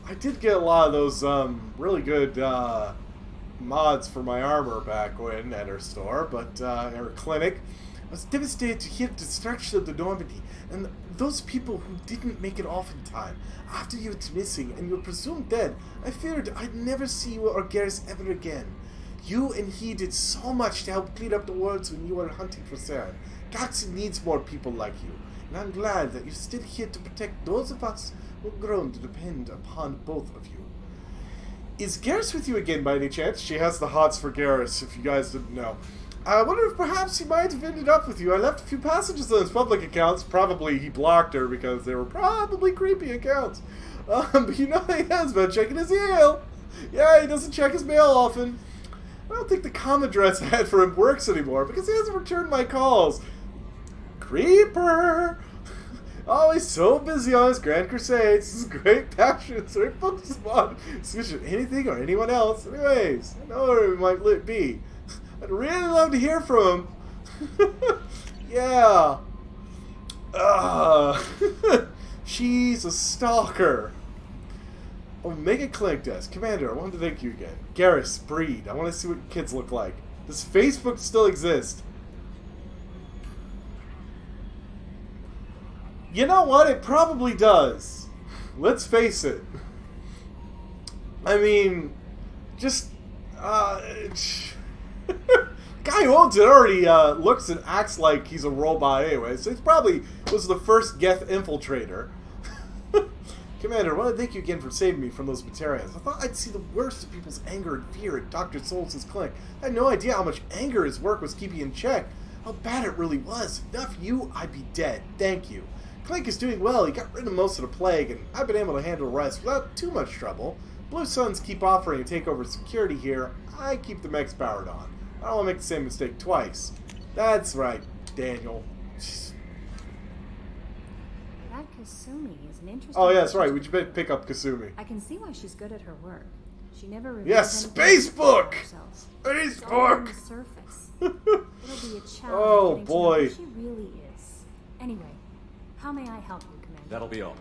I did get a lot of those, really good, mods for my armor back when at her store, but, at her clinic. I was devastated to hear the destruction of the Normandy, and those people who didn't make it off in time. After you went missing and you were presumed dead, I feared I'd never see you or Garrus ever again. You and he did so much to help clean up the worlds when you were hunting for Saren. Galaxy needs more people like you, and I'm glad that you're still here to protect those of us who have grown to depend upon both of you. Is Garrus with you again by any chance? She has the hots for Garrus, if you guys didn't know. I wonder if perhaps he might have ended up with you. I left a few passages on his public accounts. Probably he blocked her because they were probably creepy accounts. But you know he has been checking his email. Yeah, he doesn't check his mail often. I don't think the comm address I had for him works anymore because he hasn't returned my calls. Creeper! Oh, he's so busy on his grand crusades. His great passion is very focused on switching anything or anyone else. Anyways, I know where he might be. I'd really love to hear from him. Yeah. She's a stalker. Omega Clinic Desk. Commander, I wanted to thank you again. Garrus, Breed. I want to see what kids look like. Does Facebook still exist? You know what? It probably does. Let's face it. I mean, just, guy who owns it already looks and acts like he's a robot anyway, so he probably was the first Geth infiltrator. Commander, I want to thank you again for saving me from those Batarians. I thought I'd see the worst of people's anger and fear at Dr. Souls' clinic. I had no idea how much anger his work was keeping in check. How bad it really was. If not for you, I'd be dead. Thank you. Clinic is doing well. He got rid of most of the plague, and I've been able to handle the rest without too much trouble. Blue Suns keep offering to take over security here. I keep the mechs powered on. I don't want to make the same mistake twice. That's right, Daniel. That Kasumi is an interesting... Oh, yeah, that's right. We should pick up Kasumi. I can see why she's good at her work. She never reveals Yes, anything Spacebook! about herself. Spacebook! It's all on the surface. It'll be a challenge Oh, getting boy. to know who she really is. Anyway, how may I help you, Commander? That'll be all.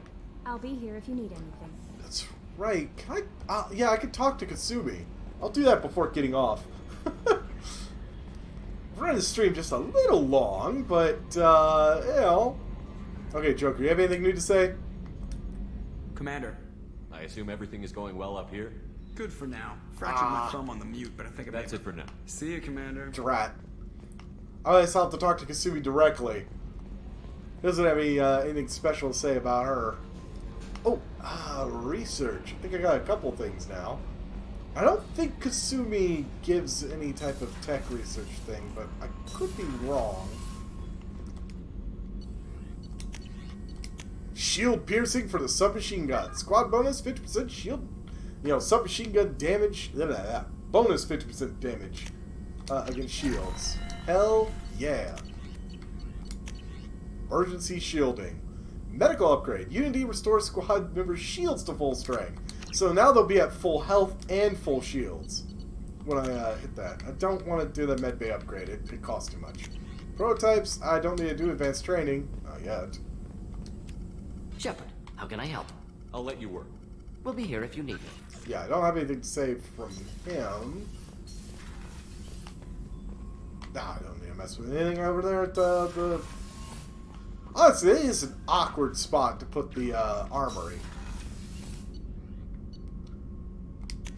I'll be here if you need anything. That's right. Can I... yeah, I could talk to Kasumi. I'll do that before getting off. We're running the stream just a little long, but, you know... Okay, Joker, you have anything new to say? Commander. I assume everything is going well up here? Good for now. Fractured my thumb on the mute, but I think That's it for now. See you, Commander. Drat. I still have to talk to Kasumi directly. He doesn't have anything special to say about her. Oh, research. I think I got a couple things now. I don't think Kasumi gives any type of tech research thing, but I could be wrong. Shield piercing for the submachine gun. Squad bonus 50% shield. Submachine gun damage. Bonus 50% damage against shields. Hell yeah. Emergency shielding. Medical upgrade. Unity restores squad members' shields to full strength. So now they'll be at full health and full shields when I hit that. I don't want to do the medbay upgrade. It costs too much. Prototypes. I don't need to do advanced training. Not yet. Shepard, how can I help? I'll let you work. We'll be here if you need me. Yeah, I don't have anything to say from him. Nah, I don't need to mess with anything over there at the... Honestly, it is an awkward spot to put the armory.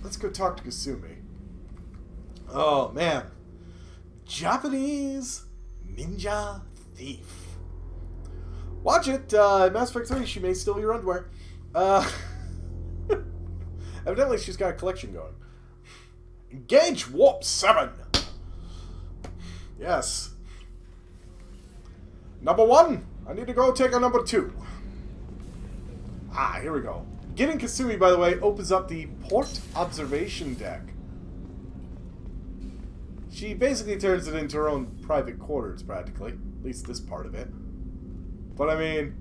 Let's go talk to Kasumi. Oh, man. Japanese ninja thief. Watch it. Mass Effect 3, she may steal your underwear. Evidently, she's got a collection going. Engage Warp 7. Yes. Number 1. I need to go take a number 2. Here we go. Getting Kasumi, by the way, opens up the port observation deck. She basically turns it into her own private quarters, practically. At least this part of it. But I mean,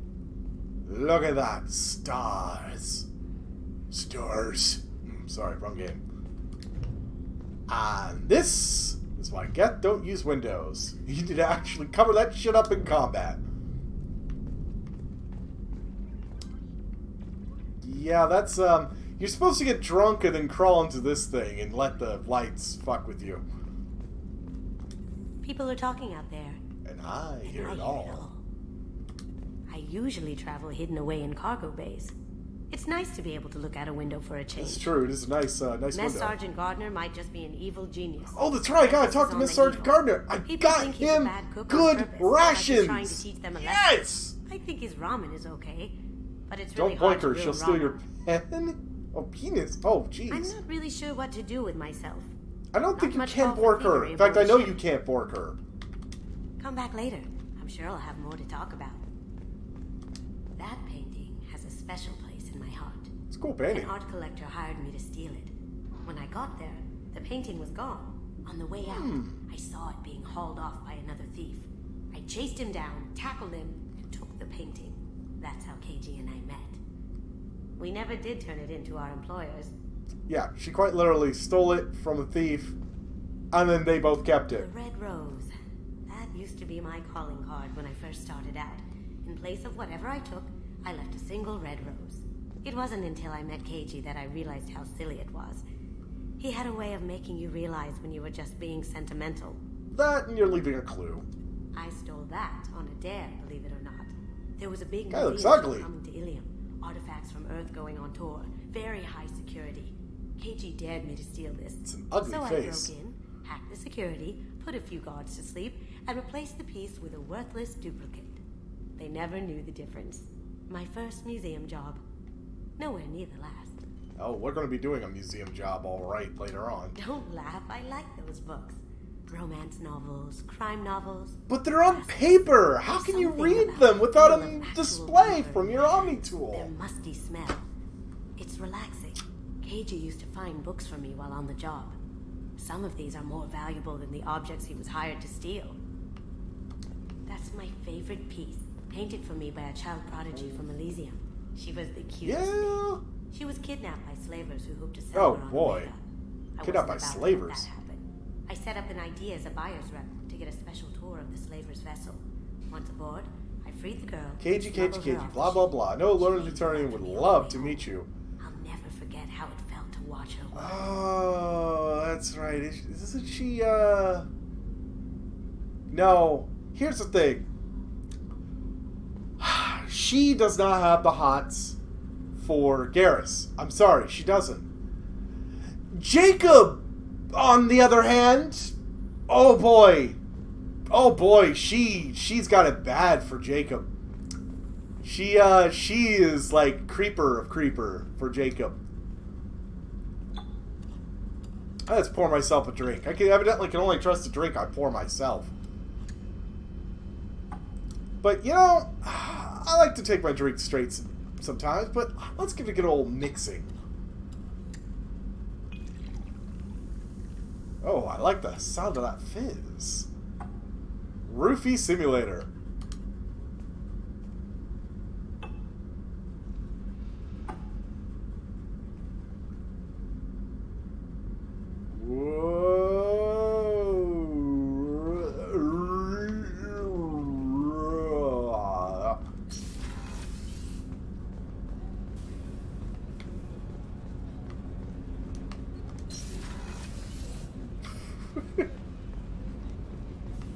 look at that. Stars. Stars. Sorry, wrong game. And this is what I get. Don't use Windows. You need to actually cover that shit up in combat. Yeah, that's, you're supposed to get drunk and then crawl into this thing and let the lights fuck with you. People are talking out there. And I hear it all. I usually travel hidden away in cargo bays. It's nice to be able to look out a window for a change. It's true. It is a nice, nice Mess window. Sergeant Gardner might just be an evil genius. Oh, that's right. I gotta talk to Miss Sergeant Gardner. I got him good rations. Yes. I think his ramen is okay, but it's really Don't blink hard her. to She'll grill steal ramen. your pen. Oh, penis. Oh, jeez. I'm not really sure what to do with myself. I don't think you much can help bork her. figuring In fact, for I a know ship. you can't bork her. Come back later. I'm sure I'll have more to talk about. That painting has a special place in my heart. It's a cool painting. An art collector hired me to steal it. When I got there, the painting was gone. On the way out, I saw it being hauled off by another thief. I chased him down, tackled him, and took the painting. That's how KG and I met. We never did turn it into our employers. Yeah, she quite literally stole it from a thief, and then they both kept it. The red rose. That used to be my calling card when I first started out. In place of whatever I took, I left a single red rose. It wasn't until I met KG that I realized how silly it was. He had a way of making you realize when you were just being sentimental. That, and you're leaving a clue. I stole that on a dare, believe it or not. There was a big Guy looks museum ugly. coming to Ilium. Artifacts from Earth going on tour. Very high security. KG dared me to steal this. It's an ugly so face. I broke in, hacked the security, put a few guards to sleep, and replaced the piece with a worthless duplicate. They never knew the difference. My first museum job. Nowhere near the last. Oh, we're going to be doing a museum job all right later on. Don't laugh, I like those books. Romance novels, crime novels. But they're on paper! How can you read them without a display from your Omni tool? Their musty smell. It's relaxing. KG used to find books for me while on the job. Some of these are more valuable than the objects he was hired to steal. That's my favorite piece, painted for me by a child prodigy from Elysium. She was the cutest. Yeah. She was kidnapped by slavers who hoped to sell her on boy. Omega. I Kidnapped wasn't by about to let slavers. that happen. I set up an idea as a buyer's rep to get a special tour of the slaver's vessel. Once aboard, I freed the girl. KG, blah, blah, blah. No learned returning would love to meet you. I'll never forget how it felt to watch her work. Oh, that's right. Isn't she, No. Here's the thing. She does not have the hots for Garrus. I'm sorry, she doesn't. Jacob, on the other hand, oh boy, she's got it bad for Jacob. She is like creeper of creeper for Jacob. Let's pour myself a drink. I can evidently can only trust a drink I pour myself. But you know, I like to take my drink straight sometimes. But let's give it a good old mixing. Oh, I like the sound of that fizz. Roofie Simulator.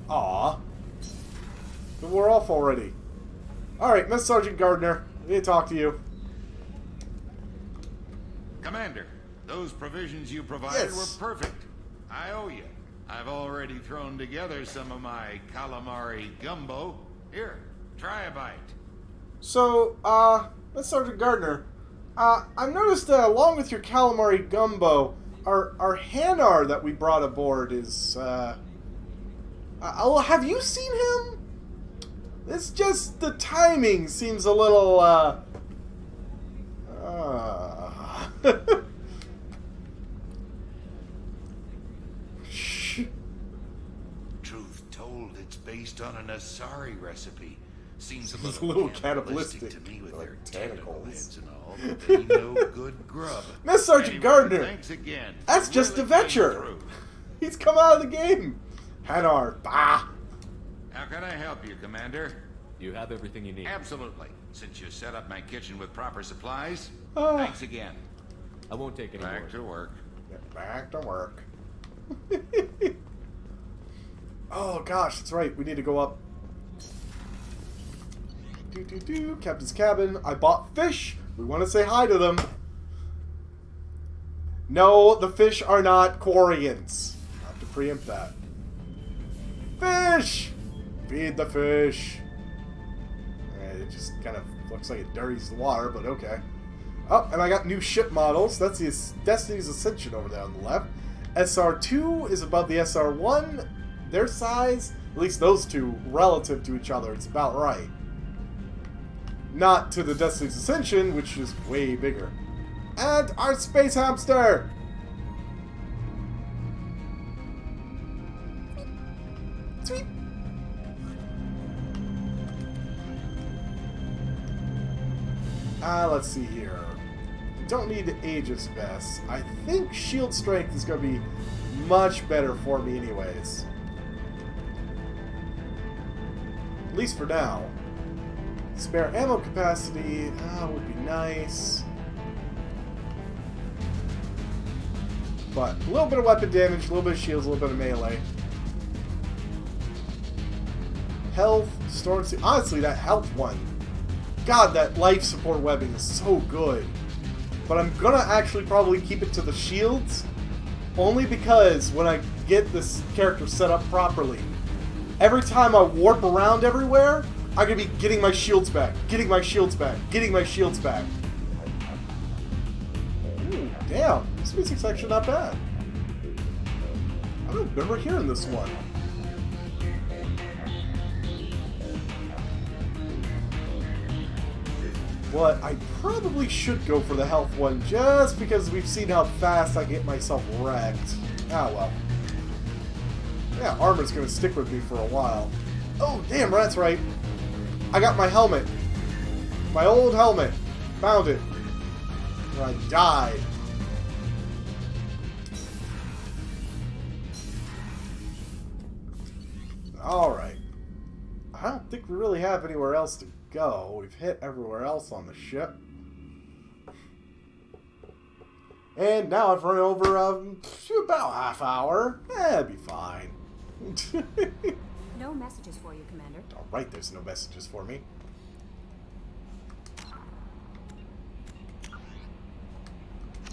Aw. But we're off already. Alright, Miss Sergeant Gardner. I need to talk to you. Commander, those provisions you provided Yes. were perfect. I owe you. I've already thrown together some of my calamari gumbo. Here, try a bite. So, Miss Sergeant Gardner, I've noticed that along with your calamari gumbo, our Hanar that we brought aboard is, have you seen him? It's just the timing seems a little, Truth told, it's based on an Asari recipe. Seems a It's little, cannibalistic to me with like their tentacles. heads and all, but they know good grub. Miss Sergeant Anyway, Gardner, thanks again. that's You just a really came venture. through. He's come out of the game. Hanar, bah. How can I help you, Commander? You have everything you need. Absolutely. Since you set up my kitchen with proper supplies, Ah. thanks again. I won't take any Back more. to work. Get back to work. Oh gosh, that's right. We need to go up. Captain's cabin. I bought fish. We want to say hi to them. No, the fish are not Quarians. I have to preempt that. Fish! Feed the fish. It just kind of looks like it dirties the water, but okay. Oh, and I got new ship models. That's the Destiny's Ascension over there on the left. SR2 is above the SR1. Their size, at least those two, relative to each other, it's about right. Not to the Destiny's Ascension, which is way bigger. And our space hamster! Sweet. Let's see here. Don't need Aegis Vest. I think shield strength is going to be much better for me anyways. At least for now. Spare ammo capacity would be nice. But a little bit of weapon damage, a little bit of shields, a little bit of melee. Health, storage. Honestly, that health one. God, that life support webbing is so good. But I'm gonna actually probably keep it to the shields. Only because when I get this character set up properly, every time I warp around everywhere, I'm gonna be getting my shields back, getting my shields back, getting my shields back. Ooh, damn. This music's actually not bad. I don't remember hearing this one. But I probably should go for the health one just because we've seen how fast I get myself wrecked. Ah, well. Yeah, armor's gonna stick with me for a while. Oh, damn, that's right. I got my helmet. My old helmet. Found it. And I died. Alright. I don't think we really have anywhere else to go. We've hit everywhere else on the ship. And now I've run over about half hour. It'll be fine. No messages for you, Commander. Alright, there's no messages for me.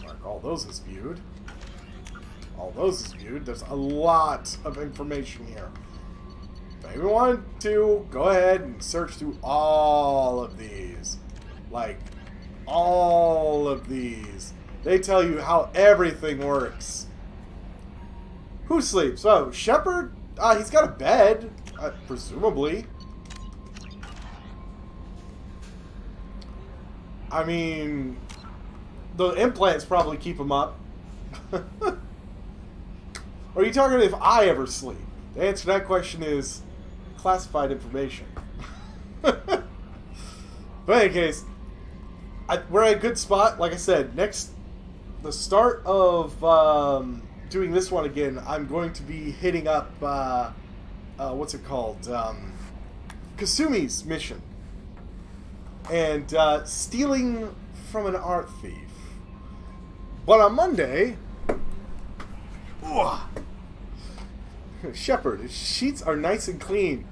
Mark all those as viewed. All those is viewed. There's a lot of information here. If anyone wanted to, go ahead and search through all of these. Like, all of these. They tell you how everything works. Who sleeps? Oh, Shepard? He's got a bed, presumably. I mean, the implants probably keep him up. Or are you talking if I ever sleep? The answer to that question is classified information. But in any case, we're at a good spot. Like I said, the start of doing this one again, I'm going to be hitting up, what's it called? Kasumi's mission. And stealing from an art thief. But on Monday, Shepard, his sheets are nice and clean.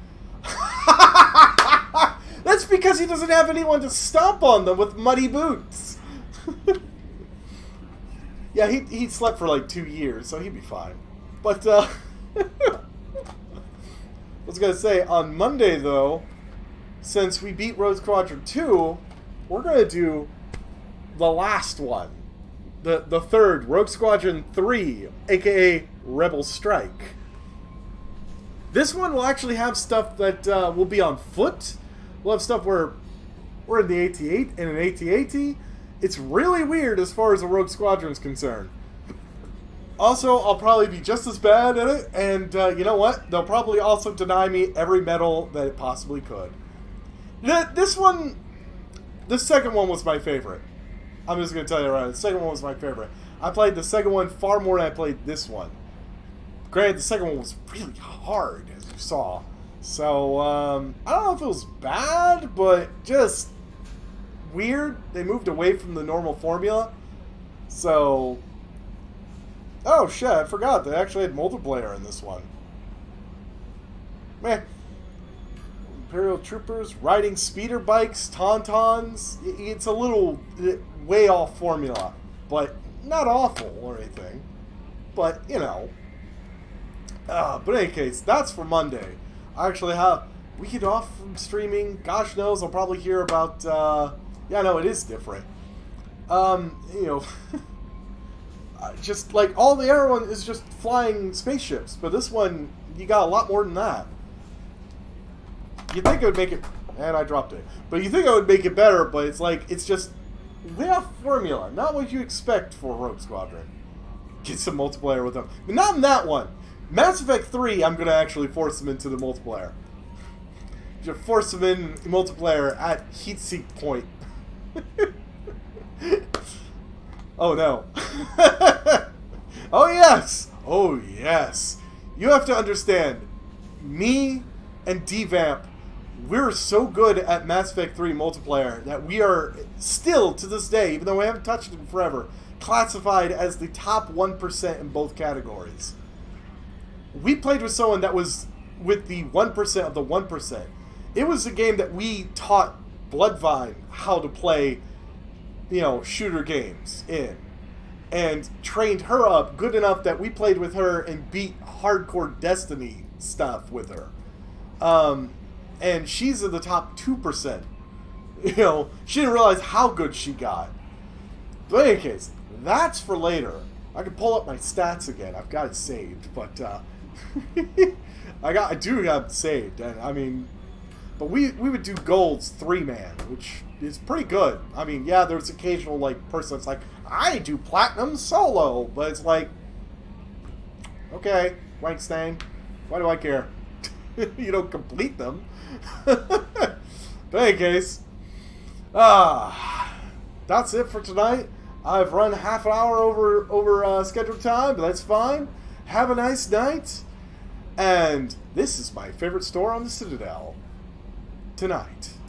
That's because he doesn't have anyone to stomp on them with muddy boots. Yeah, he slept for like 2 years, so he'd be fine. But, I was going to say, on Monday, though, since we beat Rogue Squadron 2, we're going to do the last one. The third, Rogue Squadron 3, aka Rebel Strike. This one will actually have stuff that will be on foot. We'll have stuff where we're in the AT-8 and an AT-AT. It's really weird as far as the Rogue Squadron is concerned. Also, I'll probably be just as bad at it, and you know what? They'll probably also deny me every medal that it possibly could. The second one was my favorite. I'm just going to tell you right now, the second one was my favorite. I played the second one far more than I played this one. Granted, the second one was really hard, as you saw. So, I don't know if it was bad, but just weird. They moved away from the normal formula. So, oh shit, I forgot. They actually had multiplayer in this one. Man. Imperial troopers riding speeder bikes, tauntauns. It's a little way off formula, but not awful or anything. But, you know. But in any case, that's for Monday. I actually have a week off from streaming. Gosh knows, I'll probably hear about, yeah, no, it is different. You know, just like all the other one is just flying spaceships, but this one, you got a lot more than that. You think it would make it, and I dropped it, but you think it would make it better, but it's like, it's just way off formula, not what you expect for Rogue Squadron. Get some multiplayer with them, but not in that one. Mass Effect 3, I'm going to actually force them into the multiplayer. Just force them in multiplayer at Heatseek Point. Oh no. Oh yes! Oh yes! You have to understand, me and D-Vamp, we're so good at Mass Effect 3 multiplayer that we are still, to this day, even though we haven't touched it in forever, classified as the top 1% in both categories. We played with someone that was with the 1% of the 1%. It was a game that we taught Bloodvine how to play, you know, shooter games in. And trained her up good enough that we played with her and beat hardcore Destiny stuff with her. And she's in the top 2%. You know, she didn't realize how good she got. But in any case, that's for later. I can pull up my stats again. I've got it saved, but I do have it saved, and I mean, but we would do golds 3-man, which is pretty good. I mean, yeah, there's occasional like person that's like, I do platinum solo, but it's like, okay, Wankstang, why do I care? You don't complete them. But in any case, that's it for tonight. I've run half an hour over scheduled time, but that's fine. Have a nice night. And this is my favorite store on the Citadel. Tonight.